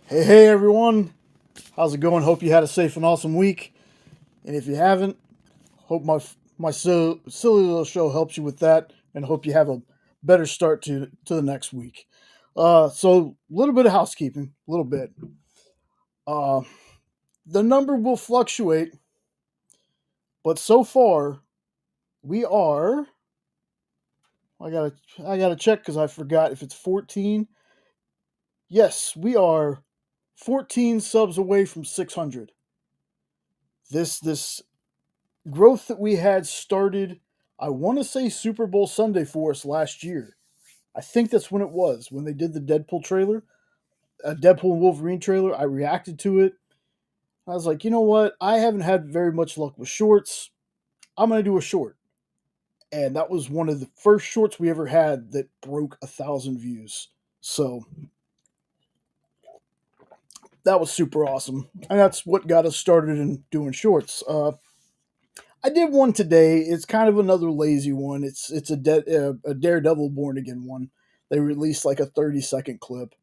Hey everyone, how's it going? Hope you had a safe and awesome week. And if you haven't, hope my silly little show helps you with that, and hope you have a better start to the next week. So a little bit of housekeeping, a little bit. Uh, the number will fluctuate, but so far we are. I gotta I gotta check because I forgot if it's 14. Yes, we are 14 subs away from 600. This growth that we had started, I want to say Super Bowl Sunday for us last year. I think that's when it was, when they did the Deadpool trailer, a Deadpool and Wolverine trailer. I reacted to it. I was like, you know what? I haven't had very much luck with shorts. I'm going to do a short. And that was one of the first shorts we ever had that broke 1,000 views. So that was super awesome. And that's what got us started in doing shorts. I did one today. It's kind of another lazy one. It's a Daredevil Born Again one. They released like a 30-second clip.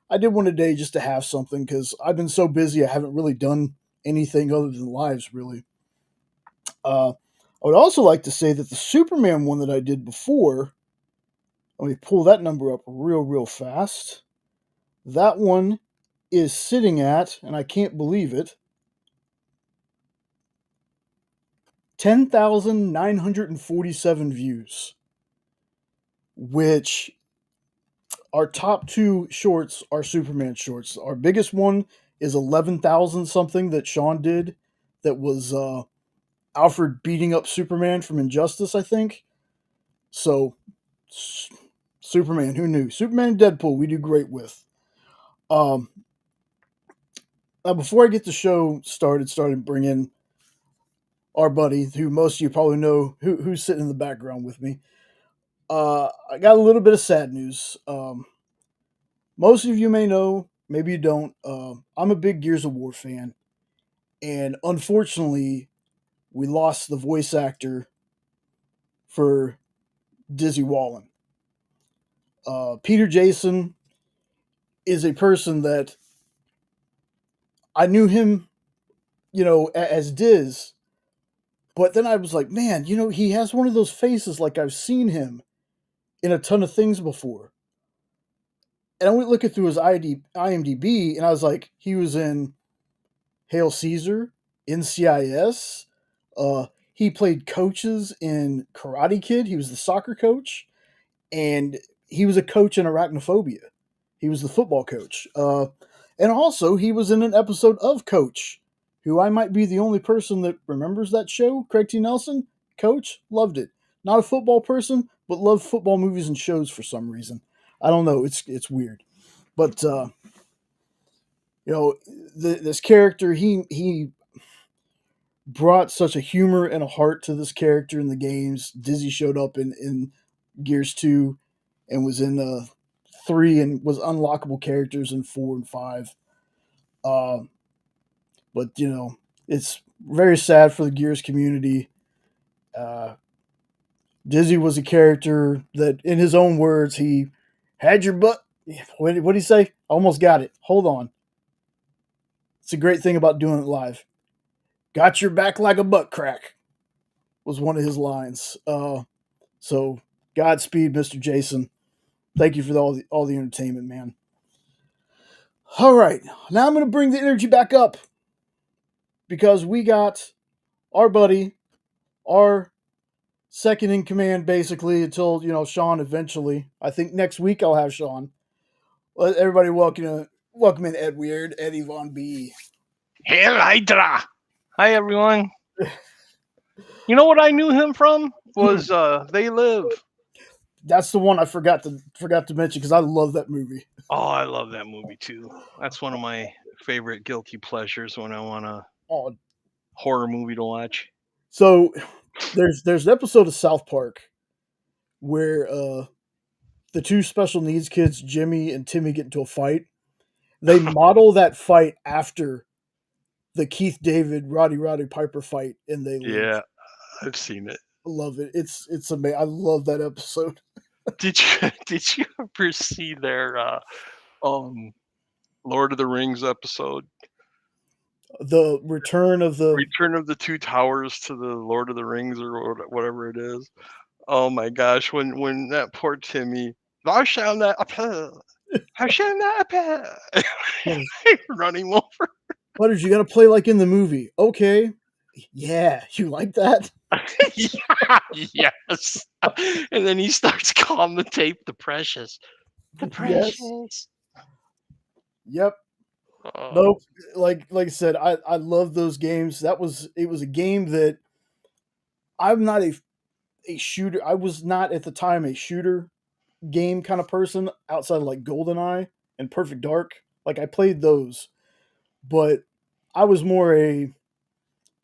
I did one today just to have something because I've been so busy. I haven't really done anything other than lives really. I would also like to say that the Superman one that I did before. Let me pull that number up real fast. That one is sitting at, and I can't believe it, 10,947 views, which our top two shorts are Superman shorts. Our biggest one is 11,000 something that Sean did. That was Alfred beating up Superman from Injustice, I think. So, Superman, who knew? Superman and Deadpool, we do great with. Um, Now, before I get the show started bringing our buddy, who most of you probably know, who's sitting in the background with me. I got a little bit of sad news. Most of you may know, maybe you don't. I'm a big Gears of War fan, and unfortunately, we lost the voice actor for Dizzy Wallen. Peter Jason is a person that I knew him, as Diz, but then I was like, man, he has one of those faces like I've seen him in a ton of things before. And I went looking through his IMDb, and I was like, he was in Hail Caesar, NCIS. He played coaches in Karate Kid. He was the soccer coach, and he was a coach in Arachnophobia. He was the football coach. And also, he was in an episode of Coach, who I might be the only person that remembers that show. Craig T. Nelson, Coach, loved it. Not a football person, but loved football movies and shows for some reason. I don't know. It's weird, but you know, this character he brought such a humor and a heart to this character in the games. Dizzy showed up in Gears 2 and was in 3 and was unlockable characters in 4 and 5. Uh, but, it's very sad for the Gears community. Uh, Dizzy was a character that, in his own words, he had your butt. What did he say? Almost got it. Hold on. It's a great thing about doing it live. Got your back like a butt crack was one of his lines. So Godspeed, Mr. Jason. Thank you for all the entertainment, man. All right, now I'm going to bring the energy back up because we got our buddy, our second in command, basically until Sean eventually. I think next week I'll have Sean. Let everybody welcome in Ed Weird, Eddie Von B. Hail Hydra! Hi everyone. You know what I knew him from was They Live. That's the one I forgot to mention because I love that movie. Oh, I love that movie too. That's one of my favorite guilty pleasures when I want a Oh, horror movie to watch. so there's an episode of South Park where the two special needs kids, Jimmy and Timmy, get into a fight. They model that fight after the Keith David Roddy Piper fight, and They Live. Yeah, I've seen it. I love it. It's amazing. I love that episode. Did you did you ever see their um Lord of the Rings episode. The Return of the Return of the Two Towers to the Lord of the Rings or whatever it is. Oh my gosh, when that poor Timmy, thou shalt not appear. Thou shalt not appear. Running over. Butters, you got to play like in the movie. Okay. Yeah, you like that? Yeah, yes. And then he starts calling the tape the Precious. The Yes. Precious. Yep. Oh, Nope. Like I said, I love those games. It was a game that I'm not a shooter. I was not at the time a shooter game kind of person outside of like GoldenEye and Perfect Dark. Like I played those, but I was more a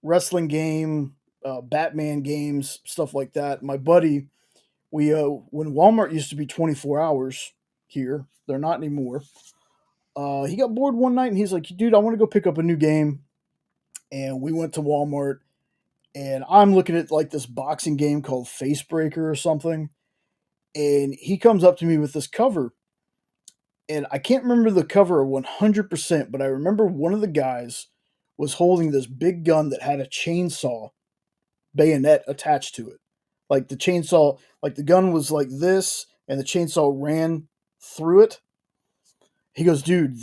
wrestling game, Batman games, stuff like that. My buddy, we when Walmart used to be 24 hours here, they're not anymore. He got bored one night and he's like, "Dude, I want to go pick up a new game." And we went to Walmart and I'm looking at like this boxing game called Facebreaker or something. And he comes up to me with this cover. And I can't remember the cover 100%, but I remember one of the guys was holding this big gun that had a chainsaw bayonet attached to it. Like the chainsaw, like the gun was like this, and the chainsaw ran through it. He goes, "Dude,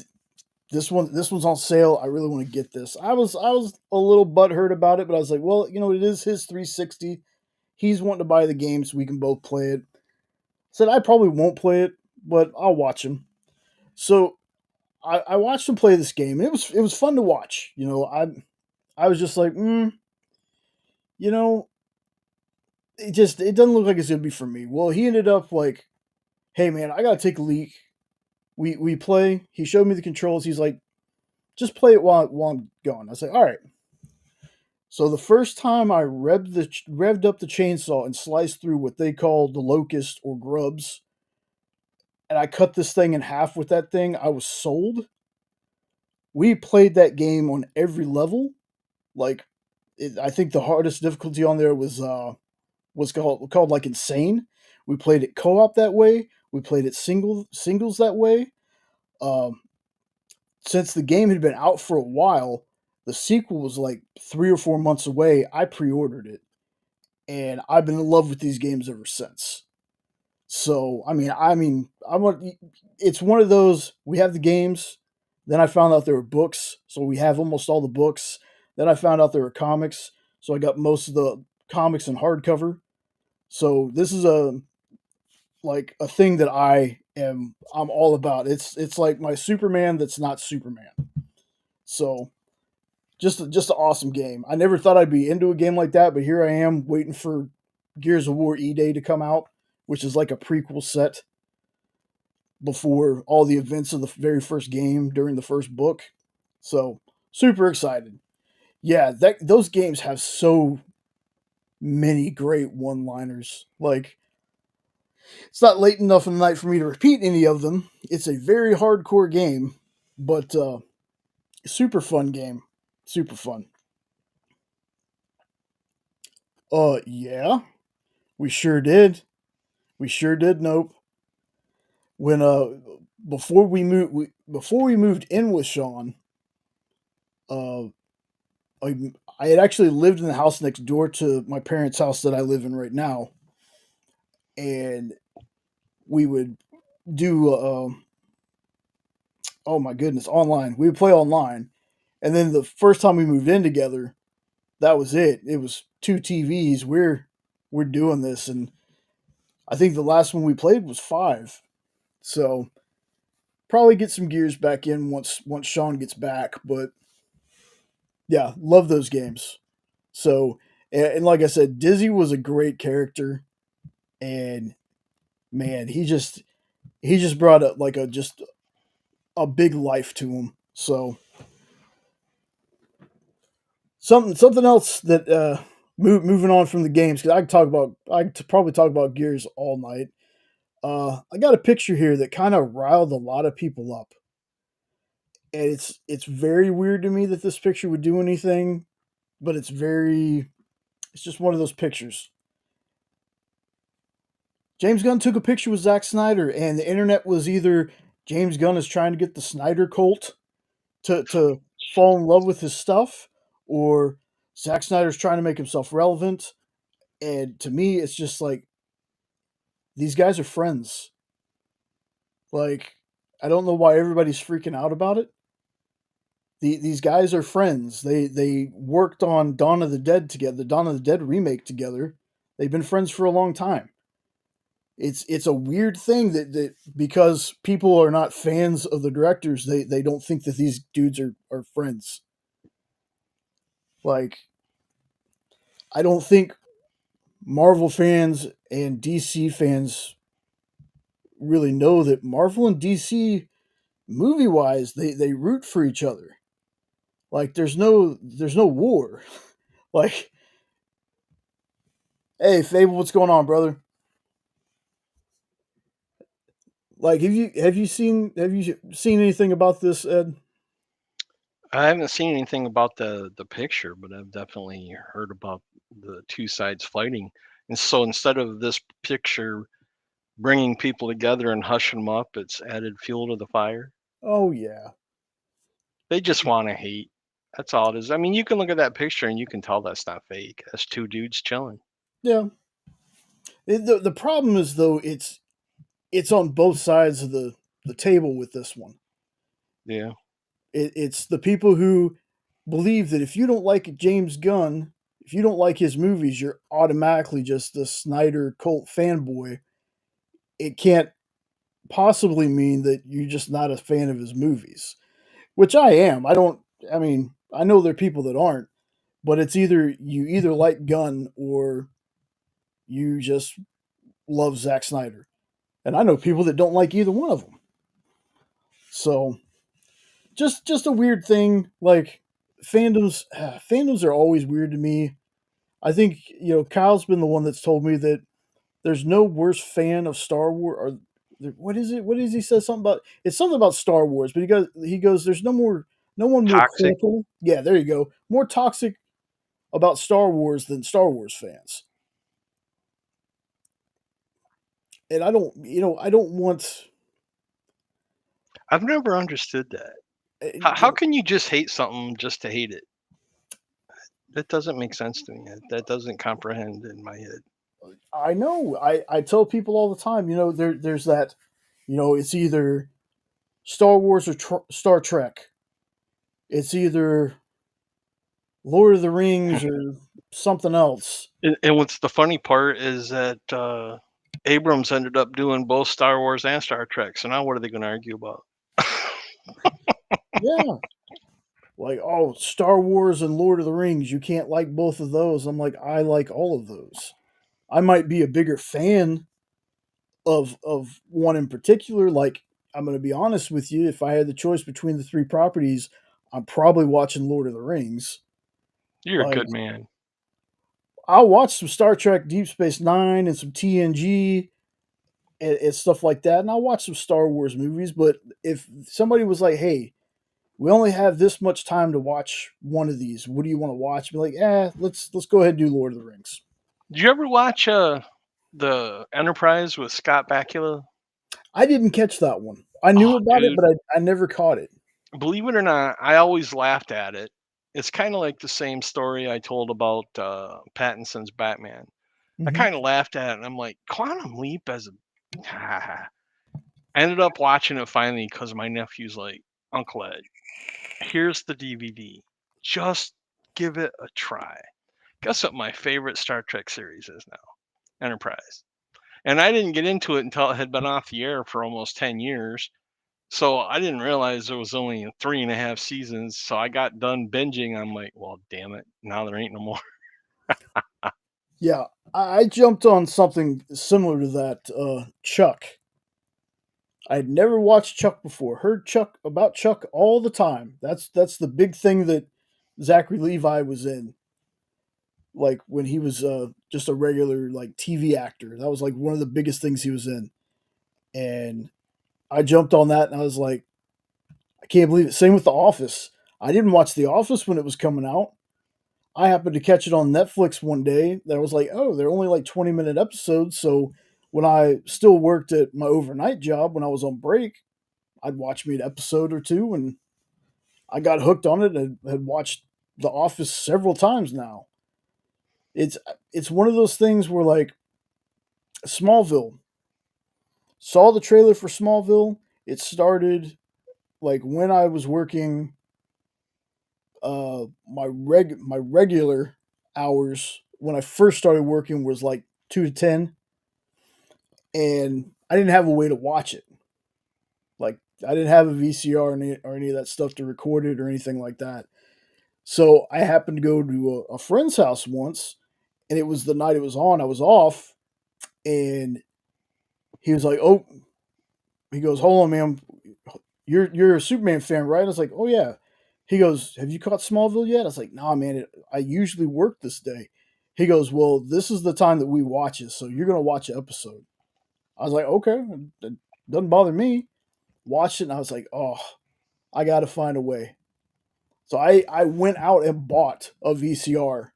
this one's on sale. I really want to get this." I was a little butthurt about it, but I was like, well, you know, it is his 360. He's wanting to buy the game so we can both play it. Said I probably won't play it, but I'll watch him. So I watched him play this game, and it was fun to watch. You know, I was just like, you know, it doesn't look like it's gonna be for me. Well, he ended up like, "Hey man, I gotta take a leak." We play. He showed me the controls. He's like, "Just play it while I'm gone." I was like, "All right." So the first time I revved up the chainsaw and sliced through what they call the locust or grubs, and I cut this thing in half with that thing, I was sold. We played that game on every level. Like, I think the hardest difficulty on there was called like insane. We played it co-op that way. We played it singles that way. Um, since the game had been out for a while, the sequel was like 3 or 4 months away. I pre-ordered it, and I've been in love with these games ever since. So it's one of those. We have the games. Then I found out there were books, so we have almost all the books. Then I found out there were comics, so I got most of the comics in hardcover. So this is a thing that I'm all about. It's like my Superman that's not Superman. So just an awesome game. I never thought I'd be into a game like that, but here I am waiting for Gears of War E-Day to come out, which is like a prequel set before all the events of the very first game during the first book. So super excited. Yeah, those games have so many great one-liners. Like it's not late enough in the night for me to repeat any of them. It's a very hardcore game, but super fun game. Super fun. Yeah, we sure did. We sure did. Nope. When before we moved in with Sean, uh, I had actually lived in the house next door to my parents' house that I live in right now, and we would do oh my goodness, online. We would play online, and then the first time we moved in together, that was it. It was two TVs. We're doing this, and I think the last one we played was five. So probably get some gears back in once Sean gets back. But yeah, love those games. So and like I said, Dizzy was a great character, and man, he just brought up like a just a big life to him. So something else that moving on from the games because I could probably talk about Gears all night. I got a picture here that kind of riled a lot of people up, and it's very weird to me that this picture would do anything, but it's just one of those pictures. James Gunn took a picture with Zack Snyder, and the internet was either James Gunn is trying to get the Snyder cult to fall in love with his stuff, or Zack Snyder's trying to make himself relevant. And to me, it's just like these guys are friends. Like, I don't know why everybody's freaking out about it. These guys are friends. They worked on Dawn of the Dead together, the Dawn of the Dead remake together. They've been friends for a long time. It's a weird thing that because people are not fans of the directors, they don't think that these dudes are friends. Like, I don't think Marvel fans and DC fans really know that Marvel and DC, movie wise, they root for each other. Like, there's no war. Like, hey Fable, what's going on, brother? Like, have you seen anything about this, Ed? I haven't seen anything about the picture, but I've definitely heard about the two sides fighting. And so instead of this picture bringing people together and hushing them up, it's added fuel to the fire. Oh yeah, They just want to hate. That's all it is. I mean, you can look at that picture and you can tell that's not fake. That's two dudes chilling. yeah. The problem is though it's on both sides of the table with this one. Yeah. It's the people who believe that if you don't like James Gunn, if you don't like his movies, you're automatically just the Snyder cult fanboy. It can't possibly mean that you're just not a fan of his movies, which I am. I don't. I mean, I know there are people that aren't, but it's either you either like Gunn or you just love Zack Snyder, and I know people that don't like either one of them. So just a weird thing. Like fandoms are always weird to me. I think Kyle's been the one that's told me that there's no worse fan of Star Wars. Or what is it? What is he says something about? It's something about Star Wars, but he goes. There's no one more Toxic. critical. Yeah, there you go. More toxic about Star Wars than Star Wars fans. And I don't want. I've never understood that. How can you just hate something just to hate it? That doesn't make sense to me. That doesn't comprehend in my head. I know. I tell people all the time. There's that. It's either Star Wars or Star Trek. It's either Lord of the Rings or something else. And what's the funny part is that Abrams ended up doing both Star Wars and Star Trek. So now what are they going to argue about? Yeah. Like, oh, Star Wars and Lord of the Rings, you can't like both of those. I'm like, I like all of those. I might be a bigger fan of one in particular. Like, I'm going to be honest with you. If I had the choice between the three properties, I'm probably watching Lord of the Rings. You're a Like, good man. I'll watch some Star Trek Deep Space Nine and some TNG and stuff like that. And I'll watch some Star Wars movies. But if somebody was like, hey, we only have this much time to watch one of these. What do you want to watch? Be like, let's go ahead and do Lord of the Rings. Did you ever watch the Enterprise with Scott Bakula? I didn't catch that one. I knew Oh, about it, dude, but I never caught it. believe it or not, I always laughed at it. It's kind of like the same story I told about Pattinson's Batman. I Hmm. kind of laughed at it, and I'm like, Quantum Leap as a. I ended up watching it finally because my nephew's like, Uncle Ed, here's the DVD. Just give it a try. Guess what my favorite Star Trek series is now? Enterprise. And I didn't get into it until it had been off the air for almost 10 years. So I didn't realize there was only 3.5 seasons. So I got done binging. I'm like, well, damn it. Now there ain't no more. Yeah, I jumped on something similar to that. Chuck. I had never watched Chuck before. Heard Chuck all the time. That's the big thing that Zachary Levi was in. Like when he was just a regular like TV actor. That was like one of the biggest things he was in. And I jumped on that and I was like, I can't believe it. Same with The Office. I didn't watch The Office when it was coming out. I happened to catch it on Netflix one day. That was like, oh, they're only like 20-minute episodes. So when I still worked at my overnight job when I was on break, I'd watch me an episode or two, and I got hooked on it and had watched The Office several times now. It's it's one of those things where like Smallville, saw the trailer for Smallville. It started like when I was working my regular hours when I first started working was like 2 to 10, and I didn't have a way to watch it. Like I didn't have a VCR or any of that stuff to record it or anything like that. So I happened to go to a friend's house once, and it was the night it was on. I was off, and he was like, "Oh," he goes, "Hold on, man. You're a Superman fan, right?" I was like, "Oh yeah." He goes, "Have you caught Smallville yet?" I was like, "Nah, man. I usually work this day." He goes, "Well, this is the time that we watch it, so you're gonna watch an episode." I was like, "Okay, it doesn't bother me." Watched it, and I was like, "Oh, I got to find a way." So I went out and bought a VCR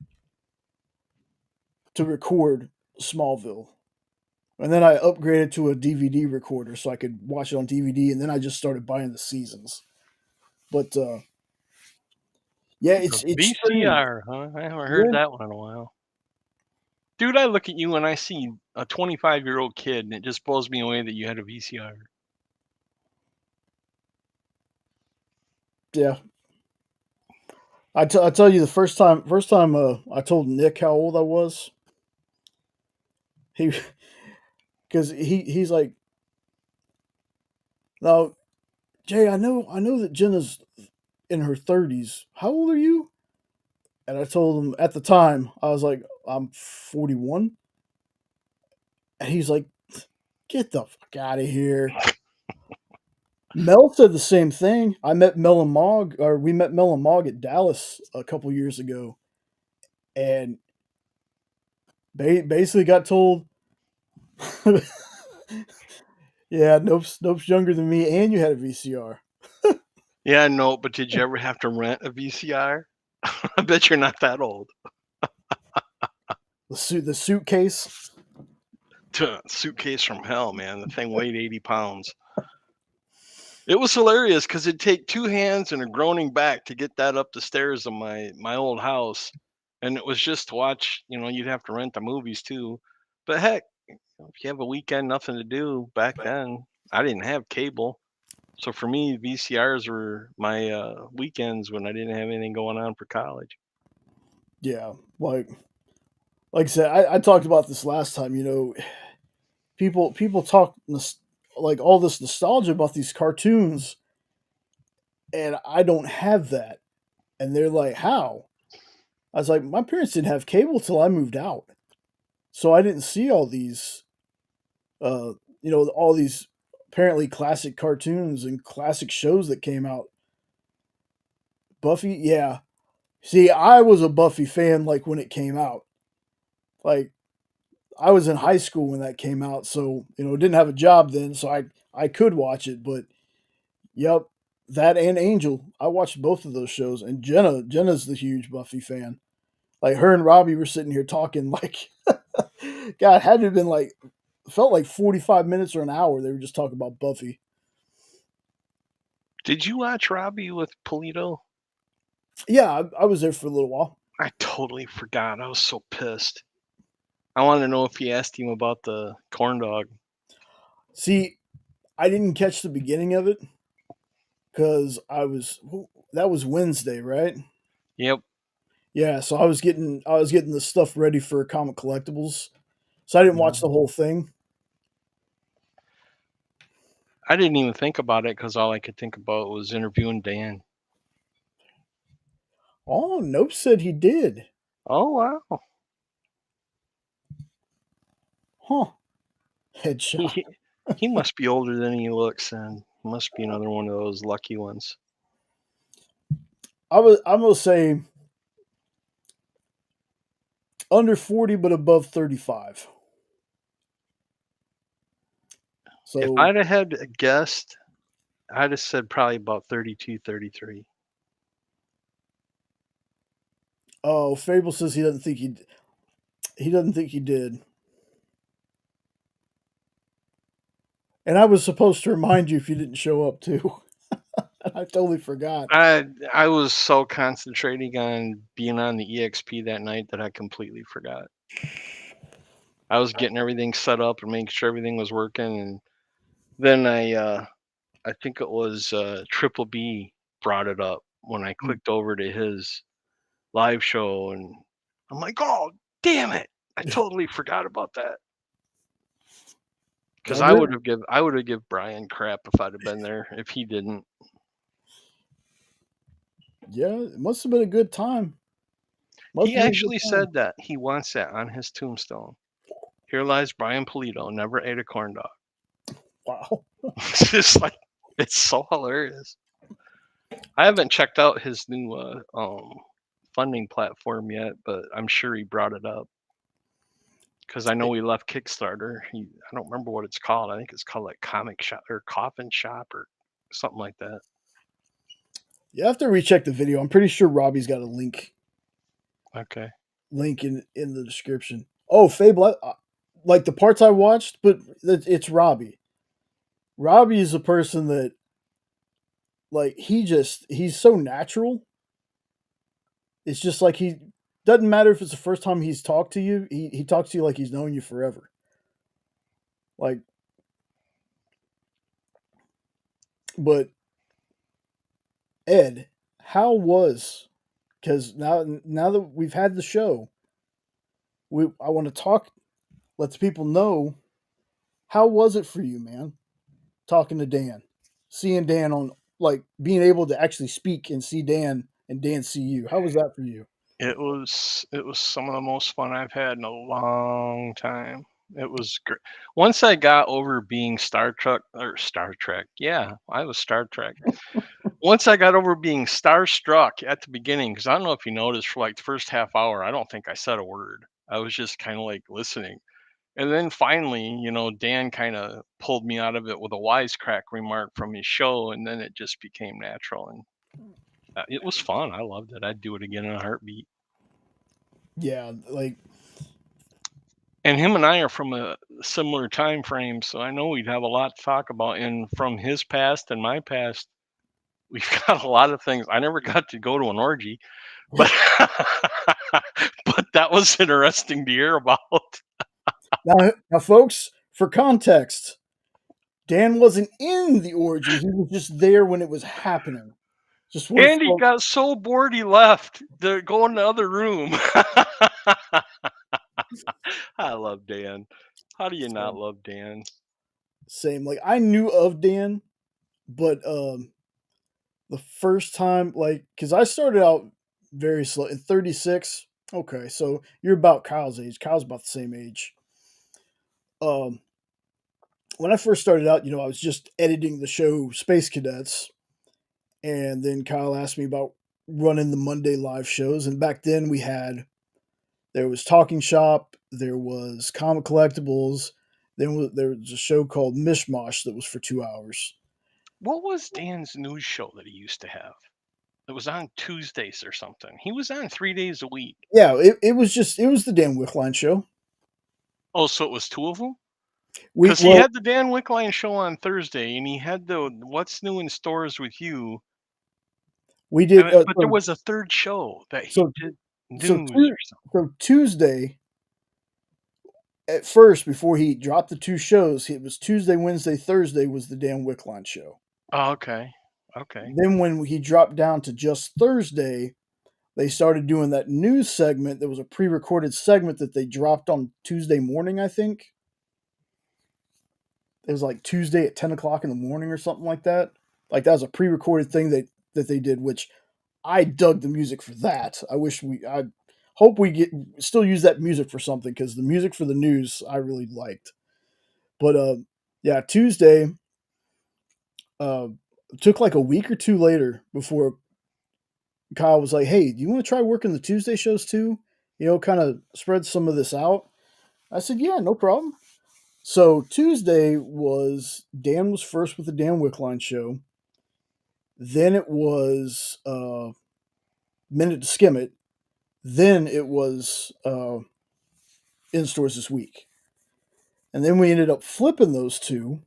to record Smallville. And then I upgraded to a DVD recorder so I could watch it on DVD. And then I just started buying the seasons. But yeah, A it's strange. VCR, huh? I haven't heard Yeah, that one in a while. Dude, I look at you and I see a 25-year-old kid, and it just blows me away that you had a VCR. yeah. I tell you the first time I told Nick how old I was. He because he's like, now Jay, I know that Jenna's in her 30s. How old are you? And I told him at the time I was like, I'm 41. And he's like, get the fuck out of here. Mel said the same thing. We met Mel and Mog at Dallas a couple years ago, and basically got told, "Yeah, Nope's younger than me, and you had a VCR." Yeah, no, but did you ever have to rent a VCR? I bet you're not that old. The suitcase. Suitcase from hell, man. The thing weighed 80 pounds. It was hilarious because it'd take two hands and a groaning back to get that up the stairs of my old house. And it was just to watch, you'd have to rent the movies too. But heck, if you have a weekend, nothing to do back then, I didn't have cable. So for me, VCRs were my weekends when I didn't have anything going on for college. Yeah, like I said, I talked about this last time. People talk like all this nostalgia about these cartoons, and I don't have that. And they're like, "How?" I was like, "My parents didn't have cable till I moved out, so I didn't see all these, uh, all these apparently classic cartoons and classic shows that came out." Buffy, yeah. See, I was a Buffy fan like when it came out. Like I was in high school when that came out, so didn't have a job then, so I could watch it. But yep, that and Angel, I watched both of those shows, and Jenna's the huge Buffy fan. Like her and Robbie were sitting here talking like, God, had to have been like felt like 45 minutes or an hour. They were just talking about Buffy. Did you watch Robbie with Polito? Yeah, I was there for a little while. I totally forgot. I was so pissed. I wanted to know if he asked him about the corn dog. See, I didn't catch the beginning of it because that was Wednesday, right? Yep. Yeah, so I was getting the stuff ready for comic collectibles, so I didn't watch the Mhm. whole thing. I didn't even think about it because all I could think about was interviewing Dan. Oh, Nope said he did. Oh, wow. Huh? Headshot. He, he must be older than he looks, and must be another one of those lucky ones. I'm gonna say under 40, but above 35. If So, I'd have had guessed, I'd have said probably about 32, 33. oh, Phable says he doesn't think he did. And I was supposed to remind you if you didn't show up too. I totally forgot. I was so concentrating on being on the EXP that night that I completely forgot. I was getting everything set up and making sure everything was working, and then I think it was Triple B brought it up when I Mm. clicked over to his live show, and I'm like, oh damn it, I totally forgot about that. Because Now there, I would have give Brian crap if I'd have been there if he didn't. yeah, it must have been a good time. Must He have been a good actually time. said that he wants that on his tombstone. Here lies Brian Polito, never ate a corn dog. Wow. It's just like it's so hilarious. I haven't checked out his new funding platform yet, but I'm sure he brought it up because I know he left Kickstarter. I don't remember what it's called. I think it's called like Comic Shop or Coffin Shop or something like that. You have to recheck the video. I'm pretty sure Robbie's got a Okay. link in the description. Oh, Fable, like the parts I watched, but it's Robbie. Robbie is a person that like he's so natural. It's just like he doesn't matter if it's the first time he's talked to you. He talks to you like he's known you forever. Like, but Ed, how was because now that we've had the show, I want to talk. Let the people know how was it for you, man? Talking to Dan, seeing Dan on like being able to actually speak and see Dan and Dan see you. How was that for you? It was some of the most fun I've had in a long time. It was great. Once I got over being Star Trek, yeah, I was Star Trek. Once I got over being starstruck at the beginning, because I don't know if you noticed, for like the first half hour, I don't think I said a word. I was just kind of like listening. And then finally, Dan kind of pulled me out of it with a wisecrack remark from his show, and then it just became natural. And it was fun. I loved it. I'd do it again in a heartbeat. Yeah, like And him and I are from a similar time frame, so I know we'd have a lot to talk about. And from his past and my past, we've got a lot of things. I never got to go to an orgy, but but that was interesting to hear about. now, folks, for context, Dan wasn't in the orgy. He was just there when it was happening. Just want And he folks got so bored he left to go in the other room. I love Dan. How do you not same, love Dan? same. Like I knew of Dan, but the first time, like, because I started out very slow at 36. Okay, so you're about Kyle's age. Kyle's about the same age. Um, when I first started out, I was just editing the show Space Cadets, and then Kyle asked me about running the Monday live shows. And back then there was Talking Shop, there was Comic Collectibles, then there was a show called Mishmash that was for 2 hours. What was Dan's news show that he used to have? It was on Tuesdays or something. He was on 3 days a week. Yeah, it was the Dan Wickline show. Oh, so it was two of them? We Because he well had the Dan Wickline show on Thursday, and he had the What's New in Stores with You. we did But there was a third show that he so did so news Tu or something. so Tuesday at first before he dropped the two shows, it was Tuesday, Wednesday, Thursday was the Dan Wickline show. Oh, okay. Okay. Then when he dropped down to just Thursday, they started doing that news segment. There was a pre-recorded segment that they dropped on Tuesday morning, I think. It was like Tuesday at 10 o'clock in the morning or something like that. Like that was a pre-recorded thing that they did, which I dug the music for that. I hope we get still use that music for something because the music for the news I really liked. But yeah, Tuesday uh, took like a week or two later before Kyle was like, "Hey, do you want to try working the Tuesday shows too? Kind of spread some of this out." I said, "Yeah, no problem." So Tuesday was Dan was first with the Dan Wickline show. Then it was Minute to Skim It. Then it was in stores this week. And then we ended up flipping those two.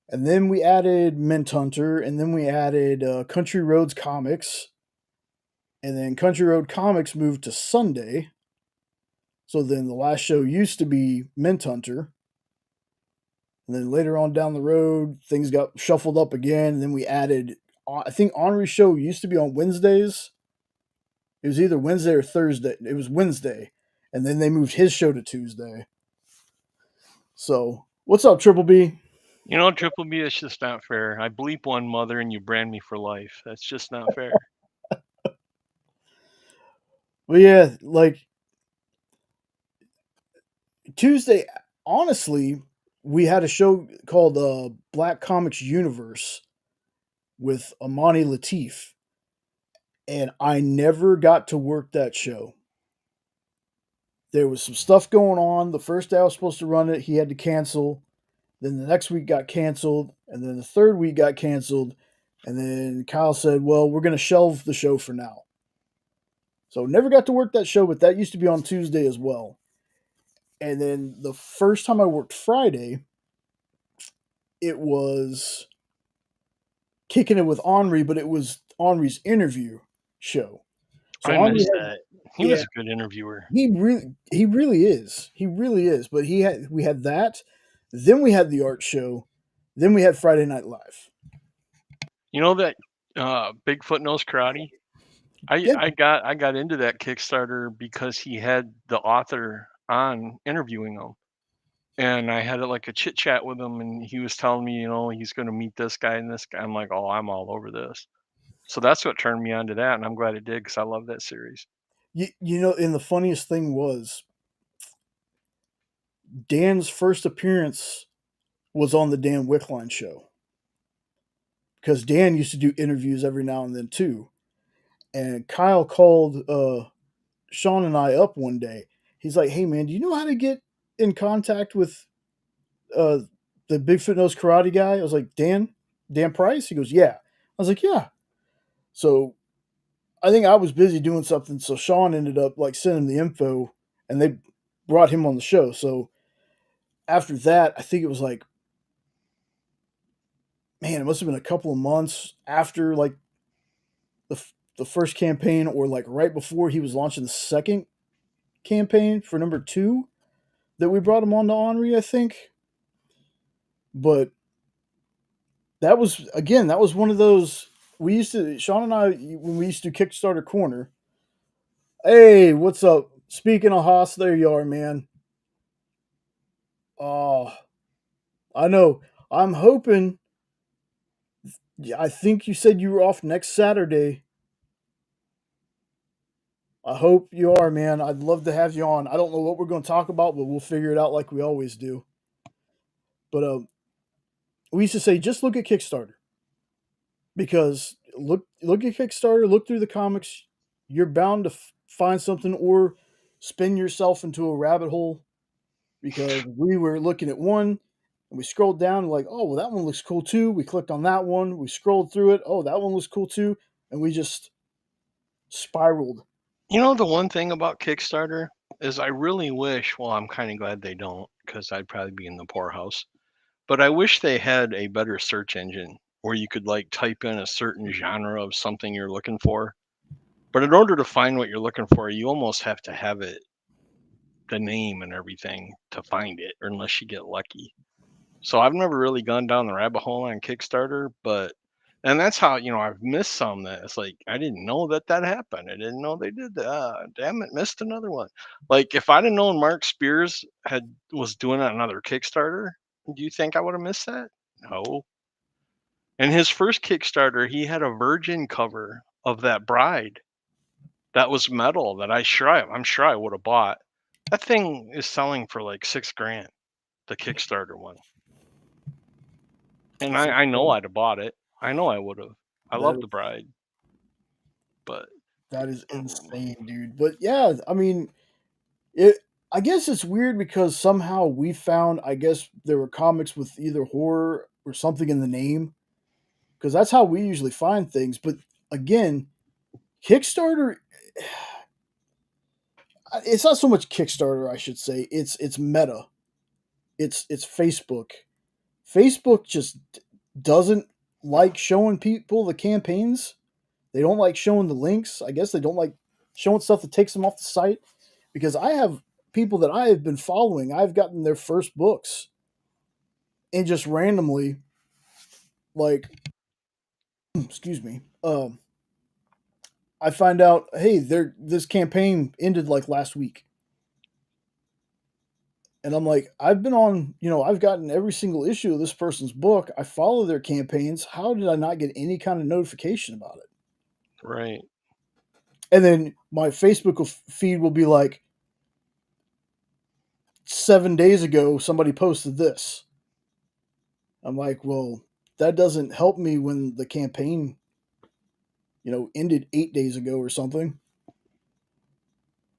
And then we added Mint Hunter, and then we added Country Roads Comics, and then Country Road Comics moved to Sunday. So then the last show used to be Mint Hunter, and then later on down the road, things got shuffled up again. And then we added, I think Henri's show used to be on Wednesdays. It was either Wednesday or Thursday. It was Wednesday, and then they moved his show to Tuesday. So what's up, Triple B? You know, Triple B, it's just not fair. I bleep one mother and you brand me for life. That's just not fair. Well, yeah, like Tuesday. Honestly, we had a show called Black Comics Universe with Amani Latif, and I never got to work that show. There was some stuff going on. The first day I was supposed to run it, he had to cancel. Then the next week got canceled, and then the third week got canceled, and then Kyle said, "Well, we're going to shelve the show for now." So never got to work that show, but that used to be on Tuesday as well. And then the first time I worked Friday, it was kicking it with Henri, but it was Henri's interview show. So I Henri missed had, that. He yeah, was a good interviewer. he really is. He really is. But we had that, then we had the art show, then we had Friday Night Live. You know that Bigfoot knows karate? I Yeah, I got I got into that Kickstarter because he had the author on interviewing him. And I had like a chit chat with him and he was telling me, you know, he's going to meet this guy and this guy. I'm like, "Oh, I'm all over this." So that's what turned me on to that and I'm glad it did cuz I love that series. you know, and the funniest thing was Dan's first appearance was on the Dan Wickline show because Dan used to do interviews every now and then too. And Kyle called Sean and I up one day. He's like, "Hey man, do you know how to get in contact with uh, the Bigfoot Nose Karate guy?" I was like, Dan Price." He goes, "Yeah." I was like, "Yeah." So I think I was busy doing something, so Sean ended up like sending the info, and they brought him on the show. So after that, I think it was like, man, it must have been a couple of months after like the first campaign, or like right before he was launching the second campaign for number two, that we brought him on to Henri, I think. But that was, again, that was one of those, we used to, Sean and I, when we used to do Kickstarter Corner. Hey, what's up? Speaking of Haas, there you are, man. Oh, I know. I'm hoping. I think you said you were off next Saturday. I hope you are, man. I'd love to have you on. I don't know what we're going to talk about, but we'll figure it out like we always do. But we used to say just look at Kickstarter, because look at Kickstarter, look through the comics. You're bound to find something or spin yourself into a rabbit hole, because we were looking at one and we scrolled down and like, oh, well, that one looks cool too. We clicked on that one. We scrolled through it. Oh, that one looks cool too. And we just spiraled. You know, the one thing about Kickstarter is I really wish, well, I'm kind of glad they don't because I'd probably be in the poorhouse, but I wish they had a better search engine where you could like type in a certain genre of something you're looking for. But in order to find what you're looking for, you almost have to have it, the name and everything to find it, or unless you get lucky. So I've never really gone down the rabbit hole on Kickstarter, but and that's how, you know, I've missed some that it's like I didn't know that that happened. I didn't know they did that. Damn it, missed another one. Like if I'd have known Mark Spears had was doing another Kickstarter, do you think I would have missed that? No. And his first Kickstarter, he had a Virgin cover of that bride that was metal that I'm sure I would have bought. That thing is selling for like 6 grand, the Kickstarter one. And I know I'd have bought it. I know I would have. I That love is the bride, but that is mm, insane, dude. But yeah, I mean, it. I guess it's weird because somehow we found. I guess there were comics with either horror or something in the name, because that's how we usually find things. But again, Kickstarter, it's not so much Kickstarter, I should say. It's Meta. It's Facebook. Facebook just doesn't like showing people the campaigns. They don't like showing the links. I guess they don't like showing stuff that takes them off the site because I have people that I have been following. I've gotten their first books and just randomly, like, excuse me, I find out, hey, this campaign ended like last week, and I'm like, I've been on, I've gotten every single issue of this person's book. I follow their campaigns. How did I not get any kind of notification about it? Right. And then my Facebook feed will be like, 7 days ago, somebody posted this. I'm like, well, that doesn't help me when the campaign, ended 8 days ago or something.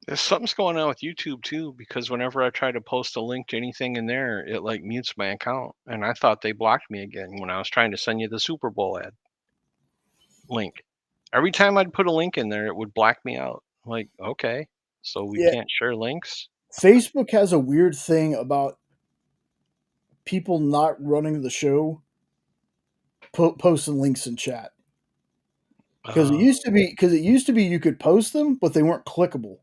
There's something's going on with YouTube too, because whenever I try to post a link to anything in there, it like mutes my account. And I thought they blocked me again when I was trying to send you the Super Bowl ad link. Every time I'd put a link in there, it would black me out. Like, okay, so we Yeah, can't share links. Facebook has a weird thing about people not running the show posting links in chat because it Uh, used to be you could post them, but they weren't clickable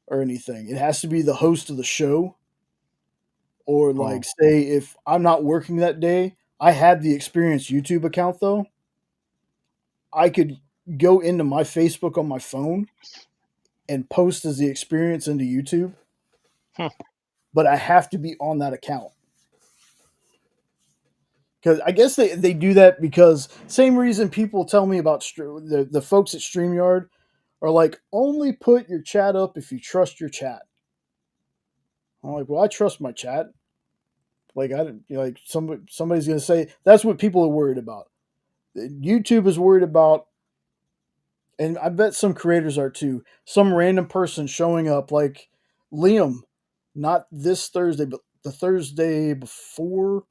or anything. It has to be the host of the show, or like oh, say if I'm not working that day. I had the Experience YouTube account though. I could go into my Facebook on my phone and post as the Experience into YouTube, hmm, but I have to be on that account. Because I guess they do that because same reason people tell me about the folks at StreamYard are like, only put your chat up if you trust your chat. I'm like, well, I trust my chat. Like I didn't like somebody's gonna say that's what people are worried about. YouTube is worried about, and I bet some creators are too. Some random person showing up like Liam, not this Thursday, but the Thursday before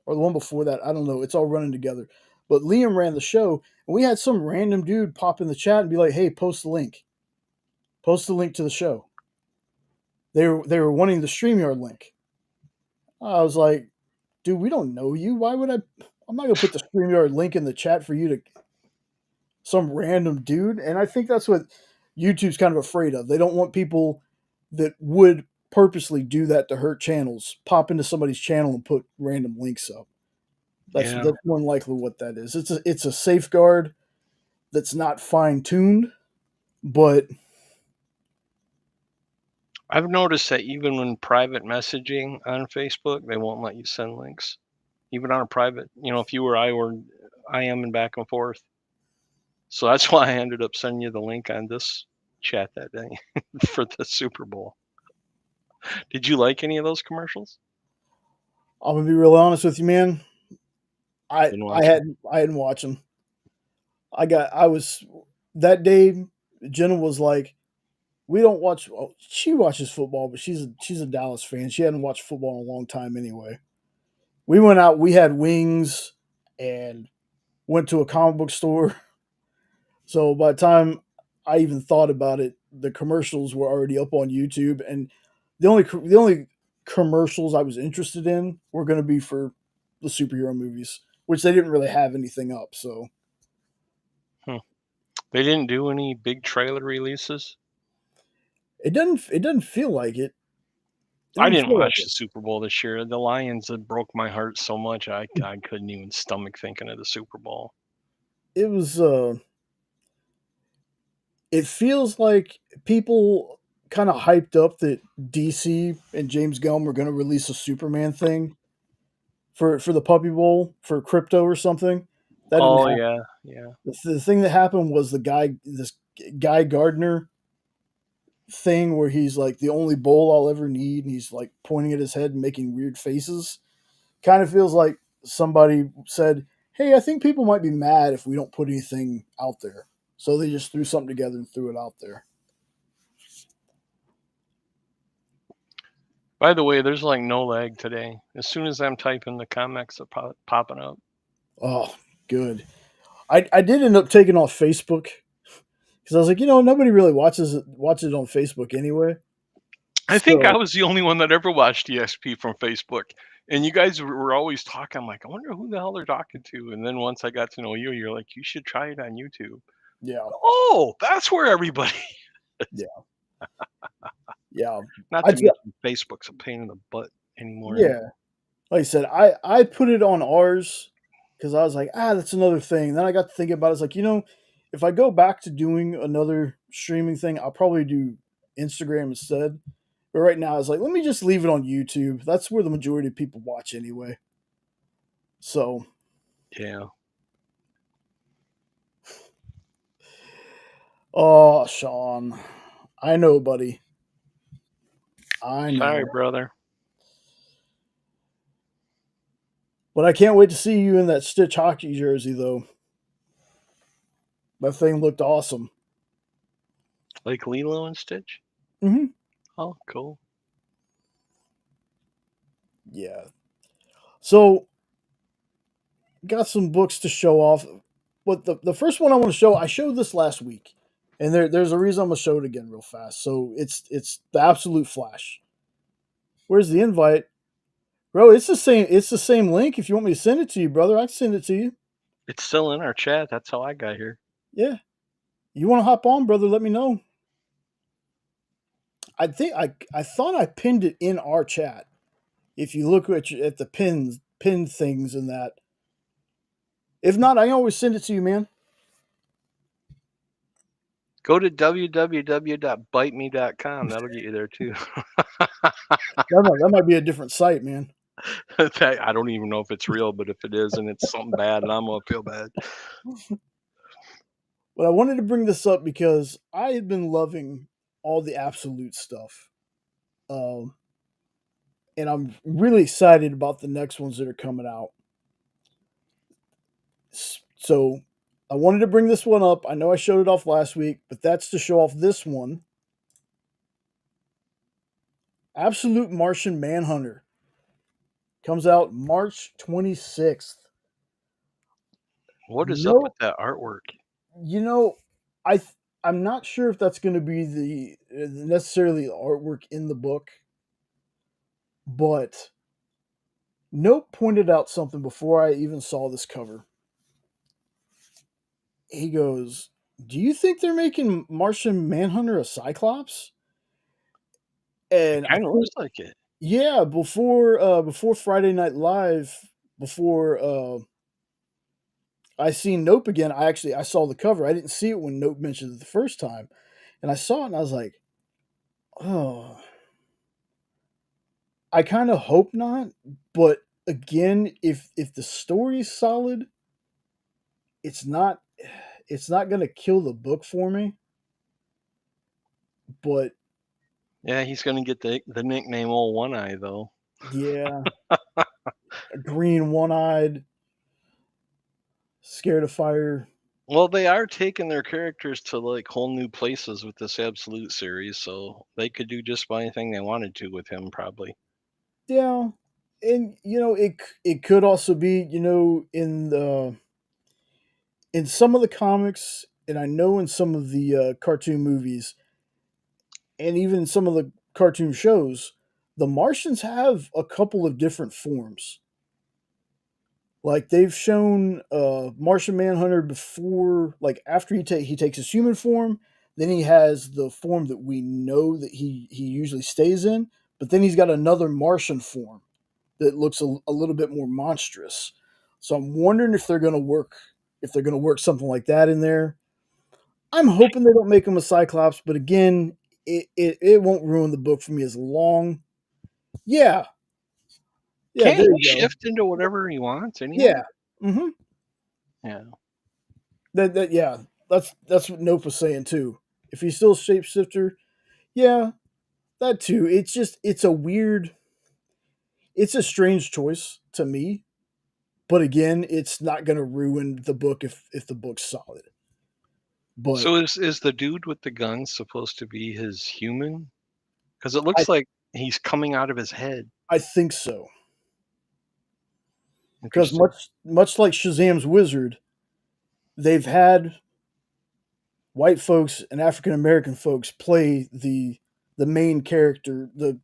or the one before that. I don't know. It's all running together. But Liam ran the show, and we had some random dude pop in the chat and be like, "Hey, post the link. Post the link to the show." They were wanting the StreamYard link. I was like, "Dude, we don't know you. Why would I? I'm not gonna put the StreamYard link in the chat for you to some random dude." And I think that's what YouTube's kind of afraid of. They don't want people that would purposely do that to hurt channels pop into somebody's channel and put random links up. yeah. That's more than likely what that is. It's a safeguard that's not fine tuned, but I've noticed that even when private messaging on Facebook, they won't let you send links. Even on a private, if you or I were IMing back and forth. So that's why I ended up sending you the link on this chat that day for the Super Bowl. Did you like any of those commercials? I'm gonna be real honest with you, man. I Didn't I watch them. hadn't I hadn't watched them. I was that day. Jenna was like, "We don't watch." Oh, she watches football, but she's a Dallas fan. She hadn't watched football in a long time anyway. We went out. We had wings and went to a comic book store. So by the time I even thought about it, the commercials were already up on YouTube, and the only commercials I was interested in were going to be for the superhero movies, which they didn't really have anything up. So Hmm. They didn't do any big trailer releases. it doesn't feel like it. It I didn't didn't feel like watch it. the Super Bowl this year. The Lions had broke my heart so much I couldn't even stomach thinking of the Super Bowl. It was. It feels like people kind of hyped up that DC and James Gunn were going to release a Superman thing for the Puppy Bowl for crypto or something. That didn't Oh happen. yeah, yeah. The thing that happened was this Guy Gardner thing where he's like the only bowl I'll ever need, and he's like pointing at his head and making weird faces. Kind of feels like somebody said, "Hey, I think people might be mad if we don't put anything out there." So they just threw something together and threw it out there. By the way, there's like no lag today. As soon as I'm typing, the comics are popping up. Oh, good. I did end up taking off Facebook because I was like, nobody really watches it on Facebook anyway. I think I So was the only one that ever watched ESP from Facebook. And you guys were always talking. I'm like, I wonder who the hell they're talking to. And then once I got to know you, you're like, you should try it on YouTube. Yeah, Oh, that's where everybody. yeah, yeah. Not I to ju- mention Facebook's a pain in the butt anymore. yeah. Like I said, I put it on ours because I was like, that's another thing. Then I got to thinking about it. It's like, if I go back to doing another streaming thing, I'll probably do Instagram instead. But right now, it's like, let me just leave it on YouTube. That's where the majority of people watch anyway. So, Yeah. oh, Sean, I know, buddy. I Sorry, know. brother. But I can't wait to see you in that Stitch hockey jersey, though. That thing looked awesome. Like Lilo and Stitch? Hmm. Oh, cool. Yeah. So, got some books to show off. But the first one I want to show, I showed this last week, and there's a reason I'm gonna show it again real fast. So it's the Absolute Flash. Where's the invite, bro? It's the same. It's the same link. If you want me to send it to you, brother, I can send it to you. It's still in our chat. That's how I got here. Yeah, you want to hop on, brother? Let me know. I think I thought I pinned it in our chat. If you look at the pin things and that. If not, I can always send it to you, man. Go to www.biteme.com. That'll get you there too. That might be a different site, man. I don't even know if it's real, but if it is and it's something bad, and I'm gonna feel bad. But I wanted to bring this up because I had been loving all the Absolute stuff. Um, and I'm really excited about the next ones that are coming out. So I wanted to bring this one up. I know I showed it off last week, but that's to show off this one. Absolute Martian Manhunter comes out March 26th. What is up with No, that artwork? you know, I th- I'm not sure if that's going to be the necessarily artwork in the book, but Nope pointed out something before I even saw this cover. He goes, "Do you think they're making Martian Manhunter a Cyclops?" It And I kind of looks think, like it. yeah, before Friday Night Live, before I seen Nope again, I saw the cover. I didn't see it when Nope mentioned it the first time, and I saw it and I was like, "Oh, I kind of hope not." But again, if the story's solid, it's not it's not going to kill the book for me. But Yeah, he's gonna get the nickname Old One Eye though. yeah, green, one-eyed, scared of fire. Well, they are taking their characters to like whole new places with this Absolute series, so they could do just about anything they wanted to with him, probably. Yeah, and it could also be in some of the comics, and I know in some of the cartoon movies, and even in some of the cartoon shows, the Martians have a couple of different forms. Like they've shown Martian Manhunter before, like after he takes his human form, then he has the form that we know that he usually stays in, but then he's got another Martian form that looks a little bit more monstrous. So I'm wondering if they're gonna work something like that in there. I'm hoping they don't make him a Cyclops, but again, it won't ruin the book for me as long. Yeah, yeah, Can't there he you go. shift into whatever he wants anyway? Yeah. Mm-hmm. Yeah. Yeah, that's what Nope was saying too. If he's still a shapeshifter, yeah, that too. It's a strange choice to me, but again, it's not going to ruin the book if the book's solid. But So is the dude with the gun supposed to be his human? Because it I looks like he's coming out of his head. I think so because Interesting. much like Shazam's wizard, they've had white folks and African American folks play the main character, the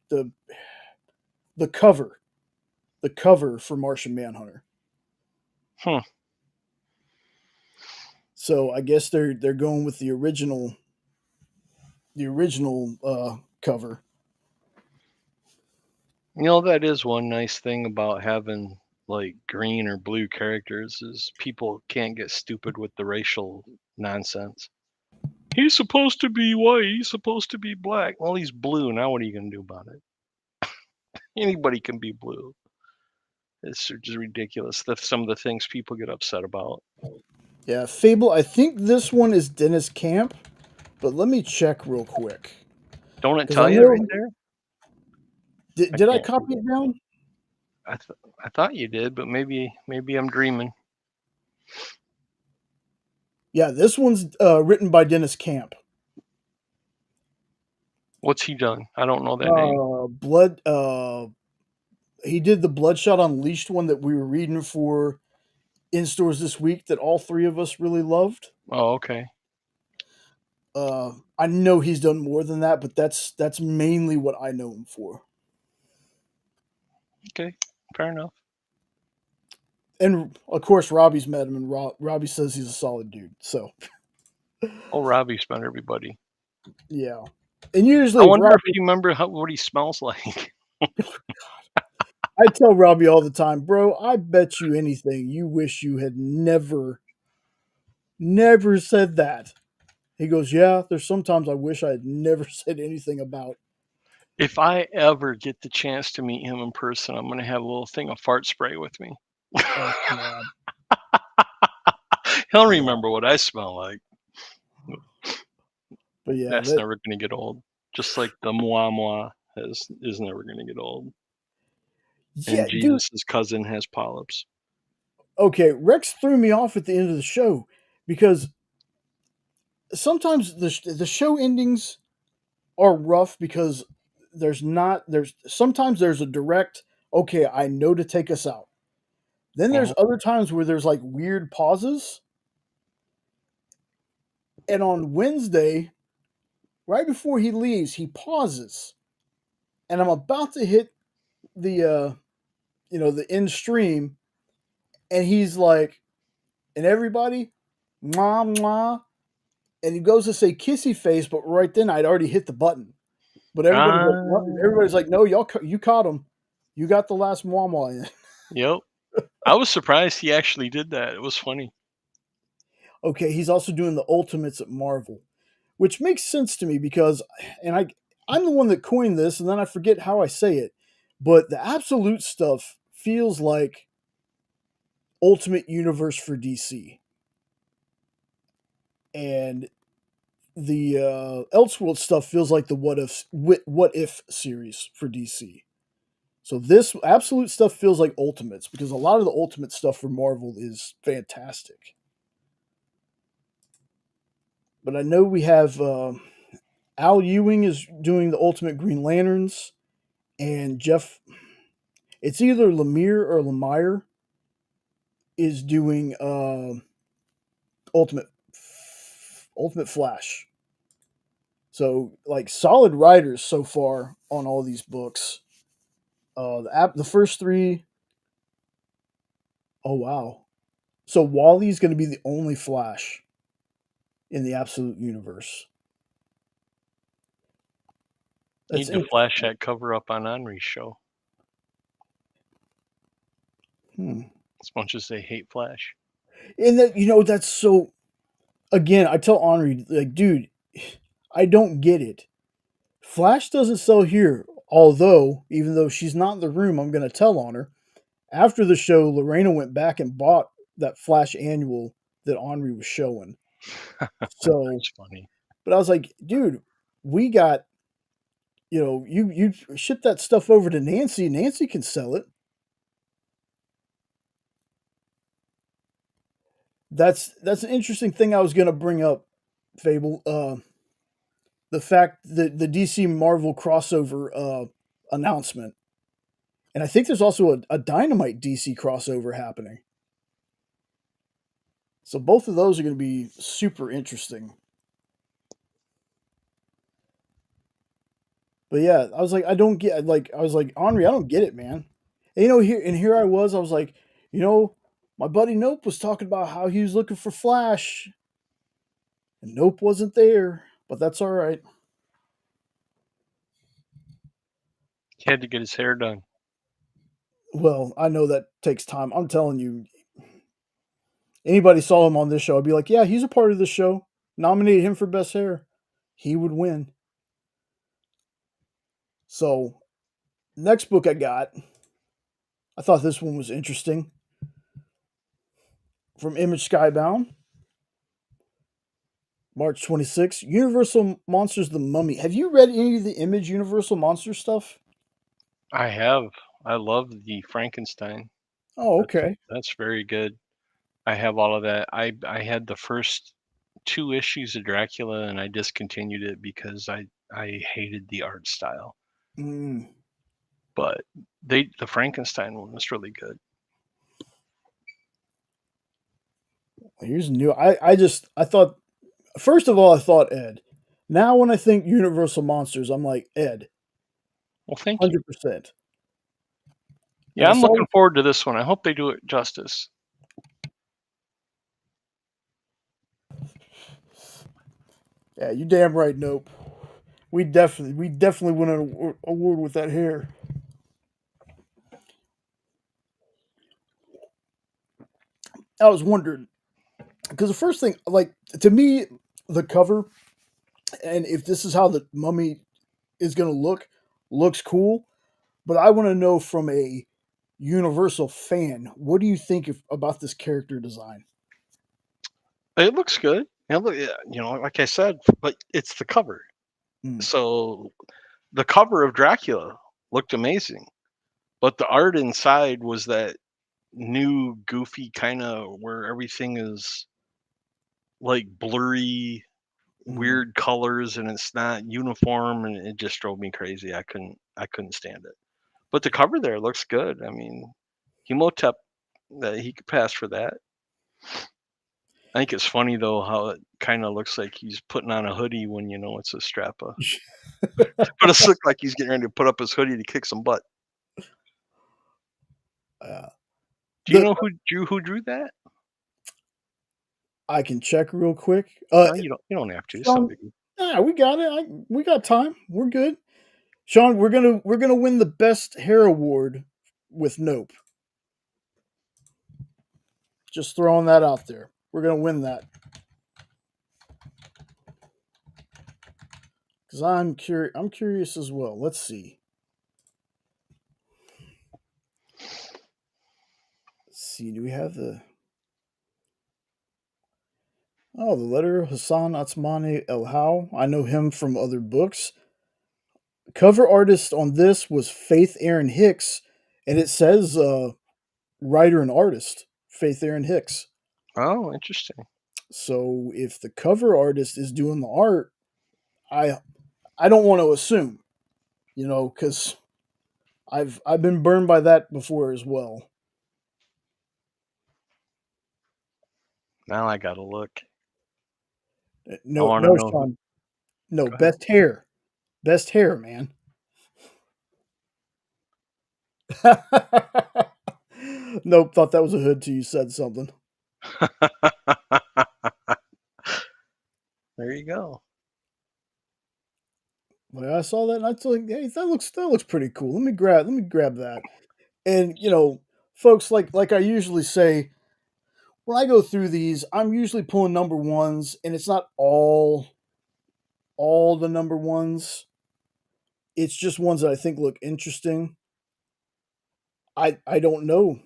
cover. the cover for Martian Manhunter. Hmm. So I guess they're going with the original cover. You know, that is one nice thing about having like green or blue characters is people can't get stupid with the racial nonsense. He's supposed to be white. He's supposed to be black. Well, he's blue. Now what are you going to do about it? Anybody can be blue. It's just ridiculous. That's some of the things people get upset about. Yeah, Phable. I think this one is Dennis Camp, but let me check real quick Don't it because I tell you right know there? I did I can't read copy it. it down? I thought you did, but maybe I'm dreaming. Yeah, this one's written by Dennis Camp. What's he done? I don't know that name. Blood. He did the Bloodshot Unleashed one that we were reading for in stores this week that all three of us really loved. Oh, okay. I know he's done more than that, but that's mainly what I know him for. Okay. Fair enough. And of course, Robbie's met him, and Robbie says he's a solid dude. So Oh, Robbie's met everybody. yeah, and I usually if wonder if Robbie, you remember what he smells like. I tell Robbie all the time, bro. I bet you anything you wish you had never said that. He goes, yeah. There's sometimes I wish I had never said anything about. If I ever get the chance to meet him in person, I'm gonna have a little thing of fart spray with me. Oh God, He'll yeah. remember what I smell like. But yeah, That's that never gonna get old. Just like the moi moi is never gonna get old. And yeah, dude. Jesus' cousin has polyps. Okay, Rex threw me off at the end of the show because sometimes the show endings are rough because there's sometimes there's a direct okay, I know to take us out. Then there's Mhm. other times where there's like weird pauses. And on Wednesday, right before he leaves, he pauses. And I'm about to hit the the end stream and he's like, and everybody, mwah mwah. And he goes to say kissy face, but right then I'd already hit the button. But everybody's like, what? Ah, Everybody's like, no, you caught him. You got the last mwah mwah in. yep. I was surprised he actually did that. It was funny. Okay, he's also doing the Ultimates at Marvel, which makes sense to me because, and I'm the one that coined this, and then I forget how I say it, but the absolute stuff feels like Ultimate Universe for DC, and the Elseworld stuff feels like the What If series for DC. So this absolute stuff feels like Ultimates because a lot of the Ultimate stuff for Marvel is fantastic. But I know we have Al Ewing is doing the Ultimate Green Lanterns, and Jeff. It's either Lemire or Lemire is doing Ultimate Ultimate Flash. So like solid writers so far on all these books. The first three. Oh wow! So Wally's going to be the only Flash in the Absolute Universe. That's Need to flash interesting. that cover up on Henry's show Hmm. as much as they hate Flash. And that that's so. Again, I tell Henri like, dude, I don't get it. Flash doesn't sell here. Although, even though she's not in the room, I'm going to tell on her. After the show, Lorena went back and bought that Flash annual that Henri was showing. So, That's funny. but I was like, dude, we got, you ship that stuff over to Nancy. Nancy can sell it. That's an interesting thing I was going to bring up, Fable. The fact that the DC Marvel crossover announcement, and I think there's also a Dynamite DC crossover happening. So both of those are going to be super interesting. But yeah, I was like, I don't get like I was like, Henri, I don't get it, man. And, here I was like, my buddy Nope was talking about how he was looking for Flash, and Nope wasn't there, but that's all right. He had to get his hair done. Well, I know that takes time. I'm telling you, anybody saw him on this show, I'd be like, yeah, he's a part of this show. Nominate him for best hair. He would win. So, next book I thought this one was interesting. From Image Skybound, March 26th, Universal Monsters The Mummy. Have you read any of the Image Universal Monster stuff? I have. I love the Frankenstein. Oh, That's okay. that's very good. I have all of that. I had the first 2 issues of Dracula and I discontinued it because I hated the art style. Mm, But the Frankenstein one was really good. here's new. I thought, first of all, I thought Ed. Now, when I think Universal Monsters, I'm like, Ed, Well, thank you. 100%. And Yeah, I I'm saw, looking forward to this one. I hope they do it justice. yeah, you damn right, Nope. We definitely won an award with that hair. I was wondering, because the first thing, like, to me, the cover, and if this is how the mummy is going to looks cool. But I want to know from a Universal fan, what do you think about this character design? It looks good. Like I said, but it's the cover. Mm. So the cover of Dracula looked amazing, but the art inside was that new goofy kind of where everything is like blurry, Mm. weird colors and it's not uniform and it just drove me crazy. I couldn't stand it. But the cover there looks good. I mean, Hemotep that he could pass for that. I think it's funny though how it kind of looks like he's putting on a hoodie when you know it's a strapper. But it looks like he's getting ready to put up his hoodie to kick some butt. Uh, Do you the know who drew that? I can check real quick. No, you don't have to. It's no Sean, biggie. yeah, we got it. We got time. We're good. Sean, we're gonna win the best hair award with Nope. Just throwing that out there. We're gonna win that because I'm curious. I'm curious as well. Let's see. Let's see. Do we have the? Oh, the letter Hassan Atsmani El How. I know him from other books. Cover artist on this was Faith Aaron Hicks, and it says writer and artist Faith Aaron Hicks. Oh, interesting. So if the cover artist is doing the art, I I don't want to assume, because I've been burned by that before as well. Now I gotta look. I No, want to no, know who. Sean, no, Go ahead. best hair, man. Nope, thought that was a hood till you said something. There you go. Well, I saw that and I thought, hey, that looks pretty cool. Let me grab that. And folks, like I usually say, when I go through these, I'm usually pulling number ones, and it's not all the number ones. It's just ones that I think look interesting. I don't know.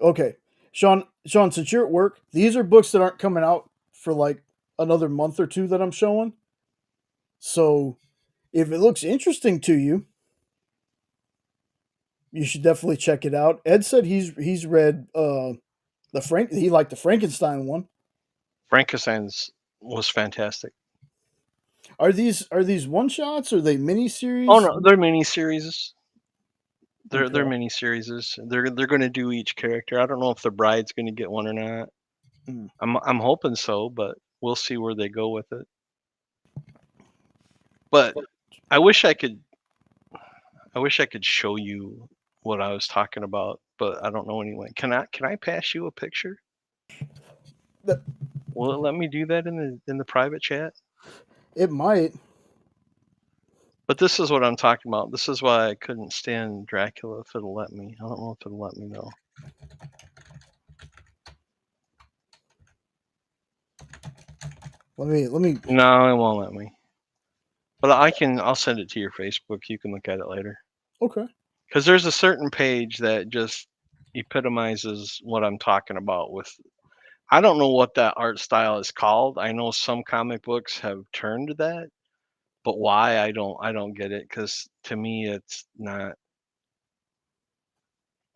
Okay, Sean, since you're at work, these are books that aren't coming out for like another month or two that I'm showing. So if it looks interesting to you, you should definitely check it out. Ed said he's read he liked the Frankenstein one. Frankenstein's was fantastic. Are these one shots? Are they mini Oh series? no, they're mini series. They're Okay. mini series. They're going to do each character. I don't know if the bride's going to get one or not. Mm. I'm hoping so, but we'll see where they go with it. But I wish I could show you. what I was talking about, but I don't know anyway. Can I pass you a picture? That- Will it let me do that in the private chat? It might. But this is what I'm talking about. This is why I couldn't stand Dracula if it'll let me. I don't know if it'll let me though. Let me. No, it won't let me. But I'll send it to your Facebook. You can look at it later. Okay. Because there's a certain page that just epitomizes what I'm talking about with I don't know what that art style is called. I know some comic books have turned to that, but why I don't get it because to me it's not.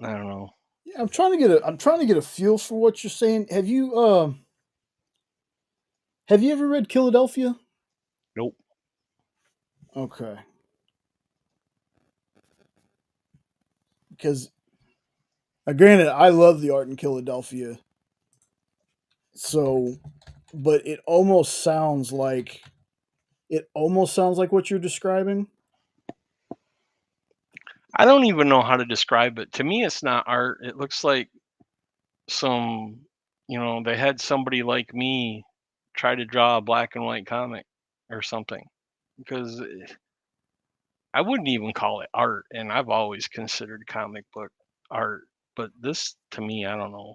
I don't know. Yeah, I'm trying to get a feel for what you're saying. Have you ever read Philadelphia? Nope. Okay. Because granted, I love the art in Philadelphia. So, but it almost sounds like what you're describing. I don't even know how to describe it. To me, it's not art. It looks like some, they had somebody like me try to draw a black and white comic or something because I wouldn't even call it art. And I've always considered comic book art. But this, to me, I don't know.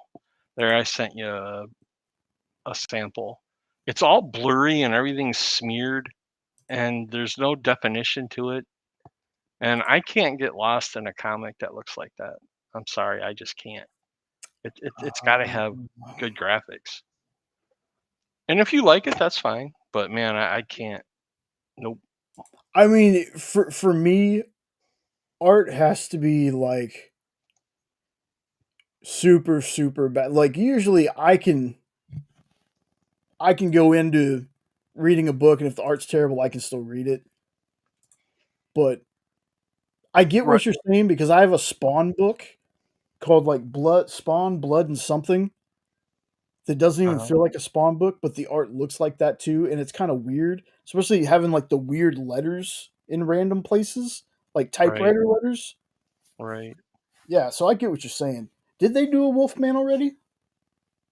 There, I sent you a sample. It's all blurry and everything's smeared, and there's no definition to it. And I can't get lost in a comic that looks like that. I'm sorry, I just can't. It's got to have Um, good graphics. And if you like it, that's fine. But man, I can't. Nope. I mean, for me, art has to be like super bad. Like usually, I can go into reading a book, and if the art's terrible, I can still read it. But I get Right. what you're saying because I have a Spawn book called like Blood and something that doesn't even Uh-huh. feel like a Spawn book, but the art looks like that too, and it's kind of weird, especially having like the weird letters in random places, like Right. typewriter letters. Right. Yeah, so I get what you're saying. Did they do a Wolfman already?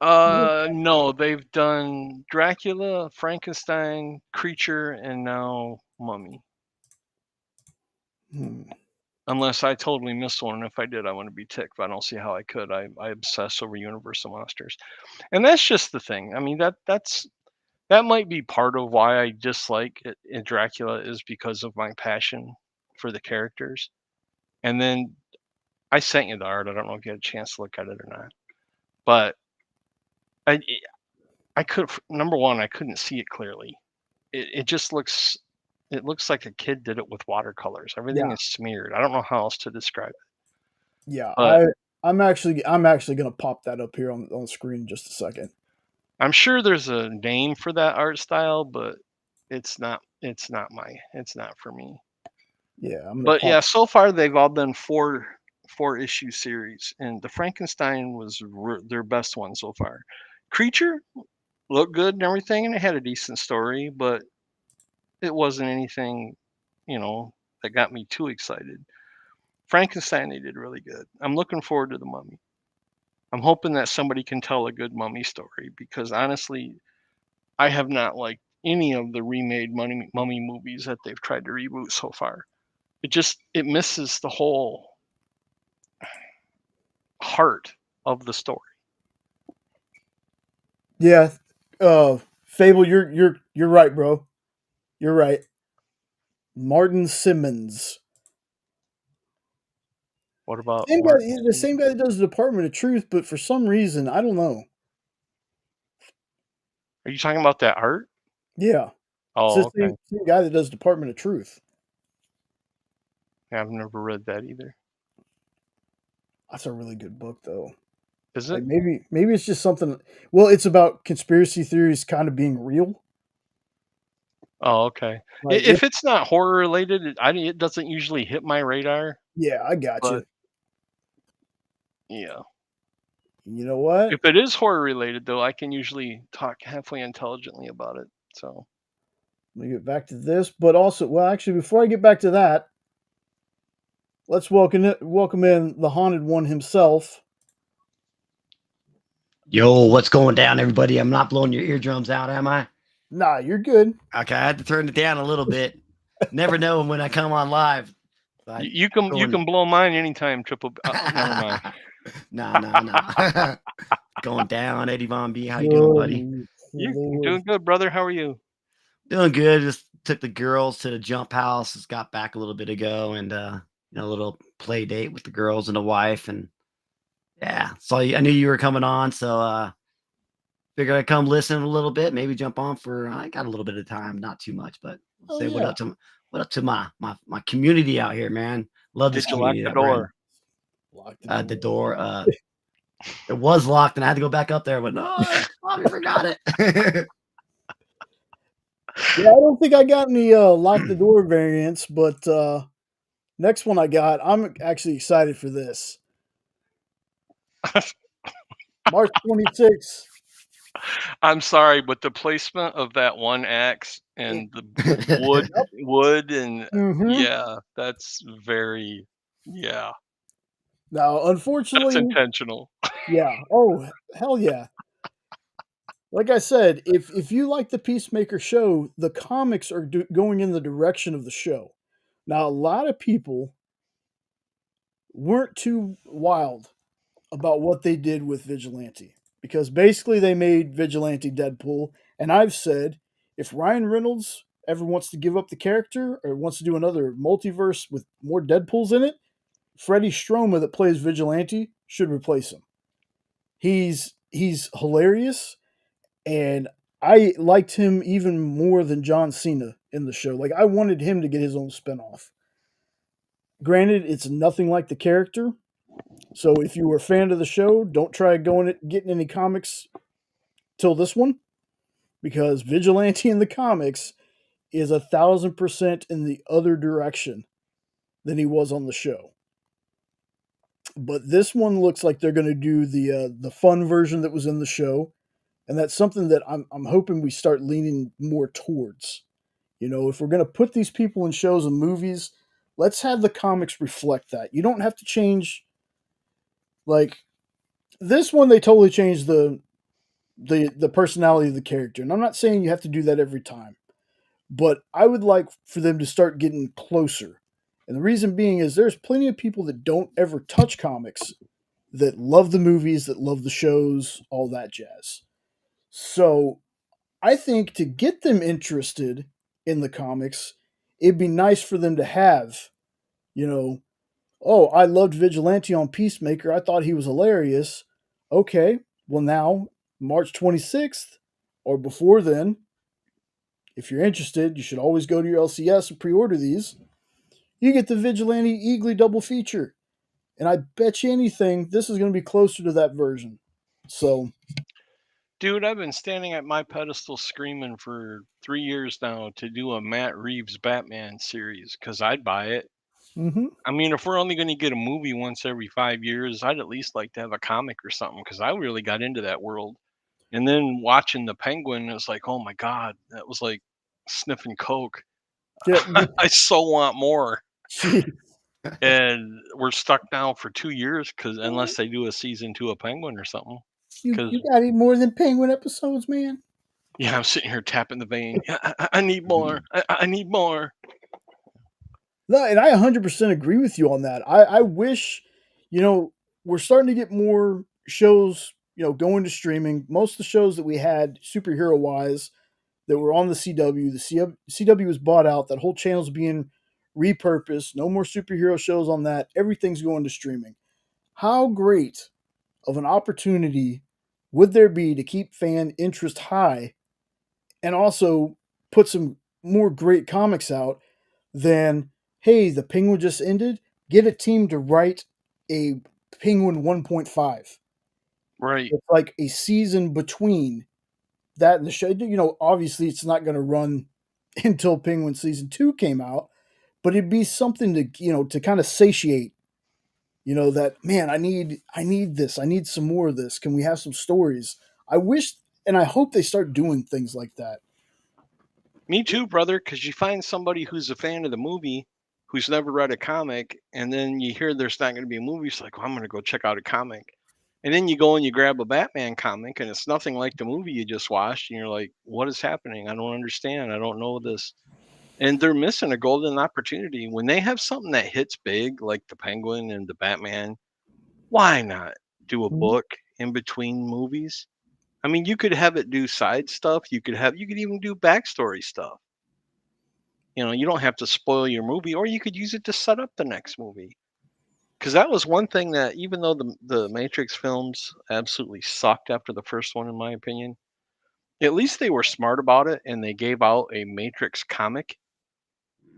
No, they've done Dracula, Frankenstein, Creature, and now Mummy. Hmm. Unless I totally missed one, and if I did, I want to be ticked. But I don't see how I could. I obsess over Universal monsters, and that's just the thing. I mean that might be part of why I dislike it in Dracula is because of my passion for the characters. And then I sent you the art. I don't know if you had a chance to look at it or not, but I I could number one I couldn't see it clearly. It just looks it looks like a kid did it with watercolors. Everything Yeah, is smeared. I don't know how else to describe it, yeah. but I'm actually gonna pop that up here on the screen in just a second. I'm sure there's a name for that art style, but it's not for me. Yeah, I'm gonna But pop. yeah, so far they've all done four issue series, and the Frankenstein was their best one so far. Creature looked good and everything, and it had a decent story, but it wasn't anything, you know, that got me too excited. Frankenstein they did really good. I'm looking forward to the Mummy. I'm hoping that somebody can tell a good Mummy story because honestly, I have not liked any of the remade Mummy movies that they've tried to reboot so far. It misses the whole heart of the story. Yeah, Fable, you're right, bro. You're right. Martin Simmons, What about same guy, Martin the same guy Simmons? that does the Department of Truth, but for some reason, I don't know. Are you talking about that art? Yeah, it's the Oh, okay. same guy that does Department of Truth. Yeah, I've never read that either. That's a really good book, though. Is Like it? maybe it's just something. Well, it's about conspiracy theories kind of being real. Oh, okay. Like If it's not horror related, it doesn't usually hit my radar. yeah, I got But you. yeah, You know what? if it is horror related, though, I can usually talk halfway intelligently about it. So Let me get back to this, but also, well, actually, before I get back to that, Let's welcome in the haunted one himself. Yo, what's going down, everybody? I'm not blowing your eardrums out, am I? Nah, you're good. Okay, I had to turn it down a little bit. Never know when I come on live. I You going. can blow mine anytime. Triple. Never mind. Nah. Going down, Eddie Von B. How you doing, buddy? Good You're Lord. doing good, brother. How are you? Doing good. Just took the girls to the jump house. Just got back a little bit ago, and a little play date with the girls and the wife, and yeah. So I knew you were coming on, so figured I'd come listen a little bit, maybe jump on for I got a little bit of time, not too much, but Oh say yeah. what up to my community out here, man. Love this Did you lock community the that we're in. door? Lock the The door. door, it was locked, and I had to go back up there, but no, I probably forgot it. Yeah, I don't think I got any lock the door variants, but next one I got, I'm actually excited for this. March 26th. I'm sorry, but the placement of that one axe It, and the wood and mm-hmm. yeah, that's very yeah, Now, that's unfortunately, intentional. yeah. Oh, hell yeah. Like I said, if you like the Peacemaker show, the comics are going in the direction of the show. Now, a lot of people weren't too wild about what they did with Vigilante because basically they made Vigilante Deadpool, and I've said if Ryan Reynolds ever wants to give up the character or wants to do another multiverse with more Deadpools in it, Freddie Stroma that plays Vigilante should replace him. He's hilarious, and I liked him even more than John Cena in the show. Like I wanted him to get his own spinoff. Granted, it's nothing like the character, so if you were a fan of the show, don't try getting any comics till this one because Vigilante in the comics is 1,000% in the other direction than he was on the show. But this one looks like they're going to do the fun version that was in the show, and that's something that I'm hoping we start leaning more towards. You know, if we're going to put these people in shows and movies, let's have the comics reflect that. You don't have to change like this one. They totally changed the personality of the character, and I'm not saying you have to do that every time, but I would like for them to start getting closer. And the reason being is there's plenty of people that don't ever touch comics that love the movies, that love the shows, all that jazz. So I think to get them interested in the comics, it'd be nice for them to have, you know, oh, I loved Vigilante on Peacemaker. I thought he was hilarious. Okay, well, now, March 26th, or before then, if you're interested, you should always go to your LCS and pre order these. You get the Vigilante Eagly double feature. And I bet you anything, this is going to be closer to that version. So, Dude, I've been standing at my pedestal screaming for 3 years now to do a Matt Reeves Batman series because I'd buy it. mm-hmm. I mean, if we're only going to get a movie once every 5 years, I'd at least like to have a comic or something because I really got into that world. And then watching the Penguin, it's like, oh my god, that was like sniffing coke. Yeah, I so want more. gee, And we're stuck now for 2 years because unless they do a season 2 of Penguin or something. Because you got any more than Penguin episodes, man? yeah, I'm sitting here tapping the vein. Yeah, I need more. I need more. No, and I 100% agree with you on that. I wish, you know, we're starting to get more shows, going to streaming. Most of the shows that we had superhero wise that were on the CW, CW was bought out. That whole channel's being repurposed. No more superhero shows on that. Everything's going to streaming. How great of an opportunity would there be to keep fan interest high and also put some more great comics out than, hey, the Penguin just ended? Get a team to write a Penguin 1.5. Right. It's like a season between that and the show. Obviously it's not going to run until Penguin season 2 came out, but it'd be something to kind of satiate, that man, I need this. I need some more of this. Can we have some stories? I wish and I hope they start doing things like that. Me too, brother. Because you find somebody who's a fan of the movie, who's never read a comic, and then you hear there's not going to be a movie. It's like, well, I'm going to go check out a comic. And then you go and you grab a Batman comic, and it's nothing like the movie you just watched. And you're like, what is happening? I don't understand. I don't know this. And they're missing a golden opportunity. When they have something that hits big, like the Penguin and the Batman, why not do a Mhm. book in between movies? I mean, you could have it do side stuff. You could even do backstory stuff. You don't have to spoil your movie, or you could use it to set up the next movie. Because that was one thing that, even though the Matrix films absolutely sucked after the first one, in my opinion, at least they were smart about it and they gave out a Matrix comic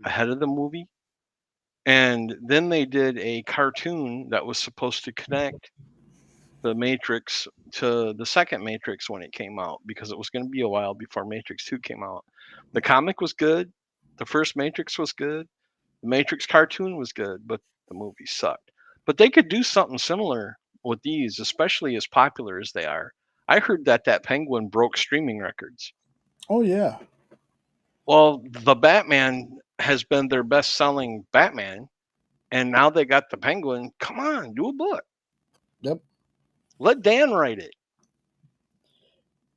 ahead of the movie. And then they did a cartoon that was supposed to connect the Matrix to the second Matrix when it came out, because it was going to be a while before Matrix 2 came out. The comic was good. The first Matrix was good. The Matrix cartoon was good, but the movie sucked. But they could do something similar with these, especially as popular as they are. I heard that Penguin broke streaming records. Oh yeah. Well, the Batman has been their best selling Batman, and now they got the Penguin. Come on, do a book. Yep. Let Dan write it.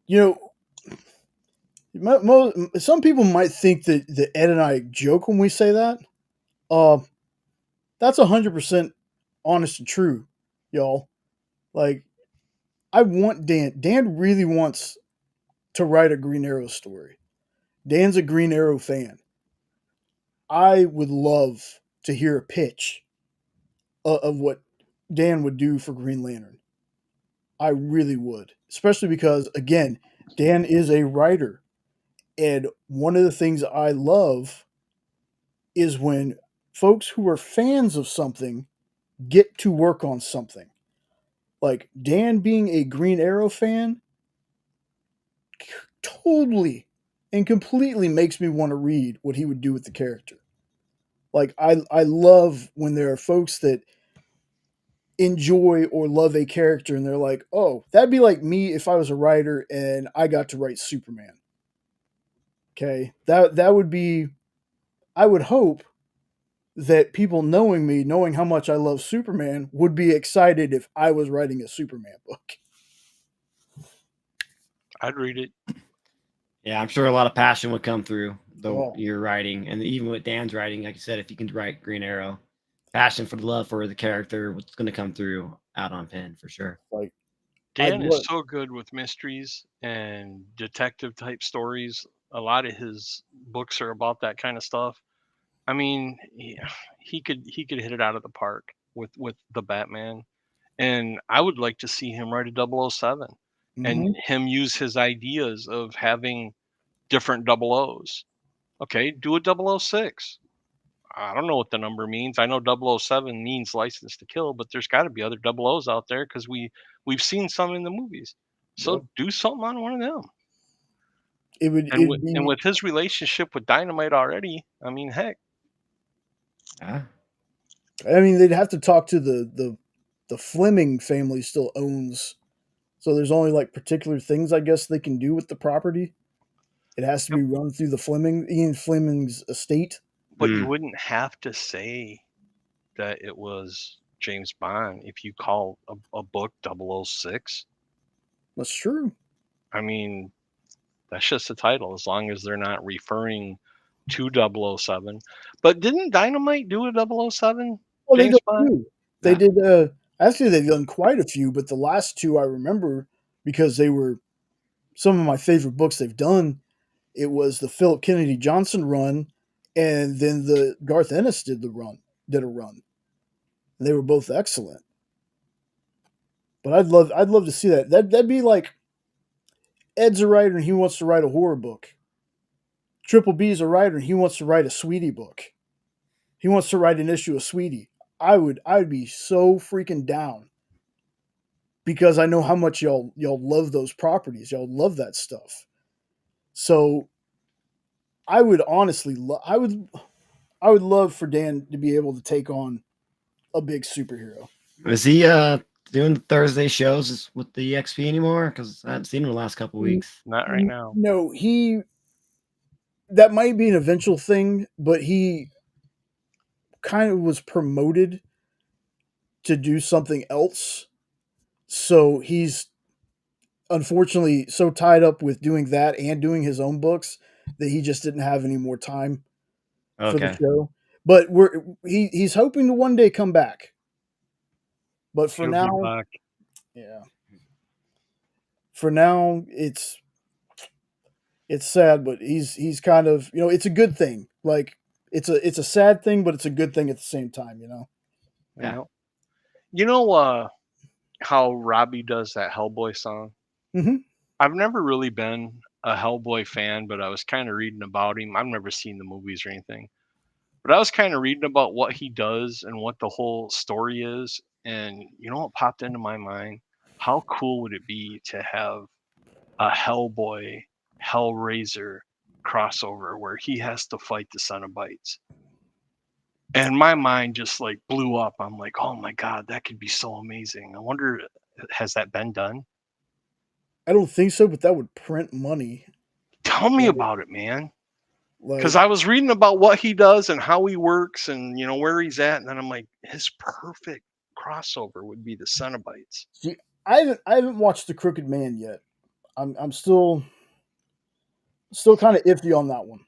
You know, some people might think that Ed and I joke when we say that. Uh, that's 100% honest and true, y'all. Like, I want Dan. Dan really wants to write a Green Arrow story. Dan's a Green Arrow fan. I would love to hear a pitch of what Dan would do for Green Lantern. I really would, especially because, again, Dan is a writer, and one of the things I love is when folks who are fans of something get to work on something. Like Dan being a Green Arrow fan totally and completely makes me want to read what he would do with the character. Like I love when there are folks that enjoy or love a character and they're like, "Oh, that'd be like me if I was a writer and I got to write Superman." Okay? That would be, I would hope that people knowing me, knowing how much I love Superman, would be excited if I was writing a Superman book. I'd read it. Yeah, I'm sure a lot of passion would come through Oh, your writing, and even with Dan's writing, like you said, if you can write Green Arrow, passion for the love for the character, what's going to come through out on pen for sure. like I'd Dan is love. so good with mysteries and detective type stories. A lot of his books are about that kind of stuff. I mean, he could hit it out of the park with the Batman. And I would like to see him write a 007 and Mm-hmm. him use his ideas of having different double O's. Okay, do a 006. I don't know what the number means. I know 007 means license to kill, but there's got to be other double O's out there because we've seen some in the movies. Yep. So do something on one of them. And It'd with be. his relationship with Dynamite already, I mean, heck, Yeah. I mean, they'd have to talk to the Fleming family still owns. So there's only like particular things I guess they can do with the property. It has to yep, be run through Ian Fleming's estate. but you Mm. wouldn't have to say that it was James Bond if you call a book 006. That's true. I mean, that's just a title as long as they're not referring to 007. But didn't Dynamite do a 007 Well, they James done Bond? two. They Yeah. did. Actually, they've done quite a few, but the last two I remember because they were some of my favorite books they've done. It was the Philip Kennedy Johnson run, and then the Garth Ennis did a run. And they were both excellent. But I'd love to see that. That'd be like Ed's a writer and he wants to write a horror book. Triple B's a writer and he wants to write a Sweetie book. He wants to write an issue of Sweetie. I'd be so freaking down because I know how much y'all love those properties. Y'all love that stuff. So I would honestly I would love for Dan to be able to take on a big superhero. Is he doing the Thursday shows with the XP anymore? Because I haven't seen him in the last couple weeks. Not right now. No, that might be an eventual thing, but he kind of was promoted to do something else. So he's unfortunately so tied up with doing that and doing his own books that he just didn't have any more time for the Okay. show. But he's hoping to one day come back. But for He'll be now, back. yeah. For now, it's sad, but he's kind of, it's a good thing. Like it's a sad thing, but it's a good thing at the same time. Yeah. You know how Robbie does that Hellboy song? Hmm. I've never really been a Hellboy fan, but I was kind of reading about him. I've never seen the movies or anything, but I was kind of reading about what he does and what the whole story is. And you know what popped into my mind? How cool would it be to have a Hellboy, Hellraiser crossover where he has to fight the Cenobites? And my mind just like blew up. I'm like, oh my God, that could be so amazing. I wonder, has that been done? I don't think so, but that would print money. Tell me Like, about it, man. Because like I was reading about what he does and how he works and where he's at, and then I'm like, his perfect crossover would be the Cenobites. see, I haven't watched The Crooked Man yet. I'm still kind of iffy on that one.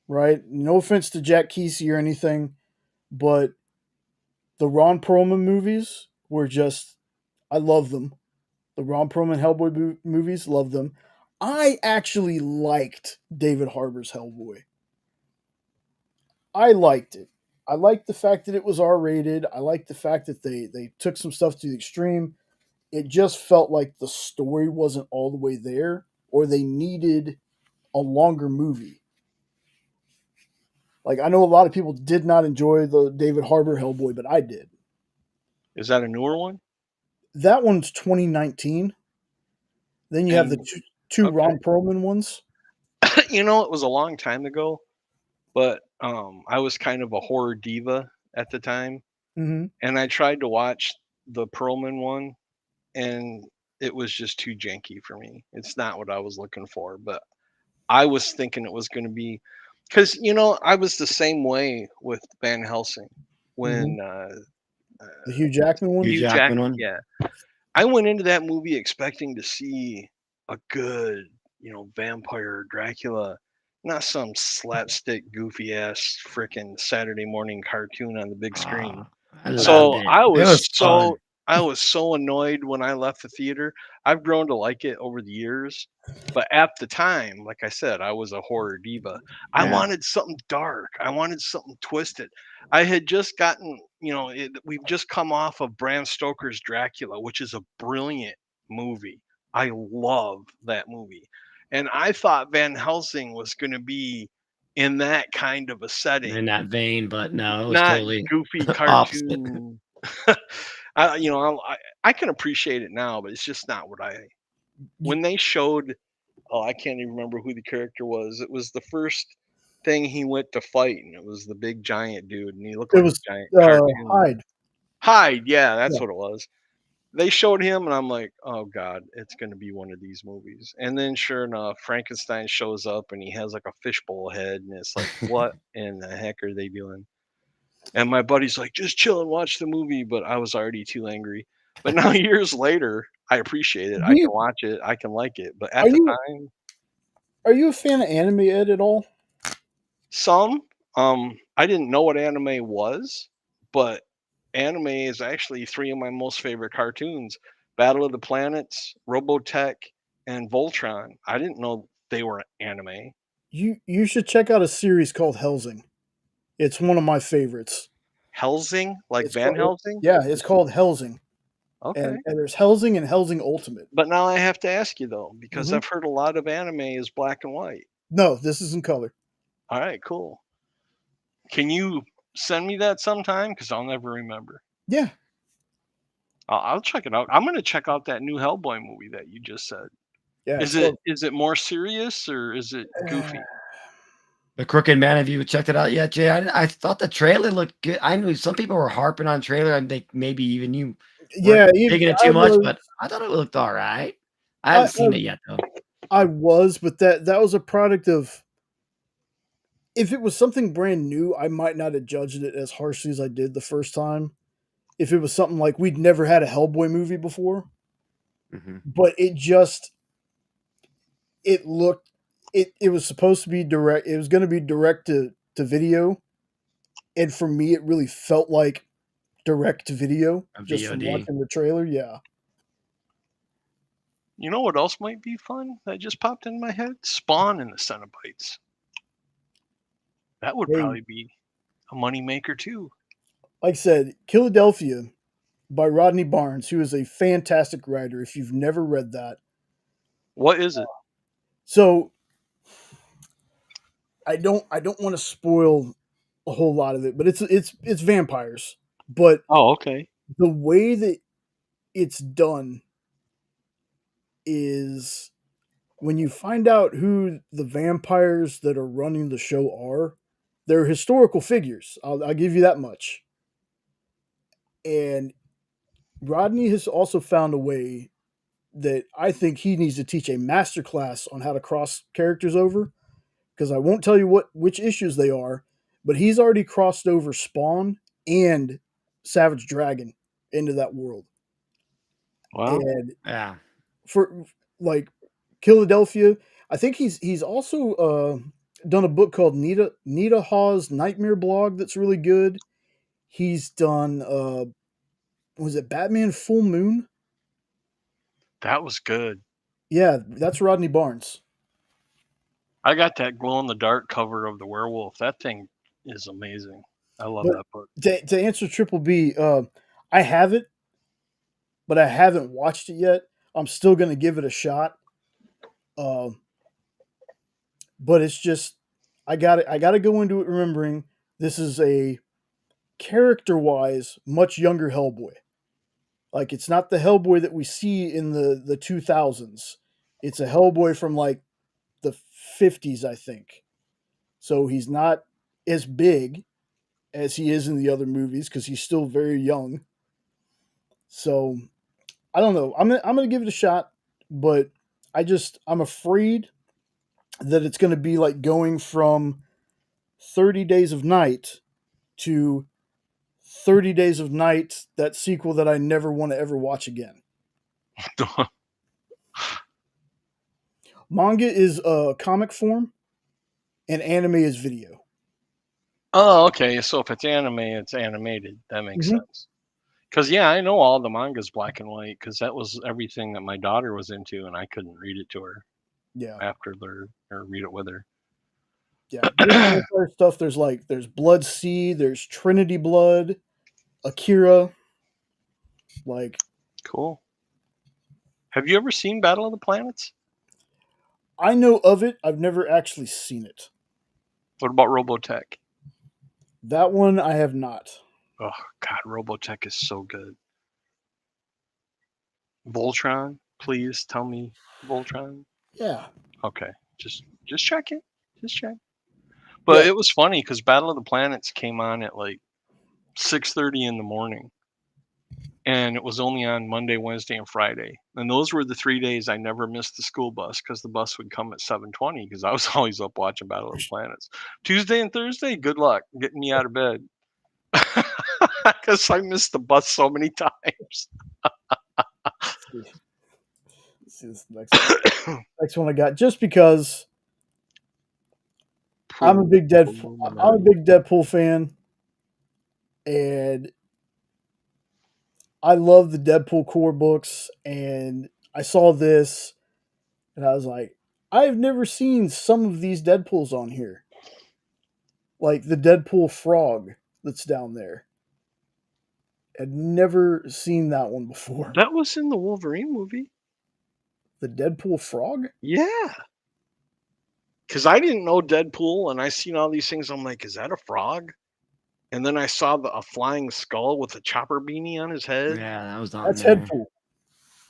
Right? No offense to Jack Kesey or anything, but the Ron Perlman movies were just, I love them. The Ron Perlman Hellboy movies, love them. I actually liked David Harbour's Hellboy. I liked it. I liked the fact that it was R rated. I liked the fact that they took some stuff to the extreme. It just felt like the story wasn't all the way there, or they needed a longer movie. Like, I know a lot of people did not enjoy the David Harbour Hellboy, but I did. Is that a newer one? That one's 2019. Then you have the And two okay, Ron Perlman ones. it was a long time ago, but I was kind of a horror diva at the time, Hmm. and I tried to watch the Perlman one, and it was just too janky for me. It's not what I was looking for, but I was thinking it was going to be, because I was the same way with Van Helsing Hmm. when The Hugh Jackman one. Hugh Hugh Jack. Jackman one. Yeah, I went into that movie expecting to see a good, vampire Dracula, not some slapstick, goofy ass freaking Saturday morning cartoon on the big screen. Ah, I loved So it. I It was was fun. so annoyed when I left the theater. I've grown to like it over the years, but at the time, like I said, I was a horror diva. I Yeah. wanted something dark. I wanted something twisted. I had just gotten, we've just come off of Bram Stoker's Dracula, which is a brilliant movie. I love that movie. And I thought Van Helsing was going to be in that kind of a setting, In that vein, but no, it was not totally goofy opposite. cartoon. I can appreciate it now, but it's just not what I. You- When they showed, oh, I can't even remember who the character was. It was the first thing he went to fight, and it was the big giant dude, and he looked It like was a giant cartoon. Hyde. Hyde, yeah, that's Yeah. what it was. They showed him, and I'm like, oh god, it's gonna be one of these movies. And then, sure enough, Frankenstein shows up, and he has like a fishbowl head, and it's like, what in the heck are they doing? And my buddy's like, just chill and watch the movie, but I was already too angry. But now years later, I appreciate it. Do I can you watch it. I can like it. But at are the you time, are you a fan of anime, Ed, at all? some I didn't know what anime was, but anime is actually three of my most favorite cartoons: Battle of the Planets, Robotech, and Voltron. I didn't know they were anime. You should check out a series called Helsing. It's one of my favorites. Helsing, like It's Van called Helsing. yeah, it's called Helsing, and Okay. and there's Helsing and Helsing Ultimate. But now I have to ask you though, because Hmm. I've heard a lot of anime is black and white. No, this is in color. All right, cool. Can you send me that sometime? Because I'll never remember. Yeah, I'll check it out. I'm gonna check out that new Hellboy movie that you just said. yeah. Is It's it called. is it more serious or is it goofy? The Crooked Man. Have you checked it out yet, Jay? I thought the trailer looked good. I knew some people were harping on trailer. I think maybe even you weren't Yeah, digging it I too much, was. but I thought it looked all right. I I, haven't seen I it yet though. I was, but that was a product of if it was something brand new, I might not have judged it as harshly as I did the first time. If it was something like we'd never had a Hellboy movie before, Mm-hmm. but it looked it was supposed to be direct. It was going to be direct to video, and for me, it really felt like direct to video A just from VOD. watching the trailer. Yeah, You know what else might be fun? That just popped in my head. Spawn in the Cenobites. That would hey, probably be a moneymaker too. like I said, Philadelphia by Rodney Barnes, who is a fantastic writer. If you've never read that, What is it? so I don't want to spoil a whole lot of it, but it's vampires. But Oh, okay. the way that it's done is when you find out who the vampires that are running the show are, they're historical figures. I'll give you that much. And Rodney has also found a way that I think he needs to teach a master class on how to cross characters over, because I won't tell you which issues they are, but he's already crossed over Spawn and Savage Dragon into that world. Wow. And Yeah. for like Philadelphia, I think he's also done a book called Nita Hawes Nightmare Blog that's really good. He's done was it Batman Full Moon? That was good. Yeah, that's Rodney Barnes. I got that glow in the dark cover of the werewolf. That thing is amazing. I love But that book. to answer Triple B, I have it, but I haven't watched it yet. I'm still going to give it a shot. Um, but it's just I got to go into it remembering this is a character wise much younger Hellboy. Like it's not the Hellboy that we see in the 2000s. It's a Hellboy from like the 50s, I think. So he's not as big as he is in the other movies because he's still very young. So I don't know. I'm gonna give it a shot, but I'm afraid that it's gonna be like going from 30 Days of Night to 30 Days of Night, that sequel that I never want to ever watch again. Manga is comic form, and anime is video. Oh, okay. So if it's anime, it's animated. That makes Mm-hmm. sense. Because, yeah, I know all the manga's black and white because that was everything that my daughter was into, and I couldn't read it to her Yeah, after or read it with her. yeah. This vampire stuff. There's Blood Sea. There's Trinity Blood, Akira. Like Cool. Have you ever seen Battle of the Planets? I know of it. I've never actually seen it. What about Robotech? That one I have not. Oh, God, Robotech is so good. Voltron, please tell me Voltron. Yeah, Okay, just check it. Just check. yeah. But it was funny because Battle of the Planets came on at like 6:30 in the morning, and it was only on Monday, Wednesday, and Friday. And those were the 3 days I never missed the school bus because the bus would come at 7:20 because I was always up watching Battle of the Planets. Tuesday and Thursday, good luck getting me out of bed because I missed the bus so many times. Let's see this next one I got. Just because I'm a big Deadpool fan, and I love the Deadpool core books. And I saw this, and I was like, I've never seen some of these Deadpools on here, like the Deadpool frog that's down there. I'd never seen that one before. That was in the Wolverine movie. The Deadpool frog? Yeah. Because I didn't know Deadpool, and I seen all these things. I'm like, is that a frog? And then I saw a flying skull with a chopper beanie on his head. Yeah, that was on That's there. Deadpool.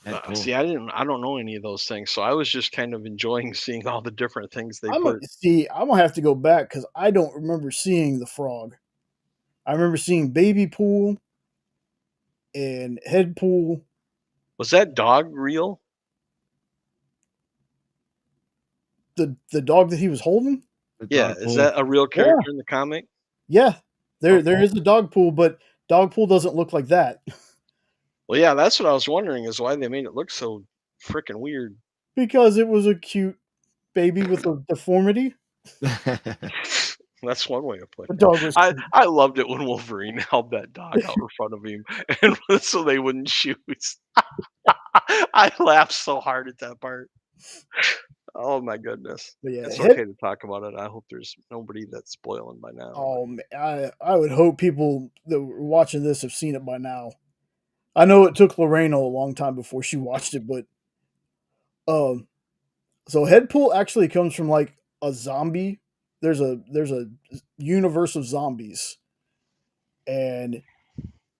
Deadpool. See, I don't know any of those things, so I was just kind of enjoying seeing all the different things they put. I'm gonna have to go back because I don't remember seeing the frog. I remember seeing Baby Pool and Head Pool. Was that dog real? The dog that he was holding? The Yeah, dog is pool. that a real Yeah, character in the comic? yeah. There Okay. is a dog pool, but dog pool doesn't look like that Well, yeah, that's what I was wondering is why they made it look so freaking weird. because it was a cute baby with a deformity. That's one way of The putting it. dog was cute. I loved it when Wolverine held that dog out in front of him, and so they wouldn't shoot. I laughed so hard at that part. Oh my goodness. But yeah, It's okay to talk about it. I hope there's nobody that's spoiling by now. oh, I would hope people that were watching this have seen it by now. I know it took Lorena a long time before she watched it, but um, so Headpool actually comes from like a zombie. There's a universe of zombies, and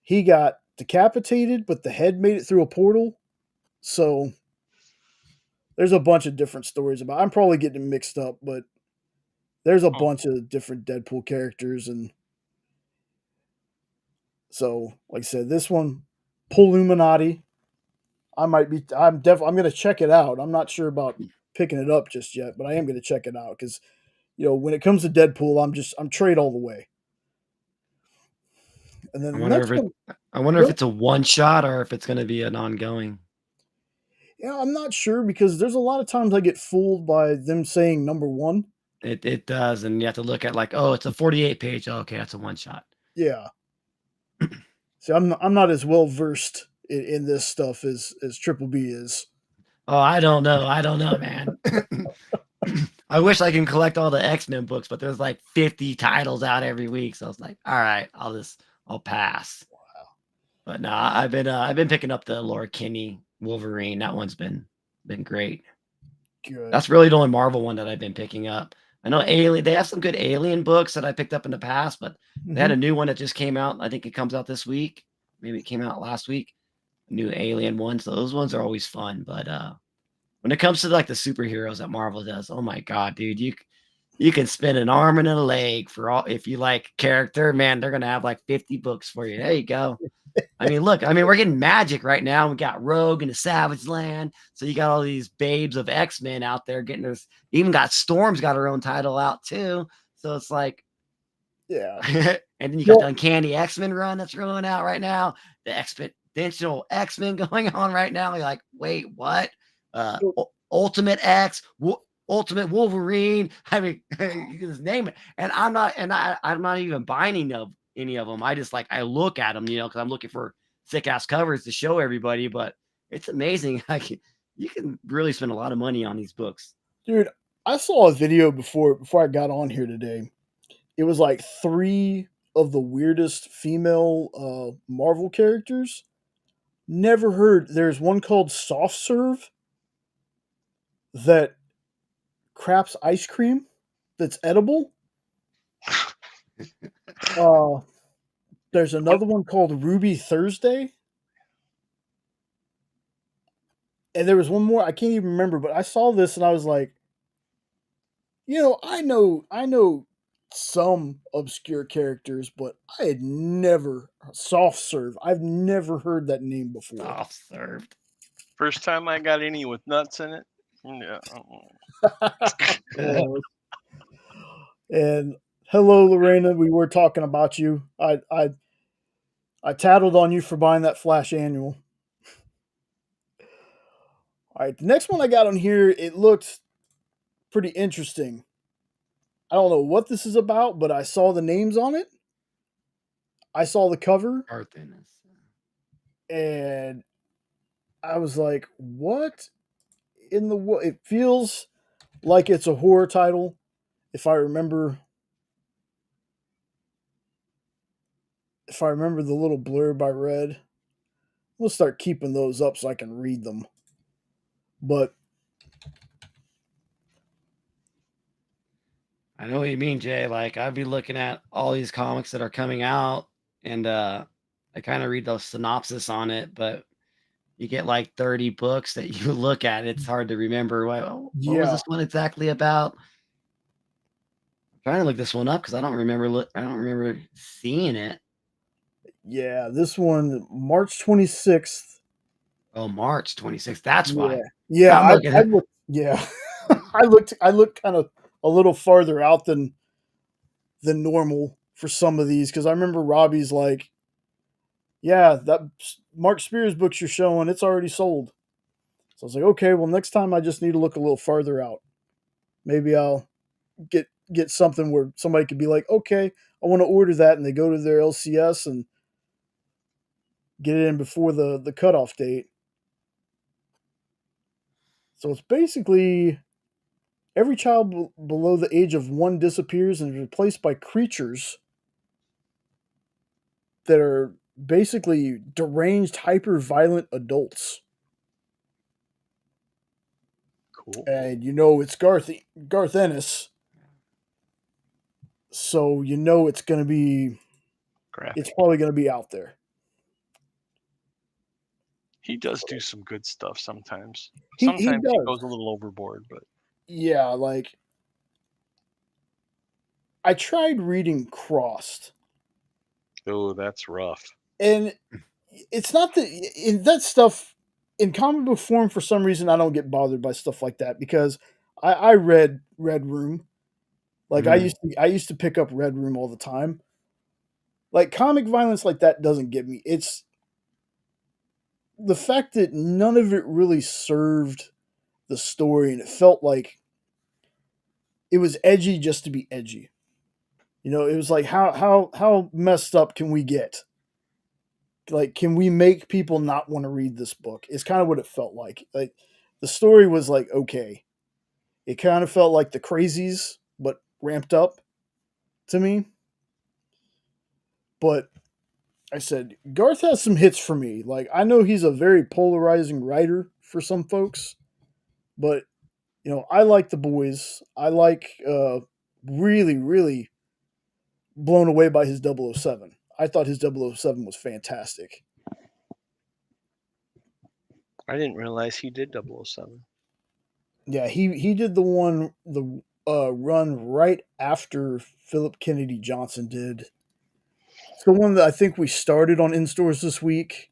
he got decapitated, but the head made it through a portal. So there's a bunch of different stories about. I'm probably getting mixed up, but there's a Oh, bunch of different Deadpool characters, and so like I said, this one, Poluminati. I'm gonna check it out. I'm not sure about picking it up just yet, but I am gonna check it out because when it comes to Deadpool, I'm trade all the way. And then I the wonder next if it. one, I wonder if yeah, it's a one shot or if it's going to be an ongoing. I'm not sure because there's a lot of times I get fooled by them saying number one. It does, and you have to look at like, oh, it's a 48 page. Oh, okay, that's a one shot. Yeah, see, I'm not as well versed in this stuff as Triple B is. Oh, I don't know. I don't know, man. I wish I can collect all the X-Men books, but there's like 50 titles out every week. So I was like, all right, I'll pass. But no, I've been picking up the Laura Kinney Wolverine. That one's been great. Good. That's really the only Marvel one that I've been picking up. I know Alien, they have some good Alien books that I picked up in the past, but they had a new one that just came out. I think it comes out this week. Maybe it came out last week. New Alien ones. So those ones are always fun. But when it comes to like the superheroes that Marvel does, oh my god, dude, you can spend an arm and a leg for all if you like character, man, they're gonna have like 50 books for you. There you go. I mean, look, I mean, we're getting Magic right now. We got Rogue and the Savage Land. So you got all these babes of X-Men out there getting this. Even got Storm's got her own title out too. So it's like, Yeah. and then you got Well, the Uncanny X-Men run that's rolling out right now. The Exponential X-Men going on right now. You're like, wait, what? Ultimate X, Ultimate Wolverine. I mean, you can just name it. And I'm not even buying any of them. I just like I look at them, because I'm looking for sick ass covers to show everybody. But it's amazing. You can really spend a lot of money on these books. dude, I saw a video before I got on here today. It was like 3 of the weirdest female Marvel characters. Never heard. There's one called Soft Serve that craps ice cream that's edible. Uh, there's another one called Ruby Thursday. And there was one more, I can't even remember, but I saw this and I was like, I know some obscure characters, but I had never Soft Serve. I've never heard that name before. Soft served. first time I got any with nuts in it. Yeah. And hello, Lorena. We were talking about you. I tattled on you for buying that Flash annual. All right, the next one I got on here, it looked pretty interesting. I don't know what this is about, but I saw the names on it. I saw the cover, Arthemis. and I was like, "What in the world?" It feels like it's a horror title, if I remember. If I remember the little blurb I read, we'll start keeping those up so I can read them. But I know what you mean, Jay. Like I'd be looking at all these comics that are coming out, and I kind of read those synopsis on it, but you get like 30 books that you look at. It's hard to remember what was yeah, this one exactly about. I'm trying to look this one up because I don't remember. I don't remember seeing it. yeah, this one March 26th. Oh, March 26th. That's Yeah, why. yeah, I'm looking I at. looked. Yeah, I looked kind of a a little farther out than normal for some of these because I remember Robbie's like, "Yeah, that Mark Spears books you're showing, it's already sold." So I was like, "Okay, well next time I just need to look a little farther out. Maybe I'll get something where somebody could be like, okay, I want to order that,' and they go to their LCS and get it in before the cutoff date." So it's basically every child below the age of 1 disappears and is replaced by creatures that are basically deranged, hyper violent adults. Cool. And it's Garth Ennis, so it's going to be Graphic. it's probably going to be out there. He does do some good stuff sometimes. He Sometimes he does. goes a little overboard, but Yeah, like I tried reading Crossed, oh, that's rough. and it's not that in that stuff in comic book form. For some reason, I don't get bothered by stuff like that because I read Red Room. Like I used to pick up Red Room all the time. Like comic violence like that doesn't get me. It's the fact that none of it really served the story, and it felt like it was edgy just to be edgy. It was like how messed up can we get? Like, can we make people not want to read this book? It's kind of what it felt like. Like the story was like okay. It kind of felt like the Crazies, but ramped up to me. But I said Garth has some hits for me. Like I know he's a very polarizing writer for some folks, but I like the boys. I like really, really blown away by his 007. I thought his 007 was fantastic. I didn't realize he did 007. Yeah, he did the run right after Philip Kennedy Johnson did. It's the one that I think we started on in stores this week.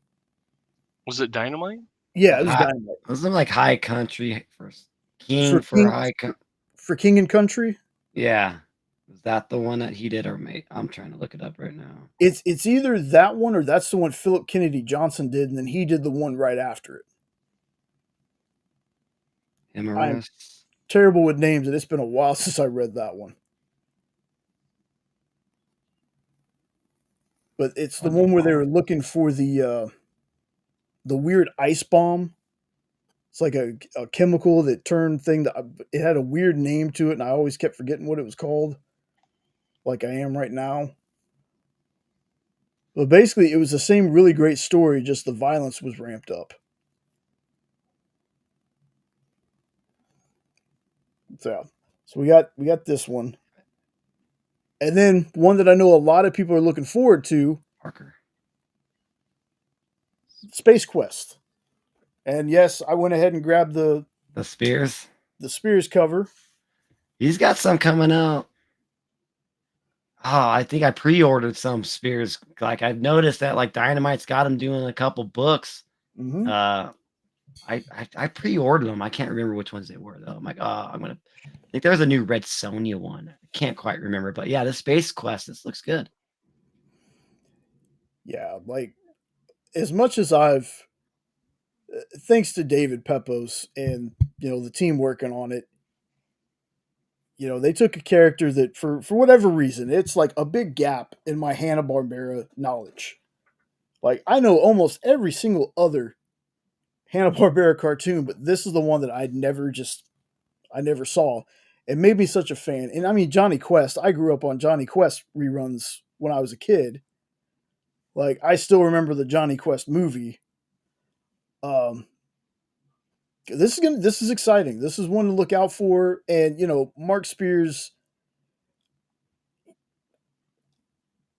Was it Dynamite? Yeah, it was Dynamite. Wasn't like High Country for For King for King, High Country? for King and Country. Yeah. Was that the one that he did or mate? I'm trying to look it up right now. It's either that one or that's the one Philip Kennedy Johnson did, and then he did the one right after it. I'm MRS. terrible with names, and it's been a while since I read that one. But it's the one where they were looking for the weird ice bomb. It's like a chemical that turned thing that it had a weird name to it, and I always kept forgetting what it was called. Like I am right now. But basically, it was the same really great story, just the violence was ramped up. So we got this one, and then one that I know a lot of people are looking forward to, Parker. Space Quest. And yes, I went ahead and grabbed The Spears. the Spears cover. He's got some coming out. Oh, I think I pre-ordered some Spears. Like I've noticed that like Dynamite's got him doing a couple books. Mm-hmm. I pre-ordered them. I can't remember which ones they were though. I'm like, oh, I think there was a new Red Sonja one. I can't quite remember, but yeah, the Space Quest. This looks good. Yeah, like as much as I've, thanks to David Pepos and the team working on it, they took a character that for whatever reason it's like a big gap in my Hanna-Barbera knowledge. Like I know almost every single other Hanna-Barbera cartoon, but this is the one that I never saw. It made me such a fan. And I mean Johnny Quest, I grew up on Johnny Quest reruns when I was a kid. Like I still remember the Johnny Quest movie. This is exciting. This is one to look out for. And Mark Spears,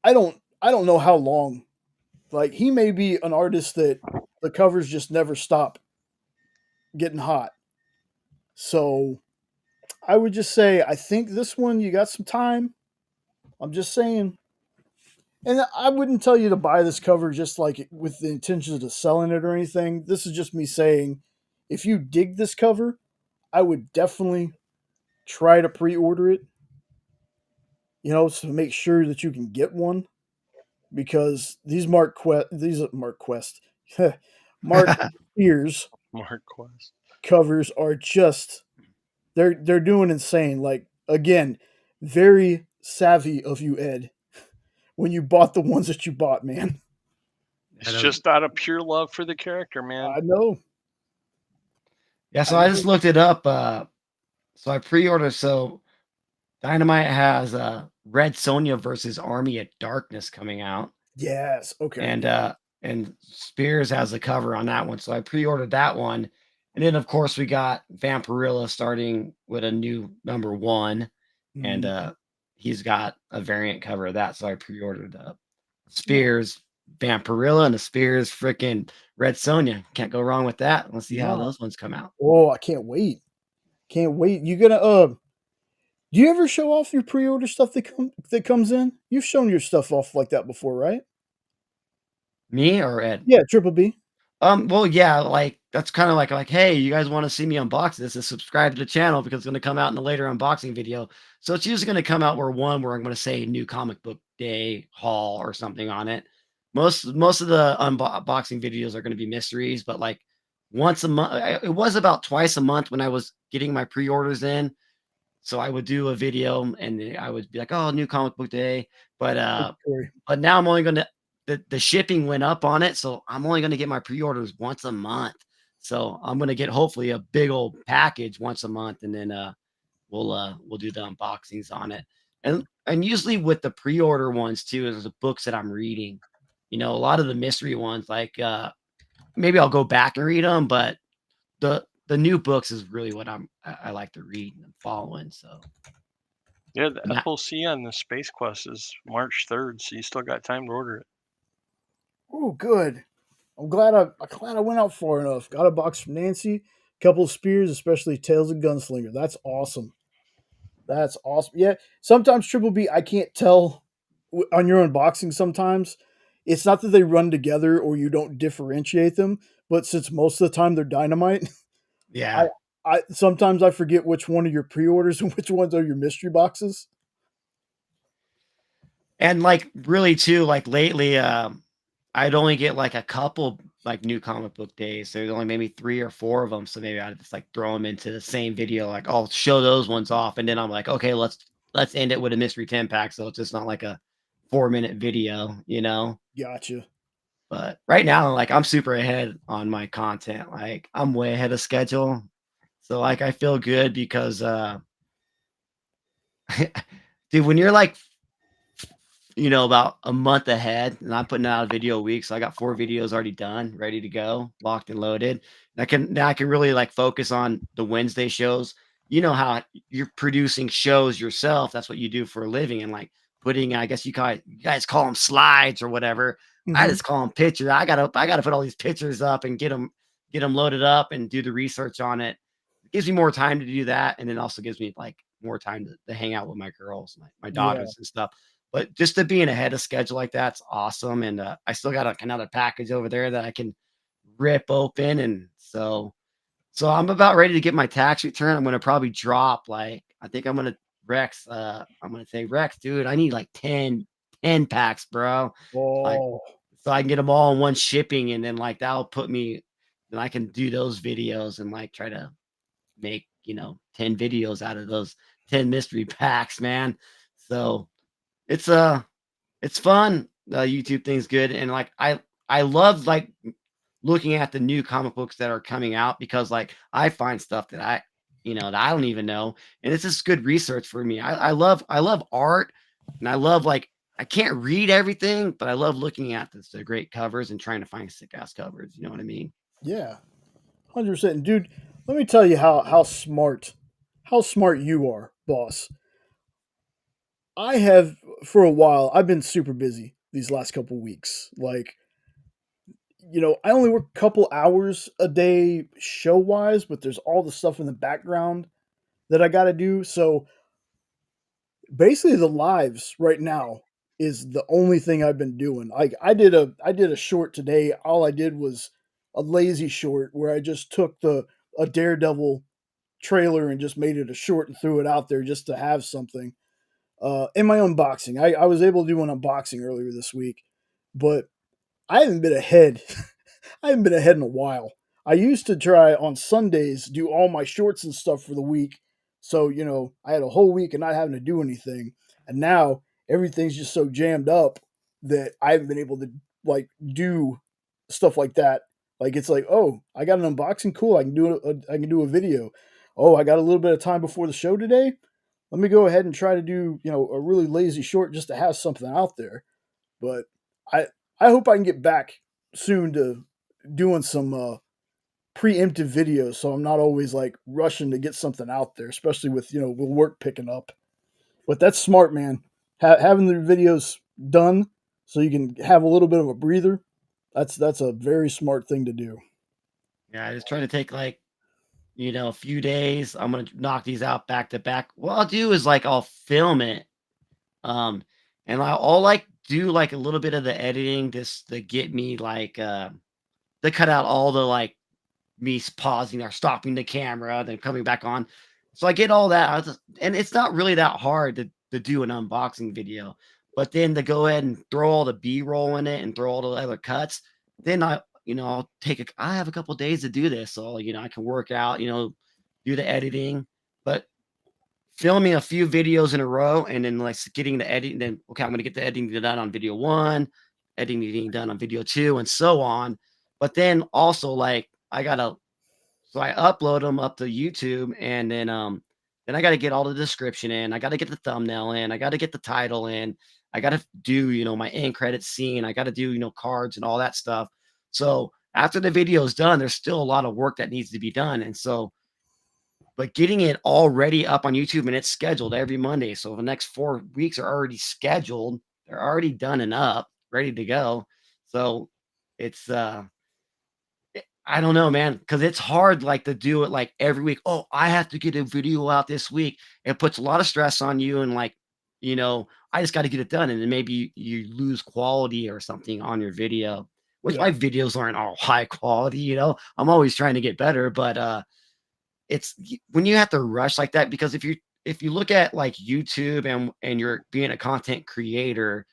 I don't know how long. Like he may be an artist that the covers just never stop getting hot. So I would just say I think this one you got some time. I'm just saying. And I wouldn't tell you to buy this cover just like with the intentions of selling it or anything. This is just me saying if you dig this cover, I would definitely try to pre-order it, to make sure that you can get one, because these Mark Quest, Mark Spears Mark Quest. covers are just they're doing insane. Like, again, very savvy of you, Ed, when you bought the ones that you bought, man. It's just out of pure love for the character, man. I know. Yeah, so I just looked it up. So I pre-ordered. So Dynamite has Red Sonja versus Army of Darkness coming out, Yes. Okay. and Spears has a cover on that one. So I pre-ordered that one, and then of course we got Vampirilla starting with a new #1, and Mhm. he's got a variant cover of that. So I pre-ordered Yeah. Spears Vampirilla and the Spears freaking Red Sonja. Can't go wrong with that. Let's see how No. those ones come out. Oh, I can't wait. Can't wait. You gonna do you ever show off your pre-order stuff that comes in? You've shown your stuff off like that before, right? Me or Ed? Yeah, Triple B. Well, yeah, like that's kind of like, hey, you guys want to see me unbox this? Is subscribe to the channel because it's going to come out in a later unboxing video. So it's usually going to come out where I'm going to say new comic book day haul or something on it. Most of the unboxing videos are going to be mysteries, but like once a month, it was about twice a month when I was getting my pre-orders in. So I would do a video and I would be like, oh, new comic book day. But Sorry. but now I'm only gonna the shipping went up on it, so I'm only gonna get my pre-orders once a month. So I'm gonna get hopefully a big old package once a month, and then we'll do the unboxings on it. And usually with the pre-order ones too, is the books that I'm reading. A lot of the mystery ones, like maybe I'll go back and read them, but the new books is really what I like to read and following. So Yeah, the and that, FOC on the Space Quest is March 3rd, so you still got time to order it. Oh, good. I'm glad I went out far enough. Got a box from Nancy, couple of spears, especially Tales of Gunslinger. That's awesome. That's awesome. Yeah, sometimes Triple B, I can't tell on your unboxing. Sometimes it's not that they run together or you don't differentiate them, but since most of the time they're Dynamite, I yeah. I sometimes I forget which one are your pre-orders and which ones are your mystery boxes. And like really too, like lately, I'd only get like a couple like new comic book days. There's only maybe 3 or 4 of them. So maybe I just like throw them into the same video. Like I'll show those ones off, and then I'm like, okay, let's end it with a mystery 10 pack. So it's just not like a 4 minute video. Gotcha. But right now, like I'm super ahead on my content. Like I'm way ahead of schedule. So like I feel good because dude, when you're like about a month ahead, and I'm putting out a video a week. So I got 4 videos already done, ready to go, locked and loaded. Now I can really like focus on the Wednesday shows. You know how you're producing shows yourself. That's what you do for a living. And like putting, I guess you guys call them slides or whatever. I Hmm. just call them pictures. I gotta put all these pictures up and get them loaded up and do the research on it. It gives me more time to do that. And it also gives me like more time to hang out with my girls, my Yeah. daughters and stuff. But just to being ahead of schedule like that's awesome, and I still got another package over there that I can rip open, and so I'm about ready to get my tax return. I'm gonna probably drop like I think I'm gonna Rex. I'm gonna say Rex, dude. I need like 10 packs, bro. Like Oh, so I can get them all in one shipping, and then like that'll put me. Then I can do those videos and like try to make 10 videos out of those 10 mystery packs, man. So it's it's fun. The YouTube thing's good, and like I love like looking at the new comic books that are coming out because like I find stuff that I don't even know, and it's just good research for me. I love art, and I love like I can't read everything, but I love looking at the great covers and trying to find sick ass covers. You know what I mean? yeah. 100%. Dude, let me tell you how smart you are, boss. I have for a while. I've been super busy these last couple weeks. Like, I only work a couple hours a day show wise, but there's all the stuff in the background that I got to do. So basically, the lives right now is the only thing I've been doing. Like, I did a short today. All I did was a lazy short where I just took the a Daredevil trailer and just made it a short and threw it out there just to have something. In my unboxing, I was able to do an unboxing earlier this week, but I haven't been ahead. I haven't been ahead in a while. I used to try on Sundays do all my shorts and stuff for the week, so I had a whole week and not having to do anything. And now everything's just so jammed up that I haven't been able to like do stuff like that. Like it's like, oh, I got an unboxing, cool. I can do a video. Oh, I got a little bit of time before the show today. Let me go ahead and try to do a really lazy short just to have something out there. But I I hope I can get back soon to doing some preemptive videos, so I'm not always like rushing to get something out there, especially with with work picking up. But that's smart, man. Having the videos done so you can have a little bit of a breather. That's a very smart thing to do. Yeah, I just try to take like, a few days. I'm gonna knock these out back to back. What I'll do is like I'll film it. Um, and I'll like do like a little bit of the editing just to get me like to cut out all the like me pausing or stopping the camera, then coming back on. So I get all that out, and it's not really that hard to do an unboxing video. But then to go ahead and throw all the B-roll in it and throw all the other cuts, then I have a couple days to do this. So, I can work out, do the editing. But filming a few videos in a row and then like getting the editing, then okay, I'm gonna get the editing done on video one, editing done on video two, and so on. But then also like I upload them up to YouTube, and then I got to get all the description in. I got to get the thumbnail in. I got to get the title in. I got to do my end credit scene. I got to do cards and all that stuff. So after the video is done, there's still a lot of work that needs to be done, and so but getting it already up on YouTube and it's scheduled every Monday. So the next 4 weeks are already scheduled. They're already done and up, ready to go. So it's I don't know, man, because it's hard like to do it like every week. Oh, I have to get a video out this week. It puts a lot of stress on you, and like, I just got to get it done. And then maybe you lose quality or something on your video, which Yeah. my videos aren't all high quality. I'm always trying to get better, but when you have to rush like that, because if you look at like YouTube and you're being a content creator,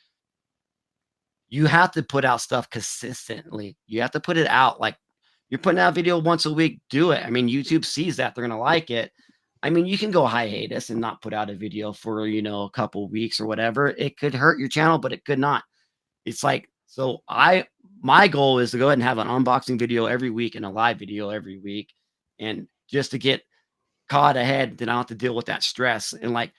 you have to put out stuff consistently. You have to put it out like you're putting out a video once a week, do it. I mean, YouTube sees that, they're gonna like it. I mean, you can go hiatus and not put out a video for, a couple weeks or whatever. It could hurt your channel, but it could not. It's like, so my goal is to go ahead and have an unboxing video every week and a live video every week. And just to get caught ahead, then I don't have to deal with that stress. And like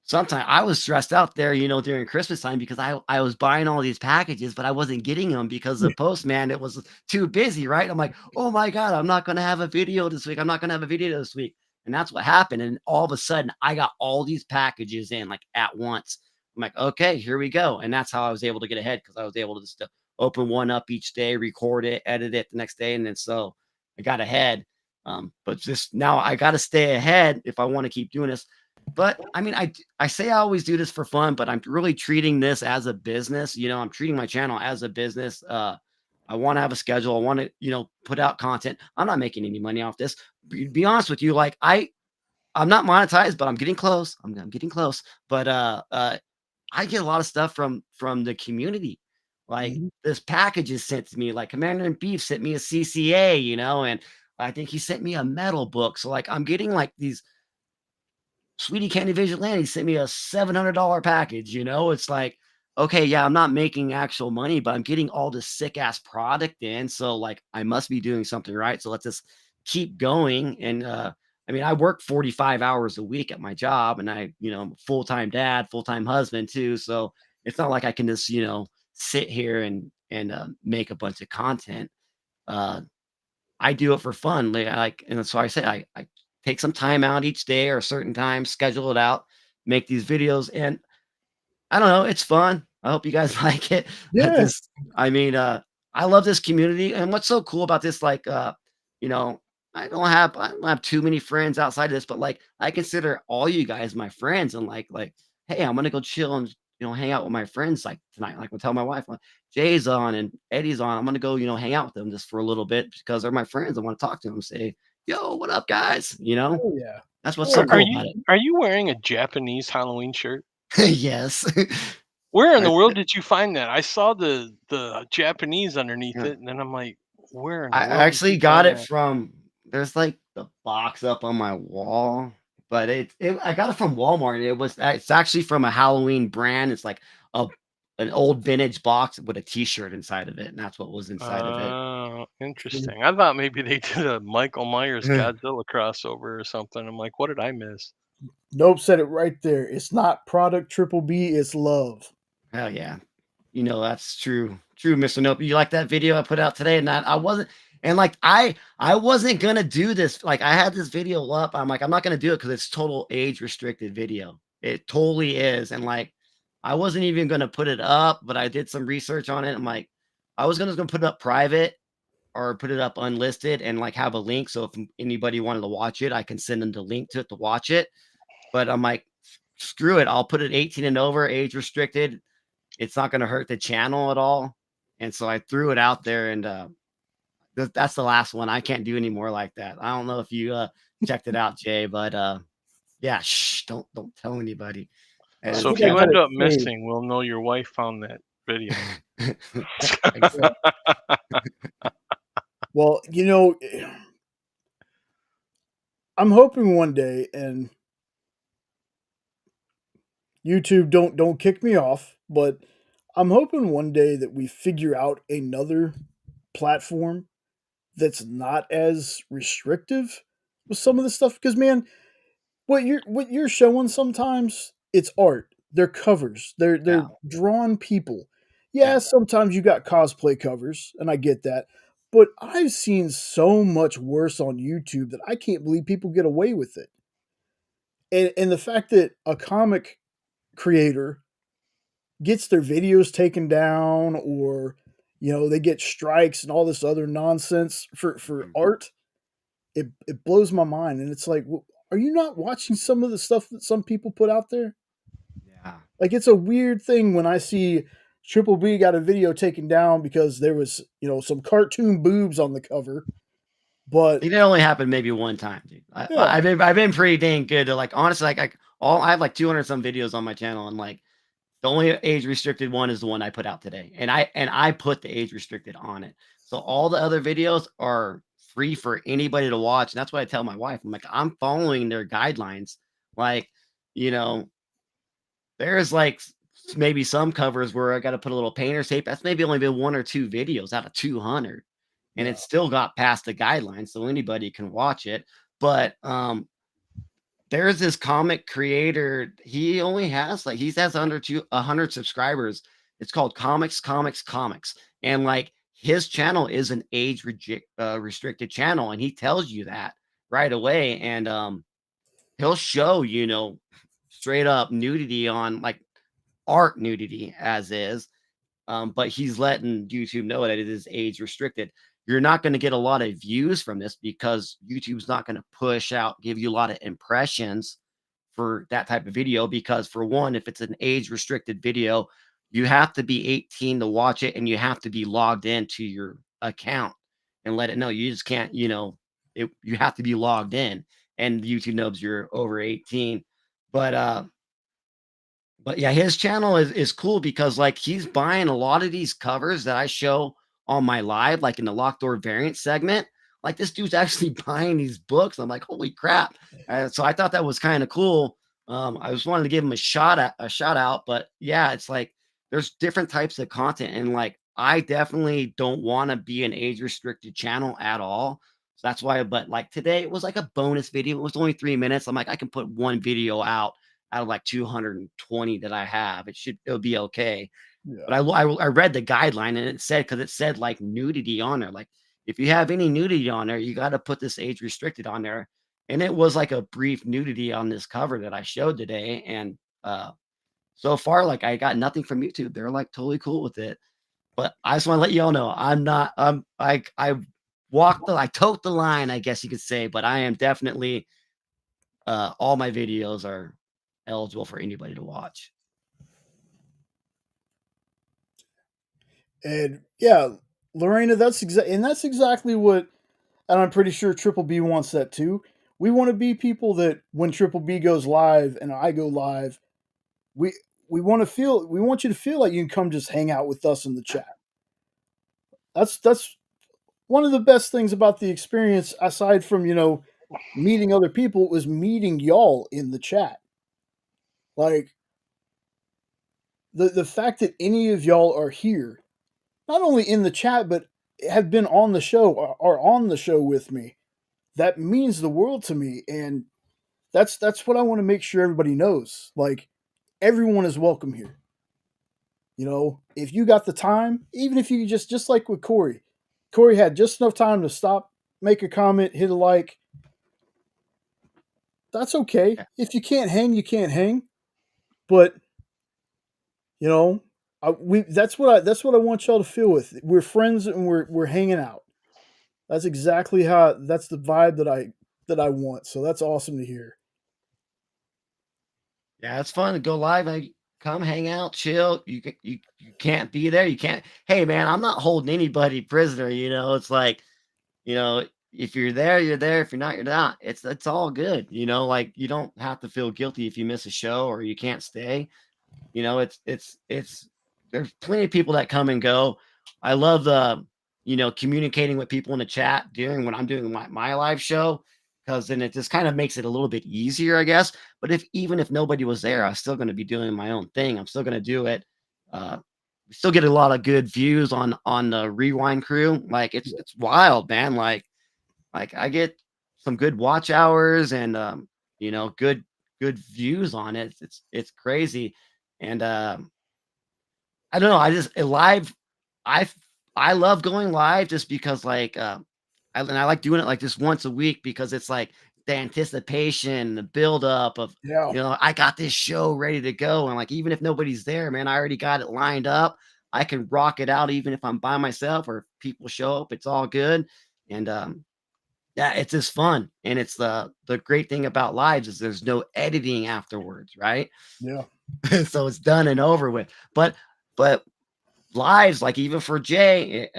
sometimes I was stressed out there, during Christmas time because I was buying all these packages, but I wasn't getting them because the postman, it was too busy, right? I'm like, oh my God, I'm not gonna have a video this week. I'm not gonna have a video this week. And that's what happened. And all of a sudden I got all these packages in like at once. I'm like, okay, here we go. And that's how I was able to get ahead because I was able to just open one up each day, record it, edit it the next day. And then so I got ahead. But just now I got to stay ahead if I want to keep doing this. But I mean, I say I always do this for fun, but I'm really treating this as a business. I'm treating my channel as a business. I want to have a schedule. I want to, put out content. I'm not making any money off this. Be honest with you, like I'm not monetized, but I'm getting close. I'm getting close. But I get a lot of stuff from the community. Like Mhm. this package is sent to me. Like Commander in Beef sent me a CCA, and I think he sent me a metal book. So like I'm getting like these Sweetie Candy Vigilante sent me a $700 package. It's like, okay, yeah, I'm not making actual money, but I'm getting all this sick ass product in. So like I must be doing something right. So let's just keep going. And I mean, I work 45 hours a week at my job, and I'm a full-time dad, full-time husband too. So it's not like I can just, sit here and make a bunch of content. Uh I do it for fun. And so I say I take some time out each day or a certain time, schedule it out, make these videos, and I don't know, it's fun. I hope you guys like it. Yeah. This, I mean, I love this community, and what's so cool about this, like, you know, I don't have too many friends outside of this, but like, I consider all you guys my friends, and like, hey, I'm gonna go chill and hang out with my friends like tonight. Like, I'll tell my wife, like, Jay's on and Eddie's on. I'm gonna go, hang out with them just for a little bit because they're my friends. I want to talk to them, say yo, what up, guys? Oh yeah. That's what's Oh so Are cool yeah. you about it. are you wearing a Japanese Halloween shirt? Yes. Where in I, the world did you find that? I saw the Japanese underneath yeah. it, and then I'm like, where in the I world did actually you got find it that? from there's like the box up on my wall, but I got it from Walmart. It's actually from a Halloween brand. It's like a an old vintage box with a T-shirt inside of it, and that's what was inside of it. Oh, interesting. I thought maybe they did a Michael Myers Godzilla crossover or something. I'm like, what did I miss? Nope, said it right there. It's not product triple B, it's love. Hell yeah. That's true. True, Mr. Nope. You like that video I put out today? And that I wasn't and like I wasn't gonna do this. Like I had this video up. I'm like, I'm not gonna do it because it's total age restricted video. It totally is. And like I wasn't even gonna put it up, but I did some research on it. I'm like, I was gonna put it up private or put it up unlisted and like have a link. So if anybody wanted to watch it, I can send them the link to it to watch it. But I'm like, screw it. I'll put it 18 and over, age restricted. It's not gonna hurt the channel at all. And so I threw it out there and, that's the last one. I can't do any more like that. I don't know if you, checked it out, Jay, but, yeah, shh, don't tell anybody. I So It's if think I you got end it up saved. missing, we'll know your wife found that video. Ex Yeah. Well, I'm hoping one day, and YouTube don't kick me off, but I'm hoping one day that we figure out another platform that's not as restrictive with some of the stuff. Because man, what you're showing sometimes it's art. They're covers. They're Yeah, drawn people. yeah. Yeah, sometimes you got cosplay covers, and I get that. But I've seen so much worse on YouTube that I can't believe people get away with it. And the fact that a comic creator gets their videos taken down, or they get strikes and all this other nonsense for Mhm. art, it blows my mind. And it's like, are you not watching some of the stuff that some people put out there? Yeah. Like, it's a weird thing when I see Triple B got a video taken down because there was some cartoon boobs on the cover. I But think that only happened maybe one time, dude. yeah, I've been pretty dang good to, like, honestly, like, I have, like, 200 some videos on my channel, and, like, the only age restricted one is the one I put out today, and I put the age restricted on it. So all the other videos are free for anybody to watch, and that's what I tell my wife. I'm like, I'm following their guidelines. Like, you know, there's like maybe some covers where I got to put a little painter's tape. That's maybe only been one or two videos out of 200, and it yeah, still got past the guidelines, so anybody can watch it. But there's this comic creator. He only has he has under 100 subscribers. It's called Comics, and like his channel is an restricted channel, and he tells you that right away. And he'll show straight up nudity on like art nudity as is, but he's letting YouTube know that it is age restricted. You're not going to get a lot of views from this because YouTube's not going to give you a lot of impressions for that type of video. Because, for one, if it's an age restricted video, you have to be 18 to watch it and you have to be logged into your account and let it know. You just can't, you have to be logged in and YouTube knows you're over 18. But, but yeah, his channel is cool because like he's buying a lot of these covers that I show on my live, like in the locked door variant segment. Like this dude's actually buying these books. I'm like, holy crap! So I thought that was kind of cool. I just wanted to give him a shout out, but yeah, it's like there's different types of content, and like I definitely don't want to be an age restricted channel at all. So that's why. But like today, it was like a bonus video. It was only 3 minutes. I'm like, I can put one video out of like 220 that I have. It'll be okay. yeah. But I read the guideline and because it said like nudity on there. Like if you have any nudity on there, you got to put this age restricted on there. And it was like a brief nudity on this cover that I showed today. And so far, like I got nothing from YouTube. They're like totally cool with it. But I just want to let you all know I'm not I tote the line, I guess you could say, but I am definitely all my videos are eligible for anybody to watch. And yeah, Lorena, that's exactly what and I'm pretty sure Triple B wants that too. We want to be people that when Triple B goes live and I go live, we we want you to feel like you can come just hang out with us in the chat. That's one of the best things about the experience, aside from meeting other people, was meeting y'all in the chat. Like the fact that any of y'all are here, not only in the chat, but have been on the show or are on the show with me, that means the world to me. And that's what I want to make sure everybody knows. Like, everyone is welcome here. If you got the time, even if you just like with Corey had just enough time to stop, make a comment, hit a like. That's okay. Yeah. If you can't hang, you can't hang. But you know, that's what I want y'all to feel with. We're friends and we're hanging out. That's exactly that's the vibe that I want. So that's awesome to hear. Yeah, it's fun to go live. Like, come hang out, chill. You can't be there. You can't. Hey, man, I'm not holding anybody prisoner. It's like, if you're there, you're there. If you're not, you're not. It's all good. Like, you don't have to feel guilty if you miss a show or you can't stay. It's there's plenty of people that come and go. I love the communicating with people in the chat during when I'm doing my live show, because then it just kind of makes it a little bit easier, I guess. But even if nobody was there, I'm still going to be doing my own thing. I'm still going to do it. We still get a lot of good views on the rewind crew. Like, it's wild, man. Like I get some good watch hours and good views on it. It's crazy. And I don't know. I I love going live just because, like, I like doing it like just once a week, because it's like the anticipation, the buildup of, Yeah, I got this show ready to go. And like, even if nobody's there, man, I already got it lined up. I can rock it out even if I'm by myself or if people show up. It's all good. And yeah, it's just fun. And it's the great thing about lives is there's no editing afterwards, right? yeah, So it's done and over with. But lives, like even for Jay,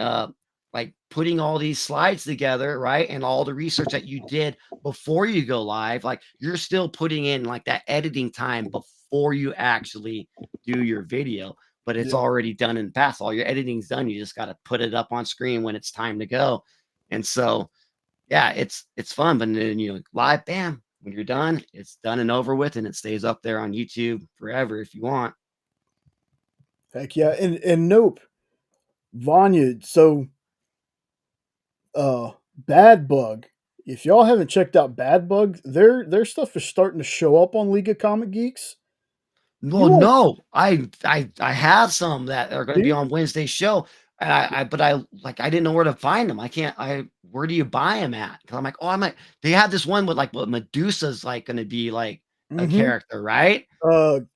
like putting all these slides together, right? And all the research that you did before you go live, like you're still putting in like that editing time before you actually do your video, but it's yeah. already done in the past. All your editing's done. You just got to put it up on screen when it's time to go. And so, yeah, it's fun. But then, live, bam, when you're done, it's done and over with, and it stays up there on YouTube forever if you want. Heck yeah. And nope. Vanya, so Bad Bug. If y'all haven't checked out Bad Bug, their stuff is starting to show up on League of Comic Geeks. You Well, won't no, I have some that are going to be see? on Wednesday's show, and but I like I didn't know where to find them. I can't. Where do you buy them at? 'Cause I'm like, oh, they have this one with like what Medusa's like going to be like a Mm-hmm. character, right?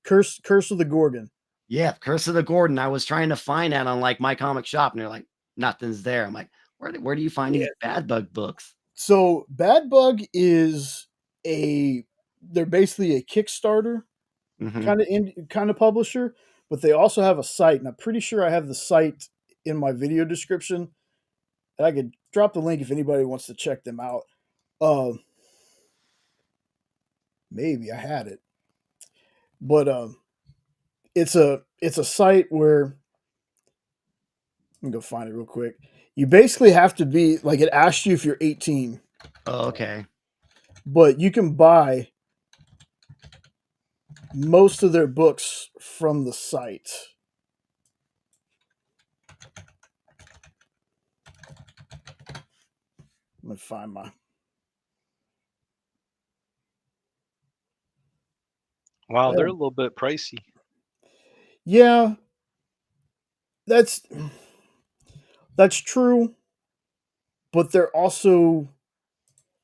Curse of the Gorgon. Yeah, Curse of the Gordon. I was trying to find that on like my comic shop, and they're like, nothing's there. I'm like, where do you find Yeah. these Bad Bug books? So Bad Bug is a they're basically a Kickstarter Hmm. kind of publisher, but they also have a site, and I'm pretty sure I have the site in my video description. And I could drop the link if anybody wants to check them out. Uh, Maybe I had it, but it's a site where let me go find it real quick. You basically have to be like it asks you if you're 18, Oh, okay. but you can buy most of their books from the site. Let me find my. Wow, they're a little bit pricey. Yeah, that's that's true, but they're also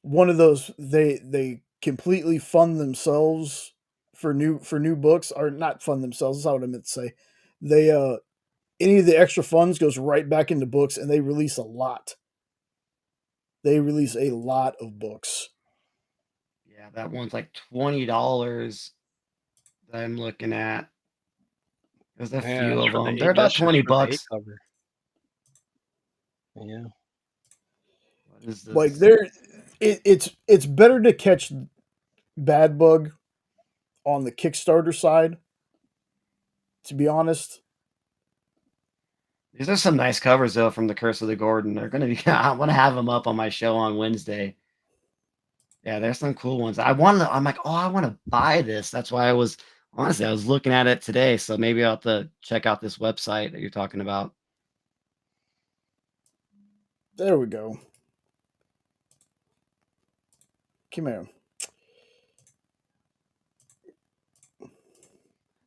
one of those they completely fund themselves for new books, or not fund themselves. That's not what I meant to say. They any of the extra funds goes right back into books, and they release a lot. They release a lot of books. Yeah, that one's like $20 that I'm looking at. There's a Yeah, few that's of for the them. They're eight. about That's just 20 for the eight bucks. cover. Yeah. What is Like this? it's better to catch Bad Bug on the Kickstarter side, to be honest. These are some nice covers though from the Curse of the Gordon. They're gonna be. I want to have them up on my show on Wednesday. Yeah, there's some cool ones. I'm like, oh, I want to buy this. That's why I was honestly I was looking at it today. So maybe I'll have to check out this website that you're talking about. There we go. Come here.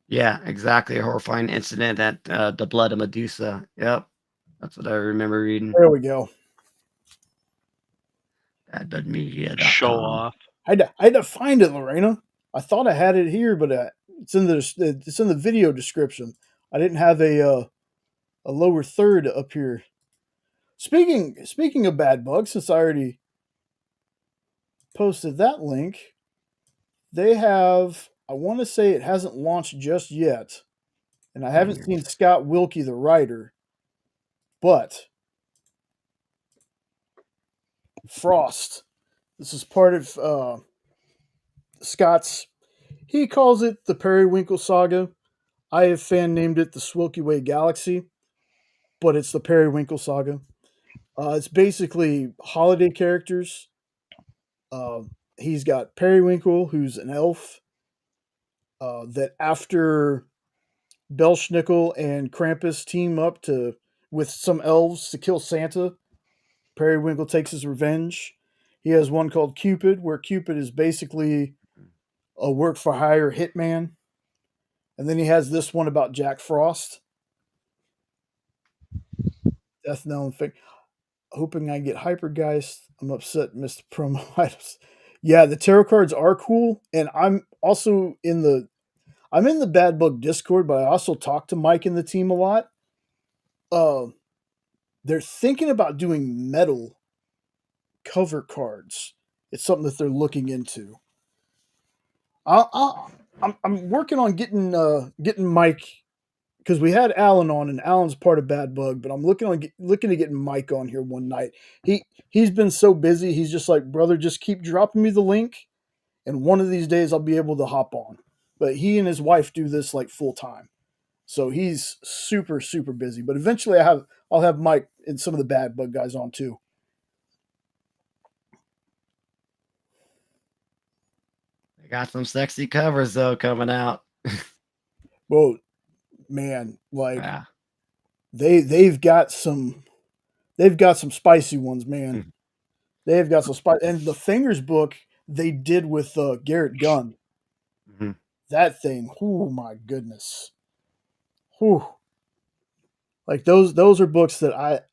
Yeah, exactly. A horrifying incident at the Blood of Medusa. Yep, that's what I remember reading. There we go. Show Badbudmedia.com. off. I had to find it, Lorena. I thought I had it here, but it's in the video description. I didn't have a lower third up here. Speaking of Bad Bug, since I already posted that link, they have. I want to say it hasn't launched just yet, and I haven't seen Scott Wilkie, the writer, but Frost. This is part of Scott's. He calls it the Periwinkle Saga. I have fan named it the Swilky Way Galaxy, but it's the Periwinkle Saga. It's basically holiday characters. He's got Periwinkle, who's an elf. That after Belschnickel and Krampus team up to with some elves to kill Santa, Periwinkle takes his revenge. He has one called Cupid, where Cupid is basically a work for hire hitman. And then he has this one about Jack Frost. Death Knell and Fake. Hoping I get Hypergeist. I'm upset, missed the promo items. Yeah, the tarot cards are cool, and I'm also in the Bad Bug Discord, but I also talk to Mike and the team a lot. They're thinking about doing metal cover cards. It's something that they're looking into. I'm working on getting Mike, because we had Alan on, and Alan's part of Bad Bug, but I'm looking to getting Mike on here one night. He's been so busy. He's just like, brother, just keep dropping me the link, and one of these days I'll be able to hop on. But he and his wife do this like full time, so he's super super busy. But eventually I'll have Mike and some of the Bad Bug guys on too. They got some sexy covers though coming out. Well, man, like Yeah. they've got some spicy ones, man. They've got some spicy, and the Fingers book they did with Garrett Gunn. Mhm. That thing, oh my goodness, whew. Like those are books that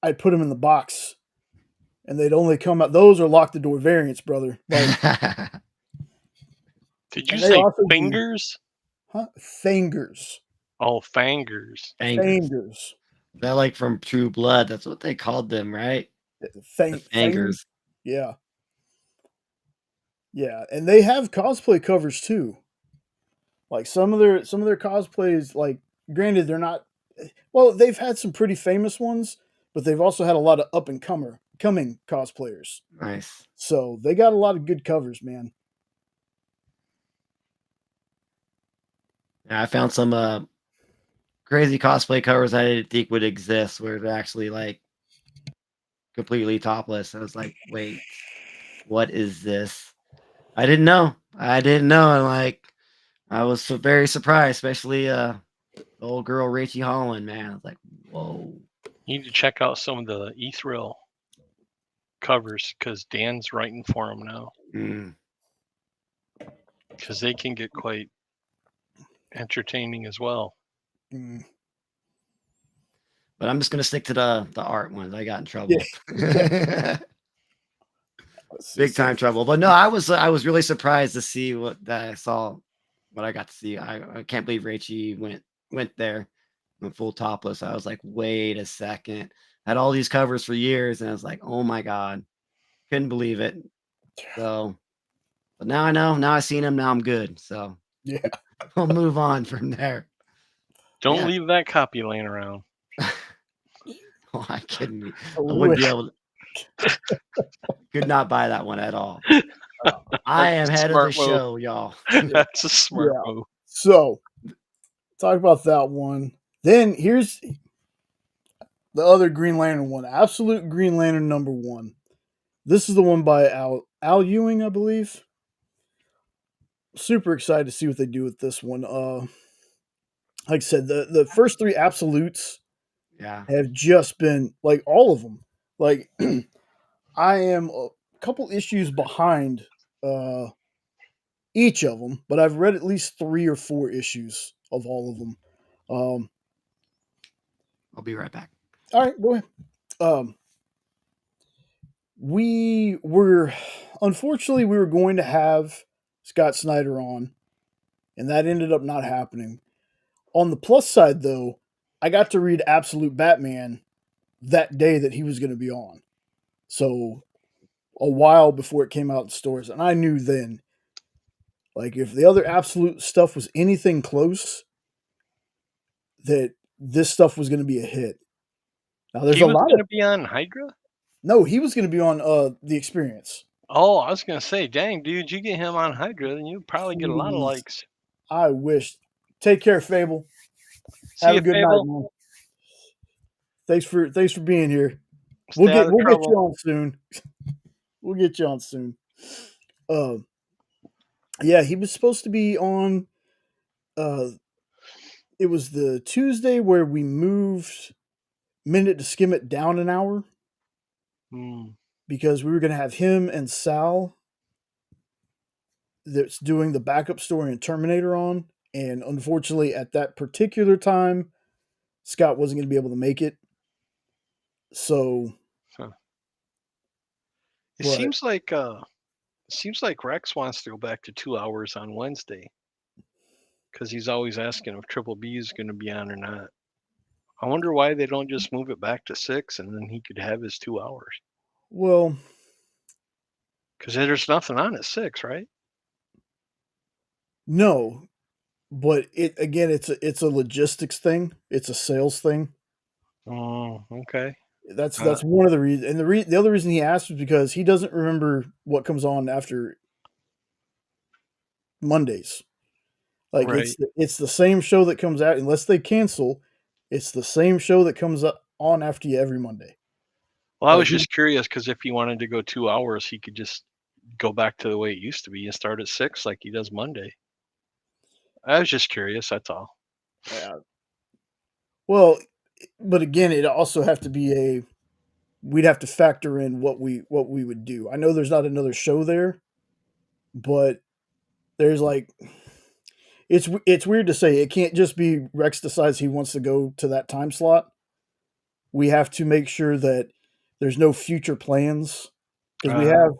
I'd put them in the box, and they'd only come out. Those are lock the door variants, brother. Like, Did you and they say also do fingers? Fingers, Oh, fangers. Fangers. Fingers, They're like from True Blood. That's what they called them, right? The Fingers. Fangers. Yeah, yeah, and they have cosplay covers too. Like some of their cosplays, like granted they're not, well, they've had some pretty famous ones, but they've also had a lot of up and coming cosplayers. Nice. So they got a lot of good covers, man. Yeah, I found some crazy cosplay covers I didn't think would exist where they're actually like completely topless. I was like, wait, what is this? I didn't know. And like I was very surprised, especially the old girl Rachie Holland, man. I was like, whoa. You need to check out some of the eThrill covers because Dan's writing for them now. Because they can get quite entertaining as well. Mm. But I'm just gonna stick to the art ones. I got in trouble. Yeah. Big time trouble. But no, I was really surprised to see what I saw, what I got to see. I can't believe Rachie went there, went full topless. I was like, wait a second. Had all these covers for years, and I was like, oh my god, couldn't believe it. So, but now I know. Now I've seen him. Now I'm good. So Yeah, we'll move on from there. Don't leave that copy laying around. Oh, I kidding me. I I wouldn't be wish. able to. Could not buy that one at all. I That's am a head of the smart move. show, y'all. That's a smart Yeah. move. So, talk about that one. Then here's the other Green Lantern one. Absolute Green Lantern #1. This is the one by Al Ewing, I believe. Super excited to see what they do with this one. Like I said, the first 3 absolutes Yeah. have just been like all of them. Like I am a couple issues behind uh each of them, but I've read at least 3 or 4 issues of all of them. I'll be right back. All right, go ahead. Um, we were unfortunately we were going to have Scott Snyder on, and that ended up not happening. On the plus side, though, I got to read Absolute Batman that day that he was going to be on. So a while before it came out in stores, and I knew then, like if the other Absolute stuff was anything close, that this stuff was going to be a hit. Now there's He a was lot going of to be on Hydra? no, he was going to be on The Experience. Oh, I was going to say, dang, dude, you get him on Hydra, then you'd probably get a lot of Please. likes. I wish. Take care, Fable. See Have you, a good night, Phable. man. Thanks for being here. Stay out of We'll get trouble. you on soon. We'll get you on soon. Yeah, he was supposed to be on. It was the Tuesday where we moved Minute to Skim It down an hour Hmm. because we were going to have him and Sal that's doing the backup story and Terminator on, and unfortunately at that particular time, Scott wasn't going to be able to make it. So, Huh. It but seems like Rex wants to go back to 2 hours on Wednesday because he's always asking if Triple B is going to be on or not. I wonder why they don't just move it back to 6 and then he could have his 2 hours. well, Because there's nothing on at 6, right? no, but it again, it's a logistics thing. It's a sales thing. Oh, okay. That's one of the reasons, and the other reason he asked was because he doesn't remember what comes on after Mondays. Like Right. it's the same show that comes out unless they cancel. It's the same show that comes up on after you every Monday. Well, I Like was just curious because if he wanted to go 2 hours, he could just go back to the way it used to be and start at 6 like he does Monday. I was just curious, that's all. well, but again, it also have to be a. We'd have to factor in what we would do. I know there's not another show there, but there's like it's weird to say it can't just be Rex decides he wants to go to that time slot. We have to make sure that there's no future plans because we have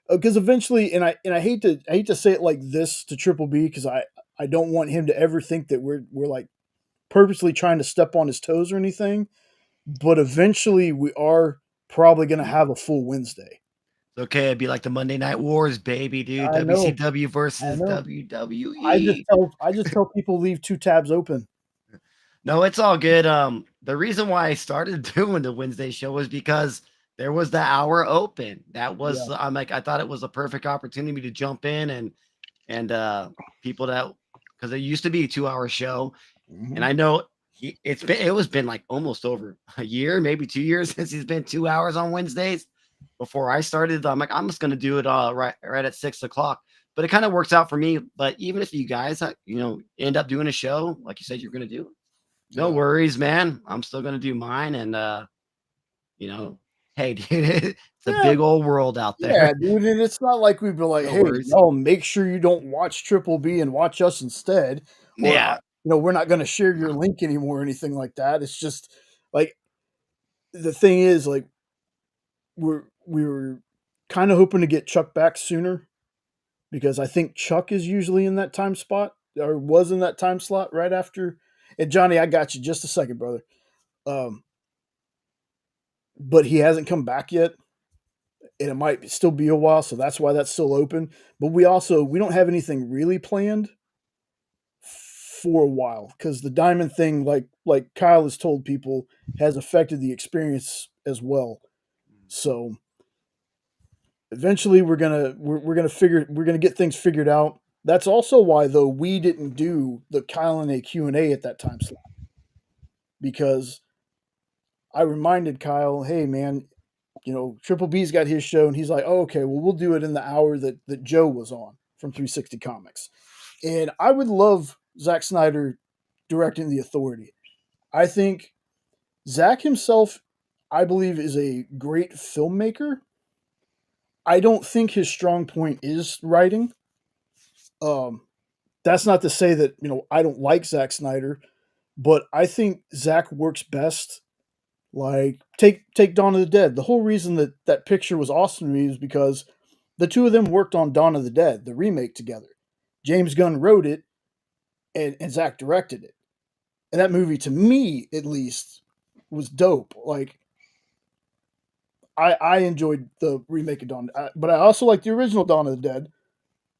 because eventually, and I hate to say it like this to Triple B because I don't want him to ever think that we're like purposely trying to step on his toes or anything. But eventually, we are probably going to have a full Wednesday. It's okay. It'd be like the Monday Night Wars, baby, dude. I know, WCW I versus know. WWE. I just tell people leave 2 tabs open. No, it's all good. The reason why I started doing the Wednesday show was because there was the hour open. That was Yeah. I'm like I thought it was a perfect opportunity to jump in and people that because it used to be a 2 hour show, and Mhm. I know it was been like almost over a year, maybe 2 years since he's been 2 hours on Wednesdays. Before I started, I'm like I'm just gonna do it right at 6 o'clock. But it kind of works out for me. But even if you guys end up doing a show like you said you're gonna do, no Yeah. worries, man. I'm still gonna do mine, and hey, dude, it's a Yeah. big old world out Yeah, there. dude, and it's not like we'd be like, No "Hey, worries. y'all, make sure you don't watch Triple B and watch us instead," or Yeah, we're not going to share your link anymore or anything like that. It's just like the thing is, like we were kind of hoping to get Chuck back sooner because I think Chuck is usually in that time spot or was in that time slot right after. And Johnny, I got you just a second, brother. Um, but he hasn't come back yet, and it might still be a while, so that's why that's still open. But we don't have anything really planned for a while because the diamond thing, like Kyle has told people, has affected the experience as well. So eventually we're gonna get things figured out. That's also why though we didn't do the Kyle and A Q&A at that time slot, because I reminded Kyle, hey man, Triple B's got his show, and he's like, oh, okay, well we'll do it in the hour that Joe was on from 360 Comics. And I would love Zack Snyder directing The Authority. I think Zack himself, I believe, is a great filmmaker. I don't think his strong point is writing. Um, that's not to say that I don't like Zack Snyder, but I think Zack works best. Like take Dawn of the Dead. The whole reason that that picture was awesome to me is because the two of them worked on Dawn of the Dead, the remake, together. James Gunn wrote it, and Zack directed it. And that movie, to me at least, was dope. Like I enjoyed the remake of Dawn, but I also like the original Dawn of the Dead.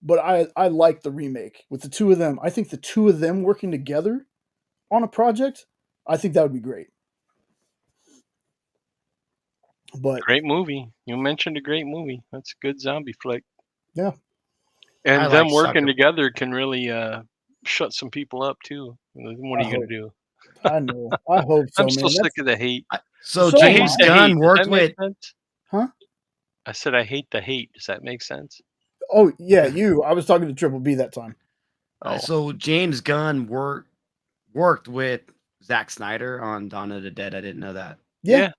But I like the remake with the two of them. I think the two of them working together on a project, I think that would be great. But Great movie. You mentioned a great movie. That's a good zombie flick. yeah, I And like them working Sucker. together can really shut some people up too. What are I you gonna hope. do? I know. I hope I'm so, so man. sick That's of the hate. So so I am hate James I. the hate. Gunn Does worked that make with. sense? Huh? I said I hate the hate. Does that make sense? Oh yeah, you. I was talking to Triple B that time. Oh, So James Gunn worked with Zack Snyder on Dawn of the Dead. I didn't know that. Yeah. yeah.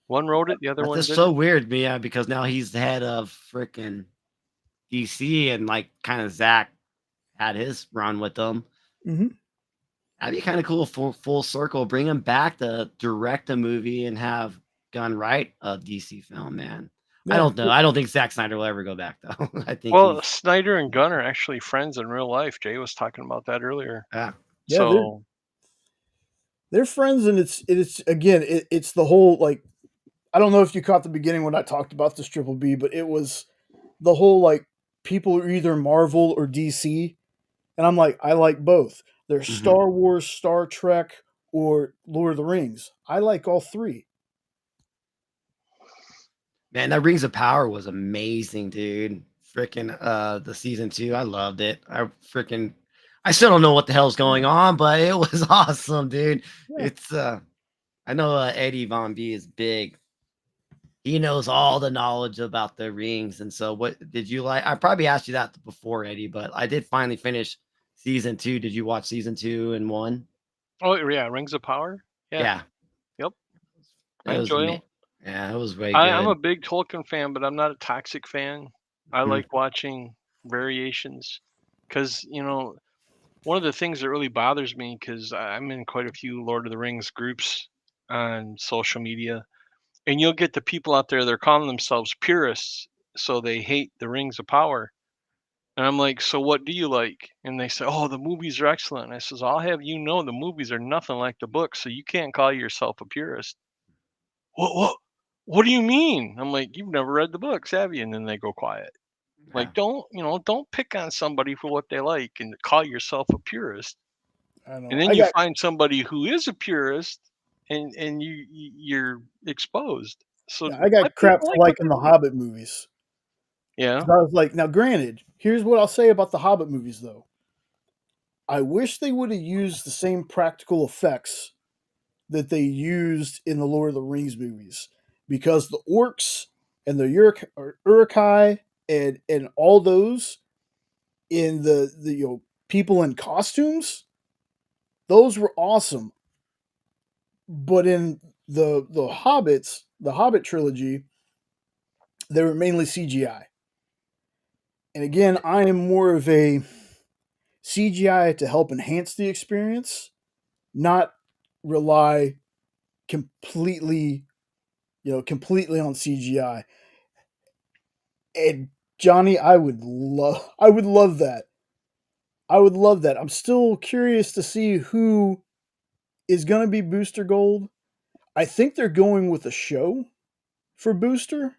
One wrote it, the other That's one just didn't. so weird, yeah, because now he's the head of freaking DC, and like kind of Zack had his run with them. Hmm. That'd be kind of cool, full circle. Bring him back to direct a movie and have Gunn write a DC film, man. I Yeah. don't know. I don't think Zack Snyder will ever go back though. I think Well, he's Snyder and Gunn are actually friends in real life. Jay was talking about that earlier. yeah. Yeah. So They're friends, and it's again, it's the whole like. I don't know if you caught the beginning when I talked about this Triple B, but it was the whole like people are either Marvel or DC, and I'm like, I like both. There's Mhm. Star Wars, Star Trek, or Lord of the Rings. I like all three. Man, that Rings of Power was amazing, dude. Freaking the season 2. I loved it. I still don't know what the hell's going on, but it was awesome, dude. Yeah. It's I know Eddie Von B is big. He knows all the knowledge about the rings. And so what did you like? I probably asked you that before, Eddie, but I did finally finish season 2. Did you watch season 2 and 1? oh yeah, Rings of Power. Yeah. Yeah. Yep. I It was enjoy them. yeah, it was way I'm a good. big Tolkien fan, but I'm not a toxic fan. I Mhm. like watching variations because one of the things that really bothers me because I'm in quite a few Lord of the Rings groups on social media, and you'll get the people out there they're calling themselves purists, so they hate the Rings of Power. And I'm like, so what do you like? And they say, oh, the movies are excellent. And I says, I'll have you know the movies are nothing like the books, so you can't call yourself a purist. What? What do you mean? I'm like, you've never read the books, have you? And then they go quiet. Yeah. Like, don't pick on somebody for what they like and call yourself a purist. I know. And then I you got find somebody who is a purist, and you're exposed. So I got let crap people for like what liking they the like. Hobbit movies. Yeah. 'Cause I was like, now granted, here's what I'll say about the Hobbit movies though. I wish they would have used the same practical effects that they used in the Lord of the Rings movies, because the orcs and the Uruk-hai and all those in the people in costumes, those were awesome. But in the Hobbit trilogy, they were mainly CGI. And again, I am more of a CGI to help enhance the experience, not rely completely, completely on CGI. And Johnny, I would love that. I would love that. I'm still curious to see who is going to be Booster Gold. I think they're going with a show for Booster.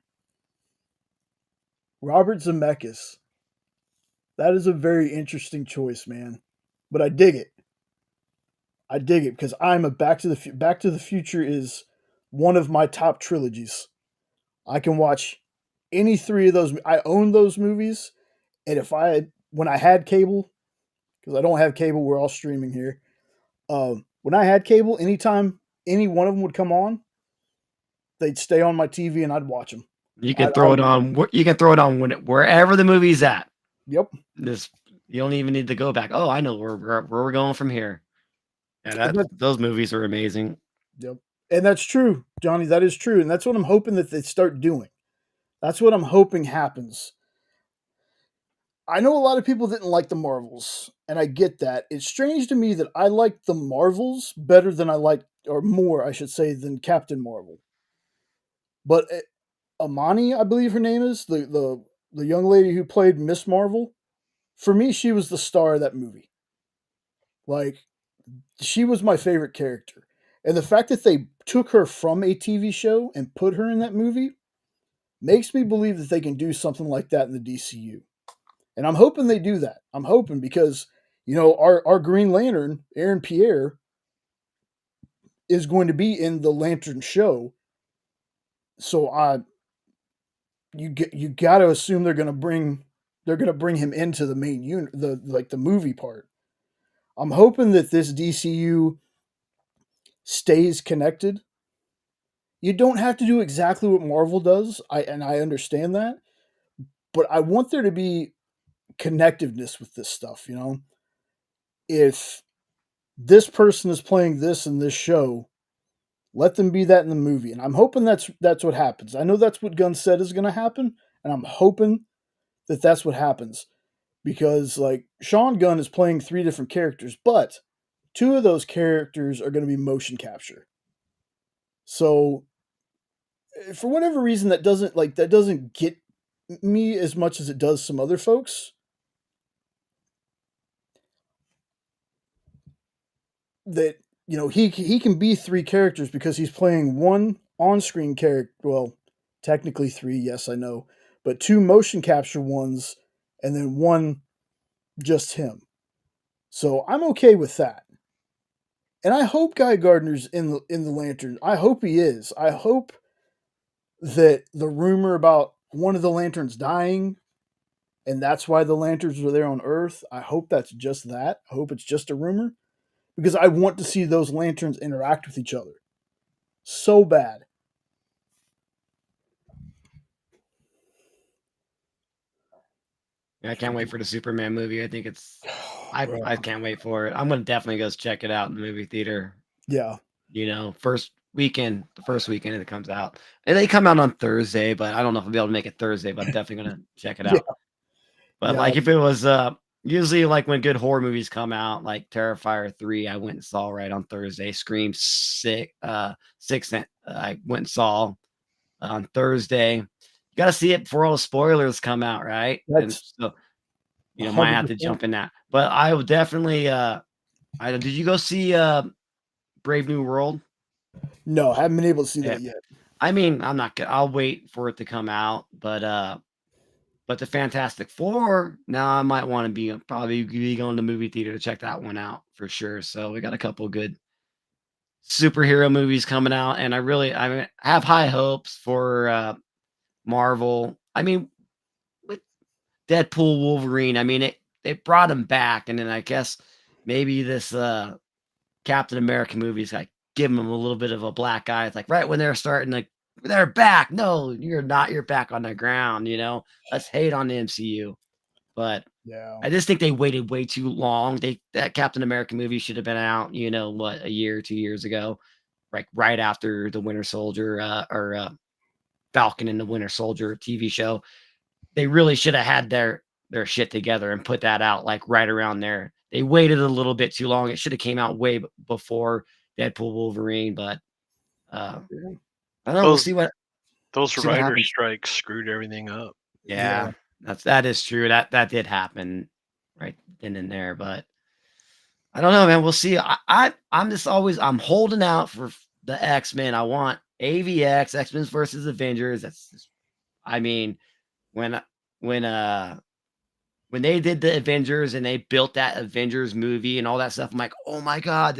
Robert Zemeckis. That is a very interesting choice, man. But I dig it. I dig it because I'm a Back to the Future is one of my top trilogies. I can watch any three of those. I own those movies, and when I had cable, because I don't have cable, we're all streaming here. When I had cable, anytime any one of them would come on, they'd stay on my TV and I'd watch them. You can throw it on. You can throw it on wherever the movie's at. Yep. You don't even need to go back. Oh, I know where we're going from here. And those movies are amazing. Yep. And that's true, Johnny. That is true. And that's what I'm hoping that they start doing. That's what I'm hoping happens. I know a lot of people didn't like the Marvels, and I get that. It's strange to me that I like the Marvels better than I like, or more, I should say, than Captain Marvel. But Amani, I believe her name is, the young lady who played Miss Marvel, for me, she was the star of that movie. Like, she was my favorite character. And the fact that they took her from a TV show and put her in that movie makes me believe that they can do something like that in the DCU. And I'm hoping they do that. I'm hoping because, our Green Lantern, Aaron Pierre, is going to be in the Lantern show. So you got to assume they're going to bring him into the main unit, the movie part. I'm hoping that this DCU stays connected. You don't have to do exactly what Marvel does. I understand that, but I want there to be connectiveness with this stuff. If this person is playing this in this show, let them be that in the movie, and I'm hoping that's what happens. I know that's what Gunn said is going to happen, and I'm hoping that that's what happens because like Sean Gunn is playing three different characters, but two of those characters are going to be motion capture. So for whatever reason that doesn't get me as much as it does some other folks. That he can be three characters because he's playing one on-screen character. Well, technically three, yes, I know, but two motion capture ones, and then one just him. So I'm okay with that. And I hope Guy Gardner's in the Lantern. I hope he is. I hope that the rumor about one of the Lanterns dying, and that's why the Lanterns are there on Earth, I hope that's just that. I hope it's just a rumor. Because I want to see those Lanterns interact with each other. So bad. I can't wait for the Superman movie. I think I can't wait for it. I'm gonna definitely go check it out in the movie theater. Yeah. The first weekend it comes out. And they come out on Thursday, but I don't know if I'll be able to make it Thursday, but I'm definitely gonna check it out. Yeah. But Yeah. like if it was usually like when good horror movies come out, like Terrifier 3, I went and saw right on Thursday. Scream 6, I went and saw on Thursday. You gotta see it before all the spoilers come out, right? And That's so might have to 100%. jump in that. But I would definitely did you go see Brave New World? No, I haven't been able to see that yet. I mean, I'll wait for it to come out, but the Fantastic Four, now I might want to probably be going to the movie theater to check that one out for sure. So we got a couple good superhero movies coming out, and I have high hopes for Marvel. I mean, with Deadpool, Wolverine, I mean it brought him back, and then I guess maybe this Captain America movies like giving him a little bit of a black eye. It's like right when they're starting, like they're back. No, you're not. You're back on the ground. Let's hate on the MCU. But Yeah. I just think they waited way too long. That Captain America movie should have been out, a year, 2 years ago, like right after the Winter Soldier or Falcon and the Winter Soldier TV show. They really should have had their shit together and put that out like right around there. They waited a little bit too long. It should have came out way before Deadpool Wolverine, but I don't know. We'll see what those see what writer happens. strikes screwed everything up. Yeah, that is true. That did happen right then and there, but I don't know, man. We'll see. I'm holding out for the X-Men. I want AVX, X-Men versus Avengers. I mean, when when they did the Avengers and they built that Avengers movie and all that stuff, I'm like, oh my God,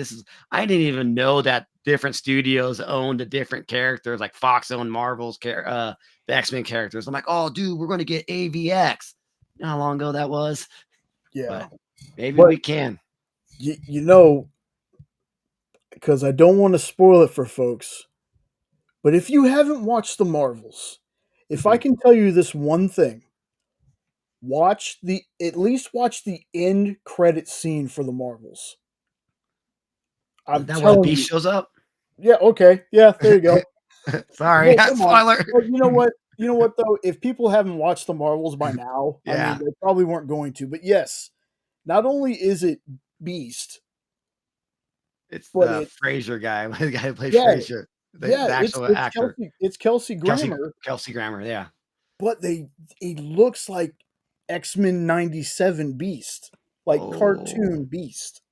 I didn't even know that different studios owned the different characters, like Fox owned the X-Men characters. I'm like, oh, dude, we're going to get AVX. You know how long ago that was? Yeah, But maybe but we can. you know, because I don't want to spoil it for folks. But if you haven't watched the Marvels, if I Mhm. can tell you this one thing, at least watch the end credit scene for the Marvels. Is I'm that where the telling beast you. shows up? Yeah, okay. Yeah, there you go. Sorry, Well, come on. spoiler. Well, you know what? You know what though? If people haven't watched the Marvels by now, I mean, Yeah, they probably weren't going to. But yes, not only is it Beast, it's but the Frasier guy, the guy who plays yeah, Frasier, the yeah, actual actor, It's Kelsey Kelsey Grammer, Kelsey Grammer. Yeah. but he looks like X-Men 97 Beast, like Oh, cartoon Beast.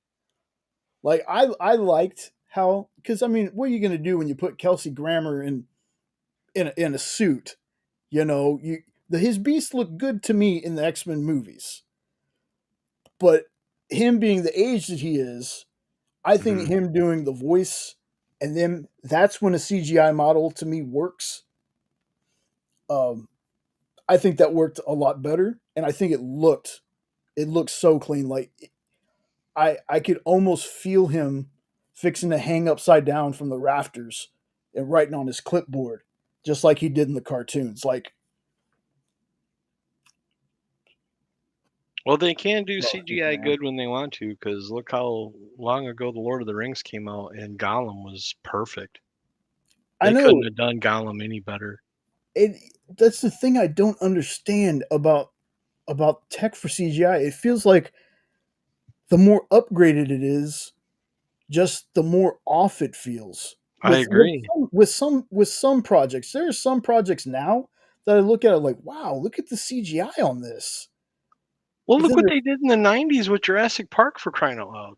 Like I liked how, because I mean, what are you gonna do when you put Kelsey Grammer in a suit? You know, his Beast looked good to me in the X-Men movies, but him being the age that he is, I think mhm. him doing the voice, and then that's when a CGI model to me works. Um, I think that worked a lot better, and I think it looked so clean. Like I could almost feel him fixing to hang upside down from the rafters and writing on his clipboard, just like he did in the cartoons. Like, Well, they can do oh, CGI man, good when they want to, because look how long ago the Lord of the Rings came out, and Gollum was perfect. I They couldn't know have done Gollum any better. it. That's the thing I don't understand about tech for CGI. It feels like the more upgraded it is, just the more off it feels. I agree. With some projects, there are some projects now that I look at it like, wow, look at the CGI on this. Well, But look then what they did in the '90s with Jurassic Park, for crying out loud.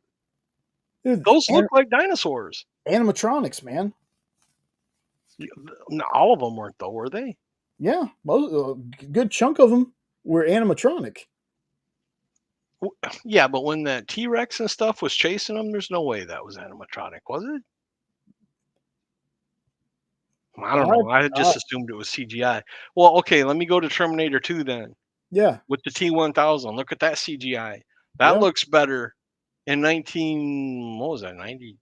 dude, Those look like dinosaurs. animatronics, man. All of them weren't, though, were they? Yeah, most good chunk of them were animatronic. Yeah, but when that T-Rex and stuff was chasing them, there's no way that was animatronic, was it? I don't I, know. I had I just assumed it was CGI. Well, okay, let me go to Terminator 2 then. yeah, With the T-1000, look at that CGI. That yeah. looks better in 19, what was that, 92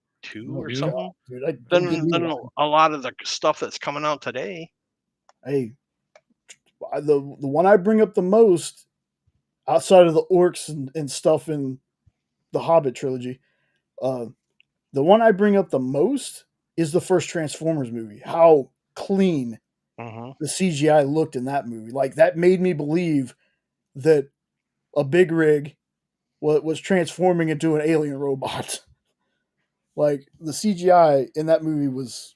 Oh or god, 2. something, dude, don't get than me than wrong. a lot of the stuff that's coming out today. Hey, the one I bring up the most outside of the orcs and stuff in the Hobbit trilogy, uh, the one I bring up the most is the first Transformers movie. How clean Mhm. the CGI looked in that movie. Like that made me believe that a big rig was transforming into an alien robot. Like the CGI in that movie was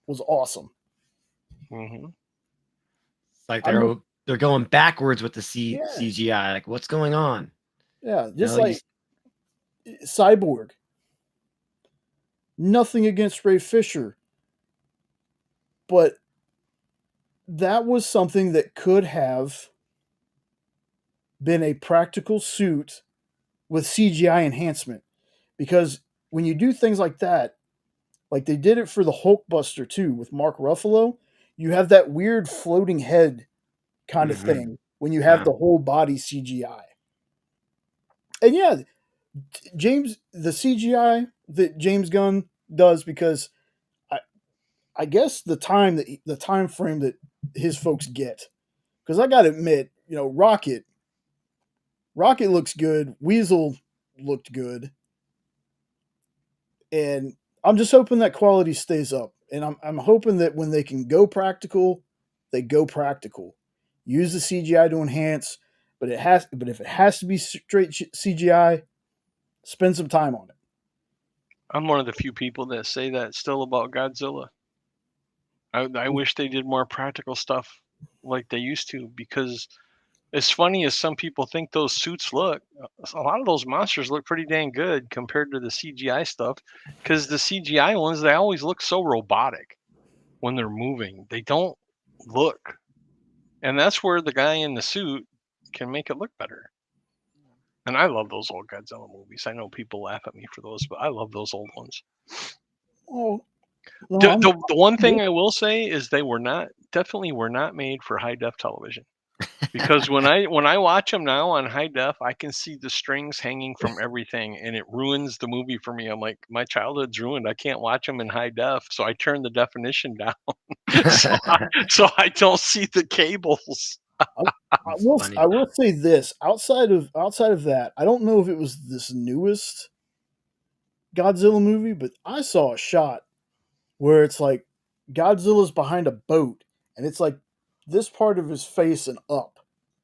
awesome. Mhm. It's like I remember, they're going backwards with the yeah, CGI. Like, what's going on? yeah, You just know, you like Cyborg. Nothing against Ray Fisher, but that was something that could have been a practical suit with CGI enhancement. Because when you do things like that, like they did it for the Hulkbuster too with Mark Ruffalo, you have that weird floating head kind of mhm. thing when you have Yeah. the whole body CGI. And yeah, the CGI that James Gunn does, because I, I guess the time frame that his folks get, because I gotta admit, you know, Rocket looks good, Weasel looked good, and I'm just hoping that quality stays up. And I'm hoping that when they can go practical, they go practical. Use the CGI to enhance, but if it has to be straight CGI, spend some time on it. I'm one of the few people that say that still about Godzilla. I wish they did more practical stuff like they used to, because as funny as some people think those suits look, a lot of those monsters look pretty dang good compared to the CGI stuff. Because the CGI ones, they always look so robotic when they're moving. They don't look, and that's where the guy in the suit can make it look better. And I love those old Godzilla movies. I know people laugh at me for those, but I love those old ones. Oh, no, The one thing I will say is they definitely were not made for high def television. Because when I watch them now on high def, I can see the strings hanging from everything, and it ruins the movie for me. I'm like, my childhood's ruined. I can't watch them in high def, so I turn the definition down, so I don't see the cables. I will say this outside of that, I don't know if it was this newest Godzilla movie, but I saw a shot where it's like Godzilla's behind a boat, and it's like this part of his face and up.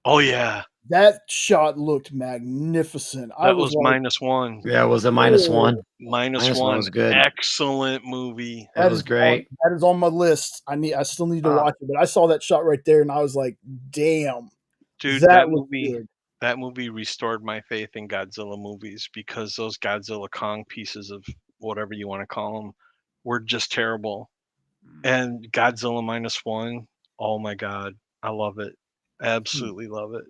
Oh yeah, That shot looked magnificent. I that was was like, -1. Yeah, it was a -1. -1 was good. Excellent movie. That was great. That is on my list. I still need to watch it, but I saw that shot right there, and I was like, damn, dude, that was good. that movie restored my faith in Godzilla movies, because those Godzilla Kong pieces of whatever you want to call them were just terrible. And Godzilla -1, oh my god, I love it. Absolutely love it.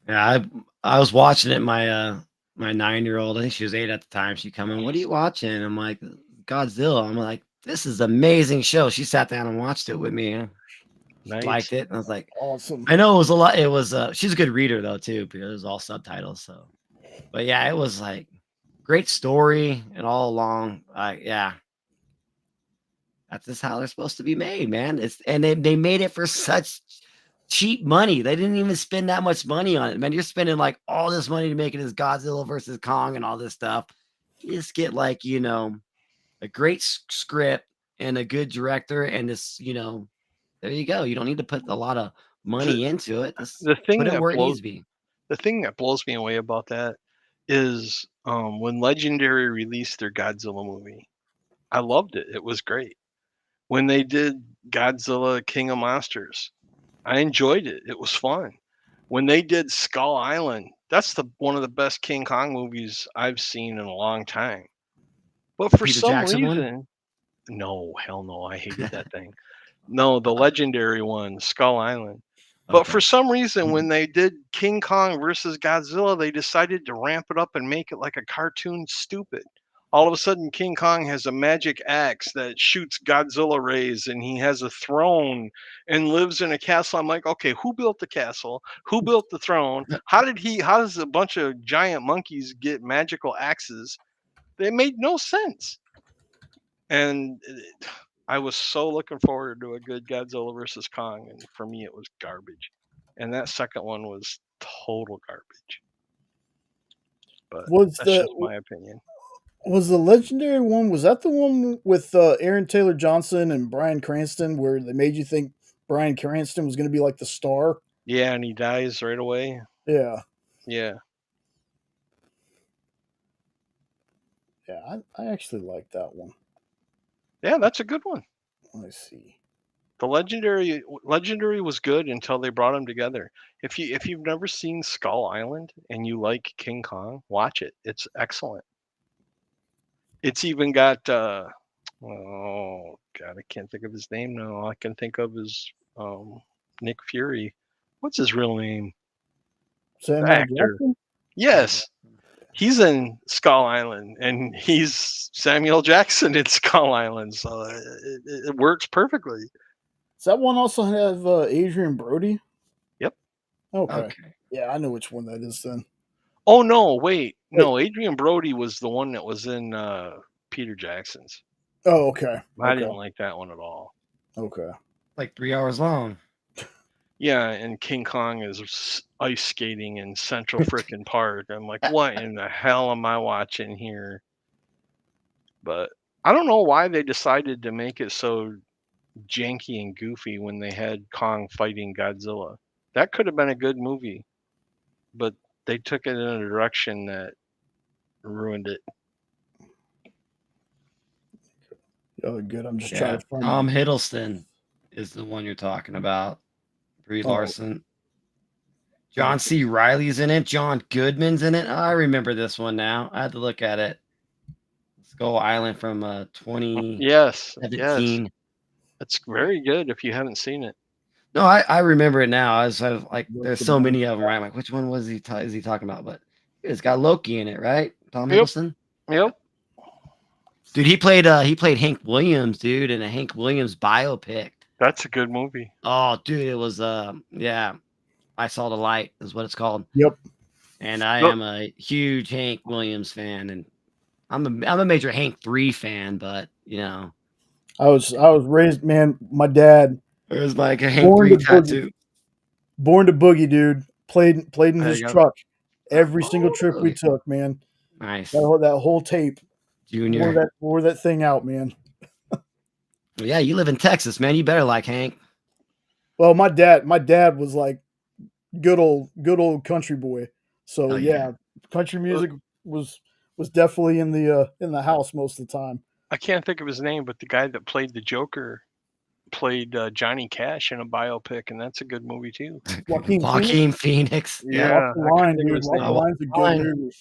Yeah, I was watching it. My 9-year-old, I think she was 8 at the time. She come in, "What are you watching?" I'm like, "Godzilla." I'm like, "This is an amazing show." She sat down and watched it with me. She Nice. liked it. And I was like, Awesome. I know it was a lot. It was she's a good reader though too, because it was all subtitles. So, but yeah, it was like great story and all along. Yeah, that's just how they're supposed to be made, man. And they made it for such cheap money. They didn't even spend that much money on it, man. You're spending like all this money to make it as Godzilla versus Kong and all this stuff. You just get like a great script and a good director, and this there you go. You don't need to put a lot of money into it. Just The thing put it that where it needs blows to be. the thing that blows me away about that is when Legendary released their Godzilla movie. I loved it. It was great. When they did Godzilla King of Monsters, I enjoyed it. It was fun. When they did Skull Island, that's one of the best King Kong movies I've seen in a long time. But for Peter some Jackson one? reason, no, hell no, I hated that thing. No, the legendary one, Skull Island. But Okay. for some reason, when they did King Kong versus Godzilla, they decided to ramp it up and make it like a cartoon stupid. All of a sudden, King Kong has a magic axe that shoots Godzilla rays, and he has a throne and lives in a castle. I'm like, okay, who built the castle? Who built the throne? How does a bunch of giant monkeys get magical axes? They made no sense. And I was so looking forward to a good Godzilla versus Kong, and for me, it was garbage. And that second one was total garbage. But that's just my opinion. Was the legendary one? Was that the one with Aaron Taylor Johnson and Bryan Cranston, where they made you think Bryan Cranston was going to be like the star? Yeah, and he dies right away. Yeah, Yeah. yeah. I actually like that one. Yeah, that's a good one. Let me see. The legendary was good until they brought them together. If you've never seen Skull Island and you like King Kong, watch it. It's excellent. It's even got oh god, I can't think of his name now. All I can think of is Nick Fury. What's his real name? Samuel The actor. Jackson? Yes. He's in Skull Island, and he's Samuel Jackson in Skull Island, so it works perfectly. Does that one also have Adrian Brody? Yep. Okay. Yeah, I know which one that is then. Oh no, wait. No, Adrian Brody was the one that was in Peter Jackson's. Oh, okay. I didn't like that one at all. Okay. Like 3 hours long. Yeah, and King Kong is ice skating in Central Frickin' Park. I'm like, what in the hell am I watching here? But I don't know why they decided to make it so janky and goofy when they had Kong fighting Godzilla. That could have been a good movie, but they took it in a direction that ruined it. Oh, good. I'm just trying to find Tom Hiddleston is the one you're talking about. Brie Larson. John C. Reilly's in it. John Goodman's in it. Oh, I remember this one now. I had to look at it. Skull Island from 2017. Yes. It's very good if you haven't seen it. No, I remember it now. I was like, That's there's the so bomb. many of them, right? I'm like, which one was is he talking about? But it's got Loki in it, right? Tom Yep. Hiddleston. Yep. Dude, he played Hank Williams, dude, in a Hank Williams biopic. That's a good movie. Oh, dude, it was yeah, I Saw the Light is what it's called. Yep. And I Look, am a huge Hank Williams fan, and I'm a major Hank 3 fan, but I was raised, man. My dad, there's like a Hank born 3 to boogie, tattoo. born to boogie, dude. Played in There his you go. truck I'm every single born to trip we boogie. took, man. Nice. That whole tape Junior. wore that thing out, man. Well, yeah, you live in Texas, man. You better like Hank. Well, my dad was like good old country boy. So Oh yeah. yeah, country look, music was definitely in the house most of the time. I can't think of his name, but the guy that played the Joker played Johnny Cash in a biopic, and that's a good movie too. Joaquin Phoenix, Joaquin Phoenix. Yep. Walk Yeah, the I couldn't Line, think of dude. his Walk the name. Walk Line's a the good Line. movie.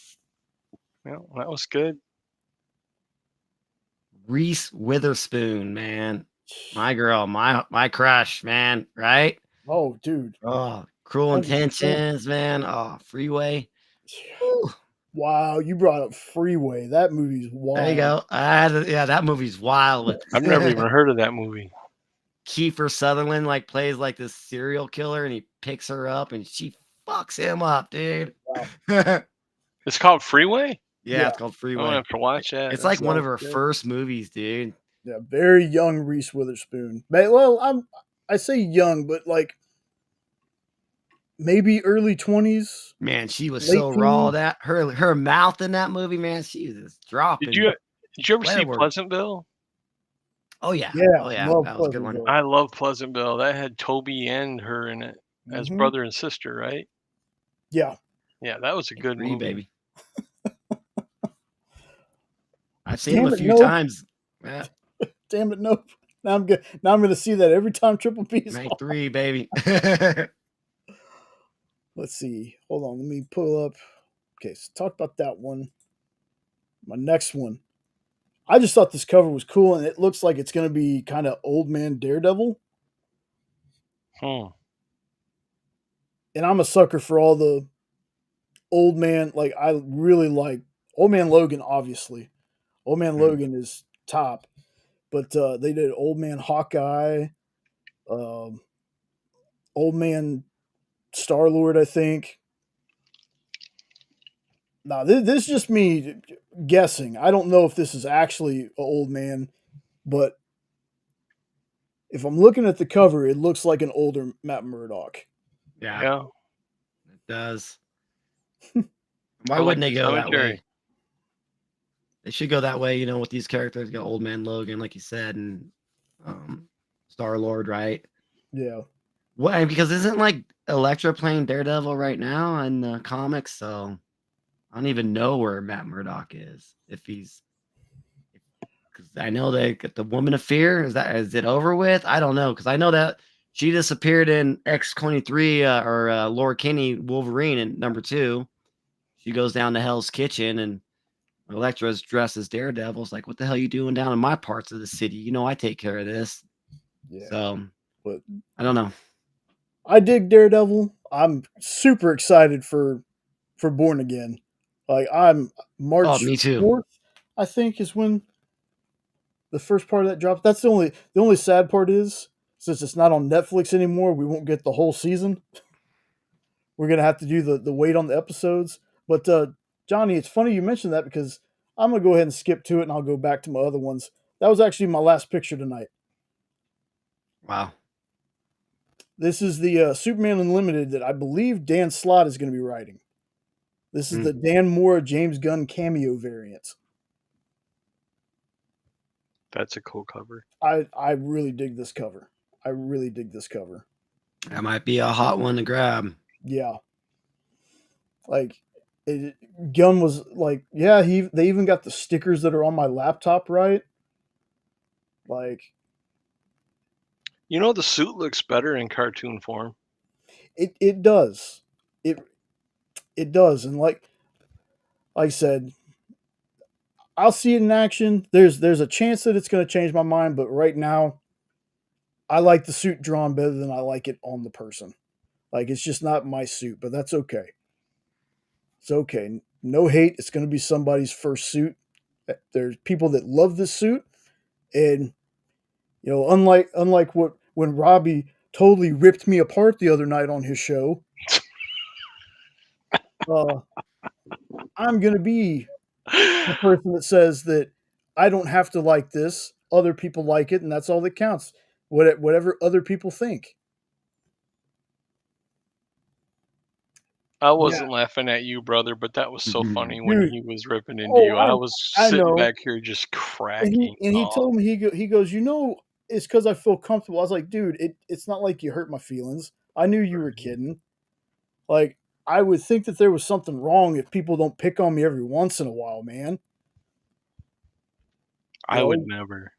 Yeah, that was good. Reese Witherspoon, man. My girl, my crush, man. Right? Oh, dude, Oh, Cruel 100%. Intentions, man. Oh, Freeway. Whew. Wow, you brought up Freeway. That movie's There you wild. go. Yeah, that movie's wild with I've never even heard of that movie. Kiefer Sutherland like plays like this serial killer and he picks her up and she fucks him up, dude. Wow. Yeah, It's called Freeway. Yeah, it's called I'm gonna Freeway. have to watch that. It's That like one of sounds her good. first movies, dude. yeah, very young Reese Witherspoon. Well, I say young, but like maybe early 20s, Man, she was late so raw teens. that her mouth in that movie, man, she was just Did dropping you did you ever see swear words. Pleasantville? Oh yeah. Yeah, Oh yeah. love That was a good one. Pleasantville. I love Pleasantville. That had Toby and her in it as Hmm. brother and sister, right? Yeah, Yeah, that was a good Free movie. baby. I've seen him a damn it, few nope. times. Yeah, Damn it, nope. Now I'm good. Now I'm gonna see that every time Triple P's Night on. 3, baby. Let's see. Hold on. Let me pull up. Okay, so talk about that one. My next one. I just thought this cover was cool, and it looks like it's going to be kind of old man Daredevil. Hmm. And I'm a sucker for all the old man. Like I really like Old Man Logan. Obviously, Old Man Mm. Logan is top. But they did Old Man Hawkeye, um, Old Man Star Lord. I think. Now this is just me guessing. I don't know if this is actually an old man, but if I'm looking at the cover, it looks like an older Matt Murdock. Yeah, Yeah. it does. I Why like wouldn't they the go that cemetery. way? They should go that way, with these characters. Got Old Man Logan, like you said, and Star Lord, right? Yeah. Well, because isn't like Elektra playing Daredevil right now in the comics? So I don't even know where Matt Murdock is. If he's, because I know they got the Woman of Fear. Is it over with? I don't know because I know that she disappeared in X-23 or Laura Kinney Wolverine in #2. She goes down to Hell's Kitchen and Elektra's dressed as Daredevil. It's like, what the hell are you doing down in my parts of the city? I take care of this. Yeah. So But I don't know. I dig Daredevil. I'm super excited for Born Again. Like I'm Oh, March me too. 4th, I think is when the first part of that drops. That's the only sad part is since it's not on Netflix anymore, we won't get the whole season. We're gonna have to do the wait on the episodes. But Johnny, it's funny you mentioned that because I'm gonna go ahead and skip to it and I'll go back to my other ones. That was actually my last picture tonight. Wow. This is the Superman Unlimited that I believe Dan Slott is going to be writing. This is the Dan Moore James Gunn cameo variant. That's a cool cover. I really dig this cover. I really dig this cover. That might be a hot one to grab. Yeah, like Gunn was like, yeah, they even got the stickers that are on my laptop, right? Like The suit looks better in cartoon form. it does. It does, and like I said, I'll see it in action. There's a chance that it's going to change my mind, but right now, I like the suit drawn better than I like it on the person. Like it's just not my suit, but that's okay. It's okay. No hate. It's going to be somebody's first suit. There's people that love this suit, and unlike what when Robbie totally ripped me apart the other night on his show, uh, I'm going to be the person that says that I don't have to like this. Other people like it, and that's all that counts. Whatever other people think. I Yeah, wasn't laughing at you, brother, but that was so funny when dude. he was ripping into Oh, you. I was I sitting know. back here just And cracking he up. told me he goes, it's because I feel comfortable. I was like, dude, it's not like you hurt my feelings. I knew you were kidding. Like I would think that there was something wrong if people don't pick on me every once in a while, man. You I would know, never.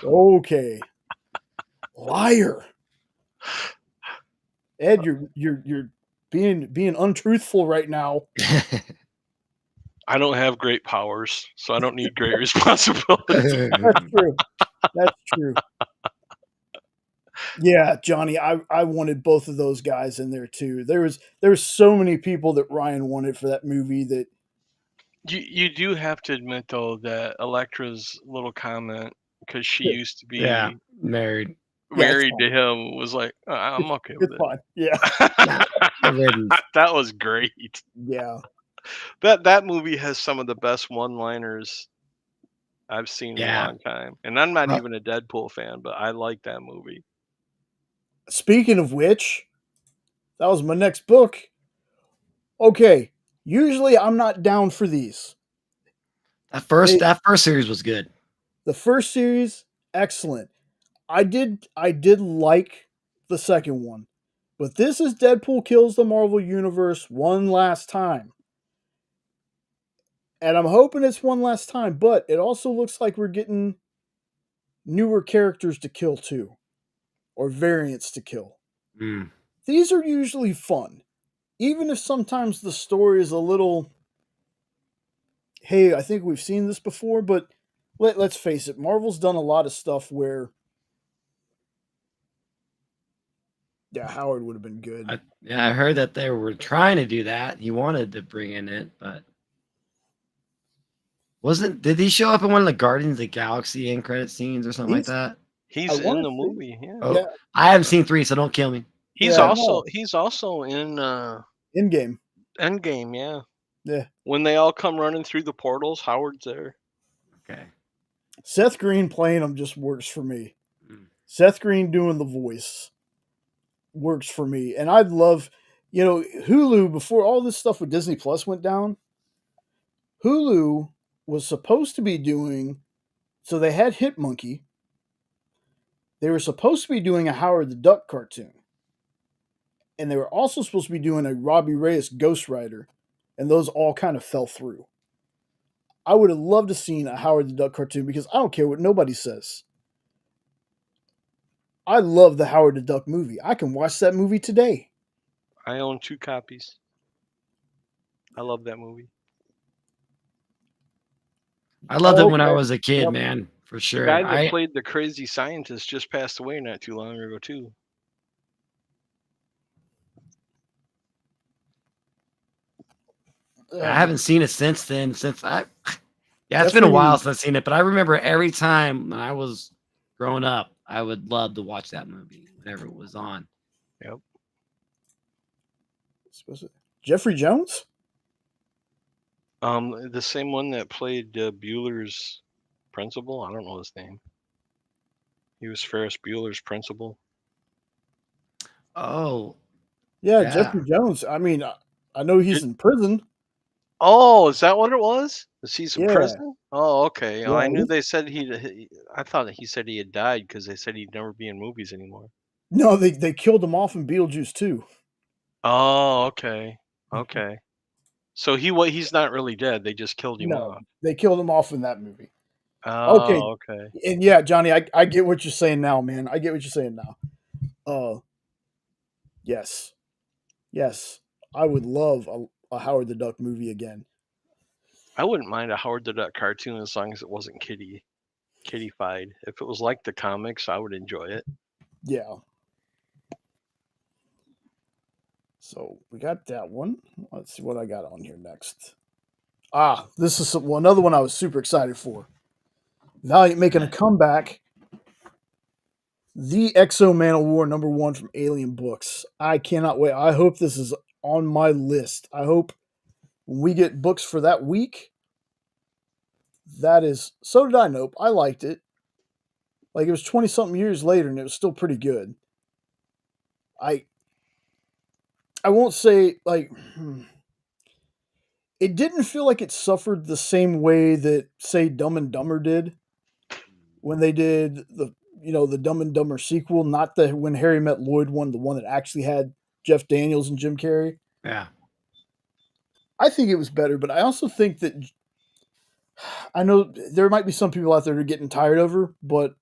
okay, liar, Ed. You're being untruthful right now. I don't have great powers, so I don't need great responsibility. That's true. That's true. Yeah, Johnny, I wanted both of those guys in there too. There was so many people that Ryan wanted for that movie that You do have to admit though that Elektra's little comment, because she that- used to Yeah, be married. yeah, it's married fine. to him, was like, I'm okay with It's it. fine. Yeah, Nah, good riddance. That was great. yeah. That movie has some of the best one-liners I've seen in a Yeah. long time. And I'm not Well, even a Deadpool fan, but I like that movie. Speaking of which, that was my next book. Okay, usually I'm not down for these. They that first series was good. the first series, excellent. I did like the second one, but this is Deadpool kills the Marvel Universe one last time. And I'm hoping it's one last time, but it also looks like we're getting newer characters to kill too, or variants to kill. Mm. These are usually fun, even if sometimes the story is a little, hey, I think we've seen this before, but let's face it, Marvel's done a lot of stuff where, yeah, Howard would have been good. I heard that they were trying to do that. He wanted to bring in it, but did he show up in one of the Guardians of the Galaxy end credit scenes or something like He's, that? I He's in want the to say, movie, yeah. Oh, yeah, I haven't seen 3, so don't kill me. yeah, no, He's also in in game, Endgame, yeah. yeah. When they all come running through the portals, Howard's there. Okay. Seth Green playing him just works for me. Mm. Seth Green doing the voice works for me, and I'd love, Hulu before all this stuff with Disney Plus went down. Hulu was supposed to be doing, so they had Hit Monkey. They were supposed to be doing a Howard the Duck cartoon, and they were also supposed to be doing a Robbie Reyes Ghost Rider, and those all kind of fell through. I would have loved to seen a Howard the Duck cartoon because I don't care what nobody says. I love the Howard the Duck movie. I can watch that movie today. I own 2 copies. I love that movie. I loved it Oh, when I okay. was a kid, Yep. man, for The sure. guy that played the crazy scientist just passed away not too long ago too. I haven't seen it since then. Yeah, it's been a while Definitely. since I've seen it, but I remember every time when I was growing up, I would love to watch that movie whenever it was on. Yep. Jeffrey Jones? The same one that played Bueller's principal. I don't know his name. He was Ferris Bueller's principal. Oh, Yeah, yeah. Jeffrey Jones. I mean, I know he's in prison. Oh, is that what it was? Is he in Yeah. prison? Oh, okay. Yeah. I knew they said I thought he said he had died because they said he'd never be in movies anymore. No, they killed him off in Beetlejuice too. Oh, okay. Okay. So he's not really dead. They just killed him No, off. they killed him off in that movie. Okay. Oh, okay. And yeah, Johnny, I get what you're saying now, man. I get what you're saying now. Yes. Yes. I would love a Howard the Duck movie again. I wouldn't mind a Howard the Duck cartoon as long as it wasn't kiddie. kiddified. If it was like the comics, I would enjoy it. Yeah. So we got that one. Let's see what I got on here next. This is another one I was super excited for. Valiant making a comeback. The Exo Man of War #1 from Alien Books. I cannot wait. I hope this is on my list. I hope when we get books for that week, that is. So did I. Nope. I liked it. Like, it was 20 something years later and it was still pretty good. I won't say, like, it didn't feel like it suffered the same way that, say, Dumb and Dumber did when they did the Dumb and Dumber sequel, not the When Harry Met Lloyd one, the one that actually had Jeff Daniels and Jim Carrey. Yeah. I think it was better, but I also think that I know there might be some people out there who are getting tired of her, but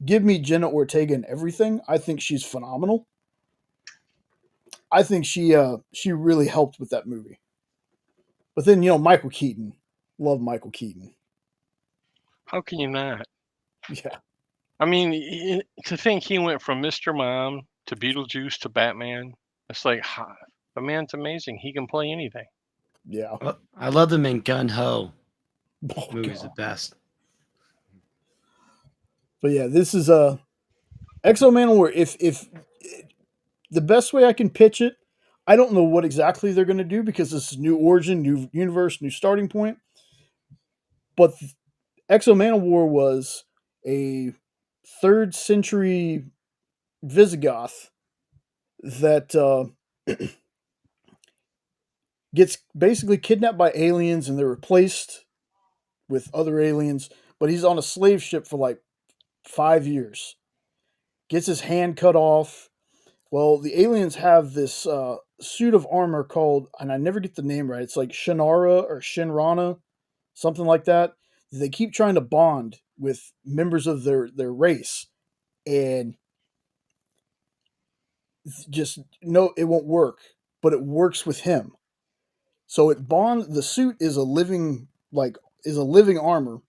give me Jenna Ortega and everything. I think she's phenomenal. I think she really helped with that movie. But then, Michael Keaton. Love Michael Keaton. How can you not? Yeah. I mean, to think he went from Mr. Mom to Beetlejuice to Batman, it's like, the man's amazing. He can play anything. Yeah. I love them in Gun Ho. Oh, Movie's God. the best. But yeah, this is Exo Man of War. If the best way I can pitch it, I don't know what exactly they're going to do because this is new origin, new universe, new starting point. But Exo Man of War was a 3rd century Visigoth that gets basically kidnapped by aliens and they're replaced with other aliens. But he's on a slave ship for like 5 years. Gets his hand cut off. Well, the aliens have this suit of armor called, and I never get the name right. It's like Shinara or Shinrana, something like that. They keep trying to bond with members of their race, and just no, it won't work. But it works with him. So it bonds. The suit is a living armor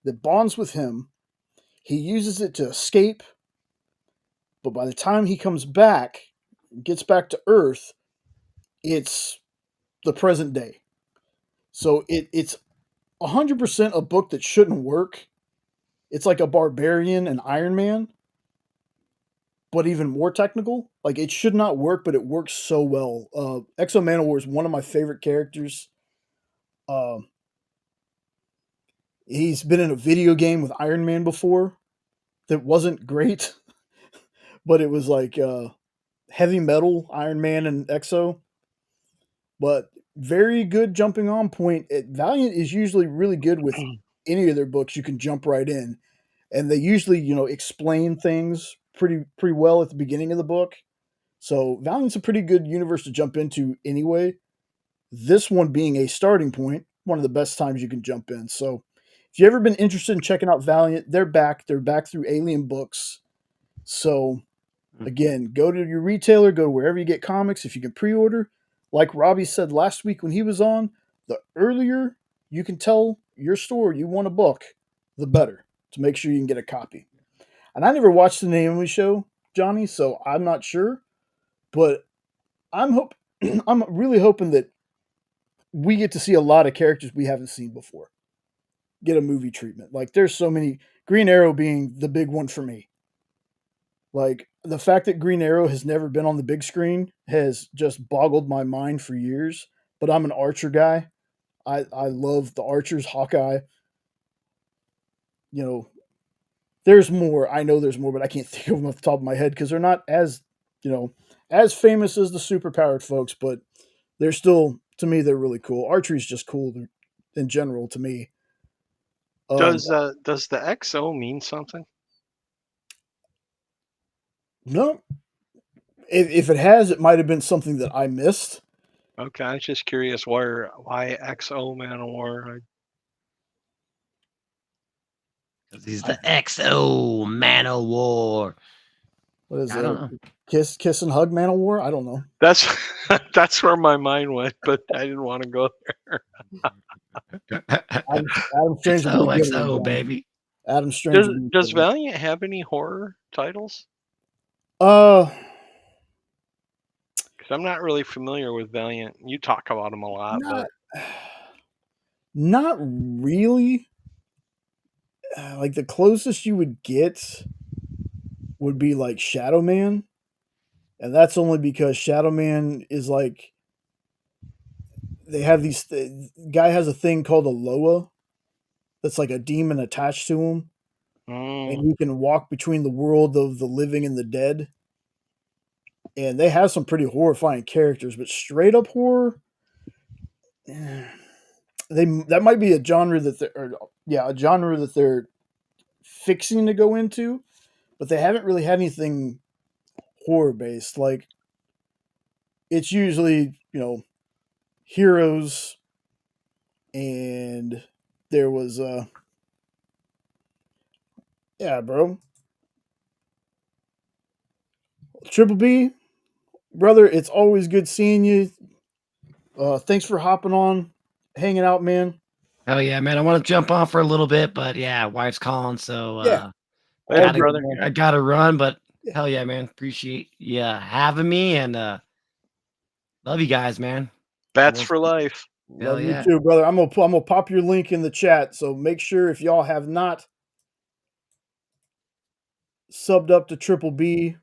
that bonds with him. He uses it to escape, but by the time he comes back, gets back to Earth, it's the present day. So it's 100% a book that shouldn't work. It's like a Barbarian and Iron Man, but even more technical. Like, it should not work, but it works so well. Exo Manowar is one of my favorite characters. He's been in a video game with Iron Man before that wasn't great, but it was like heavy metal Iron Man and Exo. But very good jumping on point. Valiant is usually really good with any of their books. You can jump right in, and they usually explain things pretty well at the beginning of the book. So Valiant's a pretty good universe to jump into anyway. This one being a starting point, one of the best times you can jump in. So if you've ever been interested in checking out Valiant, they're back. They're back through Alien Books. So again, go to your retailer, go to wherever you get comics. If you can pre-order, like Robbie said last week when he was on, the earlier you can tell your store you want a book, the better, to make sure you can get a copy. And I never watched the Naomi show, Johnny, so I'm not sure. But I'm really hoping that we get to see a lot of characters we haven't seen before get a movie treatment. Like, there's so many, Green Arrow being the big one for me. Like, the fact that Green Arrow has never been on the big screen has just boggled my mind for years. But I'm an Archer guy. I love the Archers, Hawkeye. There's more. I know there's more, but I can't think of them off the top of my head because they're not as famous as the superpowered folks, but they're still, to me, they're really cool. Archery's just cool in general to me. Does the XO mean something? No. If it has, it might have been something that I missed. Okay, I was just curious why XO Man of War. Because he's the XO Man of War. What is I don't know. Kiss and Hug Man of War? I don't know. That's where my mind went, but I didn't want to go there. Adam Strange, XO, XO, baby. Adam Strange would be Does the Valiant have any horror titles? uh Because I'm not really familiar with Valiant. You talk about them a lot, not but not really. Like the closest you would get would be like Shadow Man, and that's only because Shadow Man is like they have these. Guy has a thing called a Loa that's like a demon attached to him, mm, and you can walk between the world of the living and the dead. And they have some pretty horrifying characters, but straight up horror, they that might be a genre that a genre that they're fixing to go into, but they haven't really had anything horror based. Like it's usually heroes, and there was yeah, bro, Triple B, brother. It's always good seeing you. Thanks for hopping on, hanging out, man. Hell yeah, man. I want to jump on for a little bit, but yeah, wife's calling, so Yeah, all thanks, good, brother. man. I gotta run, but Yeah. hell yeah, man. Appreciate you having me, and love you guys, man. Bats We'll- for life. Hell Love you yeah. too, brother. I'm gonna pop your link in the chat. So make sure if y'all have not subbed up to Triple B,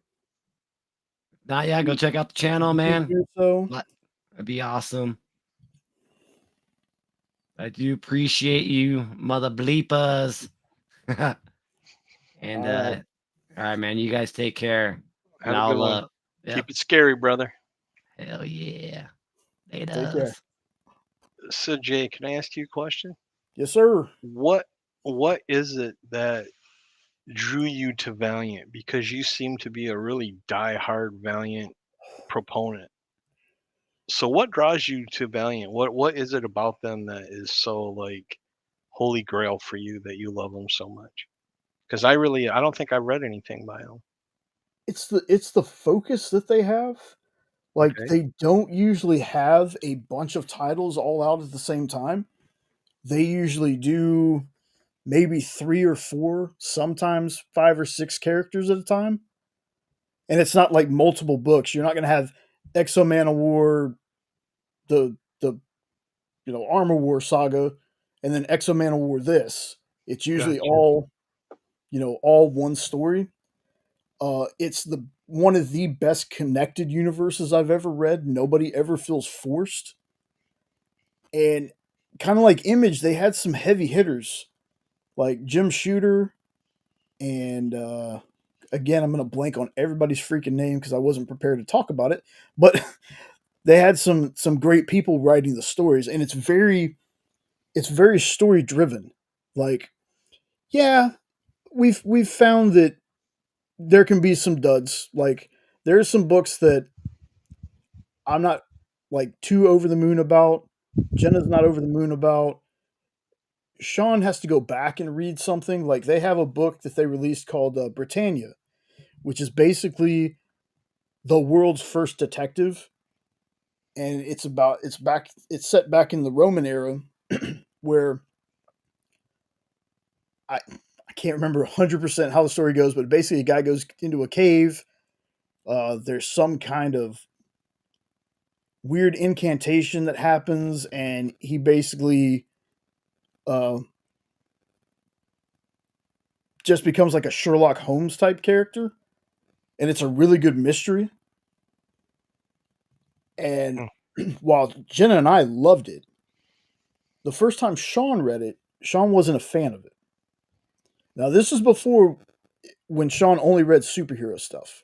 Not yeah, go check out the channel, you can man. do so. That'd be awesome. I do appreciate you, mother bleepers. And All right. all right, man. You guys take care. And Have a good one. yep. Keep it scary, brother. Hell yeah. Take care. So, Jay, can I ask you a question? Yes, sir. What is it that drew you to Valiant? Because you seem to be a really die-hard Valiant proponent. So, what draws you to Valiant? What is it about them that is so like holy grail for you that you love them so much? Because I don't think I've read anything by them. It's the focus that they have. Like Okay. they don't usually have a bunch of titles all out at the same time. They usually do maybe 3 or 4, sometimes 5 or 6 characters at a time. And it's not like multiple books. You're not going to have Exo Man of War, the Armor War saga, and then Exo Man of War this. It's usually Gotcha. all one story. It's the one of the best connected universes I've ever read. Nobody ever feels forced. And kind of like Image, they had some heavy hitters like Jim Shooter and again, I'm going to blank on everybody's freaking name because I wasn't prepared to talk about it. But they had some great people writing the stories, and it's very story driven. Like, yeah, we've found that there can be some duds. Like, there's some books that I'm not like too over the moon about. Jenna's not over the moon about. Sean has to go back and read something. Like they have a book that they released called Britannia, which is basically the world's first detective, and it's set back in the Roman era, where I can't remember 100% how the story goes, but basically a guy goes into a cave. There's some kind of weird incantation that happens, and he basically uh, just becomes like a Sherlock Holmes type character, and it's a really good mystery. And while Jenna and I loved it, the first time Sean read it, Sean wasn't a fan of it. Now, this is before when Sean only read superhero stuff.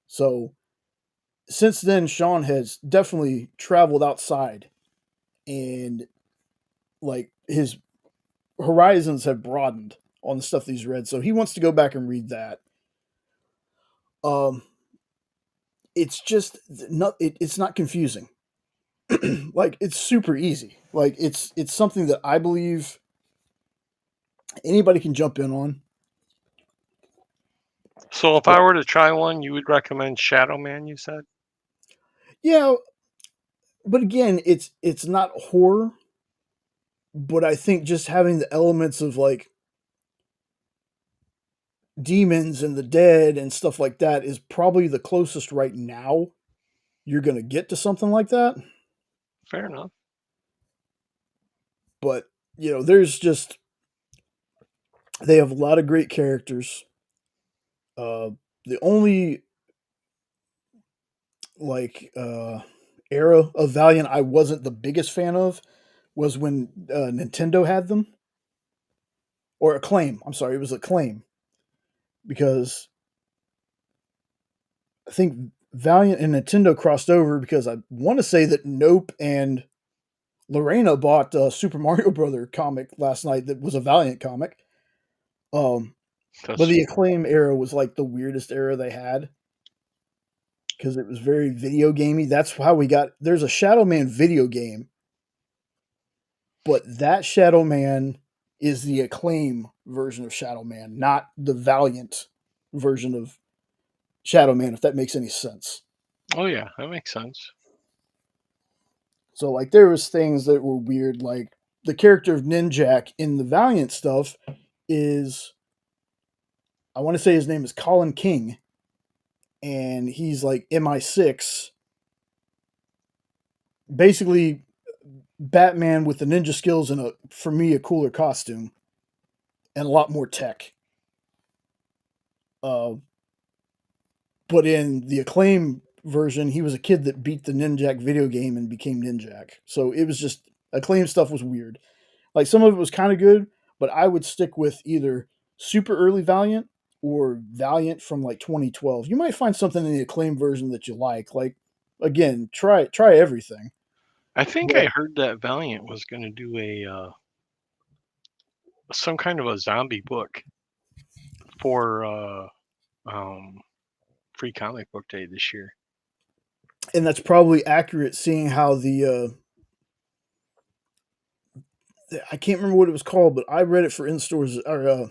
So, since then, Sean has definitely traveled outside and like his horizons have broadened on the stuff that he's read. So, he wants to go back and read that. Um, it's just it's not confusing. Like it's super easy. Like it's something that I believe anybody can jump in on. So, if I were to try one, you would recommend Shadow Man, you said? Yeah, but again, it's not horror, but I think just having the elements of like demons and the dead and stuff like that is probably the closest right now you're going to get to something like that. Fair enough. But, there's just, they have a lot of great characters. The only, like, era of Valiant I wasn't the biggest fan of was when Nintendo had them. Or Acclaim. I'm sorry, it was Acclaim. Because I think Valiant and Nintendo crossed over because I want to say that Nope and Lorena bought a Super Mario Brother comic last night that was a Valiant comic. Um, That's but the Acclaim era was like the weirdest era they had because it was very video gamey. That's how we got. There's a Shadow Man video game, but that Shadow Man is the Acclaim version of Shadow Man, not the Valiant version of Shadow Man. If that makes any sense. Oh yeah, that makes sense. So like there was things that were weird, like the character of Ninjak in the Valiant stuff is, I want to say his name is Colin King, and he's like MI6, basically Batman with the ninja skills and for me a cooler costume and a lot more tech. Uh, but in the Acclaim version, he was a kid that beat the Ninjak video game and became Ninjak. So it was just Acclaim stuff was weird. Like some of it was kind of good, but I would stick with either super early Valiant or Valiant from like 2012. You might find something in the Acclaim version that you like. Like again, try everything. I think But I heard that Valiant was going to do some kind of a zombie book for um, Free Comic Book Day this year. and that's probably accurate, seeing how I can't remember what it was called, but I read it for in stores or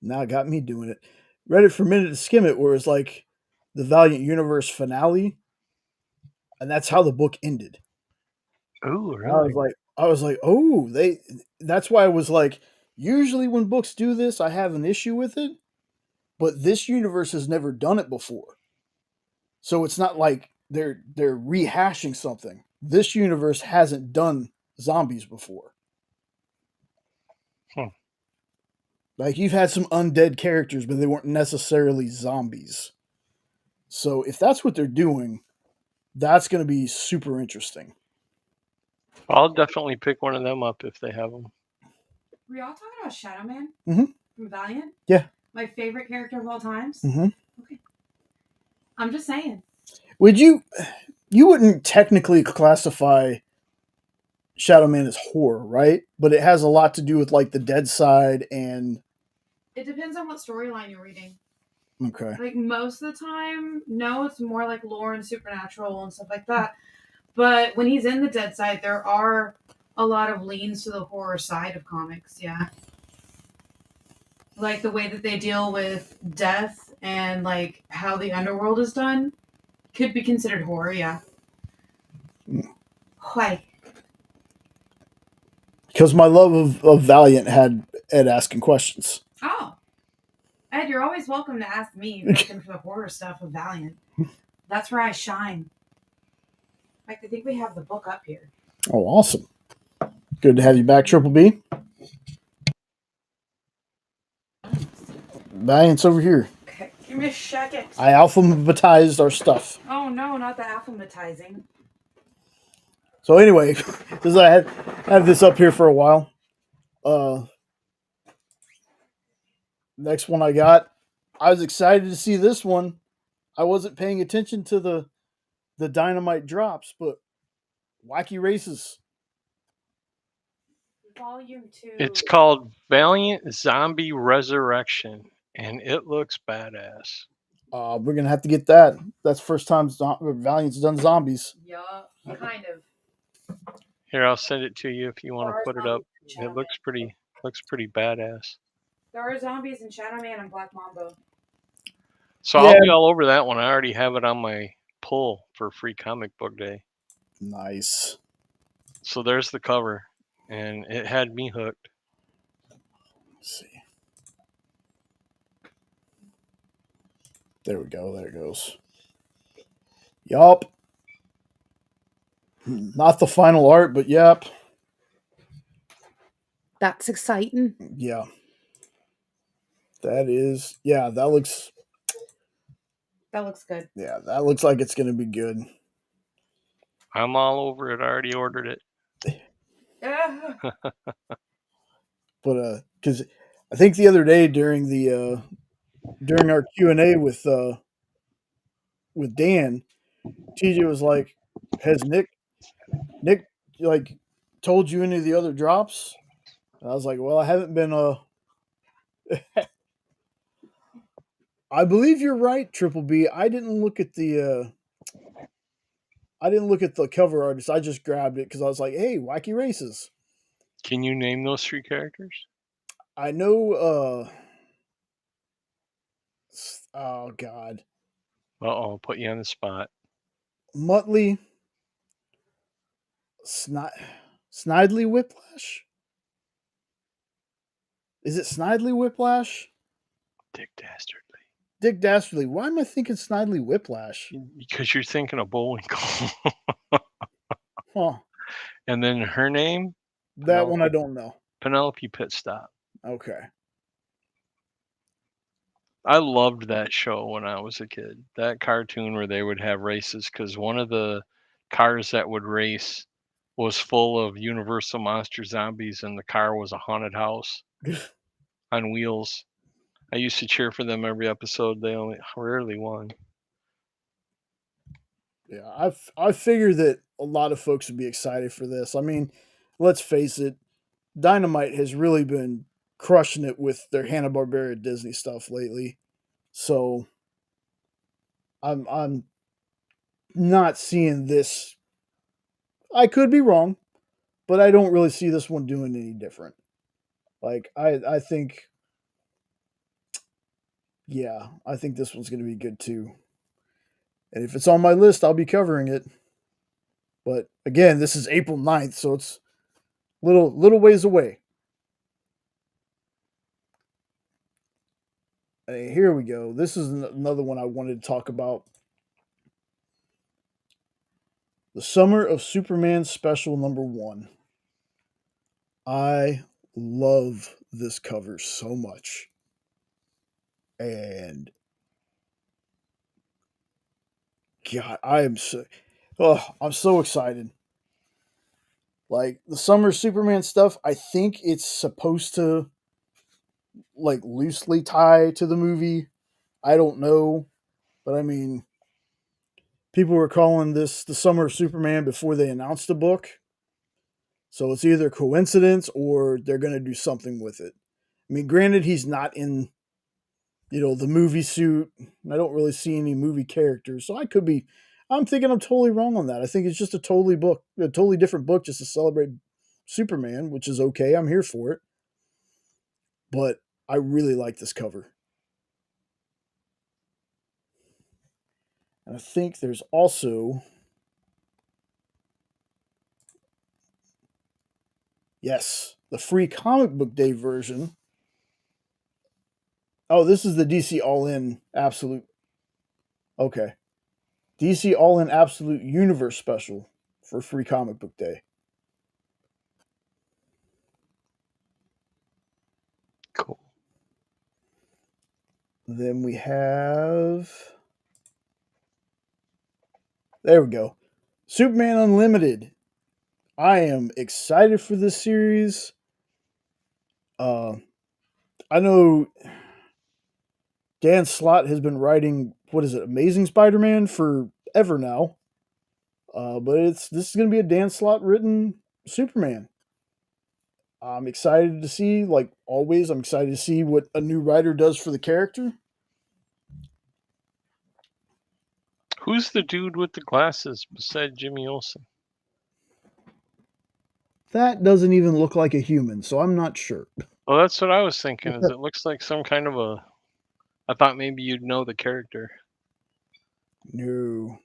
now it got me doing it. Read it for Minute to Skim It, where it's like the Valiant Universe finale, and that's how the book ended. Oh, And I really? was like, oh, they. That's why I was like, usually when books do this, I have an issue with it, but this universe has never done it before, so it's not like they're rehashing something. This universe hasn't done zombies before. Hmm. Like you've had some undead characters, but they weren't necessarily zombies. So if that's what they're doing, that's going to be super interesting. I'll definitely pick one of them up if they have them. Were y'all talking about Shadow Man Mhm. from Valiant? Yeah. My favorite character of all times? Mm-hmm. Okay. I'm just saying. Would you wouldn't technically classify Shadow Man is horror, right? But it has a lot to do with like the dead side and It depends on what storyline you're reading. okay. Like most of the time, no, it's more like lore and supernatural and stuff like that. But when he's in the dead side, there are a lot of leans to the horror side of comics, yeah. Like the way that they deal with death and like how the underworld is done could be considered horror, yeah. Why? Because my love of Valiant had Ed asking questions. Oh. Ed, you're always welcome to ask me looking for the horror stuff of Valiant. That's where I shine. In fact, I think we have the book up here. Oh, awesome. Good to have you back, Triple B. Valiant's over here. Okay, give me a second. I alphabetized our stuff. Oh no, not the alphabetizing. So anyway, since I had this up here for a while, next one I got, I was excited to see this one. I wasn't paying attention to the dynamite drops, but Wacky Races. Volume 2. It's called Valiant Zombie Resurrection, and it looks badass. We're gonna have to get that. That's the first time Valiant's done zombies. Yeah, kind of. Here, I'll send it to you if you want to There are put it up. zombies in It looks pretty badass. There are zombies in Shadow Man and Black Mamba. So Yeah. I'll be all over that one. I already have it on my pull for Free Comic Book Day. Nice. So there's the cover, and it had me hooked. Let's see. There we go. There it goes. Yup. Not the final art, but yep. That's exciting. Yeah. That is. Yeah, that looks. That looks good. Yeah, that looks like it's going to be good. I'm all over it. I already ordered it. But because I think the other day during our Q&A with Dan, TJ was like, "Has Nick like told you any of the other drops?" And I was like, "Well, I haven't been I believe you're right, Triple B. I didn't look at the cover artist. I just grabbed it because I was like, hey, wacky races. Can you name those 3 characters? I know oh god. Uh-oh, put you on the spot. Muttley Snidely Whiplash? Is it Snidely Whiplash? Dick Dastardly. Dick Dastardly. Why am I thinking Snidely Whiplash? Because you're thinking of Bullwinkle. Huh. And then her name? That one I don't know. Penelope Pitstop. Okay. I loved that show when I was a kid. That cartoon where they would have races, because one of the cars that would race was full of Universal Monster zombies, and the car was a haunted house on wheels. I used to cheer for them every episode. They only rarely won. Yeah, I figured that a lot of folks would be excited for this. I mean, let's face it, Dynamite has really been crushing it with their Hanna-Barbera Disney stuff lately. So I'm not seeing this. I could be wrong, but I don't really see this one doing any different. Like I think yeah, I think this one's going to be good too. And if it's on my list, I'll be covering it. But again, this is April 9th, so it's little ways away. Hey, here we go. This is another one I wanted to talk about. The Summer of Superman Special #1. I love this cover so much. And God, I'm so excited. Like the Summer Superman stuff, I think it's supposed to like loosely tie to the movie. I don't know, but I mean, people were calling this the Summer of Superman before they announced the book. So it's either coincidence or they're going to do something with it. I mean, granted, he's not in, the movie suit. I don't really see any movie characters. So I'm thinking I'm totally wrong on that. I think it's just a totally different book just to celebrate Superman, which is okay. I'm here for it. But I really like this cover. And I think there's also, yes, the free comic book day version. Oh, this is the DC All In Absolute. Okay. DC All In Absolute Universe special for free comic book day. Cool. Then we have. There we go. Superman Unlimited. I am excited for this series. I know Dan Slott has been writing, what is it, Amazing Spider-Man forever now. But this is going to be a Dan Slott written Superman. I'm excited to see, like always, I'm excited to see what a new writer does for the character. Who's the dude with the glasses beside Jimmy Olsen? That doesn't even look like a human, so I'm not sure. Well, that's what I was thinking. Is it looks like some kind of a. I thought maybe you'd know the character. No.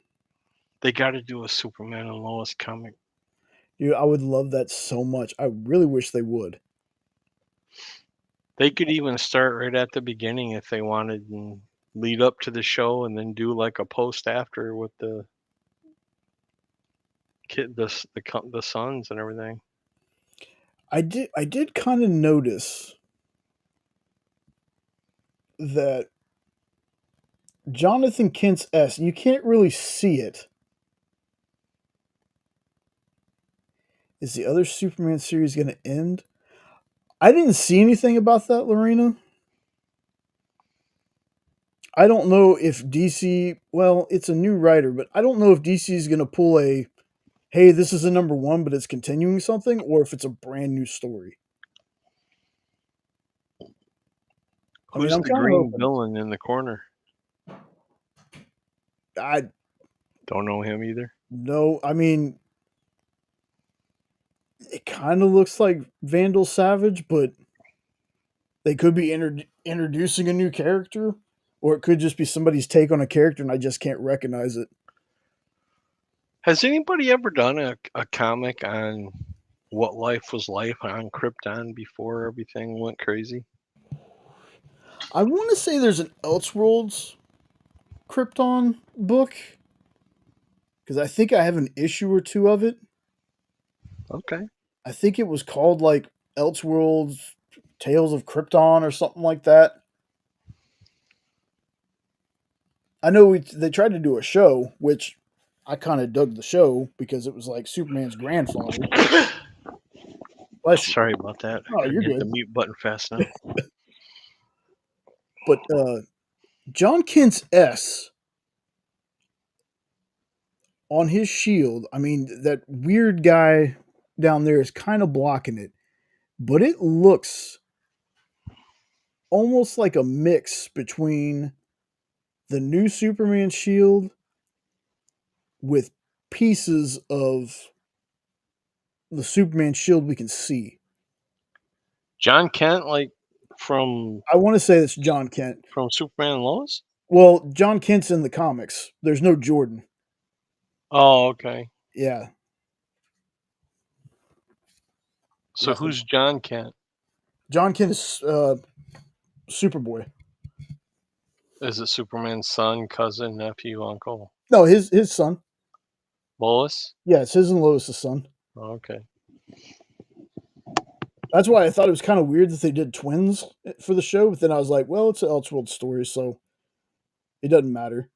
They got to do a Superman and Lois comic. Dude, I would love that so much. I really wish they would. They could even start right at the beginning if they wanted, and lead up to the show and then do like a post after with the the sons and everything. I did kind of notice that Jonathan Kent's S, you can't really see it. Is the other Superman series going to end? I didn't see anything about that, Lorena. I don't know if DC, well, it's a new writer, but I don't know if DC is going to pull a, hey, this is a number one, but it's continuing something, or if it's a brand new story. I mean, Who's I'm the kind of green hoping. villain in the corner? I Don't know him either. no, I mean, it kind of looks like Vandal Savage, but they could be introducing a new character, or it could just be somebody's take on a character, and I just can't recognize it. Has anybody ever done a comic on what life was like on Krypton before everything went crazy? I want to say there's an Elseworlds Krypton book because I think I have an issue or two of it. Okay. I think it was called like Elseworlds Tales of Krypton or something like that. I know they tried to do a show, which I kind of dug the show because it was like Superman's grandfather. Bless you. Sorry about that. I Oh, couldn't you're hit the good. mute button fast enough. But John Kent's S on his shield, I mean, that weird guy down there is kind of blocking it, but it looks almost like a mix between the new Superman shield with pieces of the Superman shield we can see. John Kent, like from I want to say it's John Kent. Superman and Lois? Well, John Kent's in the comics. There's no Jordan. Oh, okay. Yeah. So Yes. who's John Kent? John Kent is Superboy. Is it Superman's son, cousin, nephew, uncle? No, his son. Lois? Yeah, it's his and Lois's son. Oh, okay. That's why I thought it was kind of weird that they did twins for the show, but then I was like, well, it's an Elseworld story, so it doesn't matter.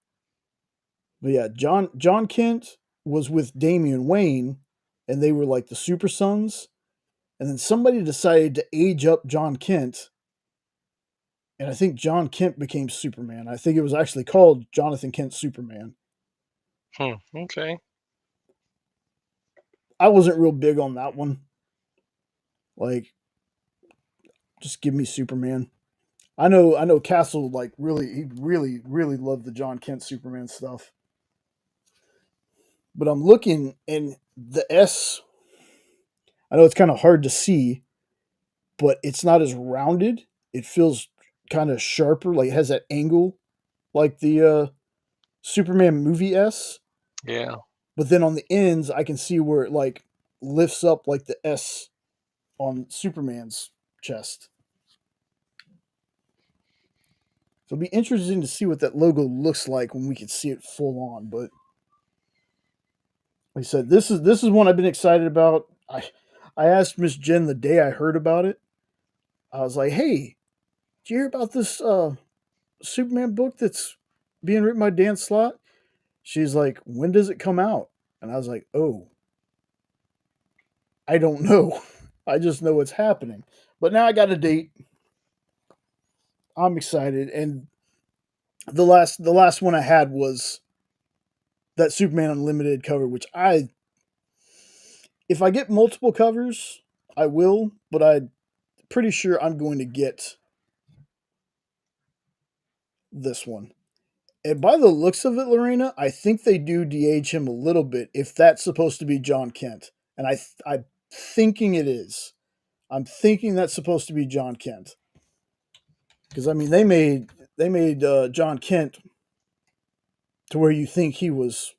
But yeah, John Kent was with Damian Wayne, and they were like the Super Sons. And then somebody decided to age up John Kent, and I think John Kent became Superman. I think it was actually called Jonathan Kent Superman. Okay. I wasn't real big on that one. Like, just give me Superman. I know Castle like he really loved the John Kent Superman stuff. But I'm looking and the S, I know it's kind of hard to see, but it's not as rounded. It feels kind of sharper, like it has that angle like the Superman movie S. Yeah. But then on the ends I can see where it like lifts up like the S on Superman's chest. So it'll be interesting to see what that logo looks like when we can see it full on. But like I said, this is one I've been excited about. I asked Miss Jen the day I heard about it. I was like, "Hey, did you hear about this Superman book that's being written by Dan Slott?" She's like, "When does it come out?" And I was like, "Oh, I don't know. I just know it's happening." But now I got a date. I'm excited, and the last one I had was that Superman Unlimited cover, which if I get multiple covers, I will, but I'm pretty sure I'm going to get this one. And by the looks of it, Lorena, I think they do de-age him a little bit if that's supposed to be John Kent. And I'm thinking it is. I'm thinking that's supposed to be John Kent. Because I mean, they made John Kent to where you think he was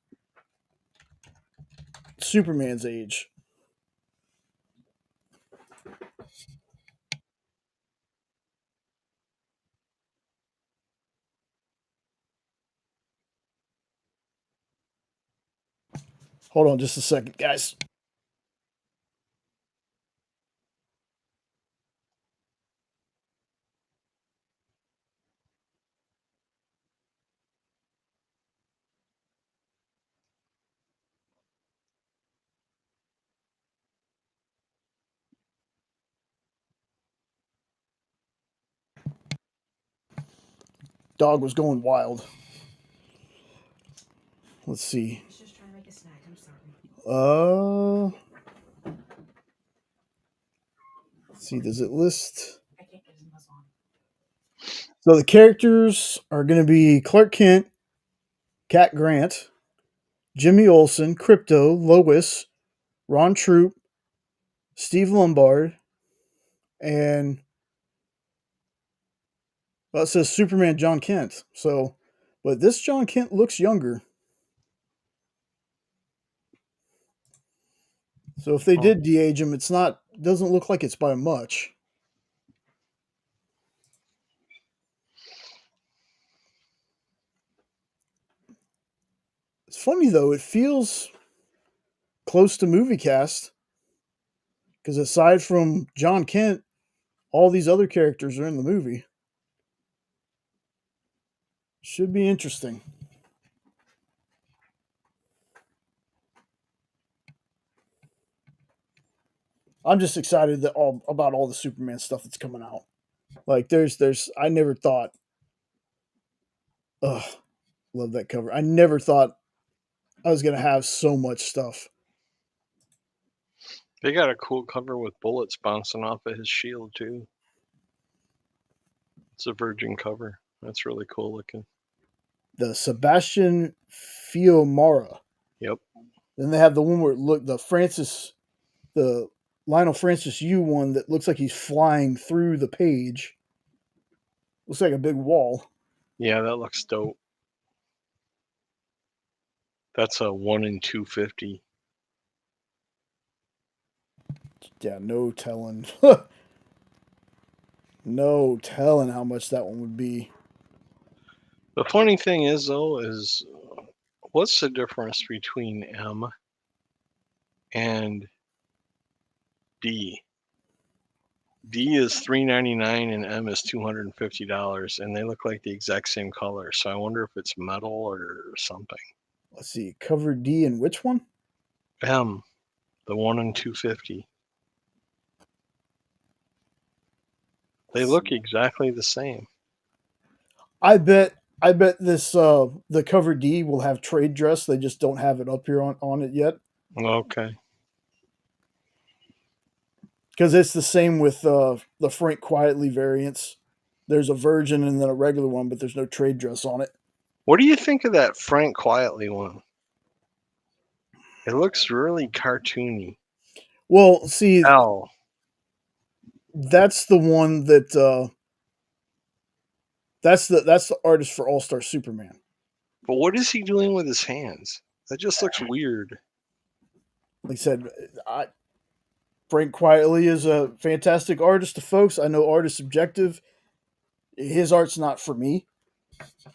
Superman's age. Hold on just a second, guys. Dog was going wild. Let's see. He's just trying to make a snack. I'm sorry. Let's see. Does it list? I can't get his muzzle on. So the characters are going to be Clark Kent, Cat Grant, Jimmy Olsen, Crypto, Lois, Ron Troop, Steve Lombard, and well, it says Superman John Kent. So, but this John Kent looks younger. So if they did de-age him, doesn't look like it's by much. It's funny though, it feels close to movie cast. Because aside from John Kent, all these other characters are in the movie. Should be interesting. I'm just excited about all the Superman stuff that's coming out. Like I never thought. Ugh, love that cover. I never thought I was gonna have so much stuff. They got a cool cover with bullets bouncing off of his shield too. It's a Virgin cover. That's really cool looking. The Sebastian Fiumara. Yep. Then they have the one where the Lionel Francis Yu one that looks like he's flying through the page. Looks like a big wall. Yeah, that looks dope. That's a 1 in 250. Yeah, no telling. No telling how much that one would be. The funny thing is, though, is what's the difference between M and D? D is $3.99 and M is $250, and they look like the exact same color. So I wonder if it's metal or something. Let's see, cover D in which one? M, the 1 in 250. They look exactly the same. I bet this the cover D will have trade dress. They just don't have it up here on it yet. Okay. Because it's the same with the Frank Quietly variants. There's a Virgin and then a regular one, but there's no trade dress on it. What do you think of that Frank Quietly one? It looks really cartoony. Well, see, L. that's the one that's the artist for All Star Superman. But what is he doing with his hands? That just looks weird. Like I said, Frank Quietly is a fantastic artist to folks. I know art is subjective. His art's not for me.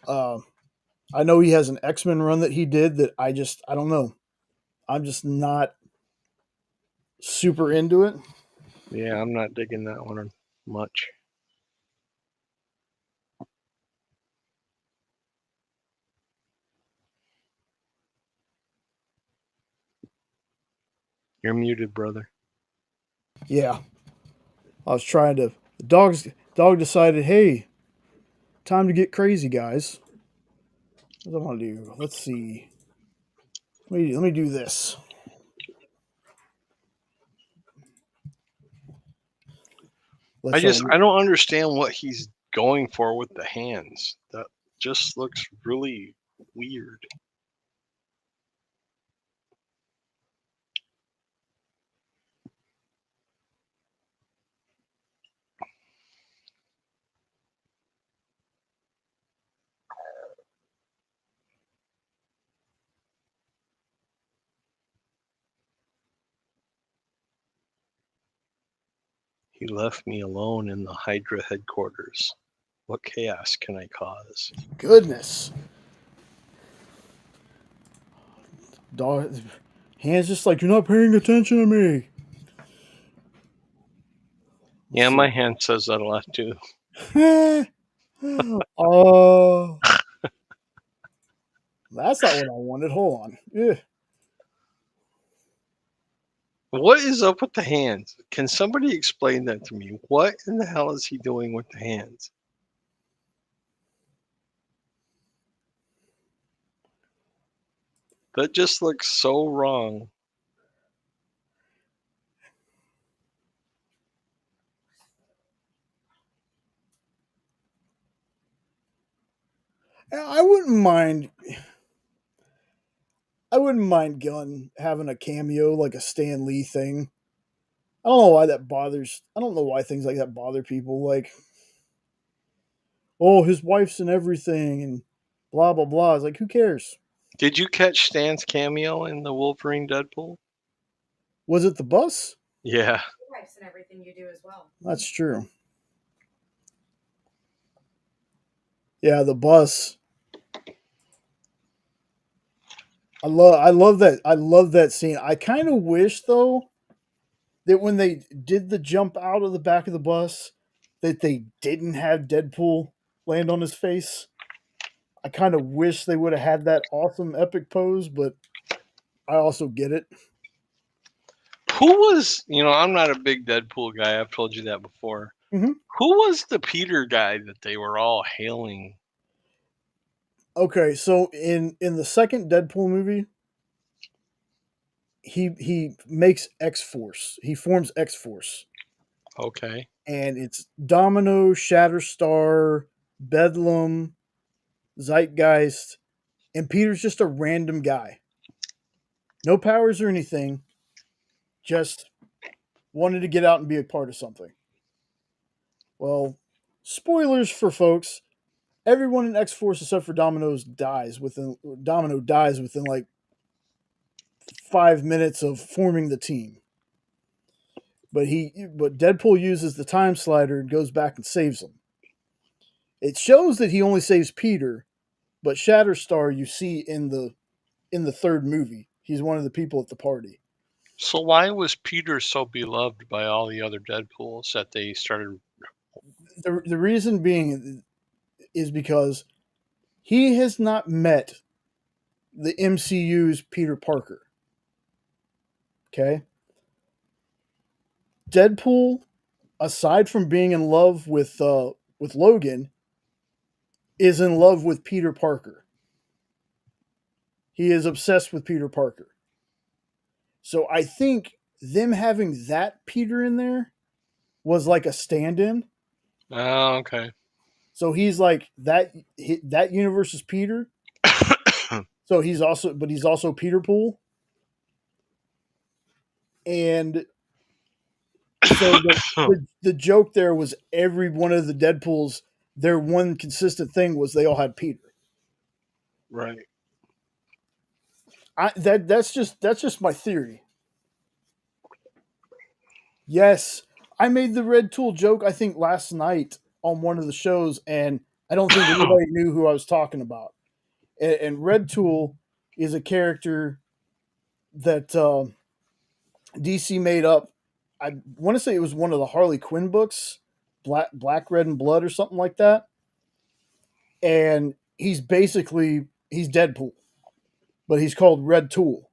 I know he has an X-Men run that he did that I don't know. I'm just not super into it. Yeah, I'm not digging that one much. You're muted, brother. Yeah. I was trying to the dog decided, hey, time to get crazy, guys. What do I want to do? Let's see. Let me do this. I don't understand what he's going for with the hands. That just looks really weird. He left me alone in the Hydra headquarters. What chaos can I cause? Goodness. Hands just like, you're not paying attention to me. Yeah, my hand says that a lot too. Oh, that's not what I wanted. Hold on. Ugh. What is up with the hands? Can somebody explain that to me? What in the hell is he doing with the hands? That just looks so wrong. I wouldn't mind. I wouldn't mind Gunn having a cameo like a Stan Lee thing. I don't know why that bothers. I don't know why things like that bother people. Like, oh, his wife's in everything and blah blah blah. It's like, who cares? Did you catch Stan's cameo in the Wolverine Deadpool? Was it the bus? Yeah. Your wife's in everything you do as well. That's true. Yeah, the bus. I love that scene. I kind of wish though that when they did the jump out of the back of the bus that they didn't have Deadpool land on his face. I kind of wish they would have had that awesome epic pose, but I also get it. Who was, I'm not a big Deadpool guy. I've told you that before. Mhm. Who was the Peter guy that they were all hailing? Okay, so in the second Deadpool movie, he makes X Force. He forms X Force, Okay. and it's Domino, Shatterstar, Bedlam, Zeitgeist, and Peter's just a random guy. No powers or anything, just wanted to get out and be a part of something. Well, spoilers for folks. Everyone in X Force except for Domino dies within like 5 minutes of forming the team. But Deadpool uses the time slider and goes back and saves him. It shows that he only saves Peter, but Shatterstar you see in the third movie. He's one of the people at the party. So why was Peter so beloved by all the other Deadpools that they started? The reason being is because he has not met the MCU's Peter Parker. Okay? Deadpool, aside from being in love with Logan, is in love with Peter Parker. He is obsessed with Peter Parker. So I think them having that Peter in there was like a stand-in. Oh, okay. So he's like that universe is Peter. So he's also Peter Pool. And so the joke there was every one of the Deadpools, their one consistent thing was they all had Peter. Right. That's just my theory. Yes, I made the Red Tool joke I think last night on one of the shows, and I don't think anybody knew who I was talking about. And Red Tool is a character that DC made up. I want to say it was one of the Harley Quinn books, Black, Red, and Blood, or something like that. And he's Deadpool, but he's called Red Tool.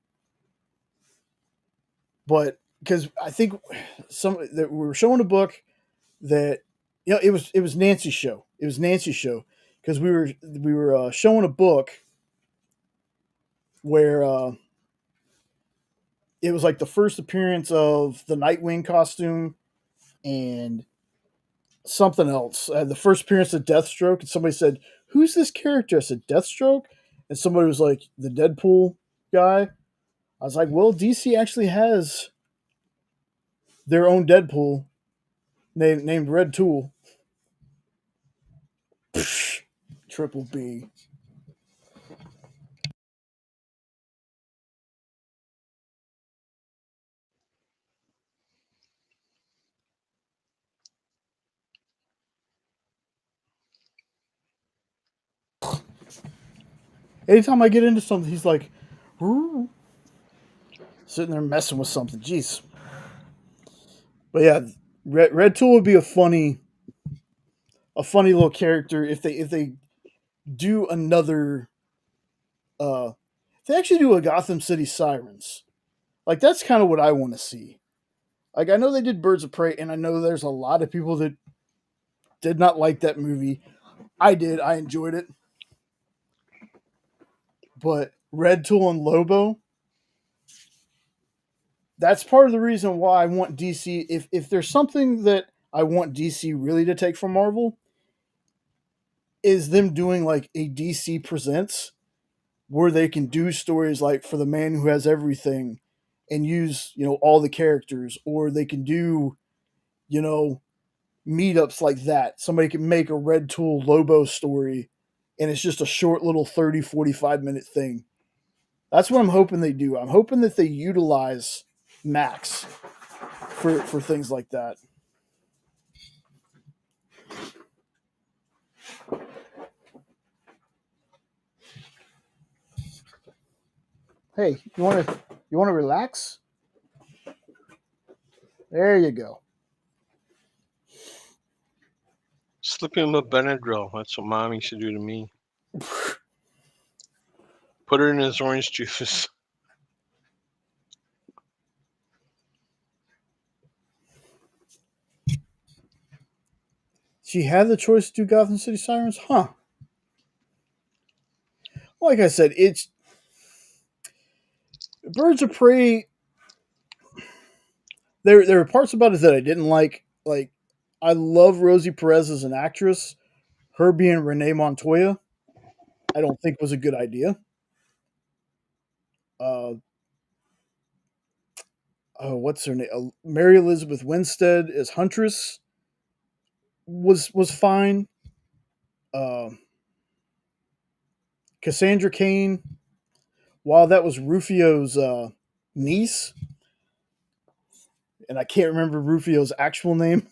But because I think that we were showing a book that it was Nancy's show. It was Nancy's show because we were showing a book where it was like the first appearance of the Nightwing costume and something else. The first appearance of Deathstroke, and somebody said, "Who's this character?" I said, "Deathstroke," and somebody was like, "The Deadpool guy." I was like, "Well, DC actually has their own Deadpool named Red Tool." Triple B. Anytime I get into something, he's like, "Ooh." sitting there messing with something. Jeez. But yeah, Red Tool would be a funny little character if they do another. If they actually do a Gotham City Sirens. Like that's kind of what I want to see. Like I know they did Birds of Prey, and I know there's a lot of people that did not like that movie. I did. I enjoyed it. But Red Tool and Lobo, that's part of the reason why I want DC. If there's something that I want DC really to take from Marvel, is them doing like a DC Presents where they can do stories like for the man who has everything and use, all the characters, or they can do, you know, meetups like that. Somebody can make a Red Tool Lobo story and it's just a short little 30, 45-minute thing. That's what I'm hoping they do. I'm hoping that they utilize Max for things like that. Hey, you want to relax? There you go. Slip him a Benadryl. That's what Mom used to do to me. Put her in his orange juice. She had the choice to do Gotham City Sirens? Huh. Like I said, it's Birds of Prey. There were parts about it that I didn't like. Like, I love Rosie Perez as an actress. Her being Renee Montoya, I don't think was a good idea. What's her name? Mary Elizabeth Winstead as Huntress was fine. Uh, Cassandra Cain, while that was Rufio's niece, and I can't remember Rufio's actual name,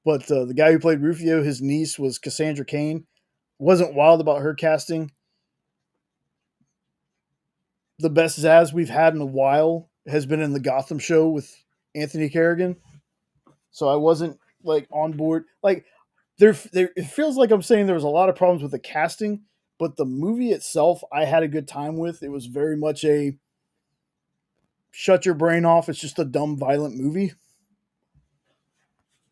but the guy who played Rufio, his niece was Cassandra Cain. Wasn't wild about her casting. The best Zaz we've had in a while has been in the Gotham show with Anthony Carrigan. So I wasn't like on board. Like there it feels like I'm saying there was a lot of problems with the casting, but the movie itself I had a good time with. It was very much a shut your brain off. It's just a dumb, violent movie.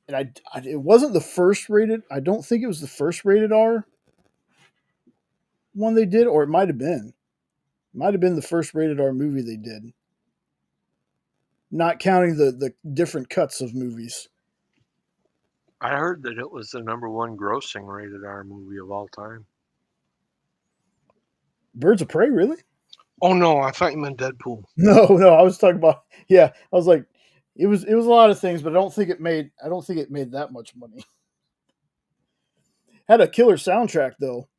And it wasn't the first rated. I don't think it was the first rated R one they did, or it might have been. It might have been the first rated R movie they did. Not counting the different cuts of movies. I heard that it was the #1 grossing rated R movie of all time. Birds of Prey, really? Oh no, I thought you meant Deadpool. No, I was talking about I was like, it was a lot of things, but I don't think it made that much money. Had a killer soundtrack though.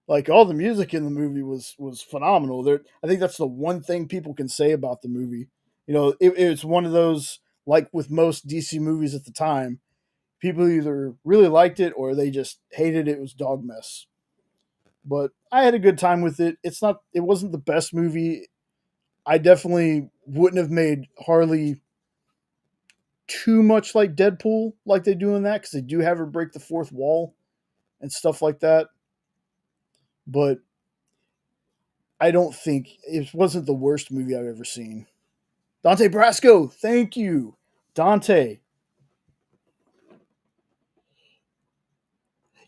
Like all the music in the movie was phenomenal. I think that's the one thing people can say about the movie. It's one of those, like with most DC movies at the time, people either really liked it or they just hated it. It was dog mess. But I had a good time with it. It wasn't the best movie. I definitely wouldn't have made Harley too much like Deadpool like they do in that, because they do have her break the fourth wall and stuff like that. But I don't think it wasn't the worst movie I've ever seen. Dante Brasco, thank you. Dante.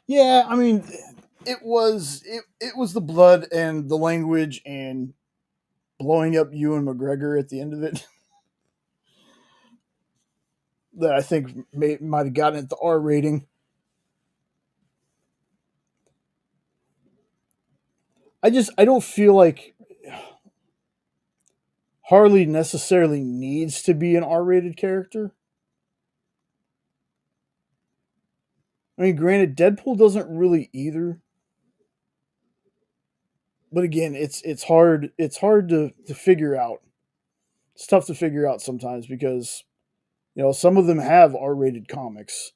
Yeah, I mean, it was the blood and the language and blowing up Ewan McGregor at the end of it that I think might have gotten it the R rating. I don't feel like Harley necessarily needs to be an R-rated character. I mean, granted, Deadpool doesn't really either. But again, it's hard to figure out. It's tough to figure out sometimes because some of them have R-rated comics.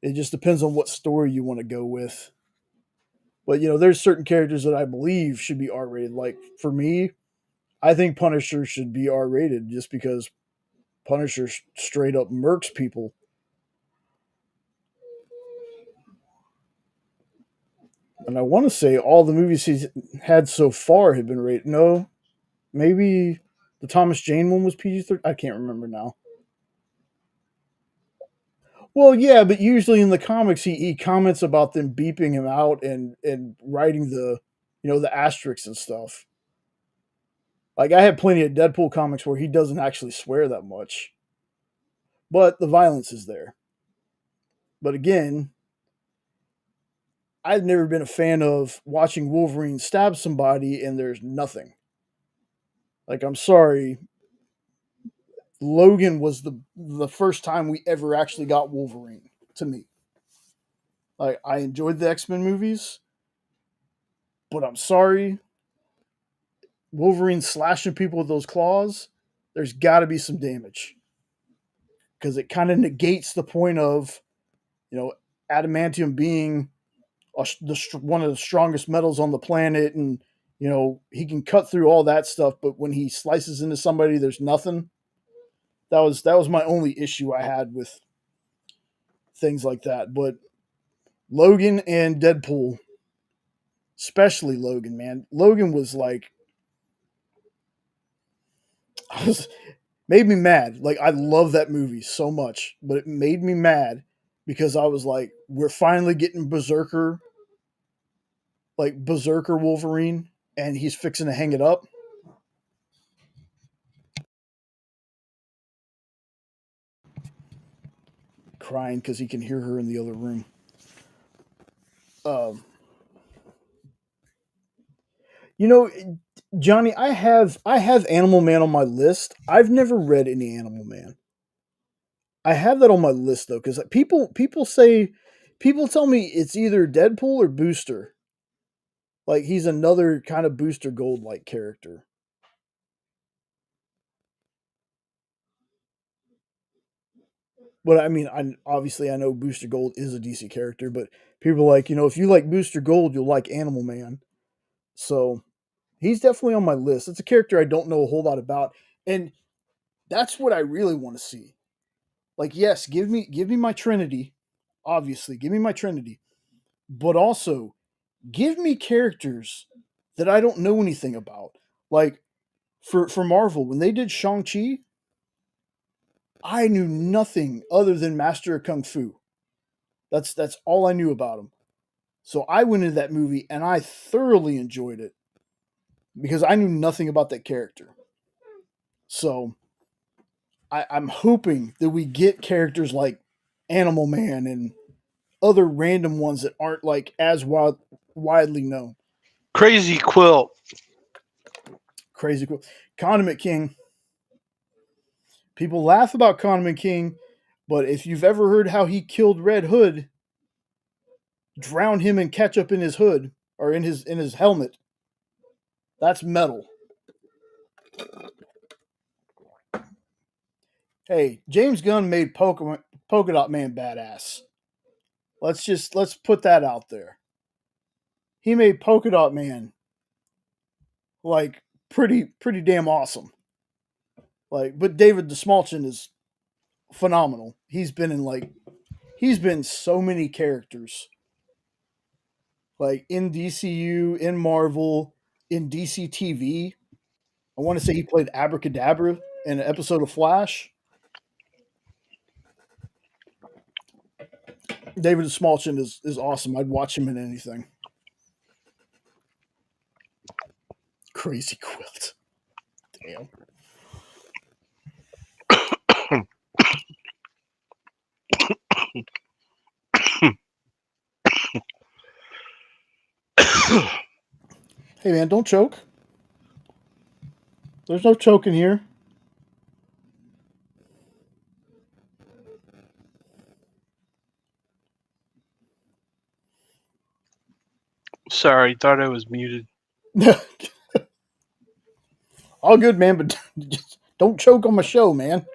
It just depends on what story you want to go with. But there's certain characters that I believe should be R-rated. Like for me, I think Punisher should be R rated just because Punisher straight up murks people. And I want to say all the movies he's had so far have been rated. No, maybe the Thomas Jane one was PG-13. I can't remember now. Well, yeah, but usually in the comics, he comments about them beeping him out and writing the, the asterisks and stuff. Like I have plenty of Deadpool comics where he doesn't actually swear that much, but the violence is there. But again, I've never been a fan of watching Wolverine stab somebody and there's nothing. Like I'm sorry, Logan was the first time we ever actually got Wolverine to me. Like I enjoyed the X-Men movies, but I'm sorry, Wolverine slashing people with those claws, there's got to be some damage because it kind of negates the point of, adamantium being one of the strongest metals on the planet, and he can cut through all that stuff. But when he slices into somebody, there's nothing. That was my only issue I had with things like that. But Logan and Deadpool, especially Logan, man, Logan was like, made me mad. Like I love that movie so much, but it made me mad because I was like, we're finally getting Berserker Wolverine, and he's fixing to hang it up. Crying because he can hear her in the other room. Um, Johnny, I have Animal Man on my list. I've never read any Animal Man. I have that on my list though, because people tell me it's either Deadpool or Booster. Like he's another kind of Booster Gold like character. But I mean, I know Booster Gold is a DC character, but people are like, if you like Booster Gold, you'll like Animal Man. So he's definitely on my list. It's a character I don't know a whole lot about, and that's what I really want to see. Like, yes, give me my Trinity, obviously, give me my Trinity, but also give me characters that I don't know anything about. Like for Marvel, when they did Shang-Chi, I knew nothing other than Master of Kung Fu. That's all I knew about him. So I went into that movie and I thoroughly enjoyed it because I knew nothing about that character. So I'm hoping that we get characters like Animal Man and other random ones that aren't like as widely known. Crazy Quilt. Crazy cool. Condiment King. People laugh about Condiment King, but if you've ever heard how he killed Red Hood, drowned him in ketchup in his hood or in his helmet, that's metal. Hey, James Gunn made Polka Dot Man badass. Let's put that out there. He made Polka Dot Man like pretty damn awesome. Like, but David Desmalchin is phenomenal. He's been so many characters. Like in DCU, in Marvel, in DC TV. I want to say he played Abracadabra in an episode of Flash. David Smallchin is awesome. I'd watch him in anything. Crazy Quilt. Damn. Hey man, don't choke. There's no choking here. Sorry, thought I was muted. All good, man, but just don't choke on my show, man.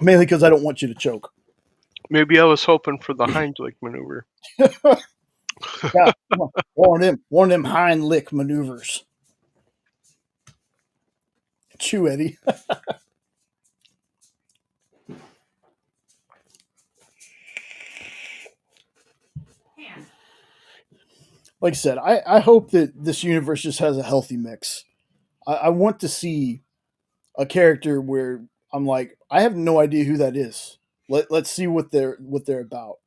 Mainly because I don't want you to choke. Maybe I was hoping for the Heimlich maneuver. Yeah, come on. One of them hind lick maneuvers. Chew, Eddie. Man. Like I said, I hope that this universe just has a healthy mix. I want to see a character where I'm like, I have no idea who that is. Let's see what they're about,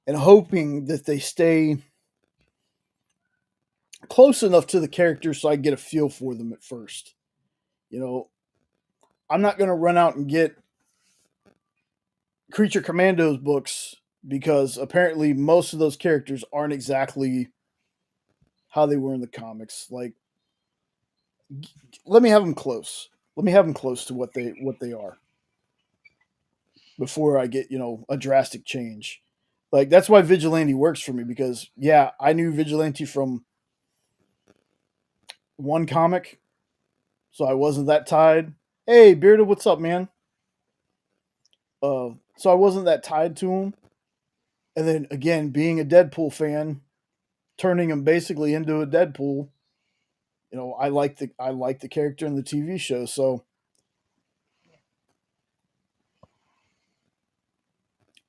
and hoping that they stay close enough to the characters so I get a feel for them at first. You know, I'm not going to run out and get Creature Commandos books because apparently most of those characters aren't exactly how they were in the comics. Like, let me have them close. Let me have them close to what they are before I get a drastic change. Like that's why Vigilante works for me because yeah, I knew Vigilante from one comic, so I wasn't that tied. Hey, Bearded, what's up, man? So I wasn't that tied to him. And then again, being a Deadpool fan, turning him basically into a Deadpool, I like the character in the TV show. So,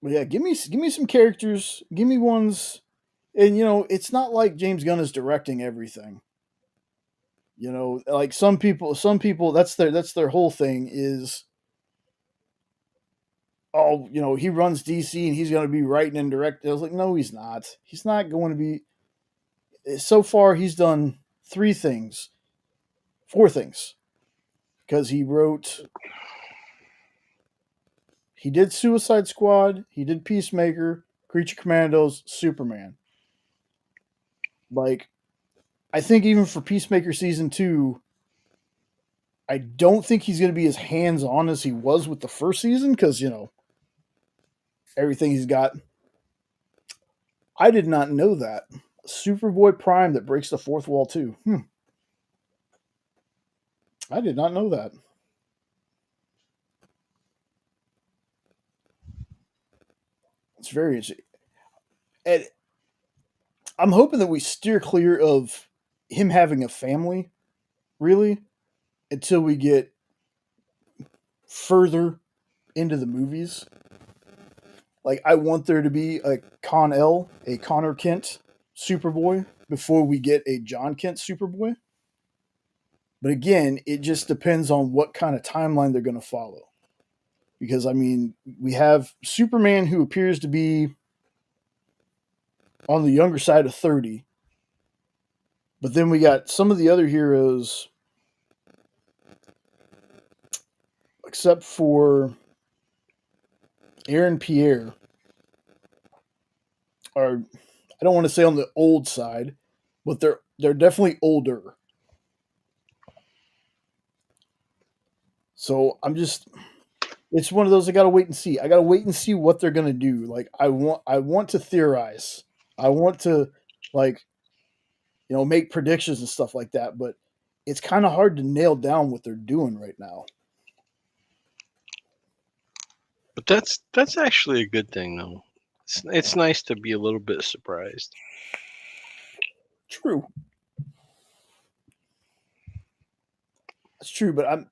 but yeah, give me some characters, give me ones, and it's not like James Gunn is directing everything. Like some people that's their whole thing is, oh, he runs DC and he's going to be writing and directing. I was like, no, he's not. He's not going to be. So far, he's done four things, because he did Suicide Squad, he did Peacemaker, Creature Commandos, Superman. Like, I think even for Peacemaker season 2, I don't think he's going to be as hands on as he was with the first season because everything he's got. I did not know that. Superboy Prime that breaks the fourth wall too. I did not know that. It's very interesting. And I'm hoping that we steer clear of him having a family, really, until we get further into the movies. Like, I want there to be a Connor Kent Superboy before we get a John Kent Superboy. But again, it just depends on what kind of timeline they're going to follow. Because, I mean, we have Superman who appears to be on the younger side of 30. But then we got some of the other heroes, except for Aaron Pierre, are, I don't want to say on the old side, but they're definitely older. So it's one of those I gotta wait and see. I gotta wait and see what they're gonna do. Like I want to theorize. I want to like make predictions and stuff like that, but it's kind of hard to nail down what they're doing right now. But that's actually a good thing, though. It's nice to be a little bit surprised. True. That's true, but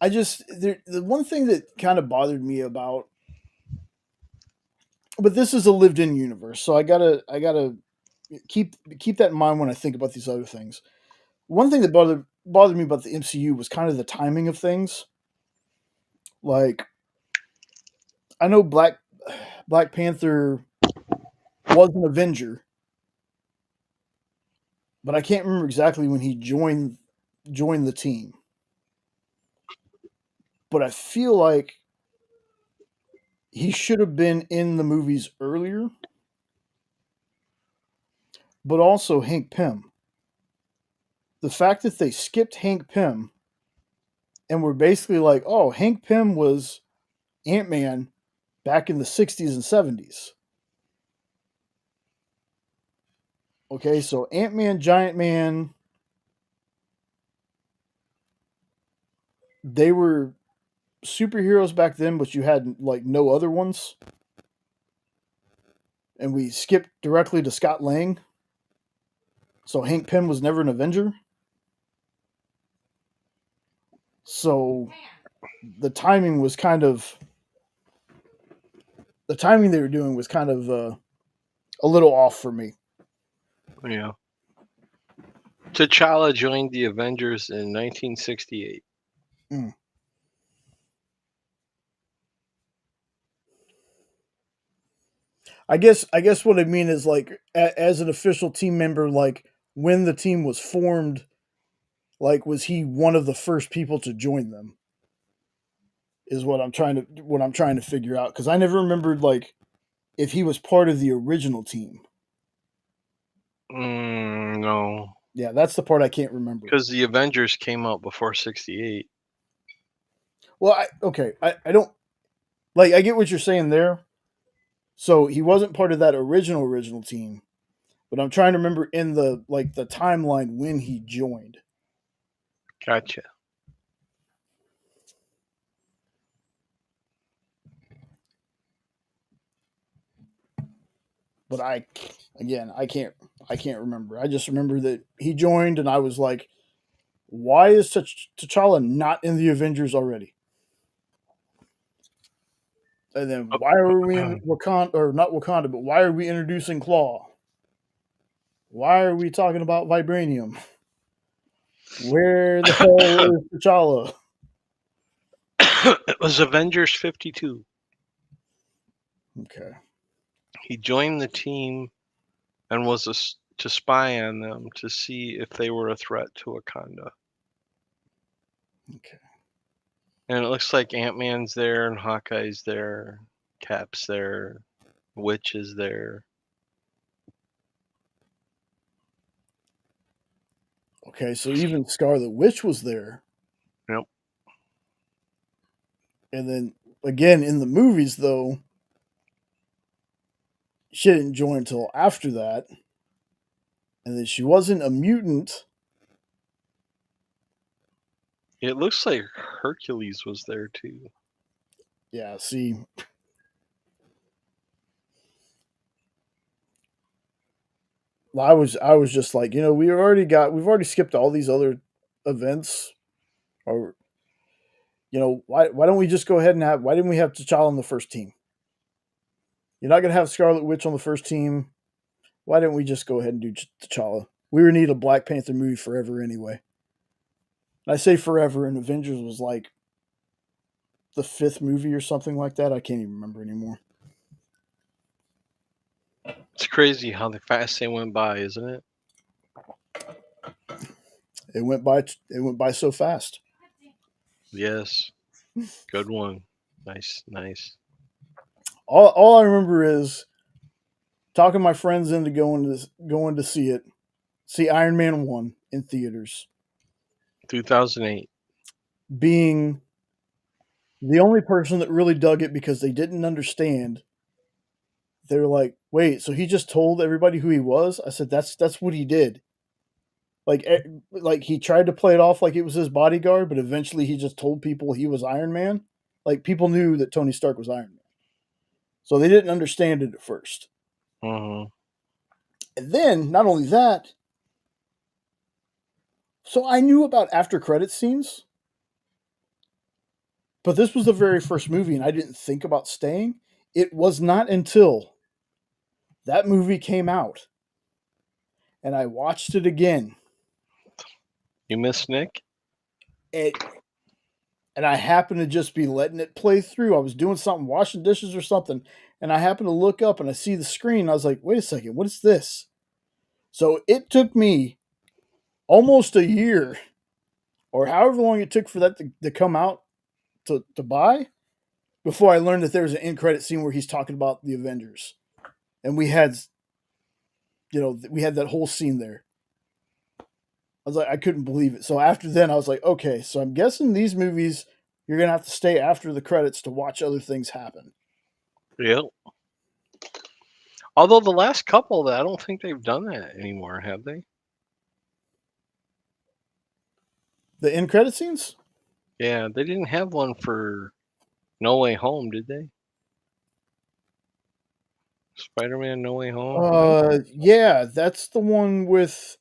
the one thing that kind of bothered me about, but this is a lived-in universe, so I gotta keep that in mind when I think about these other things. One thing that bothered me about the MCU was kind of the timing of things. Like, I know Black Panther was an Avenger, but I can't remember exactly when he joined the team. But I feel like he should have been in the movies earlier. But also Hank Pym. The fact that they skipped Hank Pym and were basically like, "Oh, Hank Pym was Ant-Man back in the 60s and 70s." Okay, so Ant-Man, Giant Man, they were superheroes back then, but you had like no other ones. and we skipped directly to Scott Lang. So Hank Pym was never an Avenger. So the timing was kind of the timing they were doing was kind of a little off for me. Yeah. T'Challa joined the Avengers in 1968. I guess what I mean is like as an official team member, like when the team was formed, like was he one of the first people to join them? Is what I'm trying to figure out, because I never remembered like if he was part of the original team. No, Yeah, that's the part I can't remember. because the Avengers came out before 68. Well, I don't like. I get what you're saying there. So he wasn't part of that original team, but I'm trying to remember in the timeline when he joined. Gotcha. But I can't remember. I just remember that he joined, and I was like, why is T'Challa not in the Avengers already? And then why are we in Wakanda, or not Wakanda, but why are we introducing Claw? Why are we talking about vibranium? Where the hell is T'Challa? It was Avengers 52. Okay. He joined the team and was to spy on them to see if they were a threat to Wakanda. Okay. And it looks like Ant-Man's there and Hawkeye's there, Cap's there, Witch is there. Okay, so even Scarlet Witch was there. Yep. And then again in the movies though, she didn't join until after that. And then she wasn't a mutant. It looks like Hercules was there too. Yeah, see. I was just like, we've already skipped all these other events. Or why don't we just go ahead and why didn't we have T'Challa on the first team? You're not gonna have Scarlet Witch on the first team. Why didn't we just go ahead and do T'Challa? We would need a Black Panther movie forever anyway. And I say forever, and Avengers was like the 5th movie or something like that. I can't even remember anymore. It's crazy how fast they went by, isn't it? It went by so fast. Yes. Good one. Nice. All I remember is talking my friends into going to see Iron Man 1 in theaters. 2008. Being the only person that really dug it because they didn't understand. They were like, "Wait, so he just told everybody who he was?" I said, "That's what he did." Like he tried to play it off like it was his bodyguard, but eventually he just told people he was Iron Man. Like people knew that Tony Stark was Iron Man, so they didn't understand it at first. Mm-hmm. And then not only that, so I knew about after credit scenes, but this was the very first movie, and I didn't think about staying. It was not until that movie came out, and I watched it again. You miss Nick? And I happened to just be letting it play through. I was doing something, washing dishes or something, and I happened to look up and I see the screen. I was like, wait a second, what is this? So it took me almost a year, or however long it took for that to come out to buy, before I learned that there was an end credit scene where he's talking about the Avengers. And we had that whole scene there. I was like, I couldn't believe it. So after then, I was like, okay, so I'm guessing these movies, you're going to have to stay after the credits to watch other things happen. Yep. Although the last couple, I don't think they've done that anymore, have they? The end credit scenes? Yeah, they didn't have one for No Way Home, did they? Spider-Man No Way Home. Yeah, that's the one with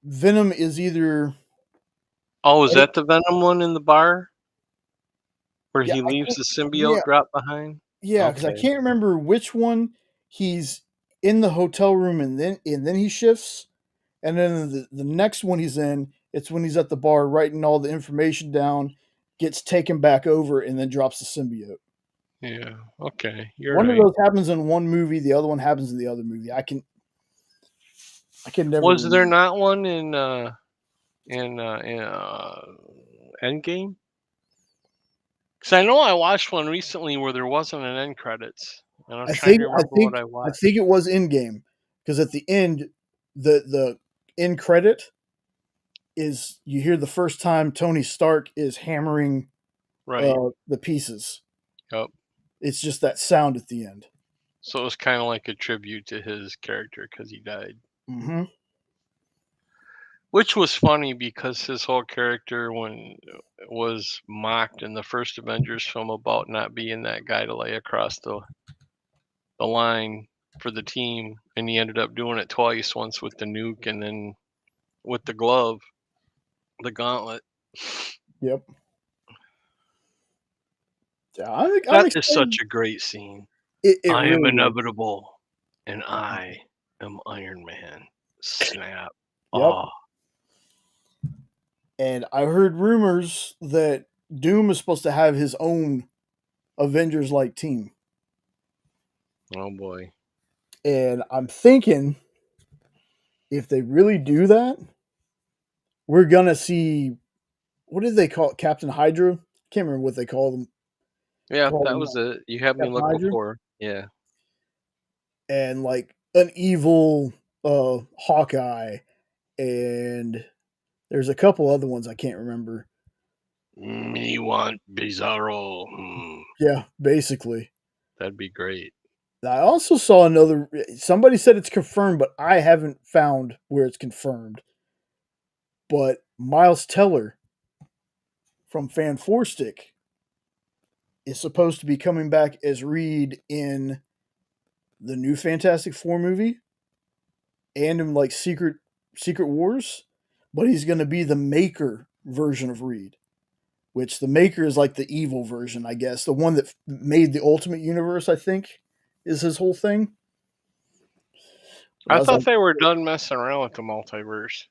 Venom is either Oh, is that the Venom one in the bar where yeah, he I leaves can't the yeah, symbiote drop behind? yeah, because I Okay. can't remember which one he's in the hotel room and then he shifts, and then the next one he's in, it's when he's at the bar writing all the information down, gets taken back over, and then drops the symbiote. Yeah. Okay. You're One of right. those happens in one movie, the other one happens in the other movie. I can never Was there remember. not one in Endgame? Because I know I watched one recently where there wasn't an end credits, and I'm I trying think to I remember what think I I watched. think it was in game because at the end, the end credit is you hear the first time Tony Stark is hammering Right. the pieces. Yep. It's just that sound at the end. So it was kind of like a tribute to his character because he died. Mm-hmm. Which was funny because his whole character was mocked in the first Avengers film about not being that guy to lay across the line for the team, and he ended up doing it twice, once with the nuke and then with the glove, the gauntlet. Yep. Yeah, I'm That is excited. such a great scene. It I am really is. inevitable, and I am Iron Man. Snap. Yep. Oh, And I heard rumors that Doom is supposed to have his own Avengers like team. oh boy. And I'm thinking if they really do that, we're gonna see what did they call it? Captain Hydra? Can't remember what they Yeah, call that them was it. You had me Captain look Hydra. before. Yeah. And like an evil Hawkeye, and there's a couple other ones I can't remember. Me want Bizarro. Yeah, basically. That'd be great. I also saw another. Somebody said it's confirmed, but I haven't found where it's confirmed. But Miles Teller from Fan Four Stick is supposed to be coming back as Reed in the new Fantastic Four movie and in like Secret Wars, but he's going to be the Maker version of Reed, which the Maker is like the evil version, I guess, the one that made the Ultimate Universe. I think is his whole thing. And I I was thought like, they were done messing around with the multiverse.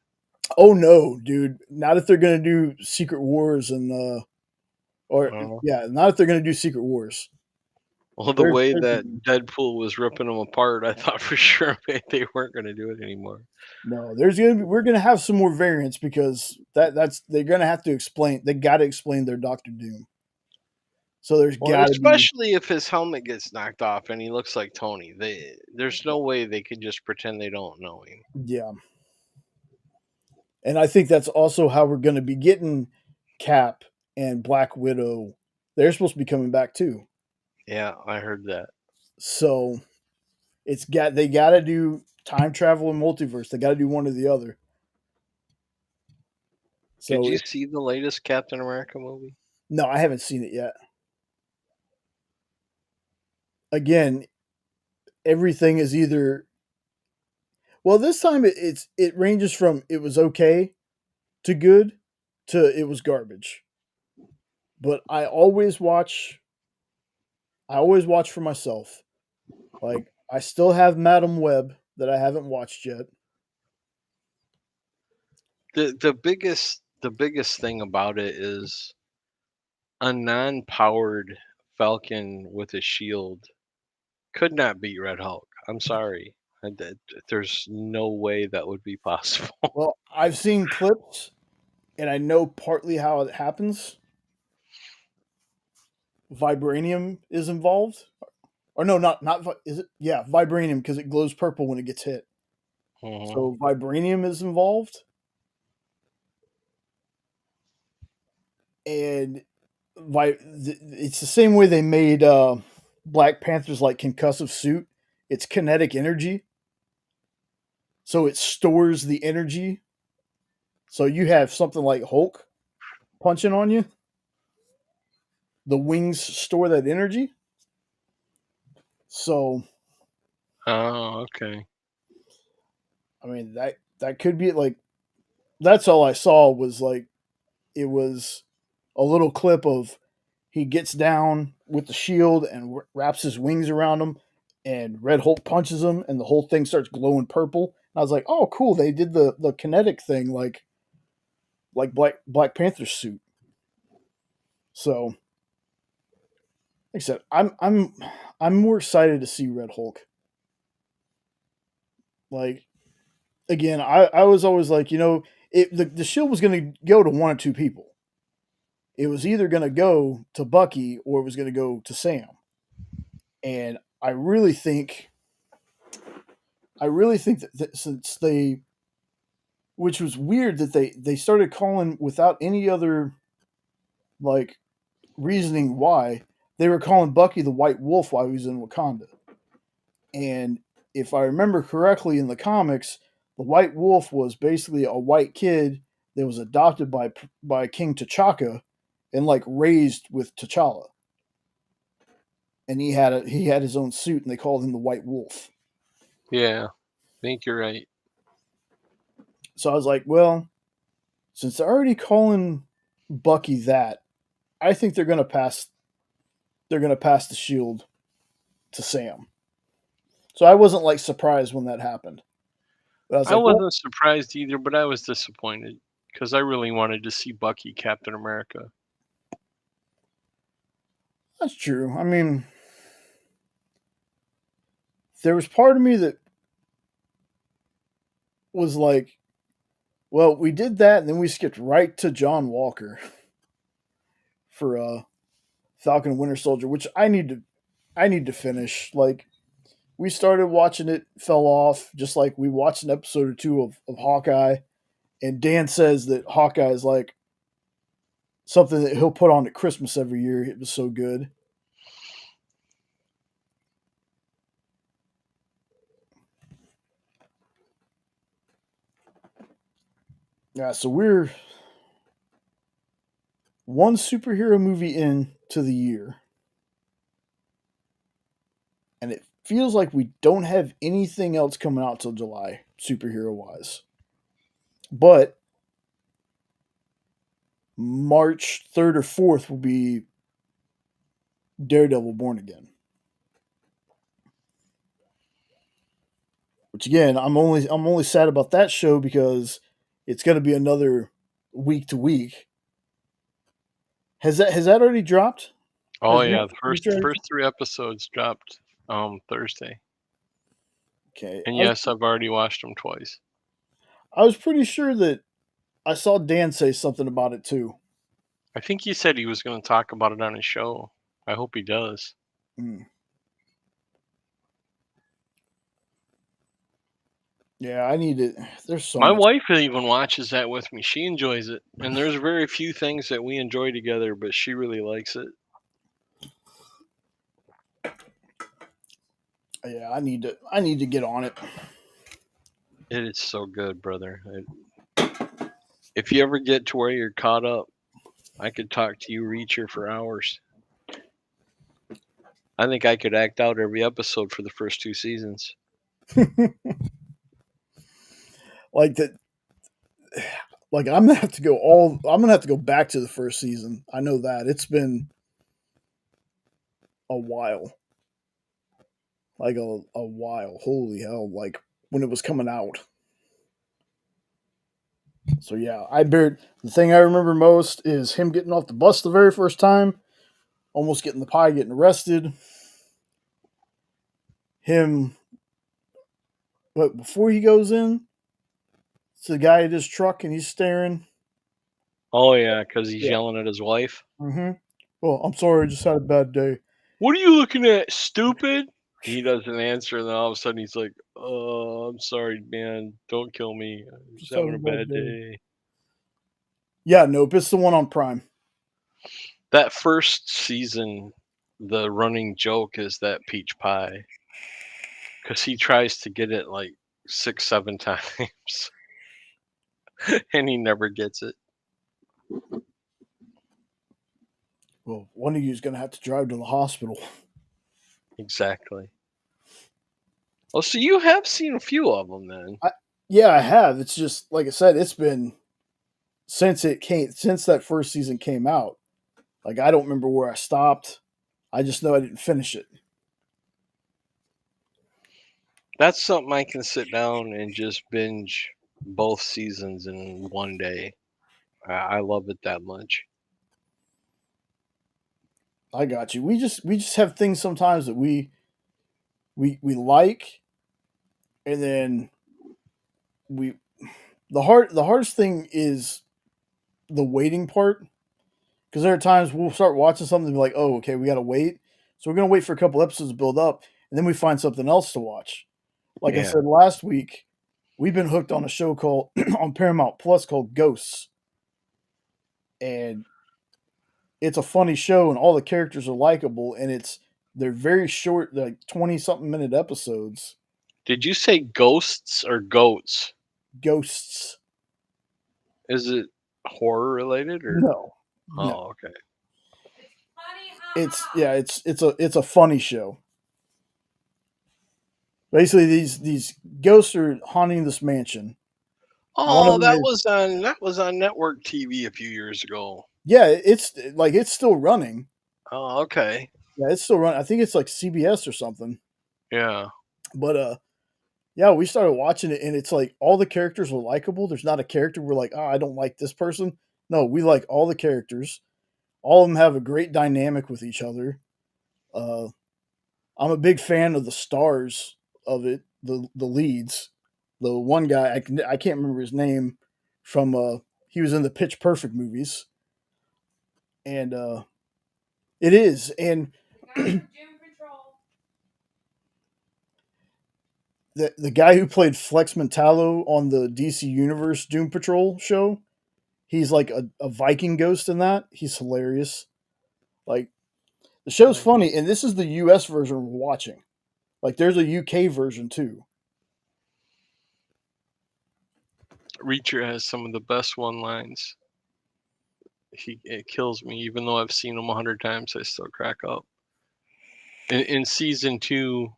oh no, dude! Not if they're going to do Secret Wars and or Uh, yeah, not if they're going to do Secret Wars. well, the There's, way there's that Deadpool was ripping them apart, I thought for sure they weren't going to do it anymore. no, there's gonna be, we're gonna have some more variants because that's they're gonna have to explain. They got to explain their Doctor Doom. So there's Well, got to be especially if his helmet gets knocked off and he looks like Tony. There's no way they could just pretend they don't know him. yeah, and I think that's also how we're gonna be getting Cap and Black Widow. They're supposed to be coming back too. Yeah, I heard that. So they got to do time travel and multiverse. They got to do one or the other. Did So you see the latest Captain America movie? no, I haven't seen it yet. Again, everything is either well. This time it ranges from it was okay to good to it was garbage. But I always watch. I always watch for myself. Like I still have Madam Web that I haven't watched yet. The biggest thing about it is a non-powered Falcon with a shield could not beat Red Hulk. I'm sorry. There's no way that would be possible. Well, I've seen clips and I know partly how it happens. Vibranium is involved, or no, not is it? Yeah, vibranium because it glows purple when it gets hit. Mhm. So vibranium is involved, and it's the same way they made Black Panther's like concussive suit. It's kinetic energy, so it stores the energy. So you have something like Hulk punching on you, the wings store that energy. So, Oh, okay. I mean that could be like that's all I saw was like it was a little clip of he gets down with the shield and wraps his wings around him, and Red Hulk punches him, and the whole thing starts glowing purple. And I was like, "Oh, cool! They did the kinetic thing like Black Panther's suit." So, like I said, I'm more excited to see Red Hulk. Like again, I was always like, the shield was going to go to one or two people. It was either going to go to Bucky or it was going to go to Sam. And I really think that since they, which was weird that they started calling without any other like reasoning why they were calling Bucky the White Wolf while he was in Wakanda. And if I remember correctly in the comics, the White Wolf was basically a white kid that was adopted by King T'Chaka and like raised with T'Challa. And he had his own suit, and they called him the White Wolf. Yeah, I think you're right. So I was like, well, since they're already calling Bucky that, I think they're gonna pass. They're gonna pass the shield to Sam. So I wasn't like surprised when that happened. But I was I like, well, wasn't surprised either, but I was disappointed because I really wanted to see Bucky Captain America. that's true. I mean, there was part of me that was like, well, we did that, and then we skipped right to John Walker for Falcon and Winter Soldier, which I need to finish. Like we started watching it, fell off, just like we watched an episode or two of Hawkeye, and Dan says that Hawkeye is like something that he'll put on at Christmas every year. It was so good. Yeah, so we're one superhero movie into the year, and it feels like we don't have anything else coming out till July, superhero wise. But March 3rd or 4th will be Daredevil Born Again. Which again, I'm only sad about that show because it's going to be another week to week. Has that already dropped? Oh Has yeah, March the already first 3 episodes dropped Thursday. Okay. And yes, I've already watched them twice. I was pretty sure that I saw Dan say something about it too. I think he said he was going to talk about it on his show. I hope he does. Mm. Yeah, I need it. There's so My much. wife even watches that with me. She enjoys it. And there's very few things that we enjoy together, but she really likes it. Yeah, I need to get on it. It is so good, brother. If you ever get to where you're caught up, I could talk to you, Reacher, for hours. I think I could act out every episode for the first 2 seasons. Like that. Like I'm gonna have to go back to the first season. I know that it's been a while. Like a while. Holy hell! Like when it was coming out. So yeah, the thing I remember most is him getting off the bus the very first time, almost getting the pie, getting arrested. Him, but before he goes in, it's the guy at his truck and he's staring. Oh, yeah, because he's Yeah. yelling at his wife. Mm-hmm. Well, I'm sorry, I just had a bad day. What are you looking at, stupid? He doesn't answer, and then all of a sudden he's like, "Oh, I'm sorry, man. Don't kill me. I'm just having a bad day." Yeah, nope, it's the one on Prime. That first season, the running joke is that peach pie. Because he tries to get it like 6, 7 times. And he never gets it. Well, one of you is going to have to drive to the hospital. Exactly. Well, so you have seen a few of them then. Yeah, I have. It's just like I said, it's been since that first season came out. Like I don't remember where I stopped. I just know I didn't finish it. That's something I can sit down and just binge both seasons in one day. I love it that much. I got you. We just have things sometimes that we like, and then we the hardest thing is the waiting part, because there are times we'll start watching something and be like, oh, okay, we got to wait, so we're gonna wait for a couple episodes to build up, and then we find something else to watch. Like I Yeah. said last week, we've been hooked on a show called on Paramount Plus called Ghosts, and it's a funny show, and all the characters are likable, and they're very short, like 20 something minute episodes. Did you say ghosts or goats? Ghosts. Is it horror related or? No. Oh, No. okay. It's a funny show. Basically, these ghosts are haunting this mansion. One of Oh, them is that was on network TV a few years ago. yeah, it's still running. Oh, okay. Yeah, it's still running. I think it's like CBS or something. Yeah. But yeah, we started watching it, and it's like all the characters are likable. There's not a character we're like, oh, I don't like this person. No, we like all the characters. All of them have a great dynamic with each other. I'm a big fan of the stars of it, the leads. The one guy I can't remember his name from he was in the Pitch Perfect movies, and it is and the guy who played Flex Mentallo on the DC Universe Doom Patrol show, he's like a Viking ghost in that. He's hilarious. Like the show's funny, and this is the US version we're watching. Like there's a UK version too. Reacher has some of the best one lines. It kills me, even though I've seen him 100 times. I still crack up. In season 2,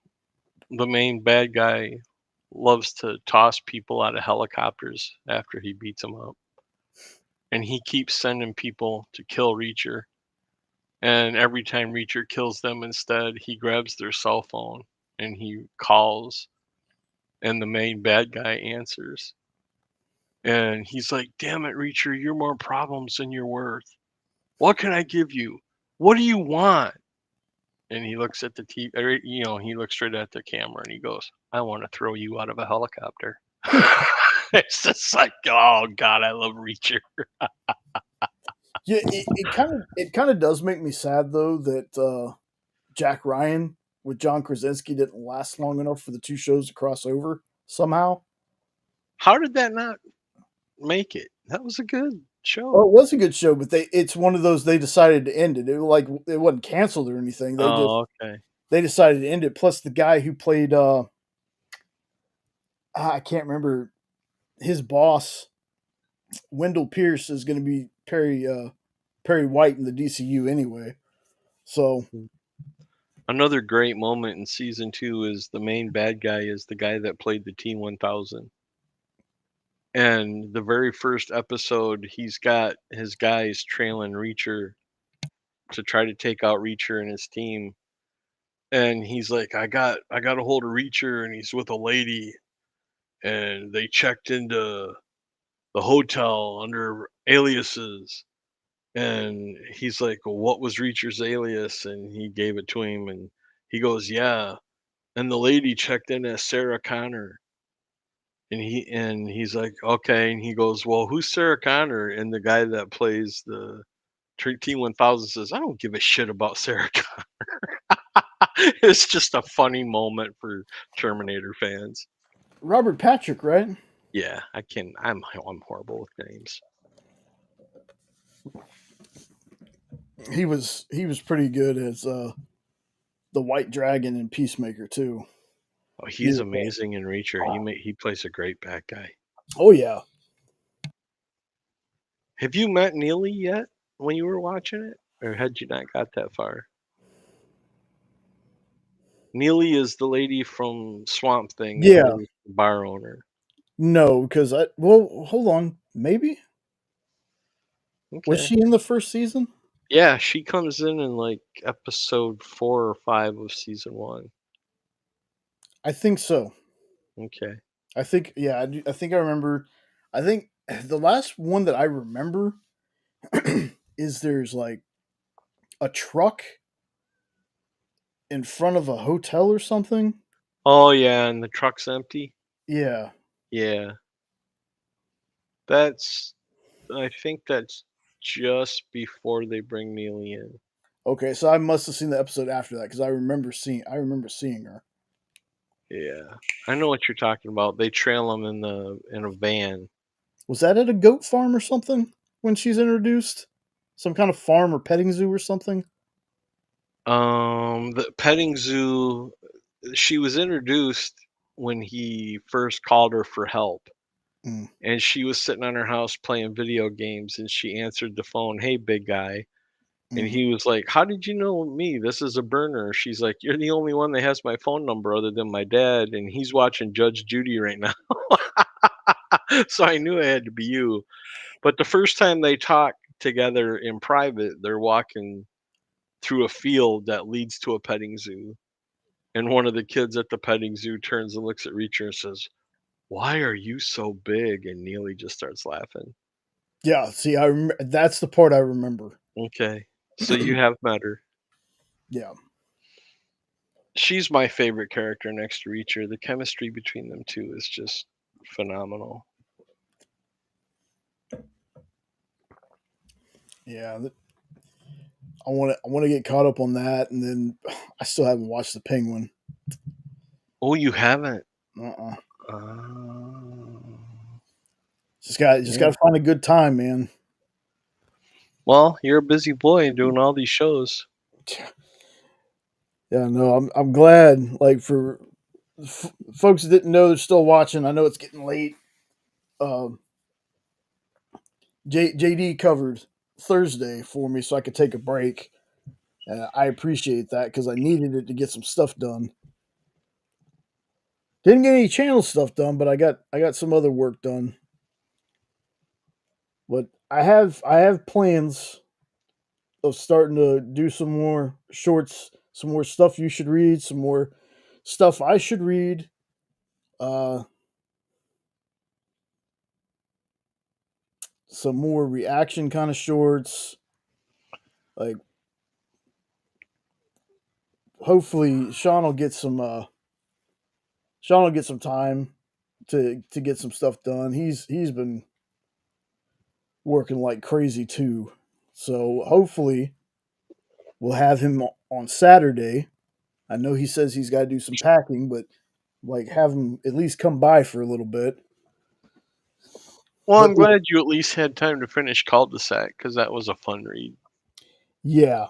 the main bad guy loves to toss people out of helicopters after he beats them up, and he keeps sending people to kill Reacher. And every time Reacher kills them instead, he grabs their cell phone and he calls, and the main bad guy answers. And he's like, damn it, Reacher, you're more problems than you're worth. What can I give you? What do you want? And he looks at the TV, he looks straight at the camera and he goes, I want to throw you out of a helicopter. It's just like, oh God, I love Reacher. Yeah, it kind of does make me sad though that Jack Ryan with John Krasinski didn't last long enough for the two shows to cross over somehow. How did that not make it? That was a good show. Oh, it was a good show, but it's one of those they decided to end it. It wasn't canceled or anything. Okay. They decided to end it. Plus, the guy who played I can't remember his boss, Wendell Pierce, is going to be Perry White in the DCU anyway. So another great moment in season 2 is the main bad guy is the guy that played the T-1000. And the very first episode, he's got his guys trailing Reacher to try to take out Reacher and his team. And he's like, I got a hold of Reacher, and he's with a lady, and they checked into the hotel under aliases. And he's like, well, what was Reacher's alias? And he gave it to him, and he goes, yeah. And the lady checked in as Sarah Connor. And he's like, okay. And he goes, well, who's Sarah Connor? And the guy that plays the T-1000 says, I don't give a shit about Sarah Connor. It's just a funny moment for Terminator fans. Robert Patrick, right? Yeah, I'm horrible with names. He was pretty good as the White Dragon in Peacemaker too. Oh, he's amazing in Reacher. He plays a great bad guy. Oh yeah. Have you met Neely yet when you were watching it? Or had you not got that far? Neely is the lady from Swamp Thing that Yeah. marries the bar owner. No, because well, hold on. Maybe? Was Okay. she in the first season? Yeah, she comes in like episode 4 or 5 of season 1. I think so. Okay. I think, yeah, I think I remember. I think the last one that I remember is there's like a truck in front of a hotel or something. Oh yeah, and the truck's empty. Yeah. Yeah, I think that's just before they bring Neely in. Okay, so I must have seen the episode after that because I remember seeing her. Yeah, I know what you're talking about. They trail him in a van. Was that at a goat farm or something when she's introduced? Some kind of farm or petting zoo or something? The petting zoo. She was introduced when he first called her for help, Mm, and she was sitting on her house playing video games, and she answered the phone, "Hey, big guy." And mm. he was like, "How did you know me? This is a burner." She's like, "You're the only one that has my phone number other than my dad, and he's watching Judge Judy right now." So I knew it had to be you. But the first time they talk together in private, they're walking through a field that leads to a petting zoo. And one of the kids at the petting zoo turns and looks at Reacher and says, "Why are you so big?" And Neely just starts laughing. Yeah, see, that's the part I remember. Okay. So you have met her. Yeah. She's my favorite character next to Reacher. The chemistry between them two is just phenomenal. Yeah, I want to get caught up on that, and then I still haven't watched The Penguin. Oh, you haven't? Uh-uh. Oh. Just got Yeah. to find a good time, man. Well, you're a busy boy doing all these shows. Yeah, no, I'm glad. Like for folks that didn't know they're still watching. I know it's getting late. Um, JD covered Thursday for me, so I could take a break. I appreciate that because I needed it to get some stuff done. Didn't get any channel stuff done, but I got some other work done. But I have plans of starting to do some more shorts, some more stuff you should read, some more stuff I should read. Uh, some more reaction kind of shorts. Like hopefully Sean will get some time to get some stuff done. He's been working like crazy too. So hopefully we'll have him on Saturday. I know he says he's got to do some packing, but like have him at least come by for a little bit. Well, But I'm glad you at least had time to finish Cul-de-sac because that was a fun read. yeah,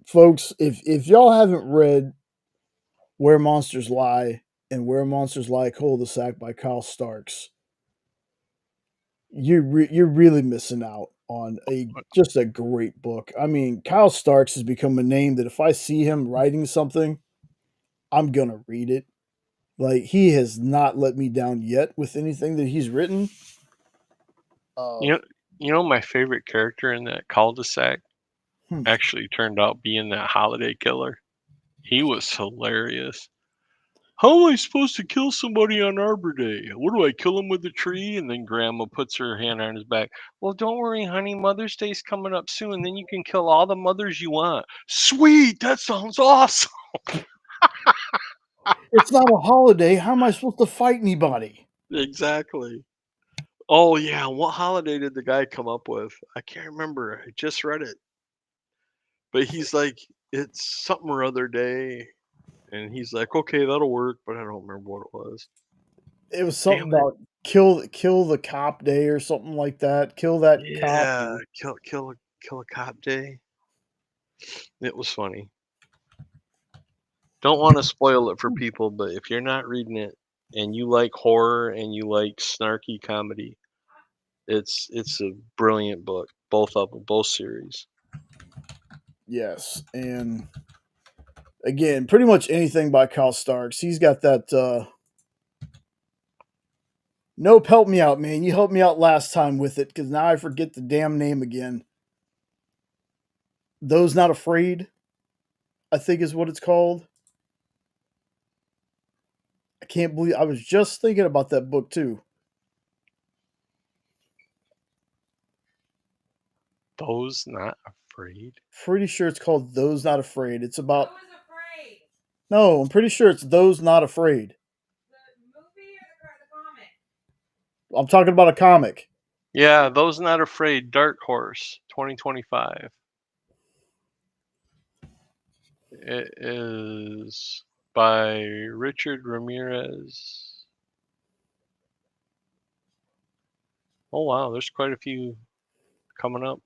folks, if y'all haven't read Where Monsters Lie and Where Monsters Lie Cul-de-sac by Kyle Starks, you're really missing out on just a great book. I mean, Kyle Starks has become a name that if I see him writing something, I'm gonna read it. Like he has not let me down yet with anything that he's written. You know, my favorite character in that Cul-de-sac Hmm. actually turned out being that holiday killer. He was hilarious. How am I supposed to kill somebody on Arbor Day? What do I kill him with a tree? And then Grandma puts her hand on his back. Well, don't worry, honey. Mother's Day's coming up soon. Then you can kill all the mothers you want. Sweet, that sounds awesome. It's not a holiday. How am I supposed to fight anybody? Exactly. Oh yeah, what holiday did the guy come up with? I can't remember. I just read it. But he's like, it's something or other day. And he's like, okay, that'll work, but I don't remember what it was. It was Damn something it. about kill the cop day or something like that. Kill that cop. Yeah, kill a cop day. It was funny. Don't want to spoil it for people, but if you're not reading it and you like horror and you like snarky comedy, it's a brilliant book. Both of them, both series. Yes, and again, pretty much anything by Kyle Starks. He's got that. Nope, help me out, man. You helped me out last time with it because now I forget the damn name again. Those Not Afraid, I think is what it's called. I can't believe I was just thinking about that book too. Those Not Afraid. Pretty sure it's called Those Not Afraid. It's about. Who is afraid? No, I'm pretty sure it's Those Not Afraid. The movie or the comic? I'm talking about a comic. Yeah, Those Not Afraid, Dark Horse, 2025. It is by Richard Ramirez. Oh wow, there's quite a few coming up.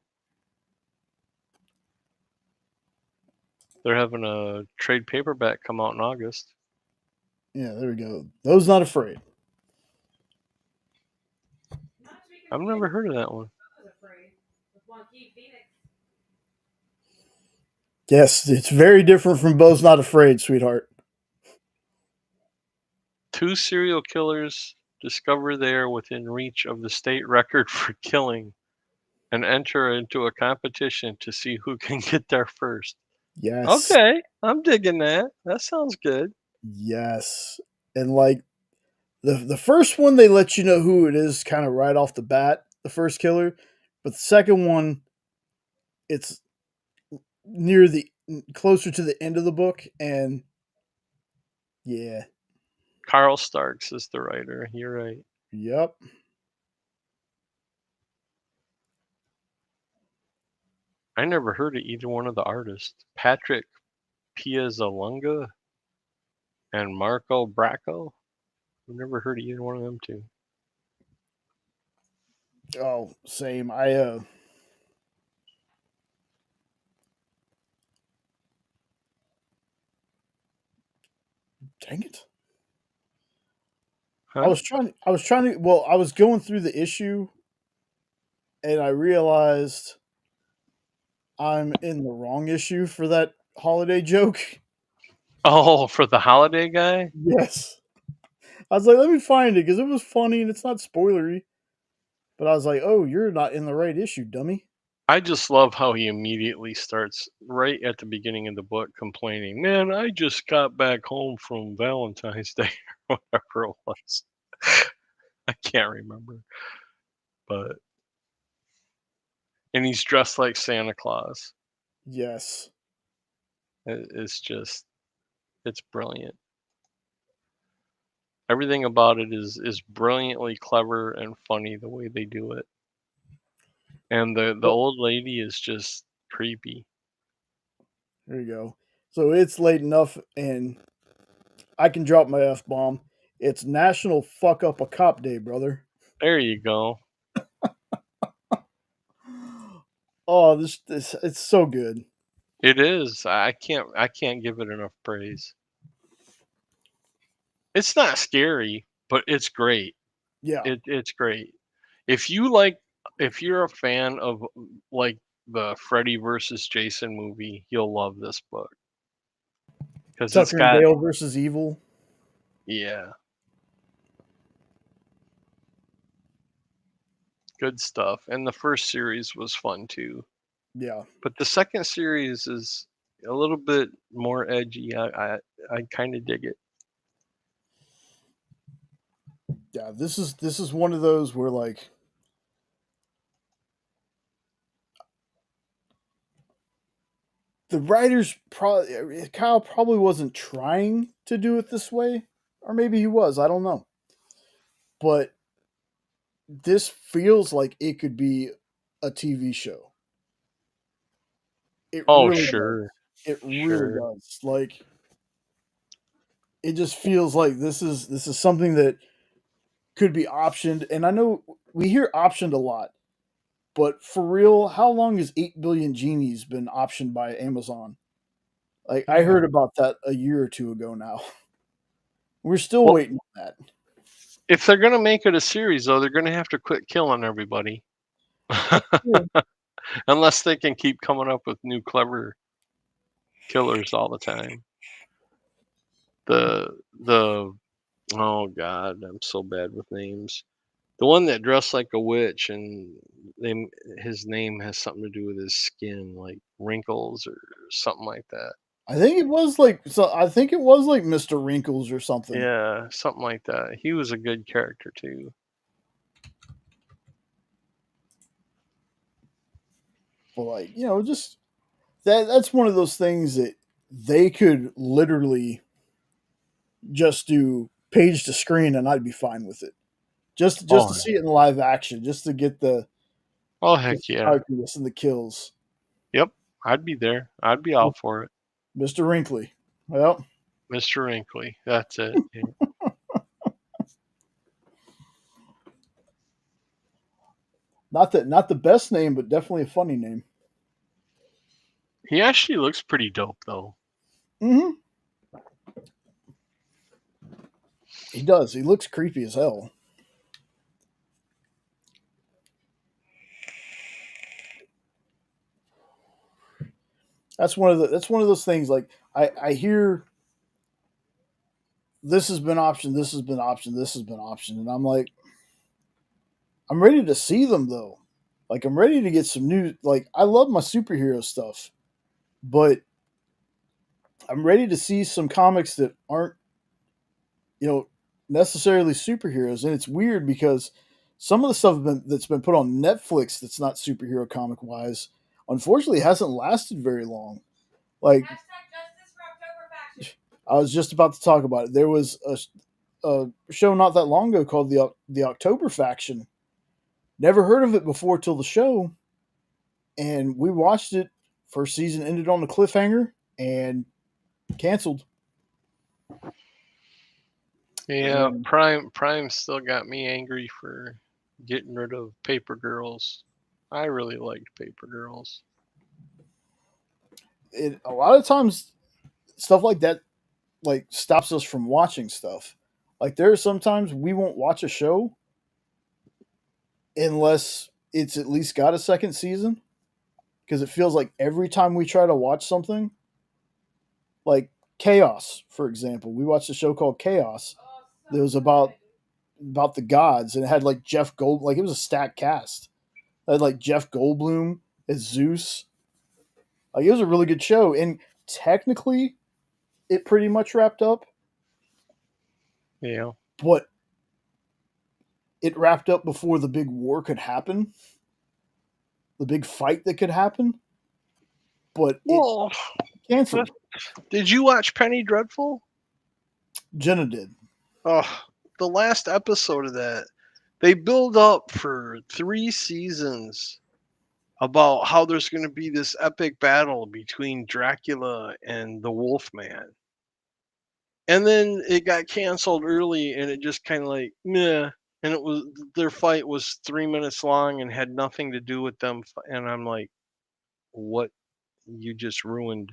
They're having a trade paperback come out in August. Yeah, there we go. Those Not Afraid. I've never heard of that one. Who is afraid? With Joaquin Phoenix. Yes, it's very different from Those Not Afraid, sweetheart. 2 serial killers discover they are within reach of the state record for killing and enter into a competition to see who can get there first. Yes. Okay, I'm digging that. That sounds good. Yes. And like the first one they let you know who it is kind of right off the bat, the first killer, but the second one it's near the closer to the end of the book and yeah. Carl Starks is the writer. You're right. Yep. I never heard of either one of the artists. Patrick Piazzalunga and Marco Bracco. I've never heard of either one of them two. Oh, same. Dang it. Huh? I was trying to well, I was going through the issue and I realized I'm in the wrong issue for that holiday joke. Oh, for the holiday guy? Yes. I was like, let me find it because it was funny and it's not spoilery. But I was like, oh, you're not in the right issue, dummy. I just love how he immediately starts right at the beginning of the book complaining, man, I just got back home from Valentine's Day or whatever it was. I can't remember. But and he's dressed like Santa Claus. Yes. It's just it's brilliant. Everything about it is brilliantly clever and funny the way they do it. And the old lady is just creepy. There you go. So it's late enough and I can drop my F bomb. It's National Fuck Up a Cop Day, brother. There you go. Oh, this it's so good. It is. I can't give it enough praise. It's not scary, but it's great. Yeah. It's great. If you're a fan of like the Freddy versus Jason movie, you'll love this book. Because it's Tucker and got Dale versus Evil. yeah. Good stuff. And the first series was fun too. Yeah. But the second series is a little bit more edgy. I kind of dig it. Yeah, this is one of those where like the writers probably Kyle probably wasn't trying to do it this way, or maybe he was. I don't know, but this feels like it could be a TV show. It Oh, really sure. does. It really Sure. does. Like it just feels like this is something that could be optioned, and I know we hear optioned a lot, but for real, how long has 8 billion genies been optioned by Amazon? Like I Yeah. heard about that a year or two ago now. We're still Well, waiting on that. if they're gonna make it a series, though, they're gonna have to quit killing everybody, Yeah. unless they can keep coming up with new clever killers all the time. The oh god, I'm so bad with names. The one that dressed like a witch and they, his name has something to do with his skin, like wrinkles or something like that. I think it was like so. I think it was like Mr. Wrinkles or something. Yeah, something like that. He was a good character too. But like just that's one of those things that they could literally just do page to screen, and I'd be fine with it. Just to Oh, see it in live action, just to get the oh heck just the yeah. tightness and the kills. Yep, I'd be there. I'd be all for it. Mr. Wrinkly. Well, Mr. Wrinkly. That's it. Yeah. not the best name, but definitely a funny name. He actually looks pretty dope though. Mm-hmm. He does. He looks creepy as hell. That's one of those things. Like I hear this has been optioned, this has been optioned, this has been optioned, and I'm like, I'm ready to see them though. Like I'm ready to get some new. Like I love my superhero stuff, but I'm ready to see some comics that aren't necessarily superheroes. And it's weird because some of the stuff that's been put on Netflix that's not superhero comic wise, unfortunately, hasn't lasted very long. Like I was just about to talk about it. There was a show not that long ago called the October Faction. Never heard of it before till the show, and we watched it. First season ended on a cliffhanger and canceled. Yeah, And Prime still got me angry for getting rid of Paper Girls. I really liked Paper Girls. a lot of times, stuff like that like stops us from watching stuff. Like there are sometimes we won't watch a show unless it's at least got a second season because it feels like every time we try to watch something, like Chaos, for example, we watched a show called Chaos. That was about the gods, and it had like Jeff Gold, like it was a stacked cast. It had like Jeff Goldblum as Zeus. Like it was a really good show, and technically, it pretty much wrapped up. Yeah. But it wrapped up before the big war could happen, the big fight that could happen. But it Well, canceled. did you watch Penny Dreadful? Jenna did. Oh, the last episode of that. They build up for 3 seasons about how there's going to be this epic battle between Dracula and the Wolfman. And then it got canceled early and it just kind of like meh, and it was their fight was 3 minutes long and had nothing to do with them and I'm like, what? You just ruined.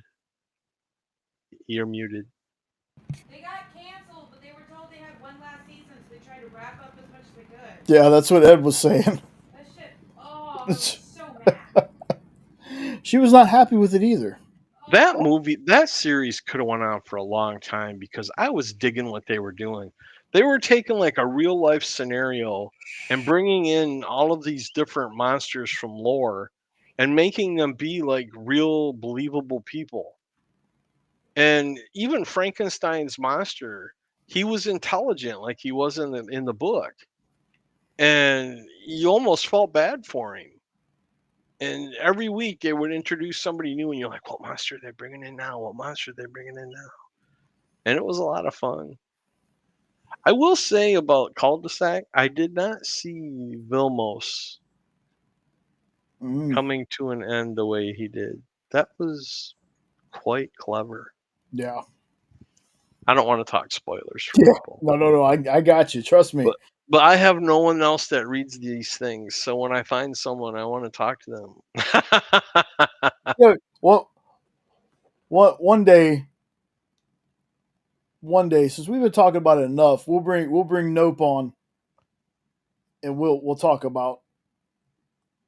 You're muted. They got canceled, but they were told they had one last season, so they tried to wrap up as much as they could. Yeah, that's what Ed was saying. That shit. Oh, I was so mad. She was not happy with it either. That movie, that series could have went on for a long time because I was digging what they were doing. They were taking like a real life scenario and bringing in all of these different monsters from lore and making them be like real believable people. And even Frankenstein's monster, he was intelligent like he was in the book. And you almost felt bad for him. And every week they would introduce somebody new, and you're like, "What monster are they bringing in now? What monster are they bringing in now?" And it was a lot of fun. I will say about Cul-de-sac, I did not see Vilmos Mm, coming to an end the way he did. That was quite clever. yeah. I don't want to talk spoilers for Yeah. people, No. I got you. Trust me. but I have no one else that reads these things. So when I find someone, I want to talk to them. Yeah, well, one day, since we've been talking about it enough, we'll bring Nope on, and we'll talk about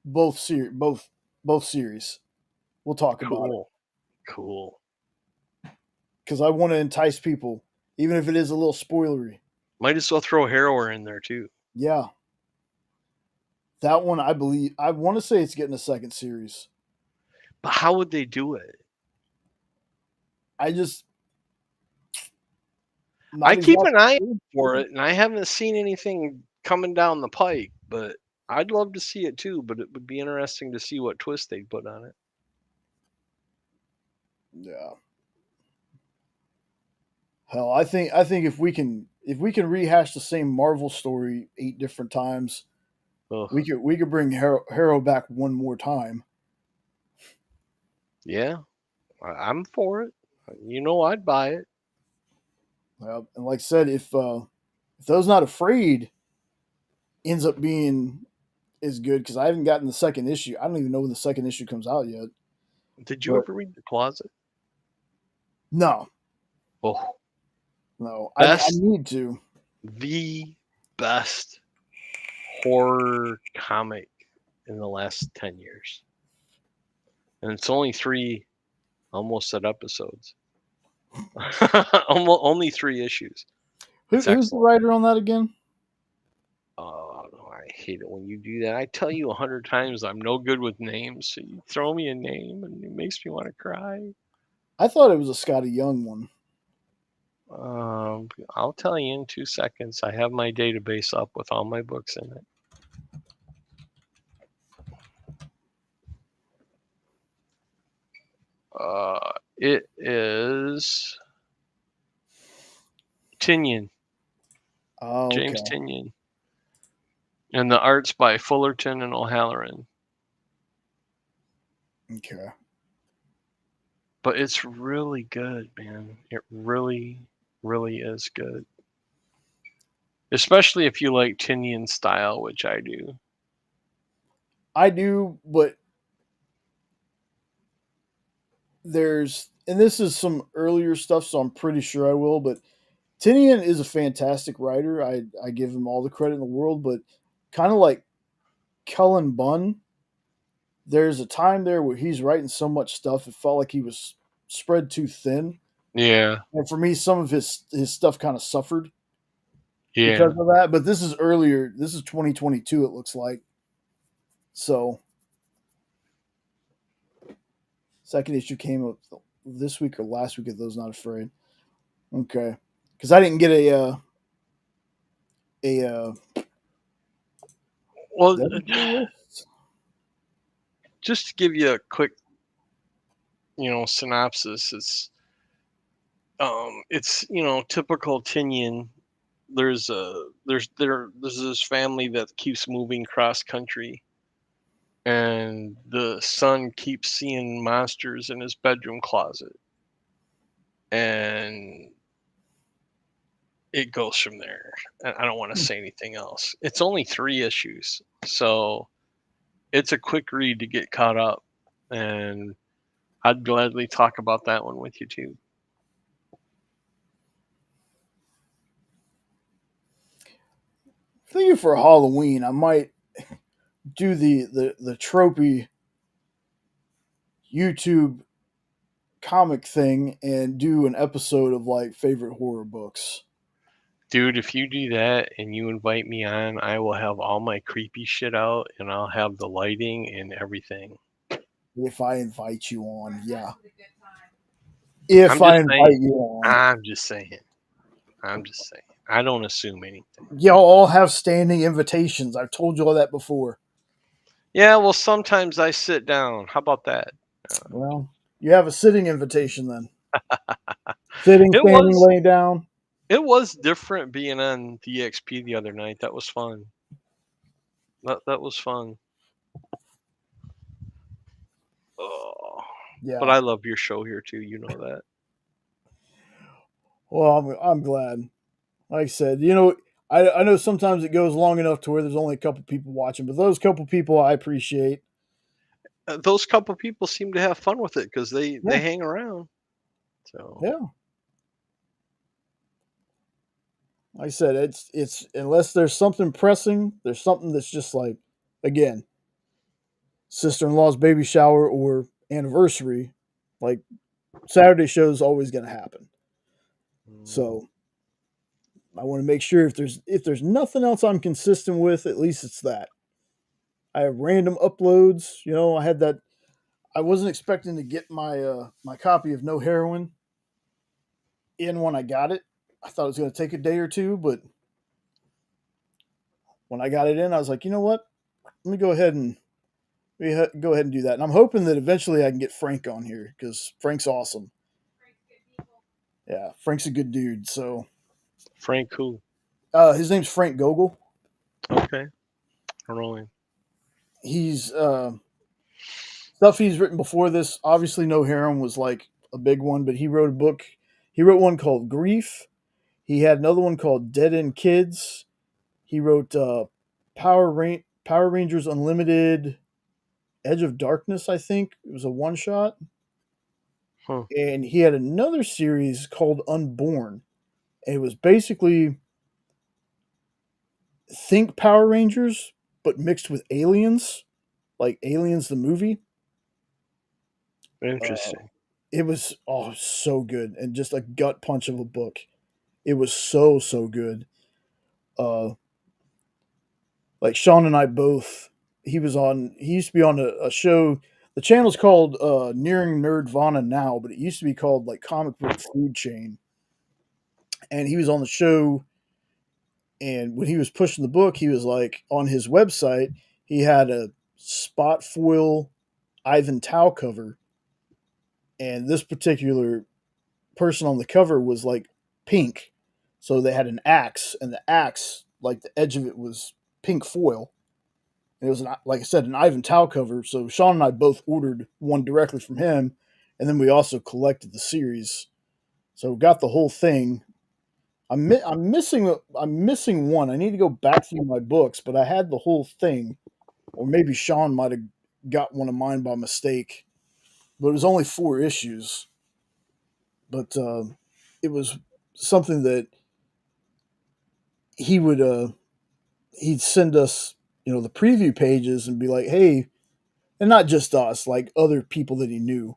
both series. We'll talk about it. Cool. because I want to entice people, even if it is a little spoilery. Might as well throw Harrower in there too. Yeah, that one I believe I want to say it's getting a second series. But how would they do it? I just I keep an eye sure. for it, and I haven't seen anything coming down the pike. But I'd love to see it too. But it would be interesting to see what twist they put on it. Yeah. Hell, I think if we can rehash the same Marvel story 8 different times, Ugh. we could bring Harrow back one more time. Yeah, I'm for it. You know, I'd buy it. And like I said, if Those Not Afraid ends up being as good, because I haven't gotten the second issue. I don't even know when the second issue comes out yet. Did you But- ever read The Closet? No, Oh, no, I need to. the best horror comic in the last 10 years. And it's only 3 almost set episodes. Only 3 issues. Who's the writer on that again? Oh, no, I hate it when you do that. I tell you 100 times I'm no good with names, so you throw me a name and it makes me want to cry. I thought it was a Scotty Young one. I'll tell you in 2 seconds. I have my database up with all my books in it. It is Tinian. Oh, James Tinian. And the art's by Fullerton and O'Halloran. Okay. But it's really good, man. It really, really is good. Especially if you like Tinian style, which I do. I do, but and this is some earlier stuff, so I'm pretty sure I will, but Tinian is a fantastic writer. I give him all the credit in the world, but kind of like Cullen Bunn, there's a time there where he's writing so much stuff, it felt like he was spread too thin. Yeah. And for me, some of his stuff kind of suffered Yeah. because of that. But this is earlier. This is 2022, it looks like. So, second issue came up this week or last week of Those Not Afraid. Okay. Because I didn't get well, just to give you a quick, synopsis, it's typical Tinian. There's this family that keeps moving cross country, and the son keeps seeing monsters in his bedroom closet, and it goes from there. I don't want to say anything else. It's only 3 issues, so it's a quick read to get caught up, and I'd gladly talk about that one with you too. Thinking for Halloween, I might do the tropey YouTube comic thing and do an episode of like favorite horror books. Dude, if you do that and you invite me on, I will have all my creepy shit out, and I'll have the lighting and everything. If I invite you on, yeah. If I invite you on. I'm just saying. I don't assume anything. Y'all all have standing invitations. I've told you all that before. Yeah, well, sometimes I sit down. How about that? Well, you have a sitting invitation then. Sitting, standing, laying down. It was different being on DXP the other night. That was fun. That was fun. Oh, yeah. But I love your show here too. You know that. Well, I'm glad. Like I said, I know sometimes it goes long enough to where there's only a couple people watching, but those couple people I appreciate. Those couple people seem to have fun with it because they hang around. So yeah. Like I said, it's unless there's something pressing, there's something that's just like, again, sister-in-law's baby shower or anniversary, like Saturday show is always going to happen. So I want to make sure if there's nothing else I'm consistent with, at least it's that. I have random uploads. I had that. I wasn't expecting to get my copy of No Heroin in when I got it. I thought it was going to take a day or two, but when I got it in, I was like, you know what? Let me go ahead and do that. And I'm hoping that eventually I can get Frank on here because Frank's awesome. Yeah, Frank's a good dude. So Frank who? his name's Frank Gogol. Okay. Rolling. He's stuff he's written before this. Obviously, No Harem was like a big one, but he wrote a book. He wrote one called Grief. He had another one called Dead End Kids. He wrote Power Rangers Unlimited Edge of Darkness, I think. It was a one shot. Huh. And he had another series called Unborn. And it was basically think Power Rangers, but mixed with aliens, like Aliens the movie. Interesting. It was so good and just a gut punch of a book. It was so good. Uh, like Sean and I both. He used to be on a show. The channel's called Nearing Nerdvana now, but it used to be called like Comic Book Food Chain. And he was on the show, and when he was pushing the book, he was like on his website. He had a spot foil Ivan Tao cover, and this particular person on the cover was like pink. So they had an axe, and the axe, like the edge of it was pink foil. It was, like I said, an Ivan Tao cover. So Sean and I both ordered one directly from him, and then we also collected the series. So we got the whole thing. I'm missing one. I need to go back through my books, but I had the whole thing, or maybe Sean might have got one of mine by mistake. But it was only 4 issues. But it was something that he would he'd send us, the preview pages and be like, hey, and not just us, like other people that he knew.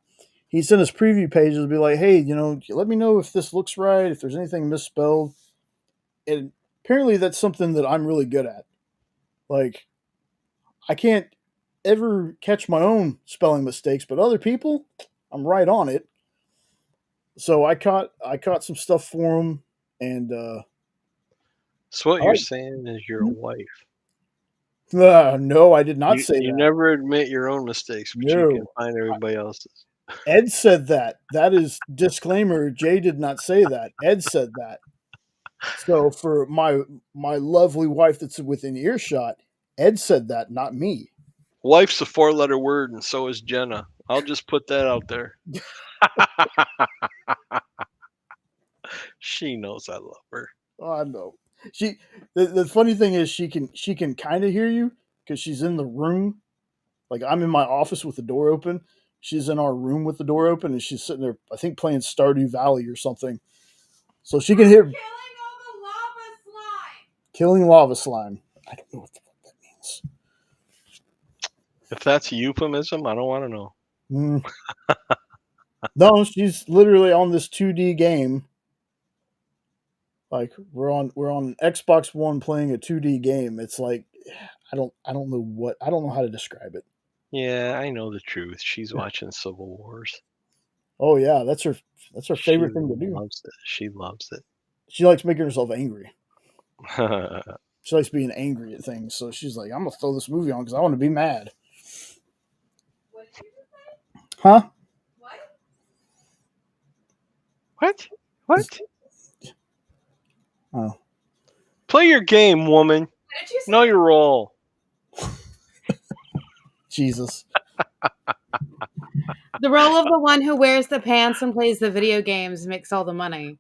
He'd send us preview pages and be like, hey, let me know if this looks right, if there's anything misspelled. And apparently that's something that I'm really good at. Like, I can't ever catch my own spelling mistakes, but other people, I'm right on it. So I caught some stuff for him, and So what I you're like. saying is you're a wife. No, I did not You say you that. never admit your own mistakes, but you can No, find everybody else's. Ed said that. That is disclaimer. Jay did not say that. Ed said that. So for my lovely wife that's within earshot, Ed said that, not me. Wife's a 4-letter word, and so is Jenna. I'll just put that out there. She knows I love her. Oh, I know. She. The funny thing is she can kind of hear you because she's in the room. Like I'm in my office with the door open. She's in our room with the door open, and she's sitting there, I think, playing Stardew Valley or something. So she can hear Killing all the lava slime. killing lava slime. I don't know what the fuck that means. If that's a euphemism, I don't want to know. Mm. No, she's literally on this 2D game. Like we're on Xbox One playing a 2D game. It's like I don't know how to describe it. Yeah, I know the truth. She's watching Civil Wars. Oh yeah, that's her She favorite thing to do. loves it. She loves it. She likes making herself angry. She likes being angry at things. So she's like, I'm gonna throw this movie on because I want to be mad. What did you just say? Huh? What? What? Oh. Play your game, woman. What did you say? Know your role. Jesus. The role of the one who wears the pants and plays the video games makes all the money.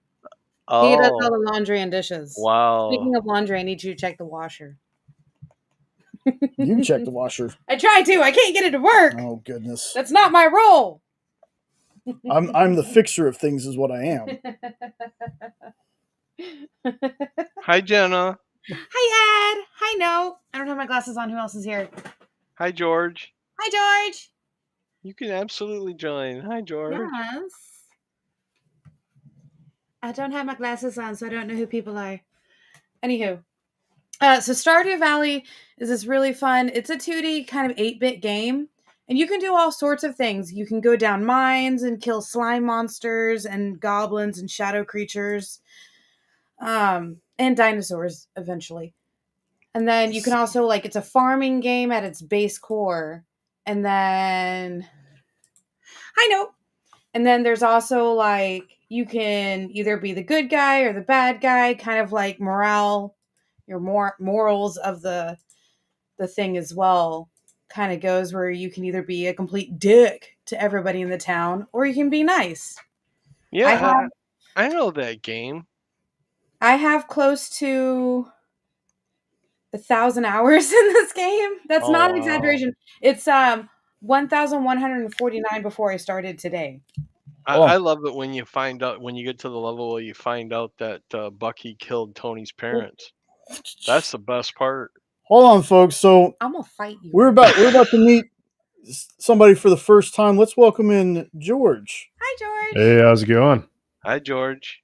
He does all Oh, the laundry and dishes. wow. Speaking of laundry, I need you to check the washer. You check the washer. I try to. I can't get it to work. Oh goodness. That's not my role. I'm the fixer of things is what I am. Hi, Jenna. Hi, Ed. Hi, No. I don't have my glasses on. Who else is here? Hi, George. Hi, George. You can absolutely join. Hi, George. Yes. I don't have my glasses on, so I don't know who people are. Anywho, so Stardew Valley is this really fun. It's a 2D kind of 8-bit game, and you can do all sorts of things. You can go down mines and kill slime monsters and goblins and shadow creatures, and dinosaurs eventually. And then you can also like it's a farming game at its base core, and then I know. And then there's also like you can either be the good guy or the bad guy, kind of like morals of the thing as well. Kind of goes where you can either be a complete dick to everybody in the town, or you can be nice. Yeah, I know that game. I have close to 1,000 hours in this game. That's not an wow. exaggeration. It's 1,149 before I started today. I love it when you find out when you get to the level where you find out that Bucky killed Tony's parents. That's the best part. Hold on, folks. So I'm gonna fight you. we're about to meet somebody for the first time. Let's welcome in George. Hi, George. Hey, how's it going? Hi, George.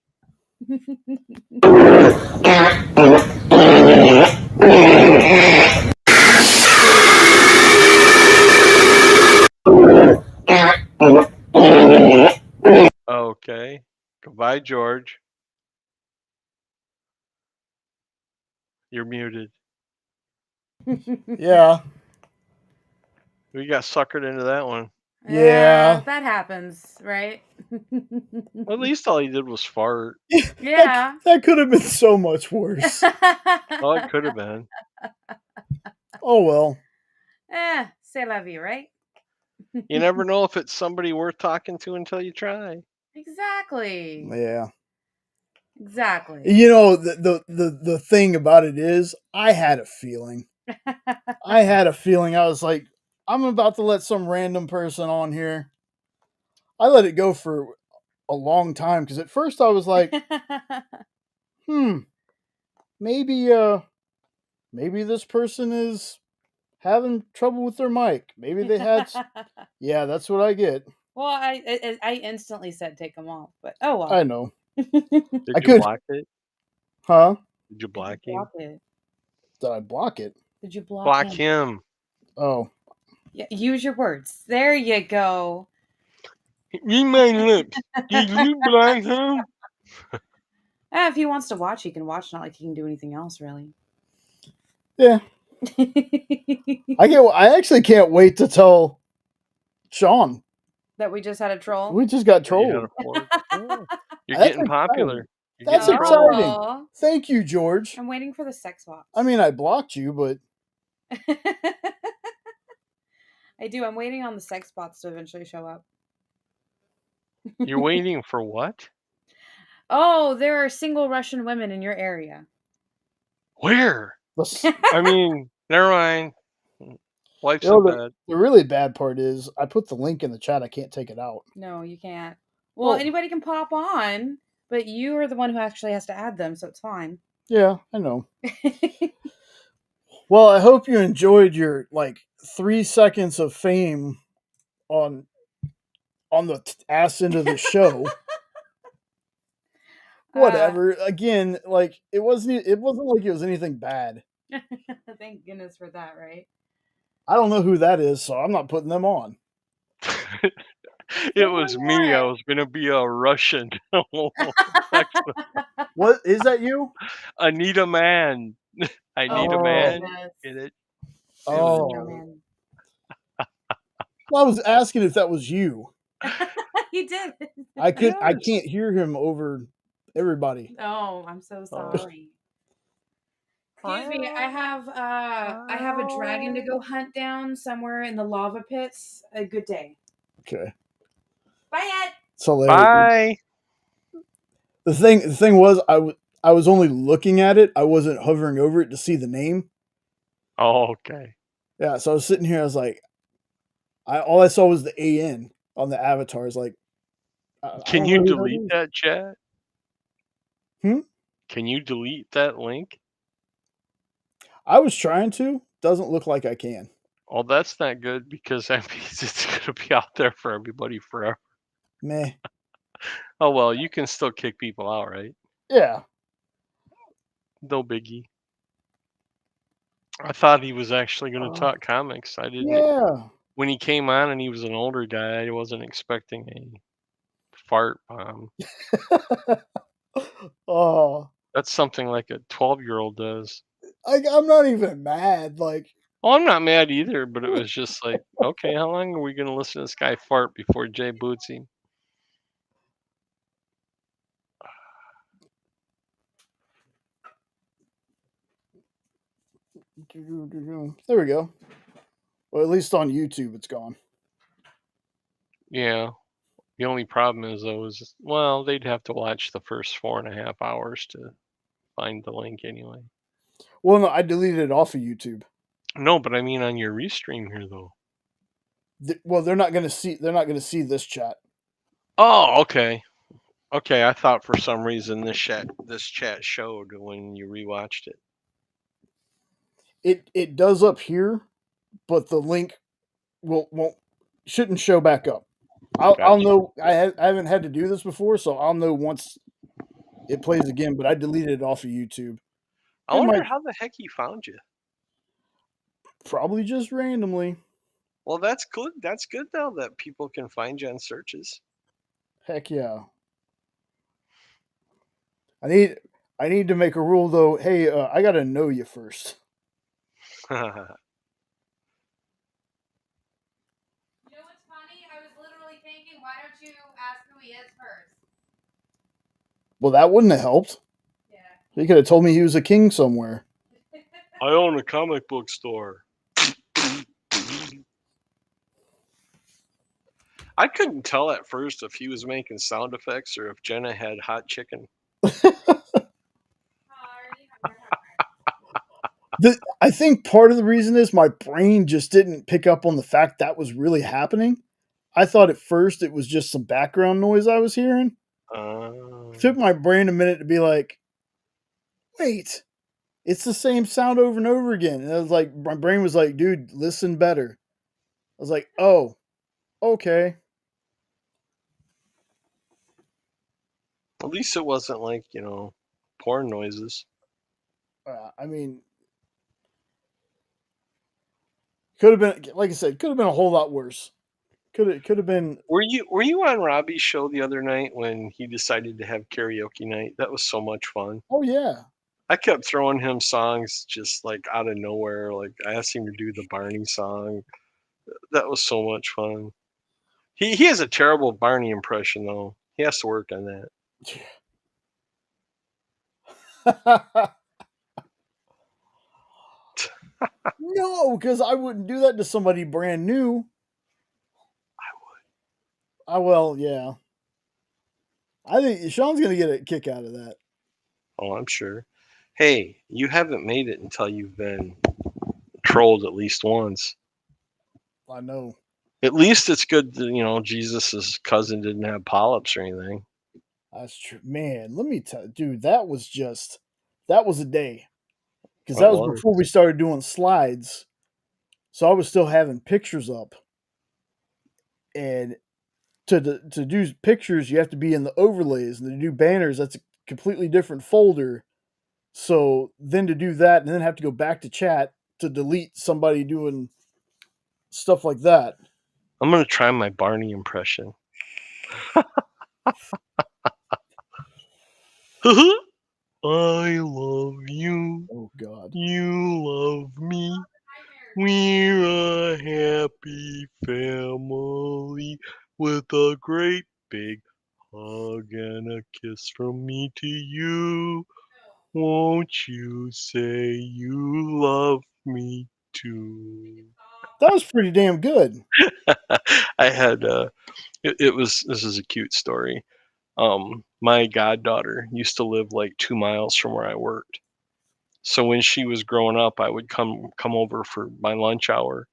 Okay. Goodbye, George. You're muted. Yeah. We got suckered into that one. Yeah. That happens, right? Well, at least all he did was fart. Yeah. That could have been so much worse. Well, it could have been. Oh well. C'est la vie, right? You never know if it's somebody worth talking to until you try. Exactly. Yeah. Exactly. You know, the thing about it is I had a feeling. I was like, I'm about to let some random person on here. I let it go for a long time because at first I was like, maybe this person is having trouble with their mic. Maybe they had. Yeah, that's what I get. Well, I instantly said take them off, but oh well. I know. Did I you could- block it? Huh? Did you block him? Block it. Did I block it? Did you block, Block him? him. Oh. Yeah, use your words. There you go. Read my lips. Did you block him? If he wants to watch, he can watch. Not like he can do anything else, really. Yeah. I actually can't wait to tell Sean that we just had a troll. we just got You trolled. had a fort. Oh, you're That's getting popular. You're That's getting trolled. exciting. Thank you, George. I'm waiting for the sex box. I mean, I blocked you, but I do. I'm waiting on the sex bots to eventually show up. You're waiting for what? Oh, there are single Russian women in your area. Where? let's, I mean, never mind. Life's You know, so bad. the really bad part is I put the link in the chat. I can't take it out. No, you can't. Well, Oh. anybody can pop on, but you are the one who actually has to add them, so it's fine. Yeah, I know. Well, I hope you enjoyed your 3 seconds of fame on the ass end of the show. Whatever. Again, it wasn't like it was anything bad. Thank goodness for that, right? I don't know who that is, so I'm not putting them on. It was me. I was gonna be a Russian. What is that? You? Anita Man. I need a man. Get it? Oh. Man. Well, I was asking if that was you. He did. I can't hear him over everybody. Oh, I'm so sorry. Excuse me. I have a dragon to go hunt down somewhere in the lava pits. A good day. Okay. Bye, Ed. So Bye. The thing was, I was only looking at it. I wasn't hovering over it to see the name. Oh, okay. Yeah, so I was sitting here. I was like, all I saw was the AN on the avatar. It's like, can you delete that chat? Can you delete that link? I was trying to. Doesn't look like I can. Oh, that's not good because that means it's going to be out there for everybody forever. Meh. Oh well, you can still kick people out, right? Yeah. No biggie. I thought he was actually going to talk comics. I didn't. Yeah. When he came on and he was an older guy, I wasn't expecting a fart bomb. Oh, That's something like a 12-year-old does. I'm not even mad. Like, Well, I'm not mad either, but it was just like, okay, how long are we going to listen to this guy fart before Jay boots him? there we go. Well, at least on YouTube, it's gone. Yeah. The only problem is, though, is, well, they'd have to watch the first 4.5 hours to find the link anyway. Well, no, I deleted it off of YouTube. No, but I mean on your restream here, though. Well, they're not gonna see. They're not gonna see this chat. Oh, okay. Okay, I thought for some reason this chat showed when you rewatched it. It does up here, but the link won't shouldn't show back up. I'll Gotcha. know. I haven't had to do this before, so I'll know once it plays again. But I deleted it off of YouTube. I wonder how the heck he found you. Probably just randomly. Well, that's good. That's good though that people can find you on searches. Heck yeah. I need to make a rule though. Hey, I gotta know you first. You know what's funny? I was literally thinking, why don't you ask who he is first? Well, that wouldn't have helped. Yeah. He could have told me he was a king somewhere. I own a comic book store. I couldn't tell at first if he was making sound effects or if Jenna had hot chicken. I think part of the reason is my brain just didn't pick up on the fact that was really happening. I thought at first it was just some background noise I was hearing. It took my brain a minute to be like, wait, it's the same sound over and over again. And I was like, my brain was like, dude, listen better. I was like, oh, okay. At least it wasn't like, porn noises. I mean, could have been, like I said, could have been a whole lot worse. Could have been. Were you on Robbie's show the other night when he decided to have karaoke night? That was so much fun. Oh yeah. I kept throwing him songs just like out of nowhere. Like I asked him to do the Barney song. That was so much fun. He has a terrible Barney impression though. He has to work on that. No, because I wouldn't do that to somebody brand new. I would. Well, yeah. I think Sean's gonna get a kick out of that. Oh, I'm sure. Hey, you haven't made it until you've been trolled at least once. I know. At least it's good that, Jesus's cousin didn't have polyps or anything. That's true. Man, let me tell you, dude, that was a day. Because that was before we started doing slides. So I was still having pictures up. And to do pictures, you have to be in the overlays. And to do banners, that's a completely different folder. So then to do that and then have to go back to chat to delete somebody doing stuff like that. I'm going to try my Barney impression. I love you. Oh, God. You love me. We're a happy family with a great big hug and a kiss from me to you. Won't you say you love me too? That was pretty damn good. I had this is a cute story. My goddaughter used to live like 2 miles from where I worked. So when she was growing up, I would come over for my lunch hour.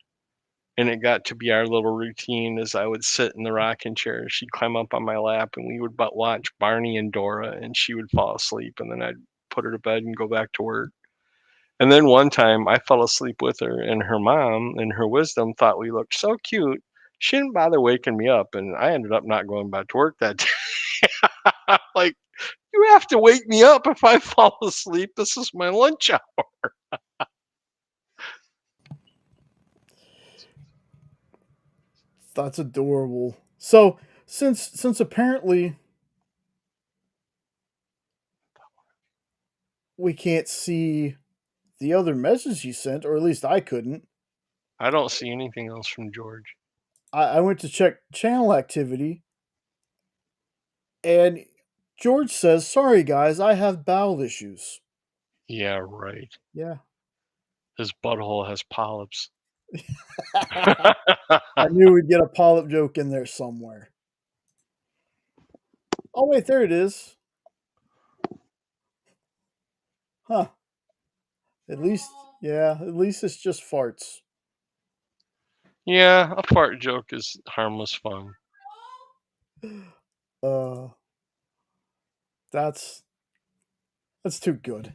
And it got to be our little routine as I would sit in the rocking chair. She'd climb up on my lap and we would watch Barney and Dora and she would fall asleep. And then I'd put her to bed and go back to work. And then one time I fell asleep with her and her mom, in her wisdom, thought we looked so cute. She didn't bother waking me up. And I ended up not going back to work that day. Like, you have to wake me up if I fall asleep. This is my lunch hour. That's adorable. So since apparently we can't see the other message you sent, or at least I couldn't. I don't see anything else from George. I went to check channel activity, and George says, "Sorry guys, I have bowel issues." Yeah, right. Yeah. His butthole has polyps. I knew we'd get a polyp joke in there somewhere. Oh wait, there it is. Huh. At least it's just farts. Yeah, a fart joke is harmless fun. Uh that's too good.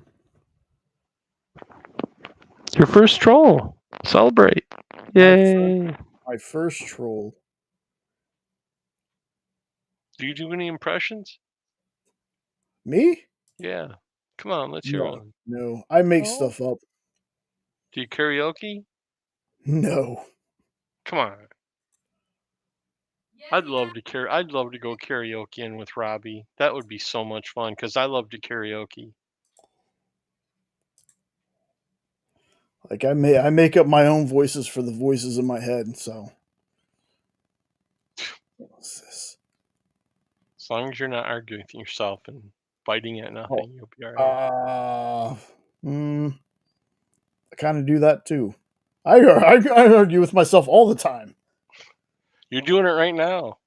Your first troll. Celebrate. Yay. My first troll. Do you do any impressions? Me? Yeah. Come on, let's hear one. No. I make Oh. stuff up. Do you karaoke? No. Come on. I'd love to go karaoke in with Robbie. That would be so much fun because I love to karaoke. Like I make up my own voices for the voices in my head, so what's this? As long as you're not arguing with yourself and fighting at nothing, you'll be alright. I kind of do that too. I argue with myself all the time. You're doing it right now.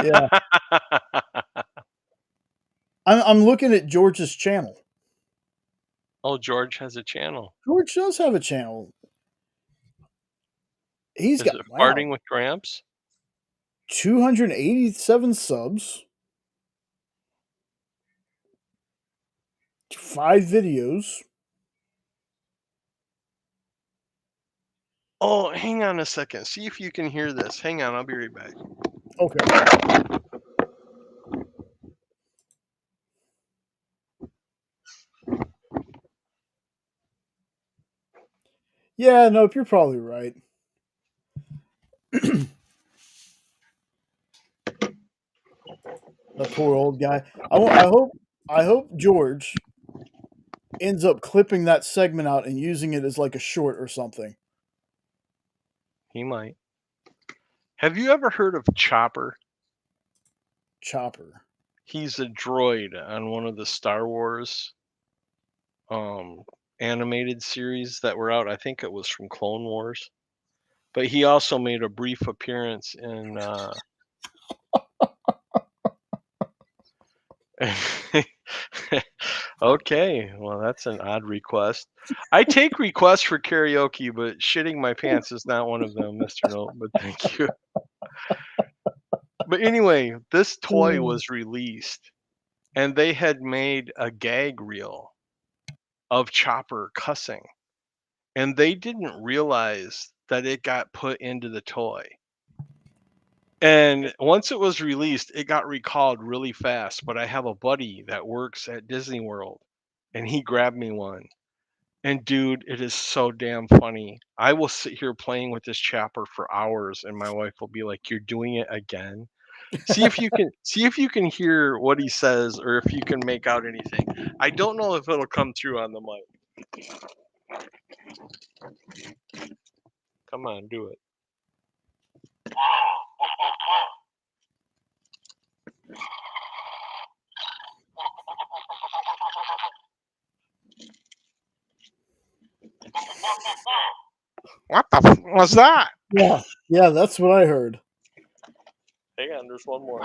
Yeah. I'm looking at George's channel. Oh, George has a channel. George does have a channel. He's Is got it Farting with Gramps? 287 subs, 5 videos. Oh, hang on a second. See if you can hear this. Hang on, I'll be right back. Okay. Yeah, nope, you're probably right. The poor old guy. I hope George ends up clipping that segment out and using it as like a short or something. He might. Have you ever heard of Chopper? Chopper. He's a droid on one of the Star Wars animated series that were out. I think it was from Clone Wars. But he also made a brief appearance in Okay, well that's an odd request. I take requests for karaoke, but shitting my pants is not one of them, Mr. Note, but thank you. But anyway, this toy was released and they had made a gag reel of Chopper cussing. And they didn't realize that it got put into the toy. And once it was released, it got recalled really fast. But I have a buddy that works at Disney World, and he grabbed me one. And dude, it is so damn funny. I will sit here playing with this Chopper for hours, and my wife will be like, "You're doing it again." See if you can hear what he says, or if you can make out anything. I don't know if it'll come through on the mic. Come on, do it. What the was that? Yeah, that's what I heard. Hang on, there's one more.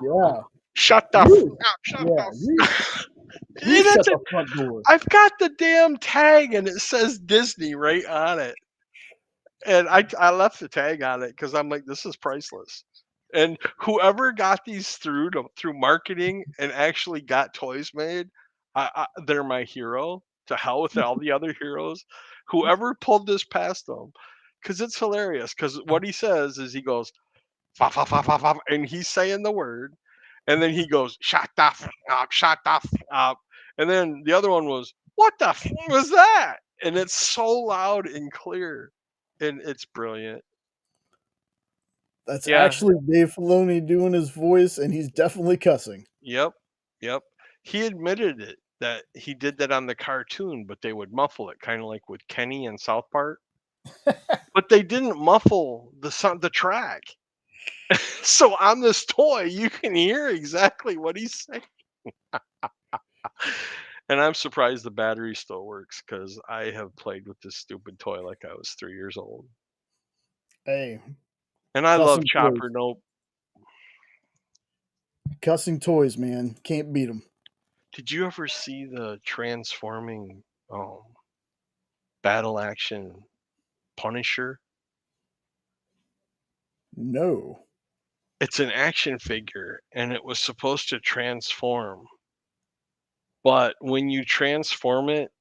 Yeah. Shut the Shut the front door. I've got the damn tag and it says Disney right on it. And I left the tag on it because I'm like, this is priceless. And whoever got these through marketing and actually got toys made, they're my hero. To hell with all the other heroes. Whoever pulled this past them, because it's hilarious. Because what he says is he goes, fa, fa, fa, fa, fa, and he's saying the word, and then he goes, shut the up, shut the up. And then the other one was, what the was that? And it's so loud and clear, and it's brilliant. That's Yeah. actually Dave Filoni doing his voice, and he's definitely cussing. Yep. He admitted it that he did that on the cartoon, but they would muffle it, kind of like with Kenny and South Park. But they didn't muffle the track. So on this toy, you can hear exactly what he's saying. And I'm surprised the battery still works, because I have played with this stupid toy like I was 3 years old. Hey, And I love Cussing Chopper toys. Nope. Cussing toys, man. Can't beat them. Did you ever see the transforming battle action Punisher? No. It's an action figure, and it was supposed to transform. But when you transform it,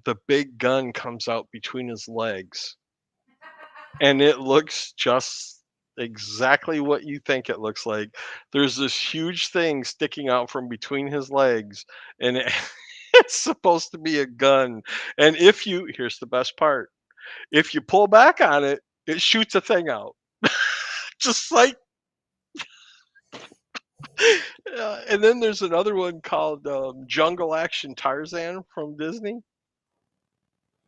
the big gun comes out between his legs. And it looks just exactly what you think it looks like. There's this huge thing sticking out from between his legs, and it's supposed to be a gun. And here's the best part, if you pull back on it, it shoots a thing out. Just like and then there's another one called Jungle Action Tarzan from Disney,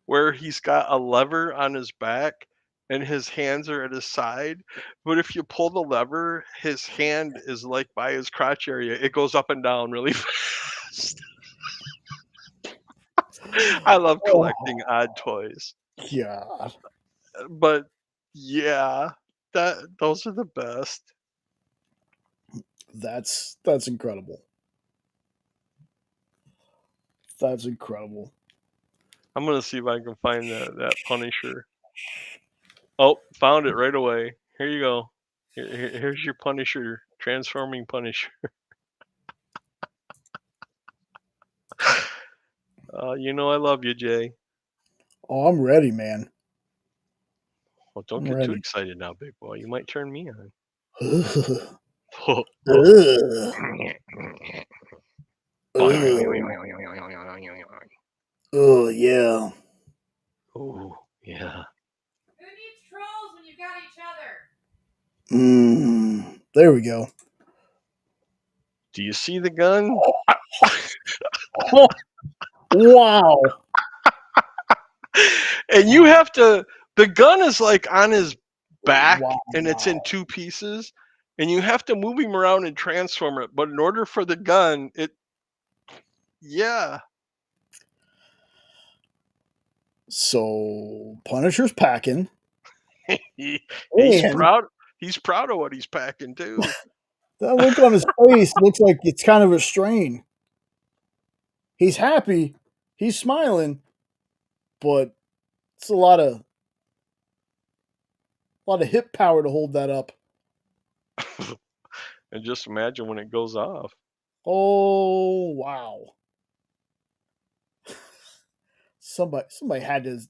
where he's got a lever on his back and his hands are at his side. But if you pull the lever, his hand is like by his crotch area. It goes up and down really fast. I love collecting odd toys. God. But yeah, those are the best. That's incredible. That's incredible. I'm gonna see if I can find that Punisher. Oh, found it right away. Here you go. Here's your Punisher, transforming Punisher. You know I love you, Jay. Oh, I'm ready, man. Well, don't I'm get too ready. excited now, big boy. You might turn me on. Ugh. Oh, yeah. Oh, yeah. Who needs trolls when you've got each other? There we go. Do you see the gun? Oh, wow. And you have to, the gun is like on his back, Wow. and it's in two pieces, and you have to move him around and transform it. But in order for the gun, yeah. So Punisher's packing. He's And proud. He's proud of what he's packing too. that look on his face looks like it's kind of a strain. He's happy. He's smiling, but it's a lot of hip power to hold that up. And just imagine when it goes off. Oh, wow. Somebody had to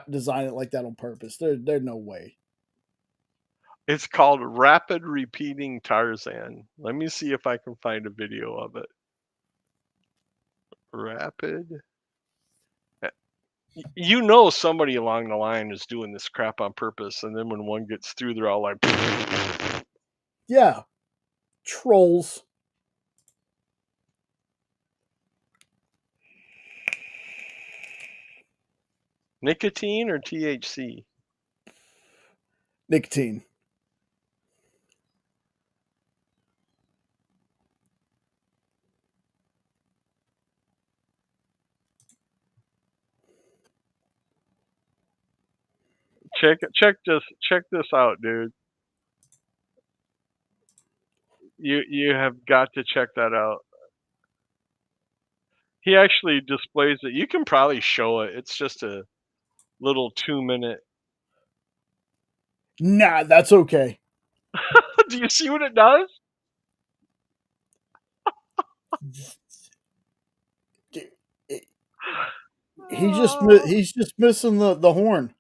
design it like that on purpose. There's no way. It's called Rapid Repeating Tarzan. Let me see if I can find a video of it. Rapid. You know somebody along the line is doing this crap on purpose, and then when one gets through, they're all like, Yeah. Trolls. nicotine or THC? Nicotine. Check this out, dude. You have got to check that out. He actually displays it. You can probably show it. It's just a little 2-minute. Nah, that's okay. Do you see what it does? He's just missing the horn.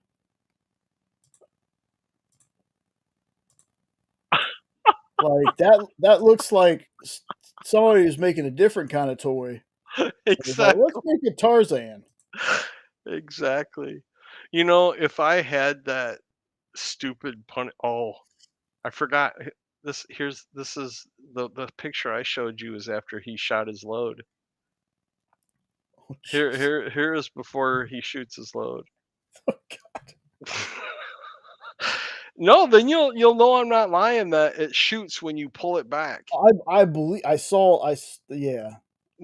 Like that looks like somebody who's making a different kind of toy. It's like, let's Exactly. make a Tarzan. Exactly. You know, if I had that stupid pun, oh, I forgot. This is the picture I showed you is after he shot his load. Oh, Here is before he shoots his load. No, then you'll know I'm not lying that it shoots when you pull it back. I believe I saw yeah.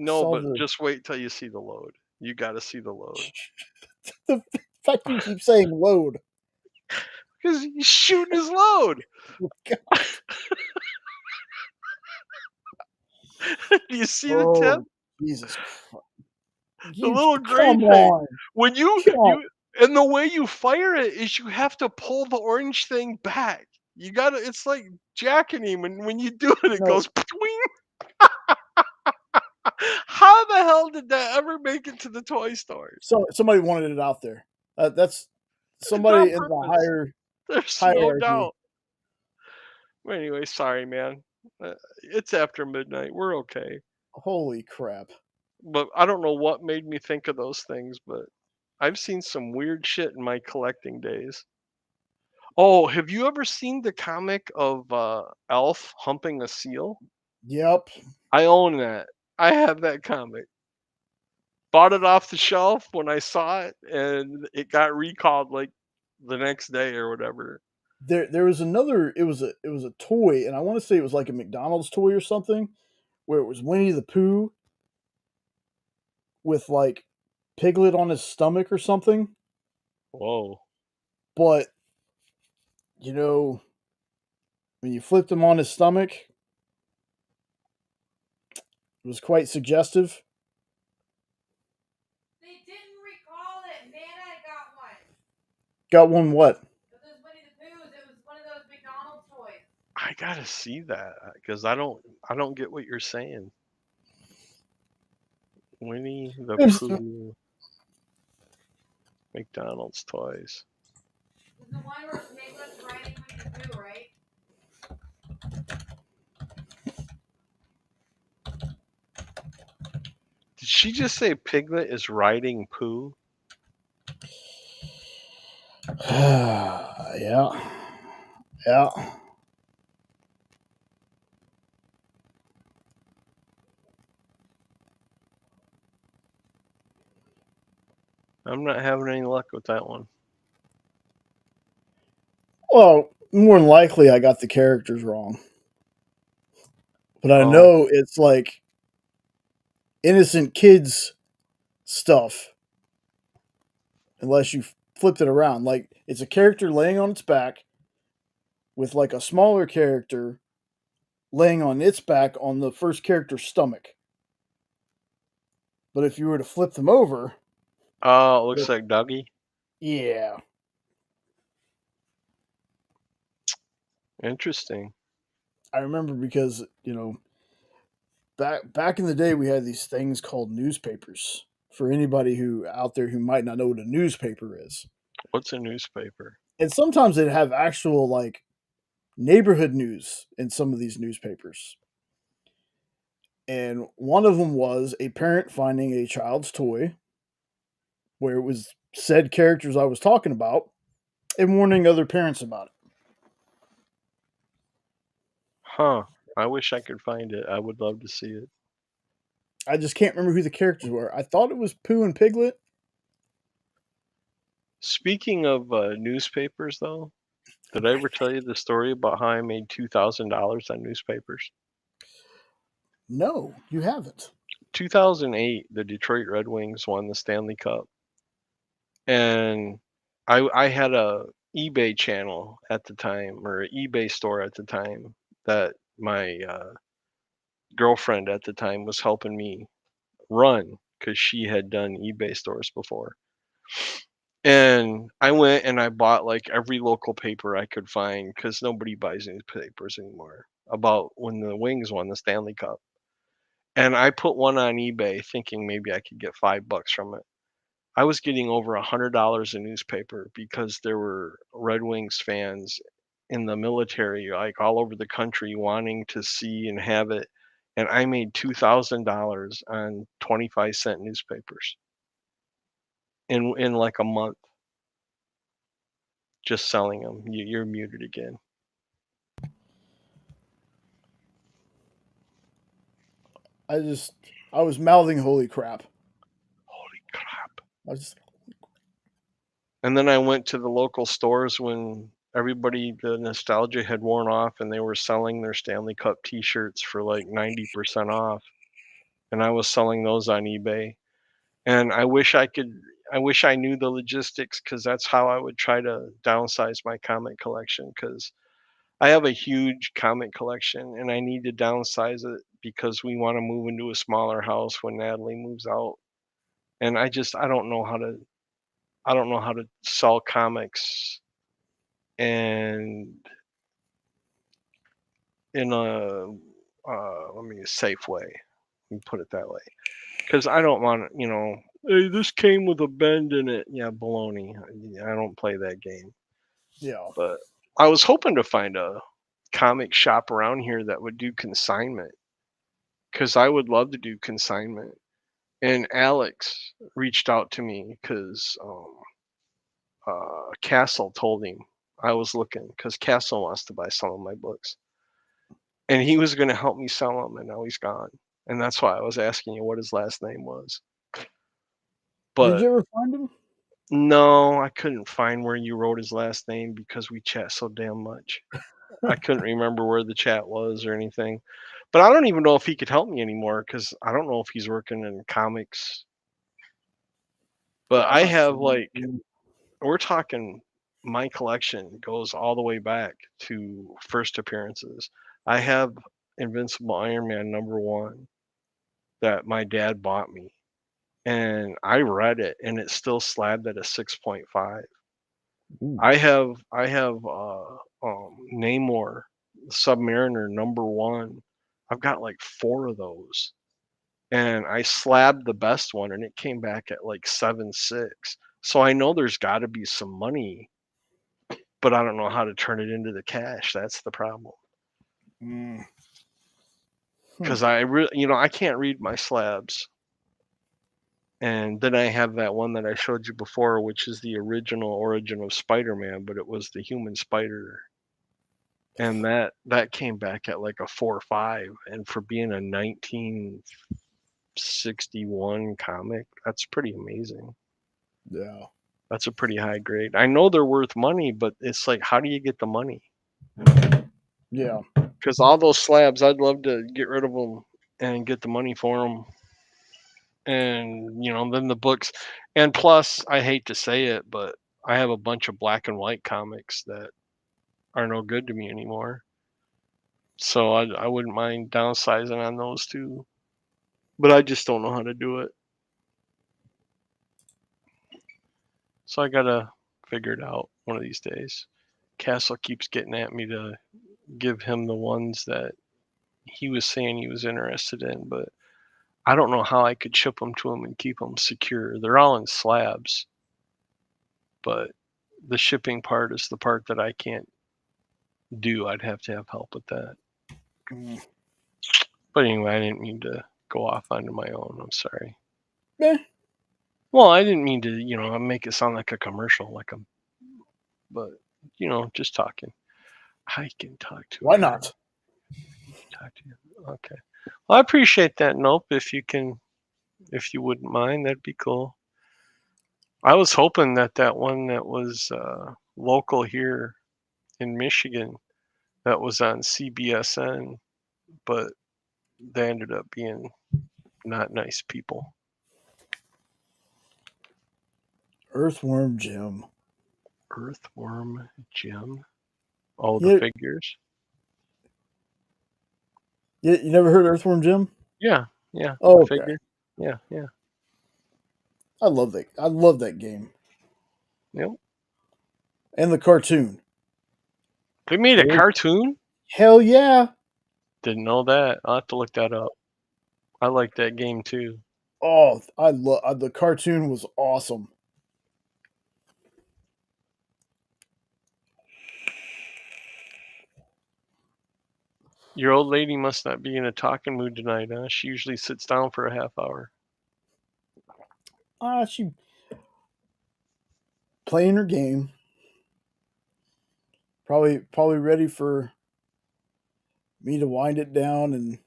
No, Saw but the just wait till you see the load. You got to see the load the fact you keep saying load. because he's shooting his load. Oh, God. Do you see the tip? Oh, Jesus Christ. The little gray Come thing. on. When you Come. and the way you fire it is you have to pull the orange thing back. You gotta. It's like jacking him, and when you do it, it No. goes. Twing. How the hell did that ever make it to the toy stores? So somebody wanted it out there. That's It's on somebody in the purpose. There's no hierarchy. doubt. But anyway, sorry, man. It's after midnight. We're okay. Holy crap. But I don't know what made me think of those things, but I've seen some weird shit in my collecting days. Oh, have you ever seen the comic of Elf humping a seal? Yep. I own that. I have that comic. Bought it off the shelf when I saw it, and it got recalled like the next day or whatever. There was another it was a toy, and I want to say it was like a McDonald's toy or something, where it was Winnie the Pooh with like Piglet on his stomach or something. Whoa. But you know, when you flipped him on his stomach, it was quite suggestive. They didn't recall it. Nana got one. Got one what? It was Winnie the Pooh's. It was one of those McDonald's toys. I gotta see that because I don't get what you're saying. Winnie the There's- Pooh McDonald's toys. It was the one where Piglet's riding Winnie the Pooh, right? Did she just say Piglet is riding Pooh? Yeah. Yeah. I'm not having any luck with that one. Well, more than likely, I got the characters wrong. But I Oh. know it's like innocent kids stuff, unless you flipped it around. Like it's a character laying on its back with like a smaller character laying on its back on the first character's stomach. But if you were to flip them over, Oh, it looks like Dougie. yeah. Interesting. I remember because, back in the day we had these things called newspapers. For anybody who out there who might not know what a newspaper is. What's a newspaper? And sometimes they'd have actual like neighborhood news in some of these newspapers. And one of them was a parent finding a child's toy where it was said characters I was talking about and warning other parents about it. Huh. I wish I could find it. I would love to see it. I just can't remember who the characters were. I thought it was Pooh and Piglet. Speaking of newspapers, though, did I ever tell you the story about how I made $2,000 on newspapers? No, you haven't. 2008, the Detroit Red Wings won the Stanley Cup, and I had a eBay channel at the time, or an eBay store at the time, that my girlfriend at the time was helping me run because she had done eBay stores before. And I went and I bought like every local paper I could find because nobody buys newspapers anymore about when the Wings won the Stanley Cup. And I put one on eBay thinking maybe I could get $5 from it. I was getting over $100 a newspaper because there were Red Wings fans in the military, like all over the country, wanting to see and have it. And I made $2,000 on 25-cent newspapers in like a month, just selling them. You're muted again. I was mouthing holy crap. Holy crap. I was just, And then I went to the local stores when everybody, the nostalgia had worn off, and they were selling their Stanley Cup t-shirts for like 90% off. And I was selling those on eBay. And I wish I knew the logistics, because that's how I would try to downsize my comic collection, because I have a huge comic collection and I need to downsize it because we want to move into a smaller house when Natalie moves out. And I don't know how to sell comics and in a safe way. Let me put it that way. Because I don't want, hey, this came with a bend in it. Yeah, baloney. I don't play that game. yeah. But I was hoping to find a comic shop around here that would do consignment, because I would love to do consignment. And Alex reached out to me because Castle told him I was looking, because Castle wants to buy some of my books. And he was going to help me sell them, and now he's gone. And that's why I was asking you what his last name was. Did But you ever find him? no, I couldn't find where you wrote his last name because we chat so damn much. I couldn't remember where the chat was or anything. But I don't even know if he could help me anymore, because I don't know if he's working in comics. But I have, like, we're talking, my collection goes all the way back to first appearances. I have Invincible Iron Man #1 that my dad bought me. And I read it, and it's still slabbed at a 6.5. I have Namor Submariner #1. I've got like 4 of those, and I slabbed the best one, and it came back at like 7.6. So I know there's got to be some money, but I don't know how to turn it into the cash. That's the problem. Because I can't read my slabs. And then I have that one that I showed you before, which is the original origin of Spider-Man, but it was the human spider. And that came back at like a 4.5. And for being a 1961 comic, that's pretty amazing. Yeah. That's a pretty high grade. I know they're worth money, but it's like, how do you get the money? Yeah. Because all those slabs, I'd love to get rid of them and get the money for them. And then the books, and plus, I hate to say it, but I have a bunch of black and white comics that are no good to me anymore. So I wouldn't mind downsizing on those too, but I just don't know how to do it. So I gotta figure it out one of these days. Castle keeps getting at me to give him the ones that he was saying he was interested in, but I don't know how I could ship them to him and keep them secure. They're all in slabs, but the shipping part is the part that I can't do. I'd have to have help with that. But anyway, I didn't mean to go off onto my own. I'm sorry. Well, I didn't mean to, make it sound like a commercial, but just talking. I can talk to. Why not? Talk to you. Okay. Well, I appreciate that, Nope. If you wouldn't mind, that'd be cool. I was hoping that one that was local here in Michigan, that was on CBSN, but they ended up being not nice people. Earthworm Jim. Earthworm Jim? Oh, the figures? You never heard Earthworm Jim? Yeah. Oh, okay. Figure. Yeah. I love that game. Yep. And the cartoon. They made a cartoon? Hell yeah. Didn't know that. I'll have to look that up. I like that game too. Oh, I love the cartoon was awesome. Your old lady must not be in a talking mood tonight, huh? She usually sits down for a half hour. She playing her game. Probably ready for me to wind it down and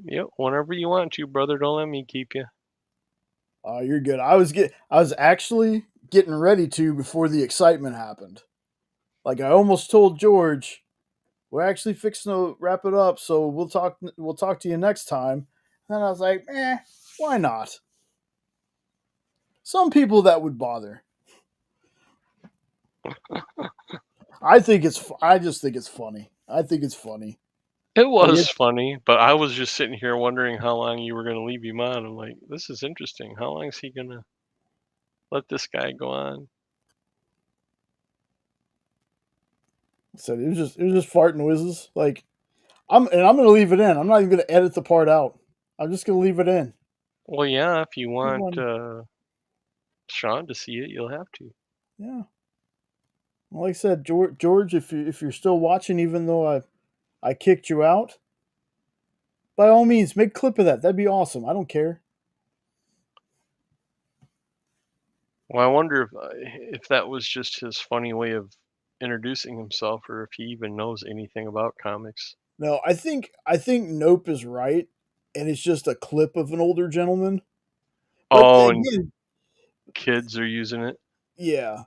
Yep, whenever you want to, brother. Don't let me keep you. you're good. I was actually getting ready to before the excitement happened. Like I almost told George, we're actually fixing to wrap it up, so we'll talk to you next time. And I was like, why not? Some people that would bother. I just think it's funny. I think it's funny. It Like was funny, but I was just sitting here wondering how long you were going to leave him on. I'm like, this is interesting. How long is he going to let this guy go on? said it was just fart noises. Like I'm gonna leave it in. I'm not even gonna edit the part out. I'm just gonna leave it in. Well, yeah, if you want Everyone, Sean to see it, you'll have to. yeah. Like I said, George, if you're still watching, even though I kicked you out, by all means, make a clip of that. That'd be awesome. I don't care. Well, I wonder if that was just his funny way of introducing himself, or if he even knows anything about comics. No, I think Nope is right, and it's just a clip of an older gentleman. But Oh, and again, kids are using it. yeah,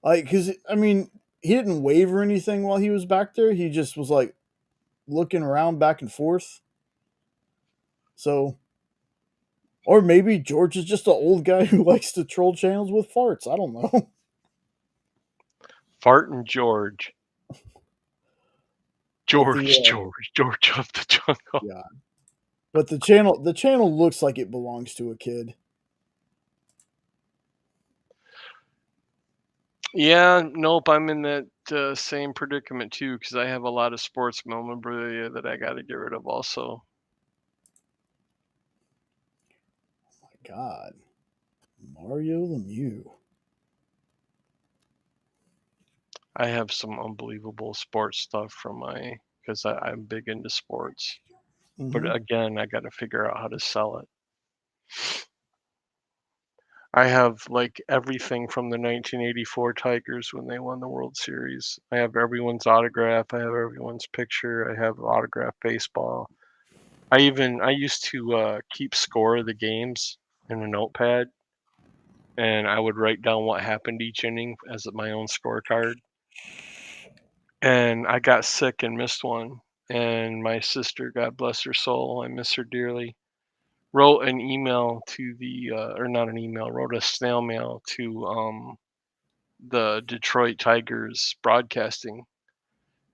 like because I mean, he didn't wave or anything while he was back there. He just was like looking around back and forth. So, or maybe George is just an old guy who likes to troll channels with farts. I don't know. Fart and George. But George of the jungle. yeah, but the channel looks like it belongs to a kid. Yeah, nope, I'm in that same predicament too, because I have a lot of sports memorabilia that I got to get rid of also. Oh my God, Mario Lemieux. I have some unbelievable sports stuff from because I'm big into sports. Mm-hmm. But again, I got to figure out how to sell it. I have like everything from the 1984 Tigers when they won the World Series. I have everyone's autograph. I have everyone's picture. I have autographed baseball. I used to keep score of the games in a notepad, and I would write down what happened each inning as my own scorecard. And I got sick and missed one. And my sister, God bless her soul, I miss her dearly, wrote an email to or not an email, wrote a snail mail to the Detroit Tigers broadcasting.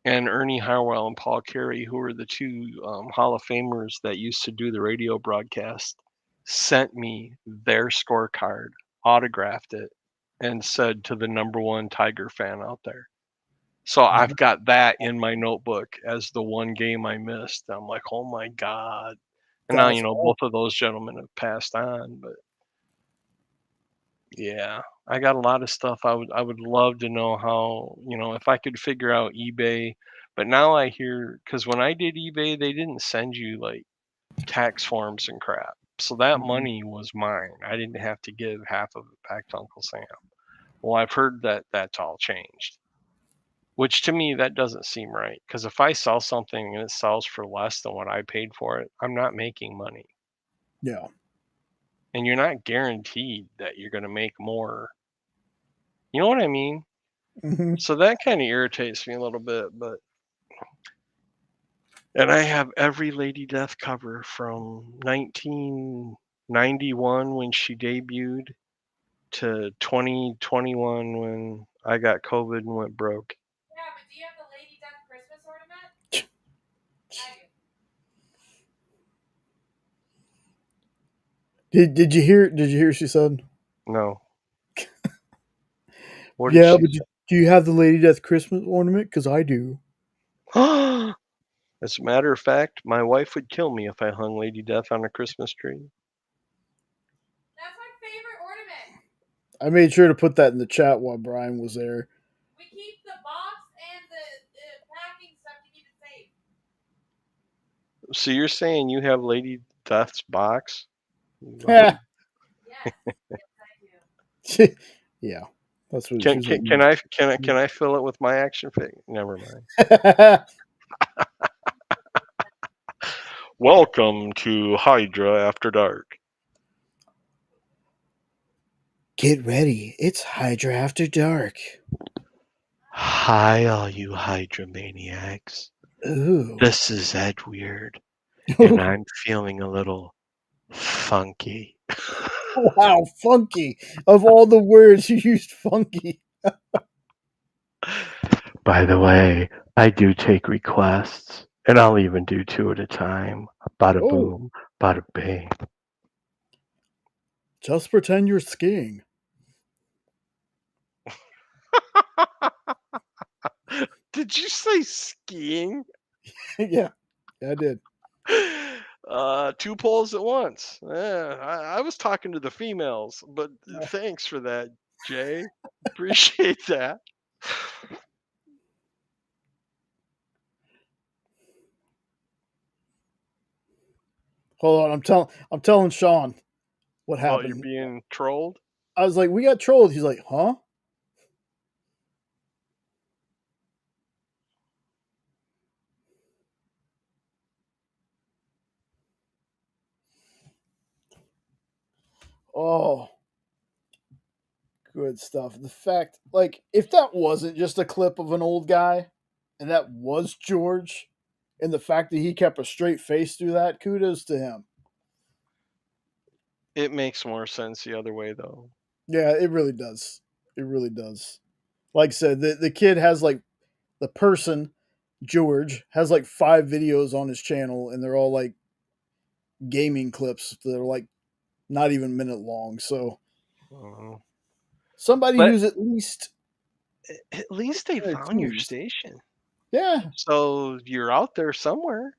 And Ernie Harwell and Paul Carey, who were the two Hall of Famers that used to do the radio broadcast, sent me their scorecard, autographed it, and said to the #1 Tiger fan out there. So I've got that in my notebook as the one game I missed. I'm like, oh my God. And now, That's both of those gentlemen have passed on, but yeah, I got a lot of stuff. I would love to know how, if I could figure out eBay. But now I hear, because when I did eBay, they didn't send you like tax forms and crap. So that money was mine. I didn't have to give half of it back to Uncle Sam. Well, I've heard that that's all changed. Which to me, that doesn't seem right. Because if I sell something and it sells for less than what I paid for it, I'm not making money. yeah. And you're not guaranteed that you're going to make more. You know what I mean? Mm-hmm. So that kind of irritates me a little bit. And I have every Lady Death cover from 1991 when she debuted to 2021 when I got COVID and went broke. Yeah, but do you have the Lady Death Christmas ornament? Did you hear she said? No. What did Yeah, she but do you have the Lady Death Christmas ornament? Because I do. say? As a matter of fact, my wife would kill me if I hung Lady Death on a Christmas tree. That's my favorite ornament. I made sure to put that in the chat while Brian was there. We keep the box and the packing stuff to keep it safe. So you're saying you have Lady Death's box? Yeah. Yes, I do. Yeah. That's what Can she's I fill it with my action figure? Never mind. Welcome to Hydra After Dark. Get ready. It's Hydra After Dark. Hi, all you Hydra maniacs. Ooh. This is Ed Weird, and I'm feeling a little funky. Wow, funky. Of all the words, you used funky. By the way, I do take requests, and I'll even do 2 at a time. Bada Oh. boom, bada bang. Just pretend you're skiing. Did you say skiing? Yeah, I did. 2 polls at once. Yeah, I was talking to the females, but thanks for that, Jay. Appreciate that. Hold on, I'm telling Sean what Oh, you're happened. being trolled? I was like, we got trolled. He's like, huh? Oh, good stuff. The fact, like, if that wasn't just a clip of an old guy, and that was George, and the fact that he kept a straight face through that, kudos to him. It makes more sense the other way, though. Yeah, it really does. It really does. Like I said, the kid has like the person, George, has like 5 videos on his channel, and they're all like gaming clips that are like not even a minute long. So somebody But who's at least they their found your teens. station. Yeah, So you're out there somewhere.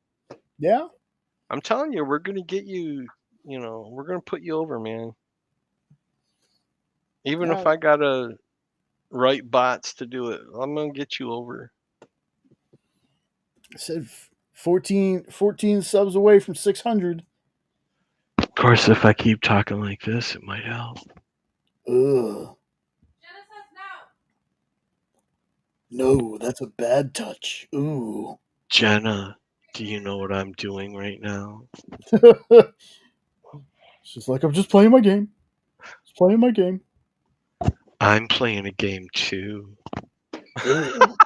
yeah. I'm telling you, we're gonna get you. We're gonna put you over, man. Even if I gotta write bots to do it, I'm gonna get you over. I said 14 subs away from 600. Of course, if I keep talking like this, it might help. Ugh. Jenna says no. No, that's a bad touch. Ooh. Jenna, do you know what I'm doing right now? She's like, I'm just playing my game. Just playing my game. I'm playing a game too. Ugh.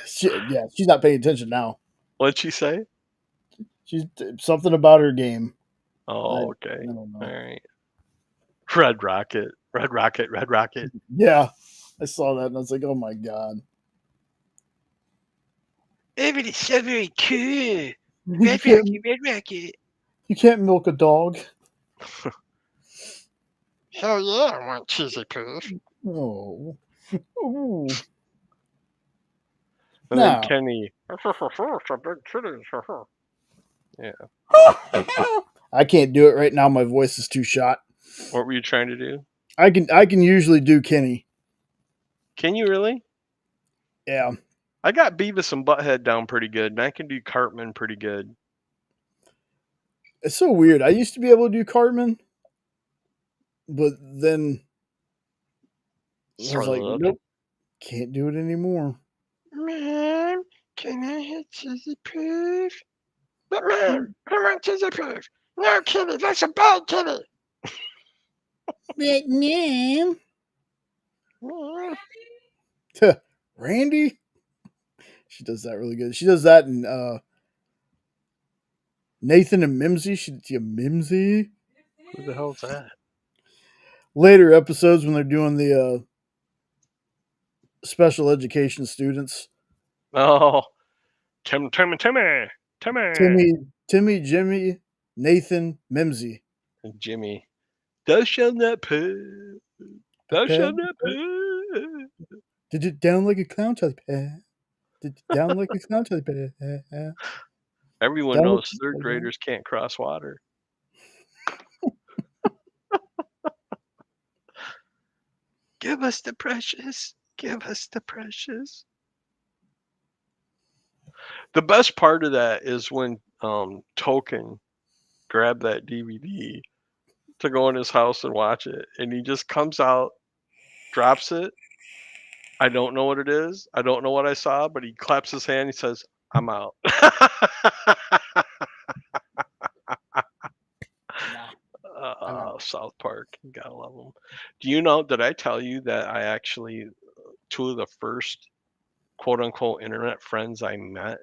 She's not paying attention now. What'd she say? She's something about her game. Oh, okay. I don't know. All right. Red Rocket. Red Rocket. Red Rocket. Yeah, I saw that and I was like, oh my god. It's so very cool. You Red Rocket. you can't milk a dog. Hell yeah, I want cheesy poof. Oh. Ooh. And Now. then Kenny. Big kitties. Yeah. I can't do it right now. My voice is too shot. What were you trying to do? I can usually do Kenny. Can you really? Yeah. I got Beavis and Butthead down pretty good, and I can do Cartman pretty good. It's so weird. I used to be able to do Cartman, but then I was like, nope, can't do it anymore. Mom, can I have cheesy poof? But Mom, I want cheesy poof. No, Kitty, that's a bad kitty. But Mom. Randy? She does that really good. She does that in Nathan and Mimsy. She did Mimsy. Who the hell's that? Later episodes when they're doing the special education students. Oh, Timmy. Timmy, Jimmy, Nathan, Mimsy. And Jimmy. Thou shalt not poo. Thou shalt not poo. Did it down like a clown jelly bear? Did it down like a clown jelly bear? Everyone Down knows like third graders can't cross water. Give us the precious. Give us the precious. The best part of that is when Token grabbed that DVD to go in his house and watch it, and he just comes out, drops it. I don't know what it is. I don't know what I saw, but he claps his hand. He says, "I'm out." South Park, gotta love them. Do you know? Did I tell you that I actually two of the first quote unquote internet friends I met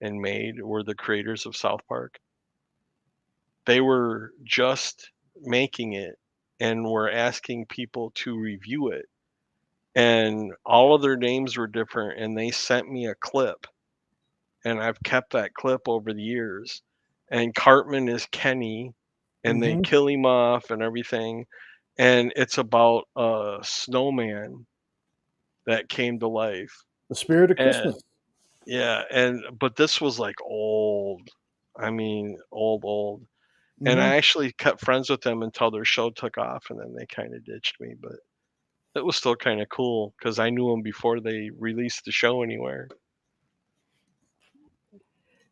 and made were the creators of South Park? They were just making it and were asking people to review it, and all of their names were different, and they sent me a clip, and I've kept that clip over the years. And Cartman is Kenny, and they Mm-hmm. kill him off and everything, and it's about a snowman that came to life. The spirit of And Christmas. yeah, but this was like old. I mean, old. And Mm-hmm. I actually kept friends with them until their show took off, and then they kind of ditched me. But it was still kind of cool because I knew them before they released the show anywhere.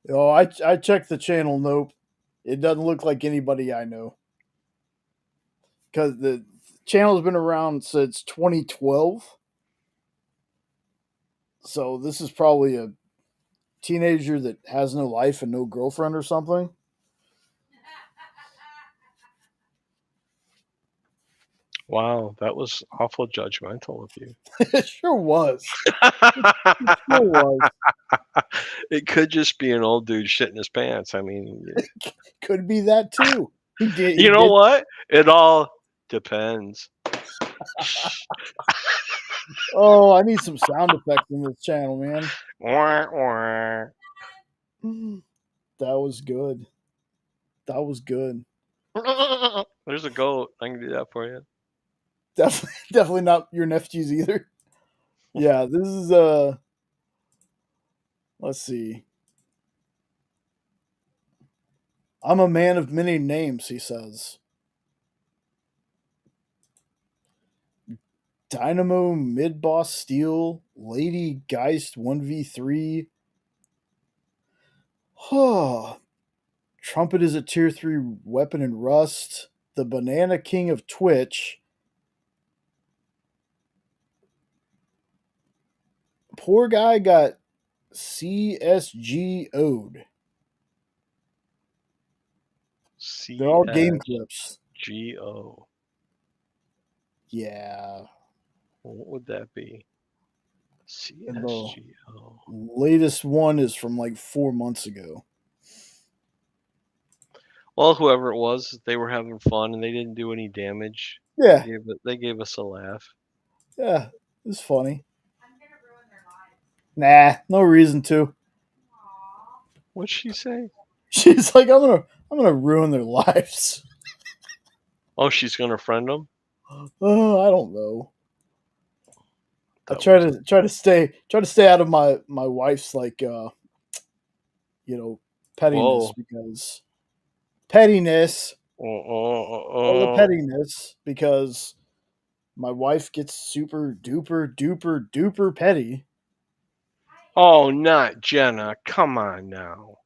Oh, I checked the channel. Nope, it doesn't look like anybody I know. Because the channel's been around since 2012, so this is probably a teenager that has no life and no girlfriend or something. Wow, that was awful judgmental of you. It sure was. It sure was. It could just be an old dude shitting his pants. I mean, Could be that too. He did. you know what? It all depends. Oh, I need some sound effects in this channel, man. Wah, wah. That was good. That was good. There's a goat. I can do that for you. Definitely not your nephews either. Yeah, this is let's see. I'm a man of many names, he says. Dynamo, Mid Boss Steel, Lady Geist 1v3. Oh, Trumpet is a tier 3 weapon in Rust. The Banana King of Twitch. Poor guy got CSGO'd. They're all game clips. CSGO. Yeah. What would that be? And the CSGO. latest one is from like 4 months ago. Well, whoever it was, they were having fun and they didn't do any damage. Yeah. They gave us a laugh. Yeah. It's funny. Nah, no reason to. What'd she say? She's like, I'm gonna ruin their lives. Oh, she's gonna friend them? Oh, I don't know. I That try was- to stay out of my wife's like pettiness Whoa. because pettiness all the Oh. pettiness because my wife gets super duper petty. Oh, not Jenna. Come on now.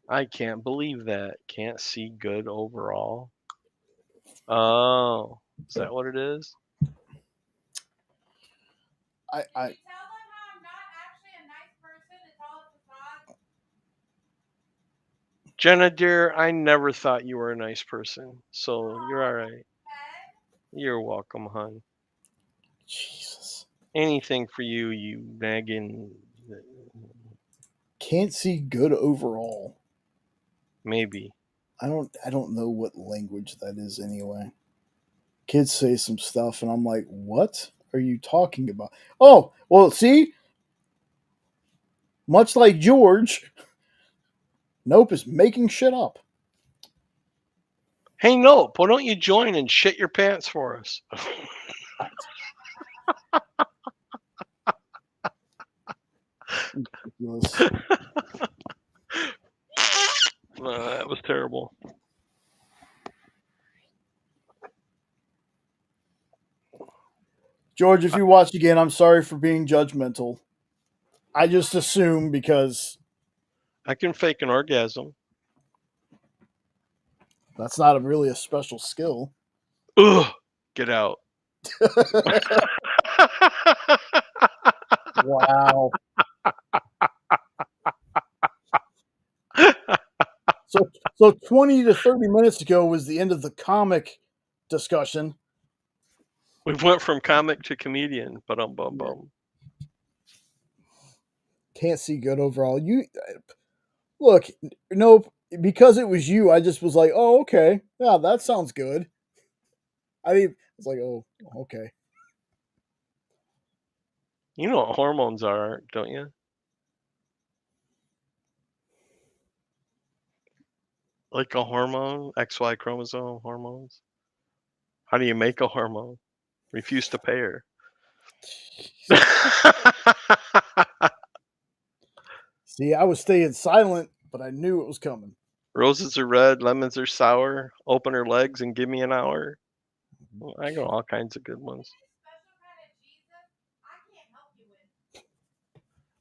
I can't believe that. Can't see good overall. Oh, is that what it is? I Jenna, dear, I never thought you were a nice person. So you're all right. You're welcome, hon. Jesus. Anything for you, you nagging. Can't see good overall. Maybe. I don't know what language that is anyway. Kids say some stuff and I'm like, what are you talking about? Oh, well, see? Much like George, Nope is making shit up. Hey, Nope, why don't you join and shit your pants for us? Ridiculous. That was terrible. George, if you watch again, I'm sorry for being judgmental. I just assume because I can fake an orgasm. that's not really a special skill. Ugh, get out. Wow. So 20 to 30 minutes ago was the end of the comic discussion. We went from comic to comedian, but Can't see good overall. You look, nope. Because it was you, I just was like, oh, okay. Yeah, that sounds good. I mean, it's like, oh, okay. You know what hormones are, don't you? Like a hormone, XY chromosome hormones. How do you make a hormone? Refuse to pay her. See, I was staying silent, but I knew it was coming. Roses are red, lemons are sour. Open her legs and give me an hour. Well, I got all kinds of good ones.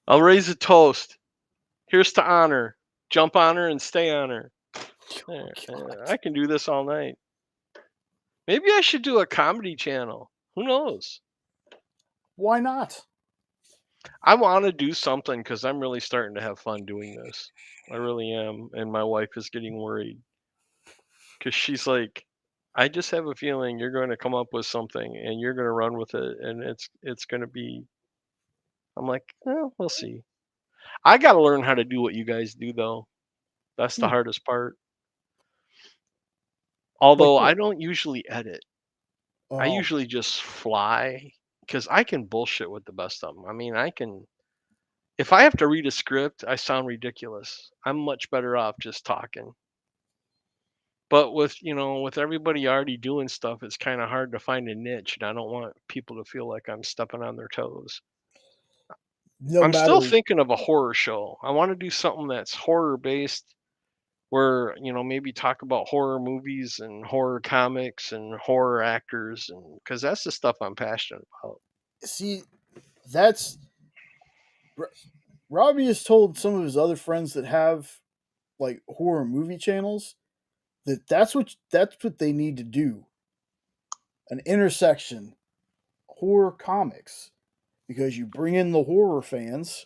I'll raise a toast. Here's to honor. Jump on her and stay on her. I can do this all night. Maybe I should do a comedy channel. Who knows? Why not? I want to do something because I'm really starting to have fun doing this. I really am. And my wife is getting worried because she's like, I just have a feeling you're going to come up with something and you're going to run with it. And it's going to be, I'm like, well, we'll see. I got to learn how to do what you guys do, though. That's the hardest part. Although Like I what? don't usually edit. I Oh, usually just fly because I can bullshit with the best of them. I mean, I can. If I have to read a script, I sound ridiculous. I'm much better off just talking. But with everybody already doing stuff, it's kind of hard to find a niche, and I don't want people to feel like I'm stepping on their toes. no I'm matter. still thinking of a horror show. I want to do something that's horror based, where maybe talk about horror movies and horror comics and horror actors, and because that's the stuff I'm passionate about. See, that's Robbie has told some of his other friends that have like horror movie channels that's what they need to do. An intersection horror comics because you bring in the horror fans,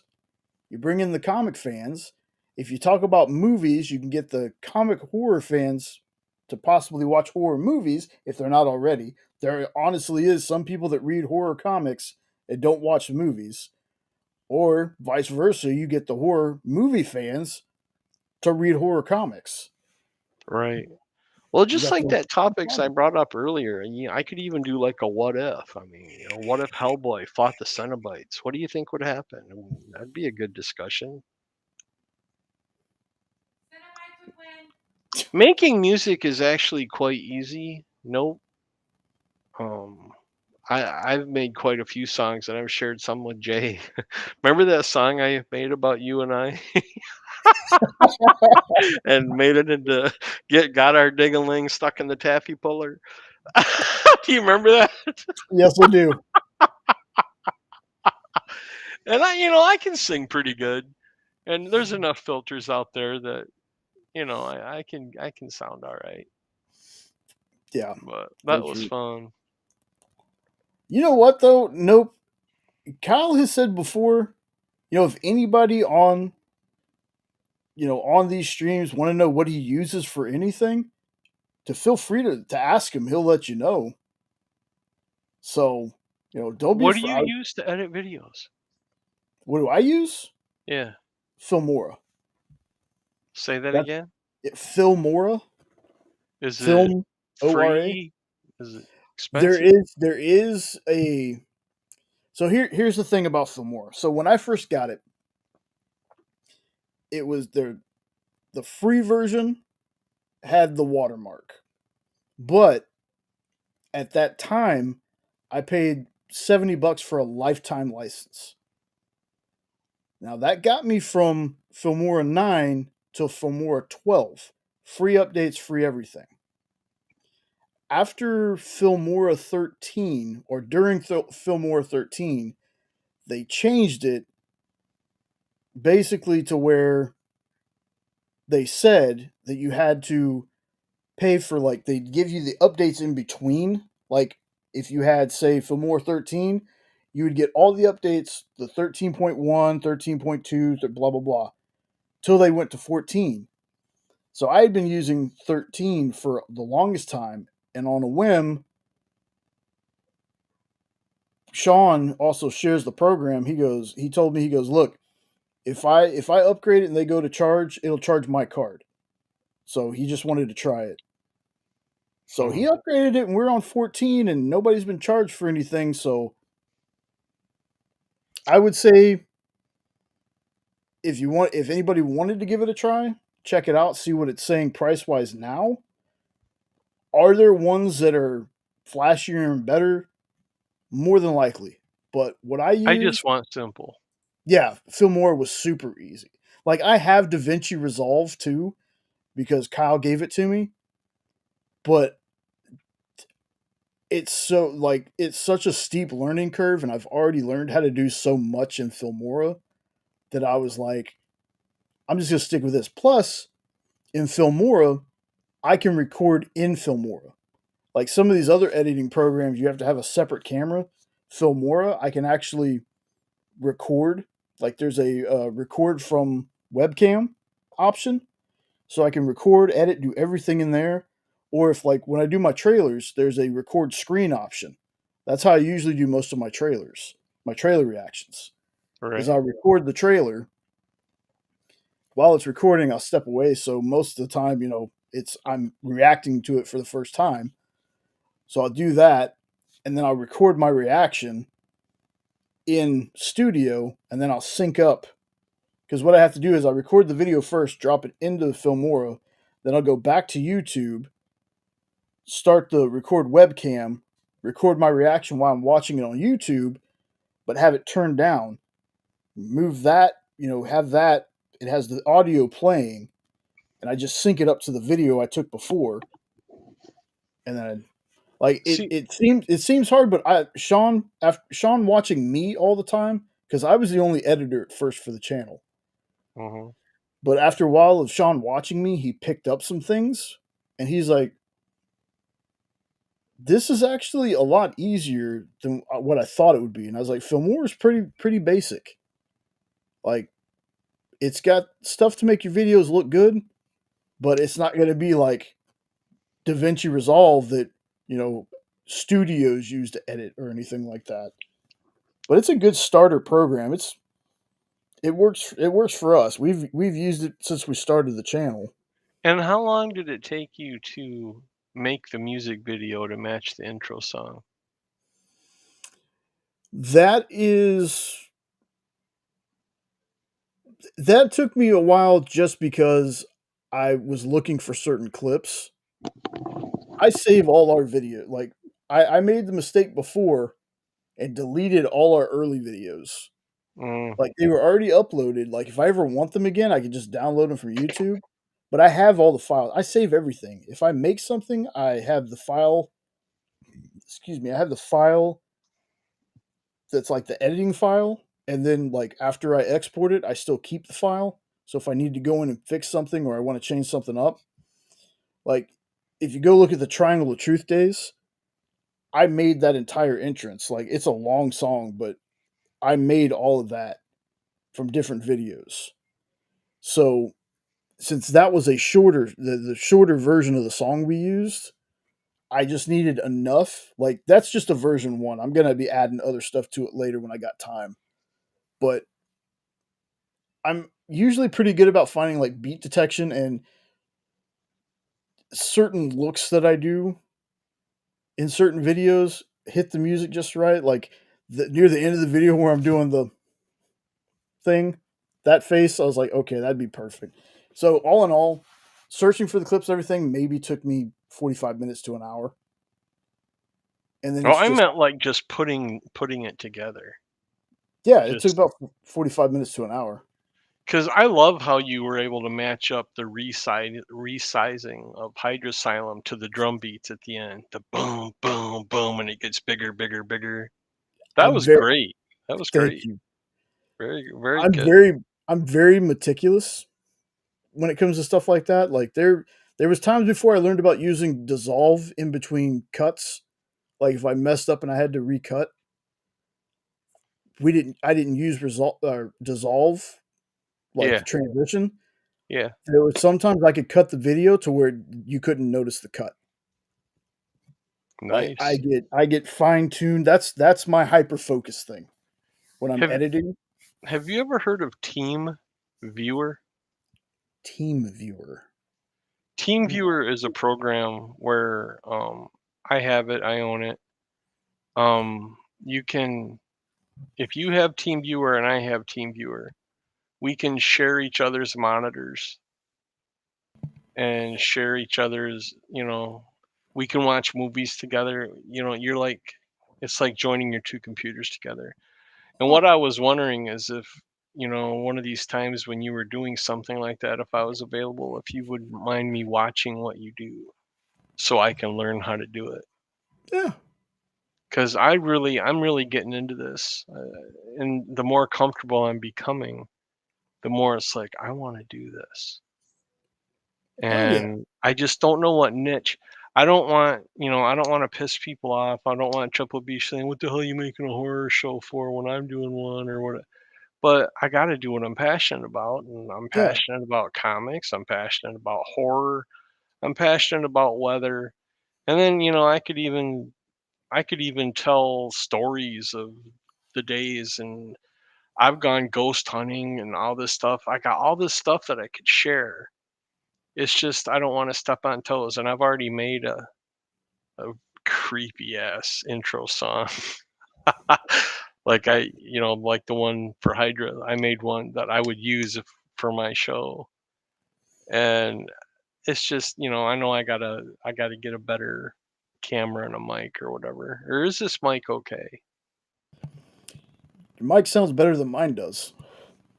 you bring in the comic fans. If you talk about movies, you can get the comic horror fans to possibly watch horror movies if they're not already. There honestly is some people that read horror comics and don't watch the movies. Or vice versa, you get the horror movie fans to read horror comics. Right. Well, You just got like the that topics I brought up earlier, and I could even do like a what if. I mean, what if Hellboy fought the Cenobites? What do you think would happen? I mean, that'd be a good discussion. Making music is actually quite easy. Nope. I've made quite a few songs, and I've shared some with Jay. Remember that song I made about you and I, and made it into got our ding-a-ling stuck in the taffy puller. Do you remember that? Yes, I do. And I can sing pretty good, and there's enough filters out there that I can sound all right. Yeah. But Very that was true. fun. You know what though? Nope. Kyle has said before, if anybody on these streams want to know what he uses for anything, to feel free to ask him. He'll let you know. So, don't be What do you afraid. use to edit videos? What do I use? Yeah, Filmora. say that That's again. it. Filmora. Is it Film ORA. free? Is it There expensive? is a so here's the thing about Filmora. So when I first got it, it was the free version had the watermark. But at that time, I paid $70 for a lifetime license. Now that got me from Filmora 9 to Filmora 12. Free updates, free everything. After Filmora 13, or during Filmora 13, they changed it basically to where they said that you had to pay for, like, they'd give you the updates in between. Like, if you had, say, Filmora 13, you would get all the updates, the 13.1, 13.2, blah, blah, blah, till they went to 14. So I had been using 13 for the longest time, and on a whim, Sean also shares the program. He told me, look, if I upgrade it and they go to charge, it'll charge my card. So he just wanted to try it. So he upgraded it, and we're on 14, and nobody's been charged for anything. So I would say, if anybody wanted to give it a try, check it out, see what it's saying price wise now. Are there ones that are flashier and better? More than likely. But what I I use, just want simple. yeah, Filmora was super easy. Like, I have DaVinci Resolve too, because Kyle gave it to me. But it's such a steep learning curve, and I've already learned how to do so much in Filmora that I was like, I'm just gonna stick with this. Plus, in Filmora, I can record in Filmora. Like, some of these other editing programs, you have to have a separate camera. Filmora, I can actually record. Like, there's a record from webcam option, so I can record, edit, do everything in there. Or if, like, when I do my trailers, there's a record screen option. That's how I usually do most of my trailers, my trailer reactions. Is Right. I record the trailer. While it's recording, I'll step away. So most of the time, I'm reacting to it for the first time. So I'll do that, and then I'll record my reaction in Studio, and then I'll sync up. Because what I have to do is I record the video first, drop it into Filmora, then I'll go back to YouTube, start the record webcam, record my reaction while I'm watching it on YouTube, but have it turned down. Move that, have that. It has the audio playing, and I just sync it up to the video I took before, and then See, it seems hard, but Sean watching me all the time, because I was the only editor at first for the channel. mhm. But after a while of Sean watching me, he picked up some things, and he's like, "This is actually a lot easier than what I thought it would be." And I was like, "Filmora is pretty basic. Like, it's got stuff to make your videos look good, but it's not going to be like DaVinci Resolve that studios use to edit or anything like that. But it's a good starter program. It works for us. We've used it since we started the channel. And how long did it take you to make the music video to match the intro song? That took me a while, just because I was looking for certain clips. I save all our video. Like, I made the mistake before and deleted all our early videos. Mm. Like, they were already uploaded. Like, if I ever want them again, I could just download them from YouTube. But I have all the files. I save everything. If I make something, I have the file. Excuse me. I have the file that's like the editing file, and then, like, after I export it, I still keep the file. So if I need to go in and fix something, or I want to change something up, like, if you go look at the Triangle of Truth days, I made that entire entrance. Like, it's a long song, but I made all of that from different videos. So since that was the shorter version of the song we used, I just needed enough. Like, that's just a version 1. I'm gonna be adding other stuff to it later when I got time. But I'm usually pretty good about finding, like, beat detection and certain looks that I do in certain videos hit the music just right. Like, near the end of the video where I'm doing the thing, that face, I was like, okay, that'd be perfect. So all in all, searching for the clips, everything maybe took me 45 minutes to an hour. And then Oh, it's I just, meant like just putting it together. Yeah, it took Just about 45 minutes to an hour. because I love how you were able to match up the resizing of Hydrasylum to the drum beats at the end. The boom, boom, boom, and it gets bigger, bigger, bigger. That I'm was very great. That was Thank great. you. Very, very I'm good. very I'm very meticulous when it comes to stuff like that. Like there was times before I learned about using dissolve in between cuts. Like if I messed up and I had to recut, I didn't use dissolve like Yeah, the transition. yeah. There were sometimes I could cut the video to where you couldn't notice the cut. Like Nice. I get fine tuned. That's my hyper focus thing when I'm Have editing. Have you ever heard of Team Viewer? Team viewer. Team Viewer is a program where I have it, I own it. You can, if you have Team Viewer and I have Team Viewer, we can share each other's monitors and share each other's, we can watch movies together. You're like, it's like joining your two computers together. And what Oh I was wondering is if, one of these times when you were doing something like that, if I was available, if you would mind me watching what you do so I can learn how to do it. yeah, Because I'm really getting into this. And the more comfortable I'm becoming, the more it's like, I want to do this. oh yeah, And I just don't know what niche. I don't want to piss people off. I don't want Triple B saying, "What the hell are you making a horror show for when I'm doing one or what?" But I got to do what I'm passionate about, and I'm yeah. passionate about comics. I'm passionate about horror. I'm passionate about weather. And then, I could even tell stories of the days, and I've gone ghost hunting and all this stuff. I got all this stuff that I could share. It's just I don't want to step on toes, and I've already made a creepy ass intro song. Like the one for Hydra. I made one that I would use for my show. And it's just, I know I gotta get a better camera and a mic or whatever. Or is this mic okay? Your mic sounds better than mine does.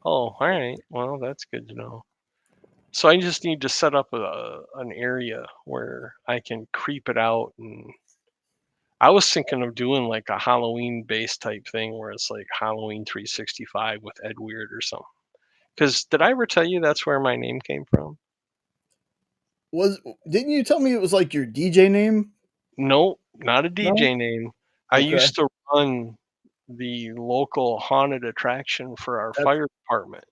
Oh, all right. Well, that's good to know. So I just need to set up an area where I can creep it out. And I was thinking of doing like a Halloween based type thing where it's like Halloween 365 with Ed Weird or something. Because did I ever tell you that's where my name came from? Was didn't you tell me it was like your DJ name? No, not a No. DJ name. I Okay, used to run the local haunted attraction for our that's fire department.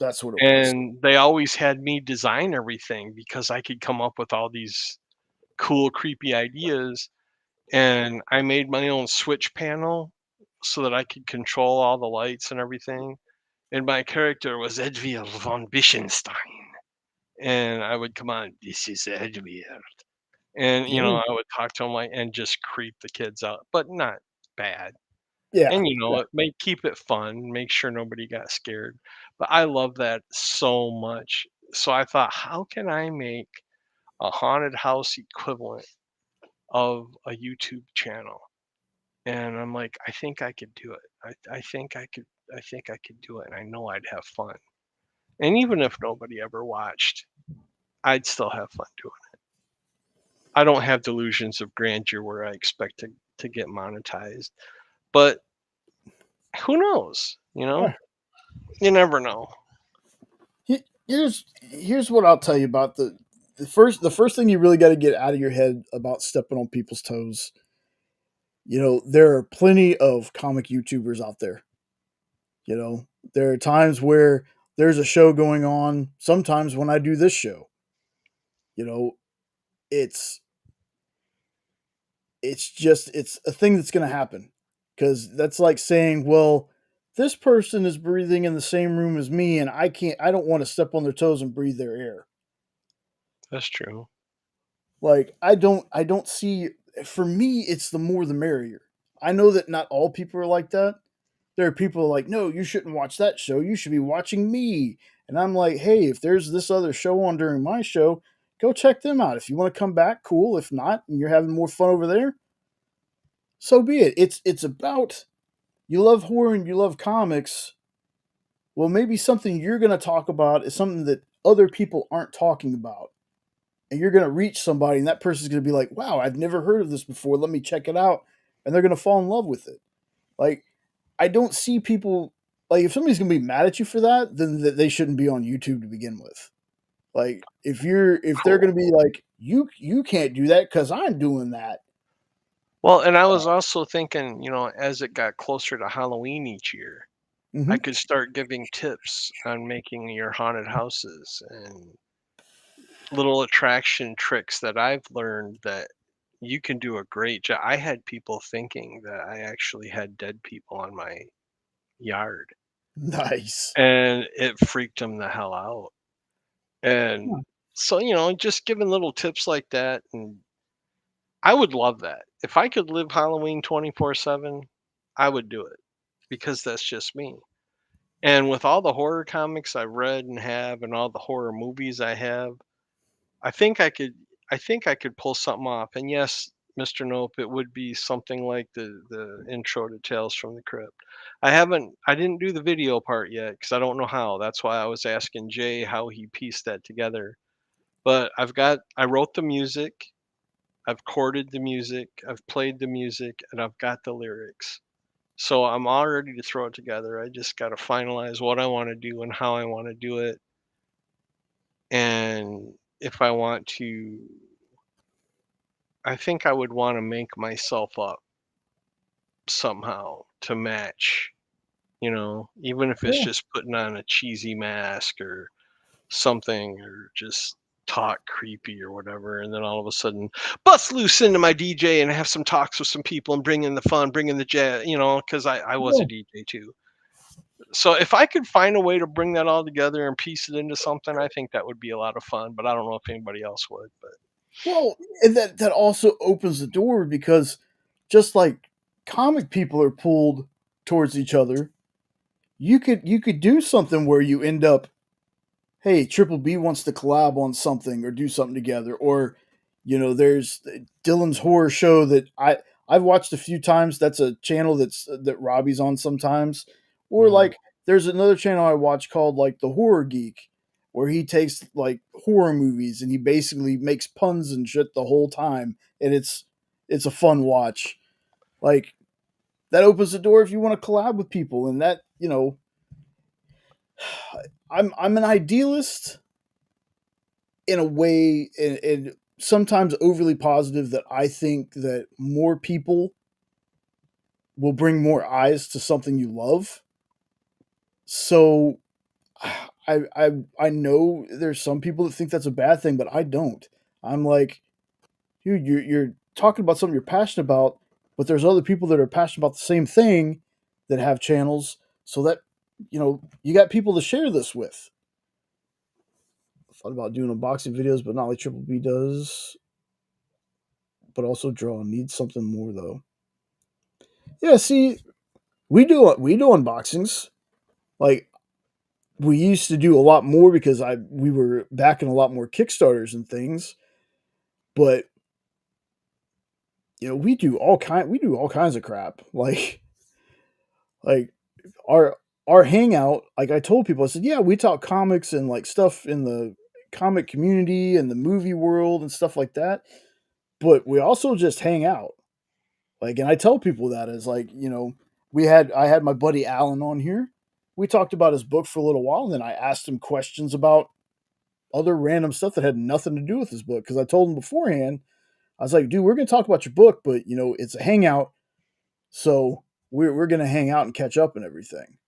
that's what it was. And they always had me design everything because I could come up with all these cool, creepy ideas. And I made my own switch panel so that I could control all the lights and everything. And my character was Edwin von Bischenstein. And I would come on, this is Edwin. And, Yeah, I would talk to him like and just creep the kids out, but not bad. yeah, And, yeah. it may keep it fun, make sure nobody got scared. But I love that so much. So I thought, how can I make a haunted house equivalent of a YouTube channel? And I'm like, I think I could do it. I think I could do it. And I know I'd have fun. And even if nobody ever watched, I'd still have fun doing it. I don't have delusions of grandeur where I expect to get monetized. But who knows? Yeah. You never know. Here's what I'll tell you about the first thing you really got to get out of your head about stepping on people's toes. There are plenty of comic YouTubers out there. There are times where there's a show going on. Sometimes when I do this show, you know, it's it's a thing that's going to happen because that's like saying, well, this person is breathing in the same room as me, and I don't want to step on their toes and breathe their air. That's true. Like I don't see. For me, it's the more the merrier. I know that not all people are like that. There are people who are like, no, you shouldn't watch that show. You should be watching me. And I'm like, hey, if there's this other show on during my show, go check them out. If you want to come back, cool. If not, and you're having more fun over there, so be it. It's about you love horror and you love comics, well, maybe something you're going to talk about is something that other people aren't talking about. And you're going to reach somebody, and that person's going to be like, wow, I've never heard of this before. Let me check it out. And they're going to fall in love with it. Like, I don't see people, like, if somebody's going to be mad at you for that, then they shouldn't be on YouTube to begin with. Like, if they're going to be like, you can't do that because I'm doing that. Well, and I was also thinking, as it got closer to Halloween each year, Mm-hmm. I could start giving tips on making your haunted houses and little attraction tricks that I've learned that you can do a great job. I had people thinking that I actually had dead people on my yard, Nice. and it freaked them the hell out. And so, just giving little tips like that, and I would love that. If I could live Halloween 24/7, I would do it because that's just me. And with all the horror comics I've read and have and all the horror movies I have, I think I could I think I could pull something off. And yes, Mr. Nope, it would be something like the intro to Tales from the Crypt. I didn't do the video part yet because I don't know how. That's why I was asking Jay how he pieced that together. But I wrote the music, I've chorded the music, I've played the music, and I've got the lyrics. So I'm all ready to throw it together. I just got to finalize what I want to do and how I want to do it. And if I want to, I think I would want to make myself up somehow to match, even if it's Yeah. just putting on a cheesy mask or something, or just talk creepy or whatever, and then all of a sudden bust loose into my DJ and have some talks with some people and bring in the fun, bring in the jazz, because I was a Yeah. DJ too. So if I could find a way to bring that all together and piece it into something, I think that would be a lot of fun. But I don't know if anybody else would. But Well, and that also opens the door because just like comic people are pulled towards each other, you could do something where you end up, hey, Triple B wants to collab on something or do something together, or there's Dylan's horror show that I've watched a few times. That's a channel that Robbie's on sometimes, or mm, like there's another channel I watch called like the Horror Geek, where he takes like horror movies and he basically makes puns and shit the whole time, and it's a fun watch. Like that opens the door if you want to collab with people, and that I'm an idealist in a way, and sometimes overly positive, that I think that more people will bring more eyes to something you love. So I know there's some people that think that's a bad thing, but I don't. I'm like, dude, you're talking about something you're passionate about, but there's other people that are passionate about the same thing that have channels, so that you got people to share this with. I thought about doing unboxing videos, but not like Triple B does. But also draw needs something more though. Yeah, see, we do unboxings. Like we used to do a lot more because we were backing a lot more Kickstarters and things. But we do all kinds of crap. Like our hangout, like I told people, I said, yeah, we talk comics and like stuff in the comic community and the movie world and stuff like that. But we also just hang out. Like, and I tell people that as like, I had my buddy Alan on here. We talked about his book for a little while, and then I asked him questions about other random stuff that had nothing to do with his book. Because I told him beforehand, I was like, dude, we're gonna talk about your book, but it's a hangout, so we're gonna hang out and catch up and everything.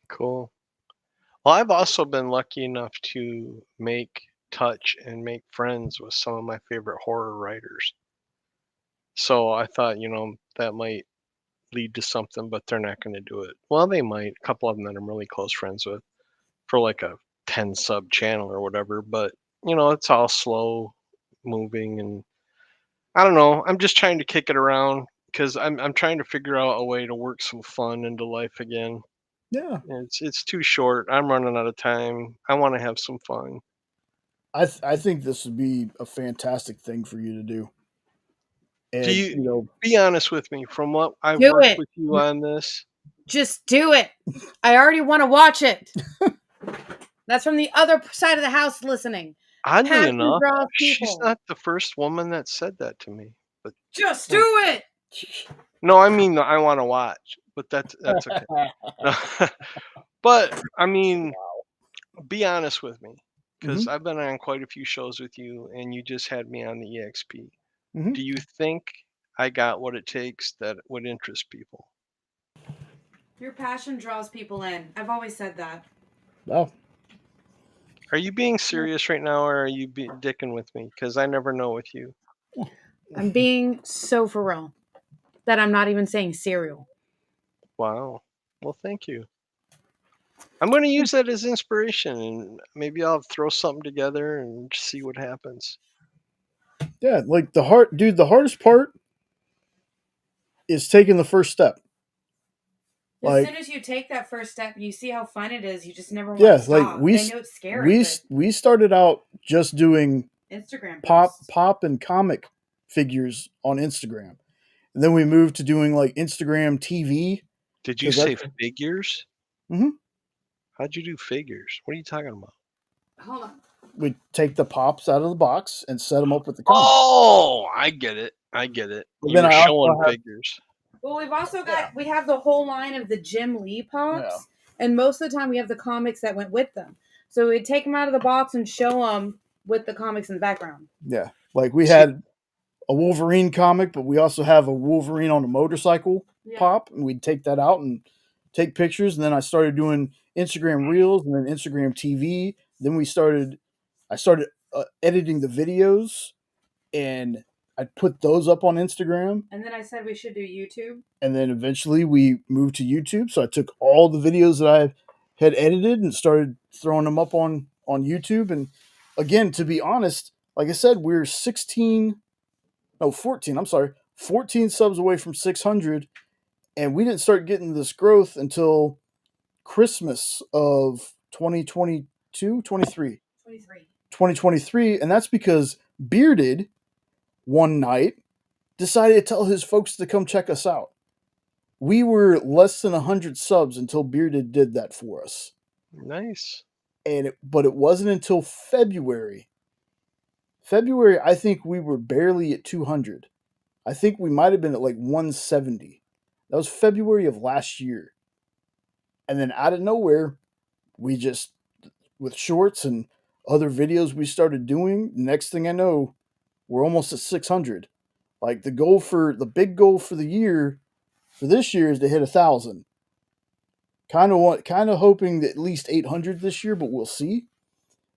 cool. Well, I've also been lucky enough to touch and make friends with some of my favorite horror writers. So I thought, that might lead to something, but they're not going to do it. Well, they might. A couple of them that I'm really close friends with for like a 10 sub channel or whatever. But, it's all slow moving. And I don't know. I'm just trying to kick it around because I'm trying to figure out a way to work some fun into life again. Yeah, It's too short. I'm running out of time. I want to have some fun. I think this would be a fantastic thing for you to do. And Do you be honest with me? From what I've Do worked it. with you on this, Just do it. I already want to watch it. That's from the other side of the house listening. oddly Passion enough, draws she's people. not the first woman that said that to me. But Just do it. no, I mean I want to watch, but that's okay. But I mean, be honest with me, because I've been on quite a few shows with you, and you just had me on the EXP. Mhm. Do you think I got what it takes that would interest people? Your passion draws people in. I've always said that. Oh, Are you being serious right now, or are you dicking with me? Because I never know with you. I'm being so for real that I'm not even saying cereal. Wow. Well, thank you. I'm going to use that as inspiration, and maybe I'll throw something together and see what happens. yeah. Like the hardest part is taking the first step. As Like, soon as you take that first step, you see how fun it is. You just never want yeah, to stop. like I know it's scary, but we started out just doing Instagram posts. pop and comic figures on Instagram. And then we moved to doing like Instagram TV. Did you 'Cause say that's- figures? Mhm. How'd you do figures? What are you talking about? Hold on. We take the pops out of the box and set them up with the comic. Oh, I get it. I get it. But You then were I also showing have- figures. Well, we've also got we have the whole line of the Jim Lee pops, Yeah. and most of the time we have the comics that went with them. So we'd take them out of the box and show them with the comics in the background. Yeah, like we had a Wolverine comic, but we also have a Wolverine on a motorcycle pop, and we'd take that out and take pictures. And then I started doing Instagram Reels and then Instagram TV. Then I started editing the videos, and I'd put those up on Instagram. And then I said we should do YouTube. And then eventually we moved to YouTube. So I took all the videos that I had edited and started throwing them up on YouTube. And again, to be honest, like I said, we're 14 subs away from 600. And we didn't start getting this growth until Christmas of 2022, 23. 2023. And that's because Bearded one night decided to tell his folks to come check us out. We were less than 100 subs until Bearded did that for us. Nice. But it wasn't until February. I think we were barely at 200. I think we might have been at like 170. That was February of last year. And then out of nowhere, we just, with shorts and other videos we started doing, next thing I know, we're almost at 600. Like the big goal for the year, for this year, is to hit 1,000. Kind of hoping that at least 800 this year, but we'll see.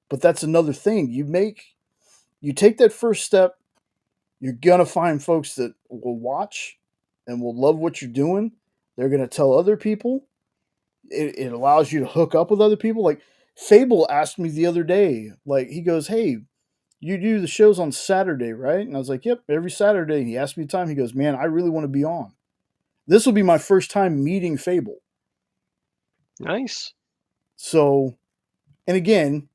But that's another thing. You take that first step, you're gonna find folks that will watch and will love what you're doing. They're gonna tell other people. It allows you to hook up with other people. Like Phable asked me the other day, like he goes, "Hey, you do the shows on Saturday, right?" And I was like, "Yep, every Saturday." He asked me the time. He goes, "Man, I really want to be on." This will be my first time meeting Phable. Nice. So, and again,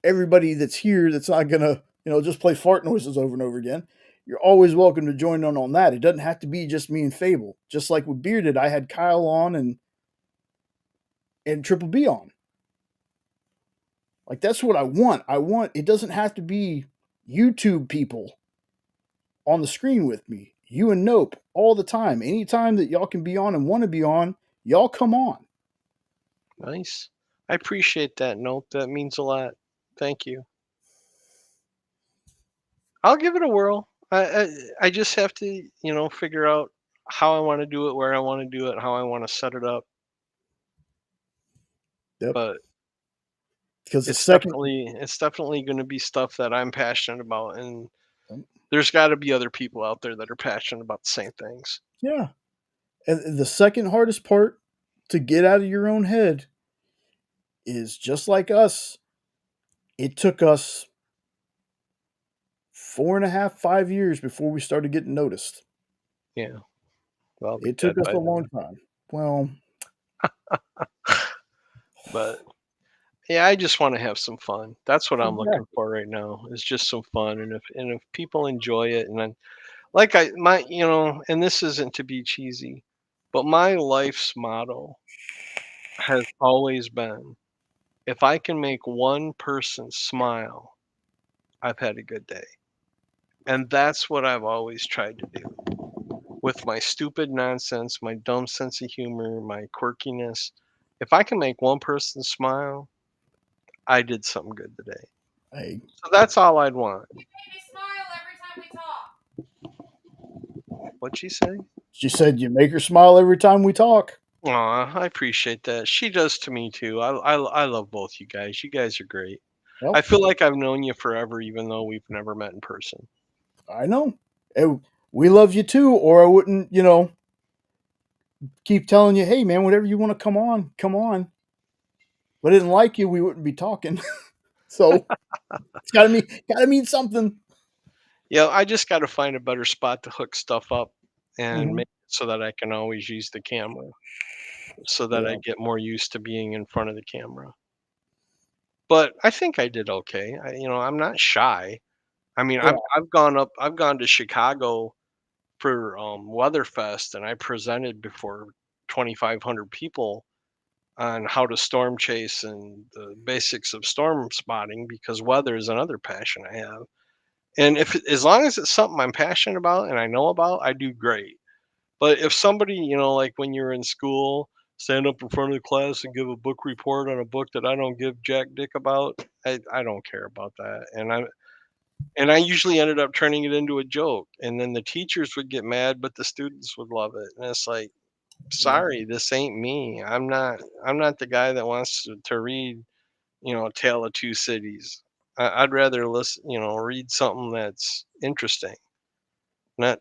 everybody that's here that's not gonna, just play fart noises over and over again, you're always welcome to join in on that. It doesn't have to be just me and Phable. Just like with Bearded, I had Kyle on and Triple B on. Like that's what I want. It doesn't have to be YouTube people on the screen with me. You and Nope all the time. Anytime that y'all can be on and want to be on, y'all come on. Nice. I appreciate that, Nope. That means a lot. Thank you. I'll give it a whirl. I just have to, figure out how I want to do it, where I want to do it, how I want to set it up. Yep. But Because it's definitely going to be stuff that I'm passionate about, and there's got to be other people out there that are passionate about the same things. Yeah. And the second hardest part to get out of your own head is just like us. It took us 4.5, 5 years before we started getting noticed. Yeah. Well, It took us a long time. Well, but yeah, I just want to have some fun. That's what I'm looking for right now. Is just some fun, and if people enjoy it, and then like and this isn't to be cheesy, but my life's motto has always been, if I can make one person smile, I've had a good day. And that's what I've always tried to do. With my stupid nonsense, my dumb sense of humor, my quirkiness, if I can make one person smile, I did something good today. Hey, So that's all I'd want. You make me smile every time we talk. What'd she say? she said you make her smile every time we talk. Aw, I appreciate that. She does to me too. I love both you guys. You guys are great. Well, I feel like I've known you forever, even though we've never met in person. I know. Hey, we love you too, or I wouldn't, keep telling you, hey man, whatever you want to come on, come on. If I didn't like you, we wouldn't be talking. So it's gotta mean something. Yeah, I just got to find a better spot to hook stuff up and Mhm. make it so that I can always use the camera, so that I Yeah. get more used to being in front of the camera. But I think I did okay. I'm not shy. I mean, Yeah. I've gone to Chicago for Weatherfest, and I presented before 2,500 people on how to storm chase and the basics of storm spotting, because weather is another passion I have. And as long as it's something I'm passionate about and I know about, I do great. But if somebody, like when you're in school, stand up in front of the class and give a book report on a book that I don't give jack dick about, I don't care about that. And I usually ended up turning it into a joke, and then the teachers would get mad, but the students would love it. And it's like, Yeah. sorry, this ain't me. I'm not the guy that wants to read, Tale of Two Cities. I'd rather listen, read something that's interesting, not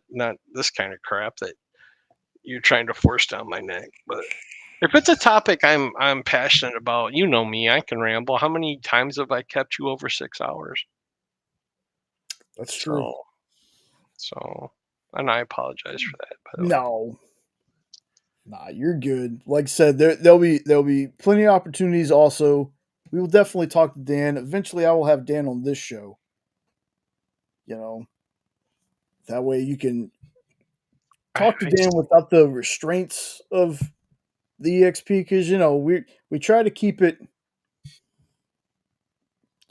this kind of crap that you're trying to force down my neck. But if it's a topic I'm passionate about, you know me, I can ramble. How many times have I kept you over 6 hours? That's true. So and I apologize for that, by the way. No. Nah, you're good. Like I said, there'll be plenty of opportunities also. We will definitely talk to Dan. Eventually I will have Dan on this show. You know, that way you can I, talk to I Dan s- without the restraints of the EXP because we try to keep it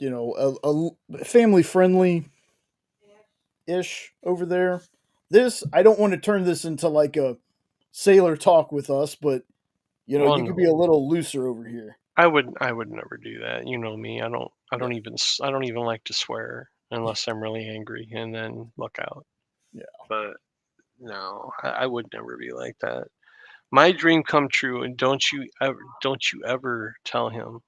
a family friendly ish over there. This I don't want to turn this into like a sailor talk with us, but well, you could be no, a little looser over here. I would never do that. You know me. Yeah, I don't even like to swear unless I'm really angry, and then look out. yeah. But no, I would never be like that. My dream come true, and don't you ever tell him.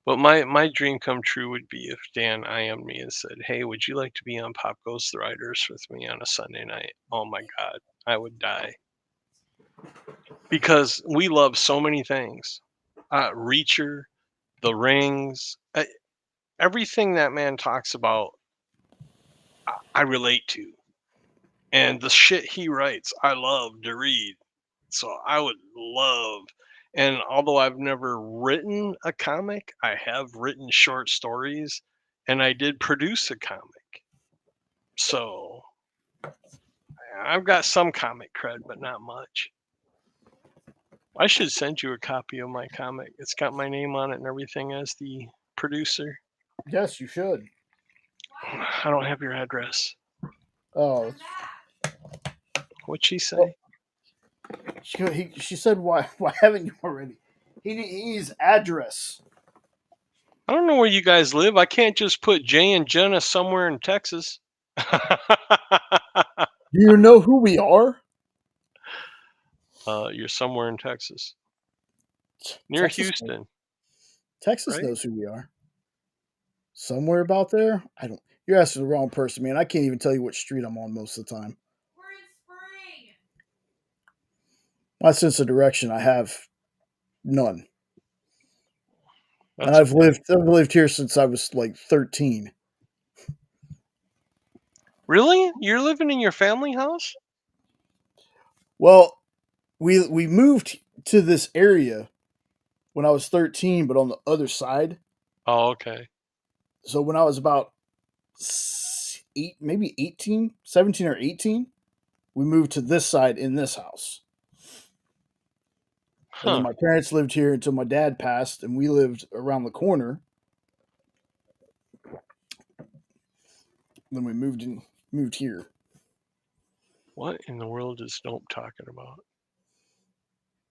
But my dream come true would be if Dan IM'd me and said, "Hey, would you like to be on Pop Goes the Riders with me on a Sunday night?" Oh my God, I would die, because we love so many things. Reacher, The Rings, everything that man talks about, I relate to, and the shit he writes, I love to read. So I would love, and although I've never written a comic, I have written short stories, and I did produce a comic. So I've got some comic cred, but not much. I should send you a copy of my comic. It's got my name on it and everything as the producer. Yes, you should. I don't have your address. Oh, What'd she well, say? she said, why haven't you already? He needs address. I don't know where you guys live. I can't just put Jay and Jenna somewhere in Texas. Do you know who we are? You're somewhere in Texas, near Texas. Houston, Texas right? knows who we are. Somewhere about there. I don't. You're asking the wrong person, man. I can't even tell you what street I'm on most of the time. We're in spring. My sense of direction, I have none. And That's okay. I've lived here since I was like 13. Really? You're living in your family house? Well, we moved to this area when I was 13, but on the other side. Oh, okay. So when I was about maybe 18, 17 or 18, we moved to this side in this house. And then Huh. my parents lived here until my dad passed, and we lived around the corner. Then we moved here. What in the world is Nope talking about?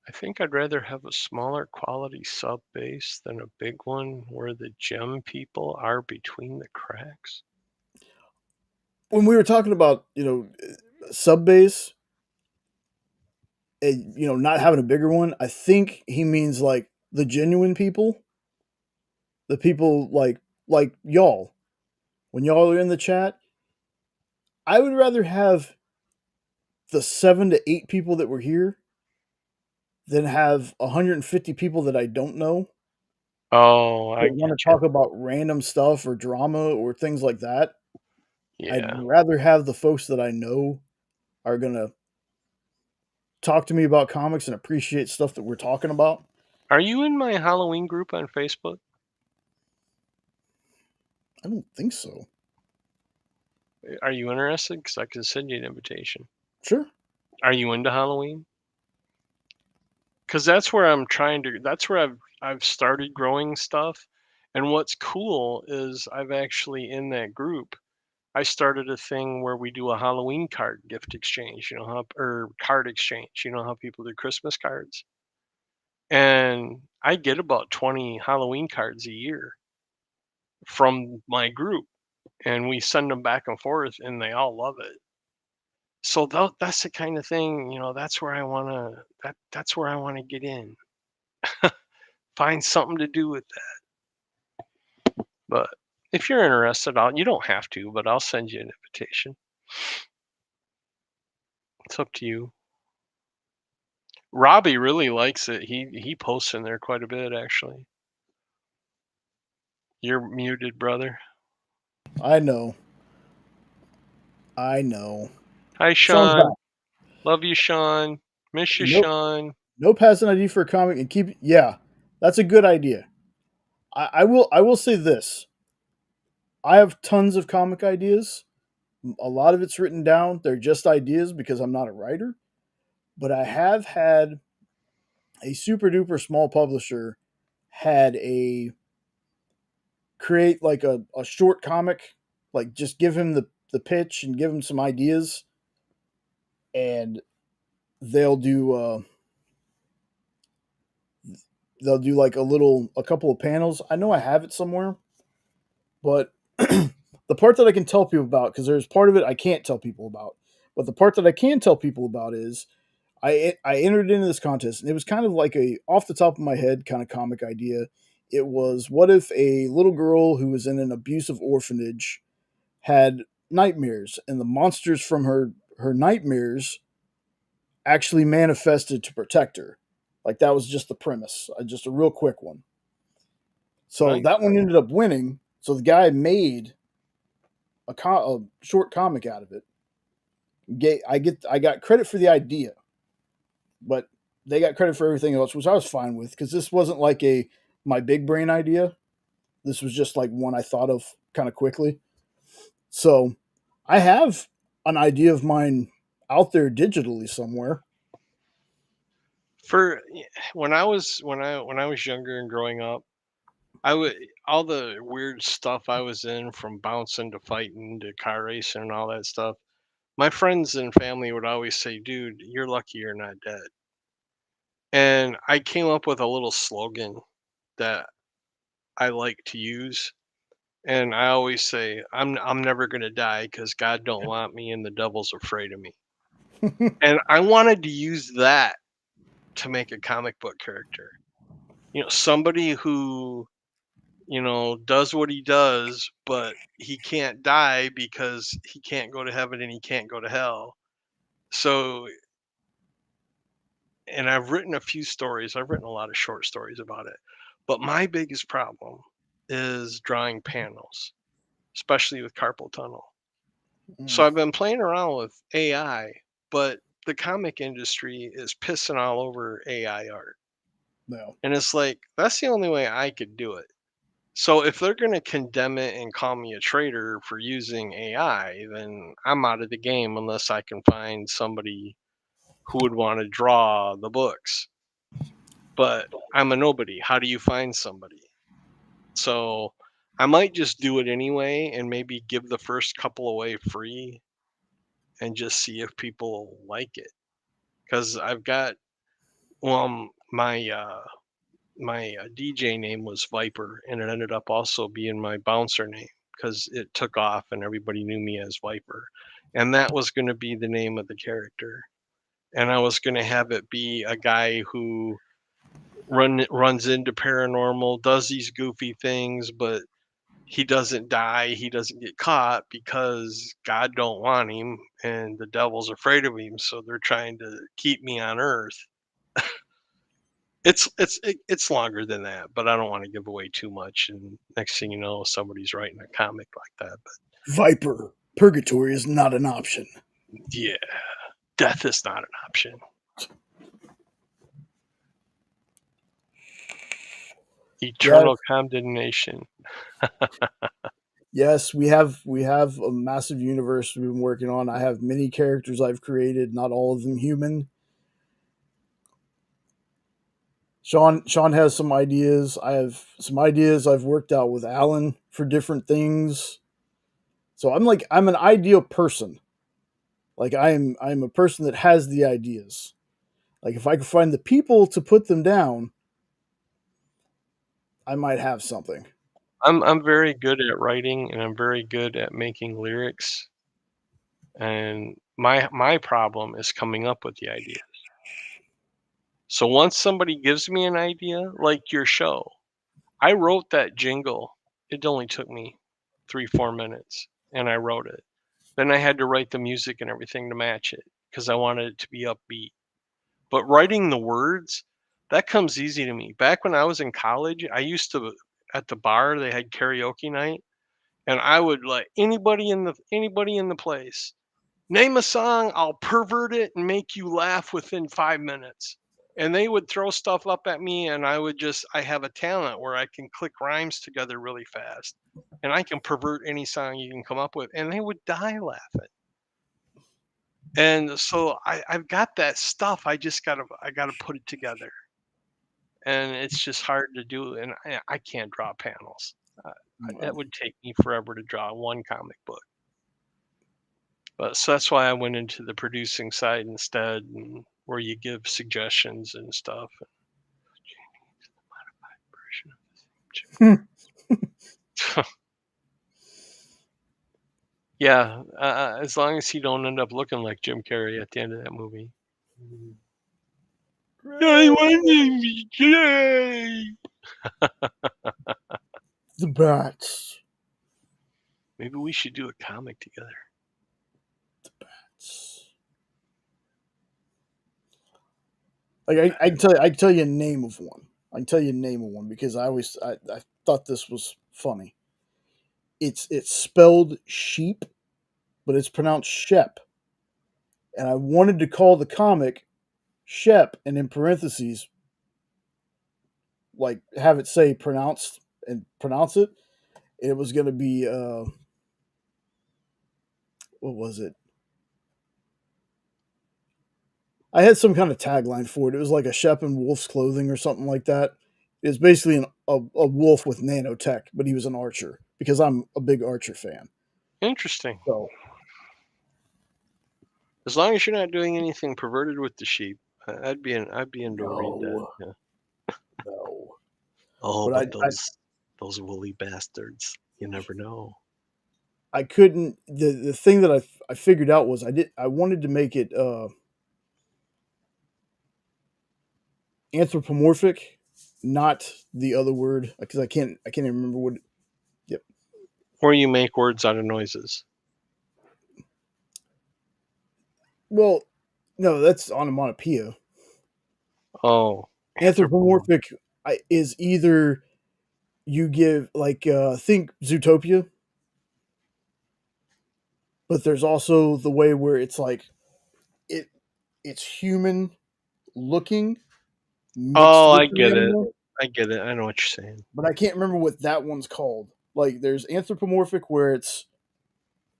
I think I'd rather have a smaller quality sub base than a big one where the gem people are between the cracks. When we were talking about, sub base, not having a bigger one, I think he means like the genuine people, the people like y'all. When y'all are in the chat, I would rather have the 7 to 8 people that were here than have 150 people that I don't know Oh, I that want get to you. talk about random stuff or drama or things like that. I'd Yeah. rather have the folks that I know are gonna talk to me about comics and appreciate stuff that we're talking about. Are you in my Halloween group on Facebook? I don't think so. Are you interested? Because I can send you an invitation. Sure. Are you into Halloween? Because that's where I'm trying to. That's where I've started growing stuff. And what's cool is I've actually in that group. I started a thing where we do a Halloween card gift exchange. You know how or card exchange. You know how people do Christmas cards. And I get about 20 Halloween cards a year from my group, and we send them back and forth, and they all love it. So that's the kind of thing, that's where I want to that's where I want to get in. Find something to do with that. But if you're interested, you don't have to, but I'll send you an invitation. It's up to you. Robbie really likes it. He posts in there quite a bit, actually. You're muted, brother. I know. Hi, Sean's Sean. back. Love you, Sean. Miss you, Nope. Sean. No pass an ID for a comic and keep. Yeah, that's a good idea. I will say this. I have tons of comic ideas. A lot of it's written down. They're just ideas because I'm not a writer. But I have had a super duper small publisher had a create like a short comic, like just give him the pitch and give him some ideas, and they'll do like a couple of panels. I know I have it somewhere, but the part that I can tell people about, because there's part of it I can't tell people about, but the part that I can tell people about is I entered into this contest, and it was kind of like a off the top of my head kind of comic idea. It was, what if a little girl who was in an abusive orphanage had nightmares, and the monsters from her nightmares actually manifested to protect her. Like, that was just the premise, just a real quick one. So Nice. that one ended up winning. So the guy made a short comic out of it. I got credit for the idea, but they got credit for everything else, which I was fine with, because this wasn't like my big brain idea. This was just like one I thought of kind of quickly. So I have an idea of mine out there digitally somewhere. For when I was younger and growing up, I would all the weird stuff I was in, from bouncing to fighting to car racing and all that stuff. My friends and family would always say, "Dude, you're lucky you're not dead." And I came up with a little slogan that I like to use, and I always say, "I'm never gonna die because God don't want me and the devil's afraid of me." And I wanted to use that to make a comic book character. Somebody who does what he does, but he can't die because he can't go to heaven and he can't go to hell. So, and I've written a few stories. I've written a lot of short stories about it. But my biggest problem is drawing panels, especially with carpal tunnel. So Mm, I've been playing around with AI, but the comic industry is pissing all over AI art. no. And it's like, that's the only way I could do it. So if they're going to condemn it and call me a traitor for using AI, then I'm out of the game unless I can find somebody who would want to draw the books. But I'm a nobody. How do you find somebody? So I might just do it anyway and maybe give the first couple away free and just see if people like it. Because I've got, well, my DJ name was Viper, and it ended up also being my bouncer name because it took off and everybody knew me as Viper. And that was going to be the name of the character. And I was going to have it be a guy who runs into paranormal, does these goofy things, but he doesn't die, he doesn't get caught because God don't want him and the devil's afraid of him, so they're trying to keep me on earth. It's longer than that, but I don't want to give away too much. And next thing you know, somebody's writing a comic like that. But Viper, purgatory is not an option. yeah, death is not an option. Eternal condemnation. Yes, we have a massive universe we've been working on. I have many characters I've created, not all of them human. Sean has some ideas. I have some ideas I've worked out with Alan for different things. So I'm an ideal person. Like I'm a person that has the ideas. Like if I could find the people to put them down, I might have something. I'm very good at writing and I'm very good at making lyrics. And my problem is coming up with the ideas. So once somebody gives me an idea, like your show, I wrote that jingle. It only took me 3-4 minutes and I wrote it. Then I had to write the music and everything to match it because I wanted it to be upbeat. But writing the words, that comes easy to me. Back when I was in college, I used to, at the bar, they had karaoke night, and I would like anybody in the place, name a song, I'll pervert it and make you laugh within 5 minutes. And they would throw stuff up at me, and I have a talent where I can click rhymes together really fast. And I can pervert any song you can come up with, and they would die laughing. And so I've got that stuff. I gotta put it together, and it's just hard to do. And I can't draw panels. That would take me forever to draw one comic book. But so that's why I went into the producing side instead, and where you give suggestions and stuff. Yeah, as long as he don't end up looking like Jim Carrey at the end of that movie. I want to be gay. The bats. Maybe we should do a comic together. The bats. Like I can tell you a name of one. I can tell you a name of one because I thought this was funny. It's spelled sheep, but it's pronounced Shep. And I wanted to call the comic Shep, and in parentheses, like have it say pronounced and pronounce it. It was going to be what was it? I had some kind of tagline for it. It was like a Shep in wolf's clothing or something like that. It's basically a wolf with nanotech, but he was an archer because I'm a big Archer fan. Interesting. So as long as you're not doing anything perverted with the sheep, I'd be into read that. Yeah. No. Oh, but those woolly bastards. You never know. I couldn't. The thing that I figured out was I wanted to make it anthropomorphic, not the other word because I can't even remember what. Yep. Or you make words out of noises. Well, no, that's onomatopoeia. Oh, Anthropomorphic is either you give like think Zootopia, but there's also the way where it's like it's human looking. Oh, I get it. I get it. I know what you're saying. but I can't remember what that one's called. Like, there's anthropomorphic, where it's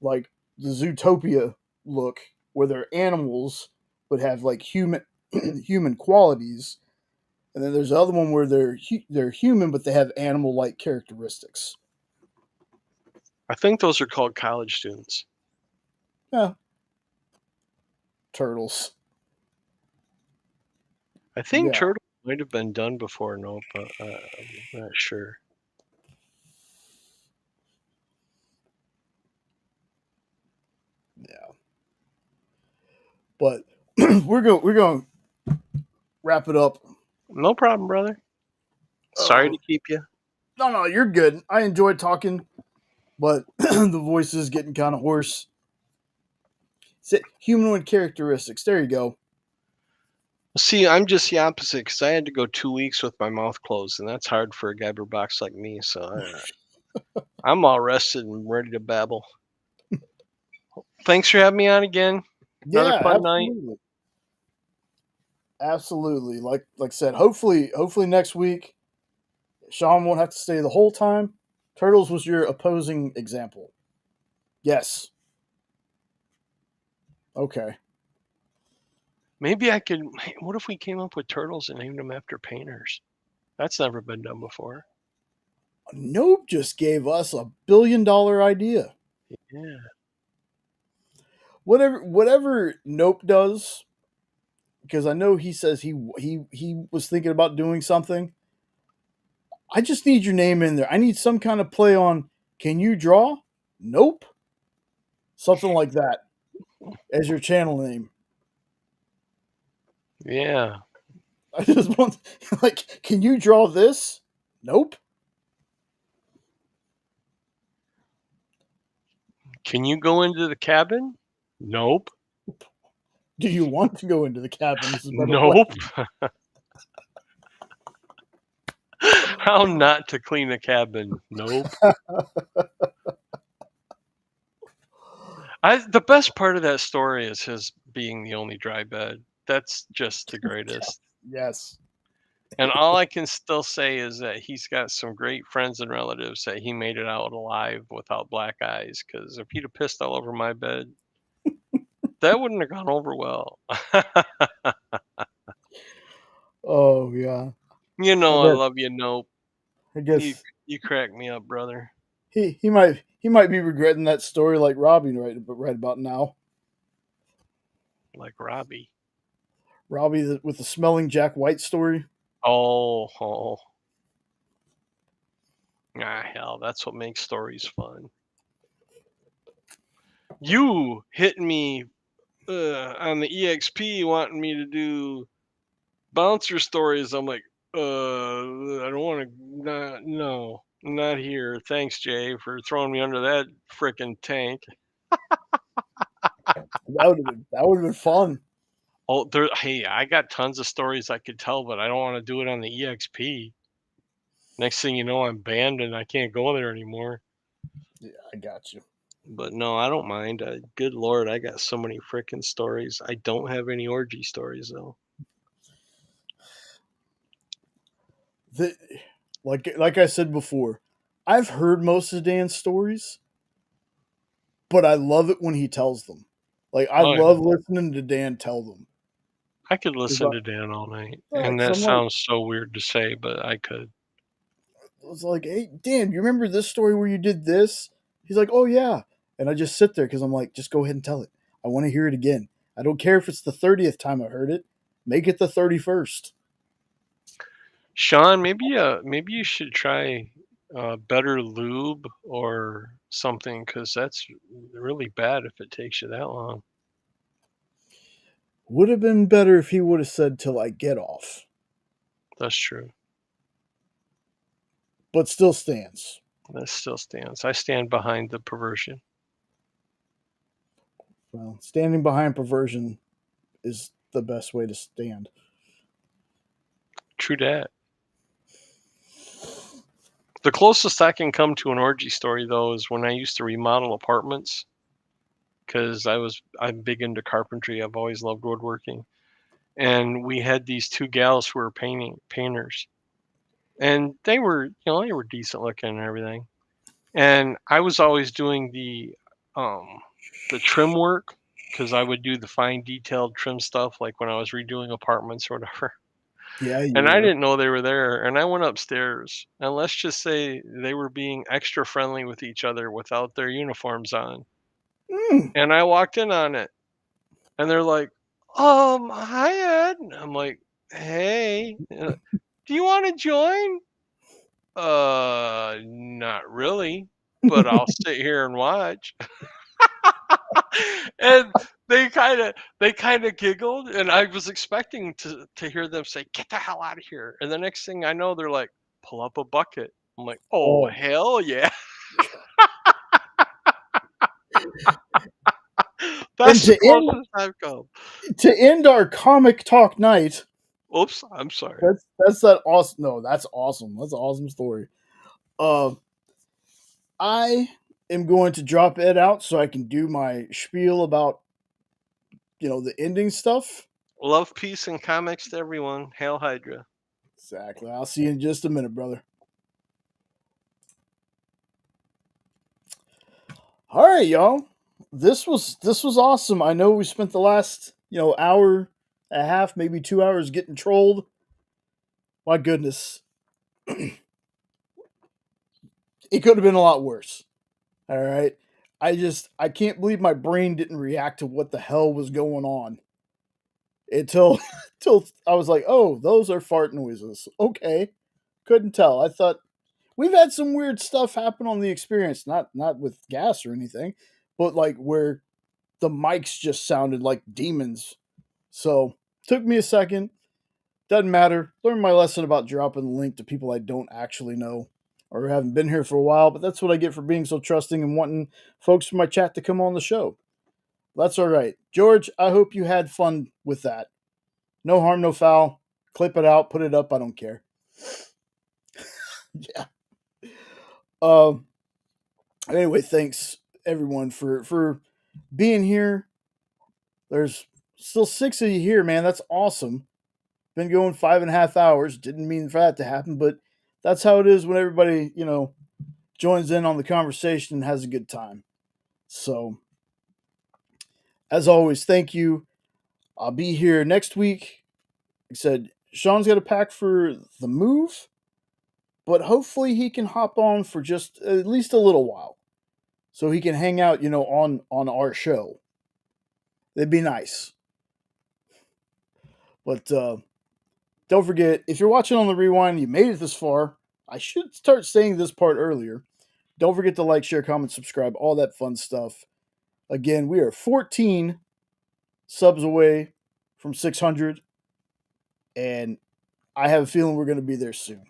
like the Zootopia look, where they're animals but have like human human qualities, and then there's the other one where they're human but they have animal like characteristics. I think those are called college students. Yeah, turtles. I think Yeah. Turtle might have been done before, no, but I'm not sure. Yeah. But we're going to wrap it up. No problem, brother. Sorry Oh. to keep you. No, you're good. I enjoyed talking, but the voice is getting kind of hoarse. Humanoid characteristics. There you go. See, I'm just the opposite because I had to go 2 weeks with my mouth closed, and that's hard for a gabber box like me. So I'm all rested and ready to babble. Thanks for having me on again. Another Yeah, fun night. absolutely. Absolutely. Like I said, hopefully next week Sean won't have to stay the whole time. Turtles was your opposing example. Yes. Okay. Maybe I could. What if we came up with turtles and named them after painters? That's never been done before. Nope just gave us $1 billion idea. Yeah. Whatever Nope does, because I know he says he was thinking about doing something. I just need your name in there. I need some kind of play on. Can you draw? Nope. Something like that as your channel name. Yeah. I just want, like, can you draw this? Nope. Can you go into the cabin? Nope. Do you want to go into the cabin? This is a better Nope. question. How not to clean a cabin? Nope. The best part of that story is his being the only dry bed. That's just the greatest. Yes. And all I can still say is that he's got some great friends and relatives that he made it out alive without black eyes. Because if he'd have pissed all over my bed, that wouldn't have gone over well. Oh yeah. You know I bet. love you, Nope. I guess You crack me up, brother. he might be regretting that story like Robbie right about now. Like Robbie. Robbie with the smelling Jack White story. Oh. Ah, hell, that's what makes stories fun. You hit me on the EXP wanting me to do bouncer stories. I'm like, I don't want to. Not here. Thanks, Jay, for throwing me under that frickin' tank. That would have been fun. Oh, hey, I got tons of stories I could tell, but I don't want to do it on the EXP. Next thing you know, I'm banned and I can't go there anymore. Yeah, I got you. But no, I don't mind. Good Lord, I got so many frickin' stories. I don't have any orgy stories, though. Like I said before, I've heard most of Dan's stories, but I love it when he tells them. Like I Oh, yeah. love listening to Dan tell them. I could listen to Dan all night. Yeah, And 'cause that I'm like, sounds so weird to say, but I could. I was like, hey Dan, you remember this story where you did this? He's like, oh yeah, and I just sit there because I'm like, just go ahead and tell it. I want to hear it again. I don't care if it's the 30th time I heard it. Make it the 31st. Sean, maybe you should try better lube or something, because that's really bad if it takes you that long. Would have been better if he would have said till I get off, That's true. but still stands. That still stands. I stand behind the perversion. Well, standing behind perversion is the best way to stand. True dat. The closest I can come to an orgy story, though, is when I used to remodel apartments, because I'm big into carpentry. I've always loved woodworking, and we had these two gals who were painters, and they were decent looking and everything. And I was always doing the trim work, because I would do the fine detailed trim stuff, like when I was redoing apartments or whatever. Yeah, you And I were. didn't know they were there. And I went upstairs, and let's just say they were being extra friendly with each other without their uniforms on. Mm. And I walked in on it, and they're like, hi, Ed. I'm like, hey, do you want to join? Not really, but I'll sit here and watch. And they kind of giggled, and I was expecting to hear them say, "Get the hell out of here!" And the next thing I know, they're like, "Pull up a bucket." I'm like, "Oh, Oh. hell yeah!" And That's the to end closest I've come. to end our comic talk night, Oops, I'm sorry. that's that awesome. No, that's awesome. That's an awesome story. I am going to drop Ed out so I can do my spiel about the ending stuff. Love, peace, and comics to everyone. Hail Hydra. Exactly. I'll see you in just a minute, brother. All right, y'all. This was awesome. I know we spent the last hour and a half, maybe 2 hours getting trolled. My goodness, it could have been a lot worse. All right. I can't believe my brain didn't react to what the hell was going on until until I was like, "Oh, those are fart noises." Okay. Couldn't tell. I thought we've had some weird stuff happen on the experience, not with gas or anything, but like where the mics just sounded like demons. So, took me a second. Doesn't matter. Learned my lesson about dropping the link to people I don't actually know or haven't been here for a while, but that's what I get for being so trusting and wanting folks from my chat to come on the show. That's all right. George, I hope you had fun with that. No harm, no foul. Clip it out, put it up. I don't care. Yeah. Anyway, thanks everyone for being here. There's still 6 of you here, man. That's awesome. Been going 5.5 hours. Didn't mean for that to happen, but that's how it is when everybody, joins in on the conversation and has a good time. So, as always, thank you. I'll be here next week. Like I said, Sean's got a pack for the move, but hopefully he can hop on for just at least a little while, so he can hang out, on our show. It'd be nice. But don't forget, if you're watching on the rewind, you made it this far. I should start saying this part earlier. Don't forget to like, share, comment, subscribe, all that fun stuff. Again, we are 14 subs away from 600, and I have a feeling we're going to be there soon.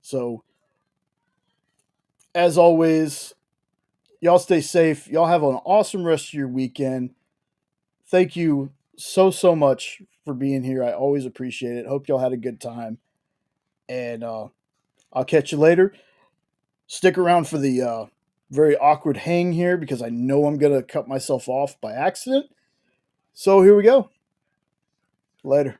So, as always, y'all stay safe. Y'all have an awesome rest of your weekend. Thank you so much for being here. I always appreciate it. Hope y'all had a good time. And I'll catch you later. Stick around for the very awkward hang here because I know I'm going to cut myself off by accident. So here we go. Later.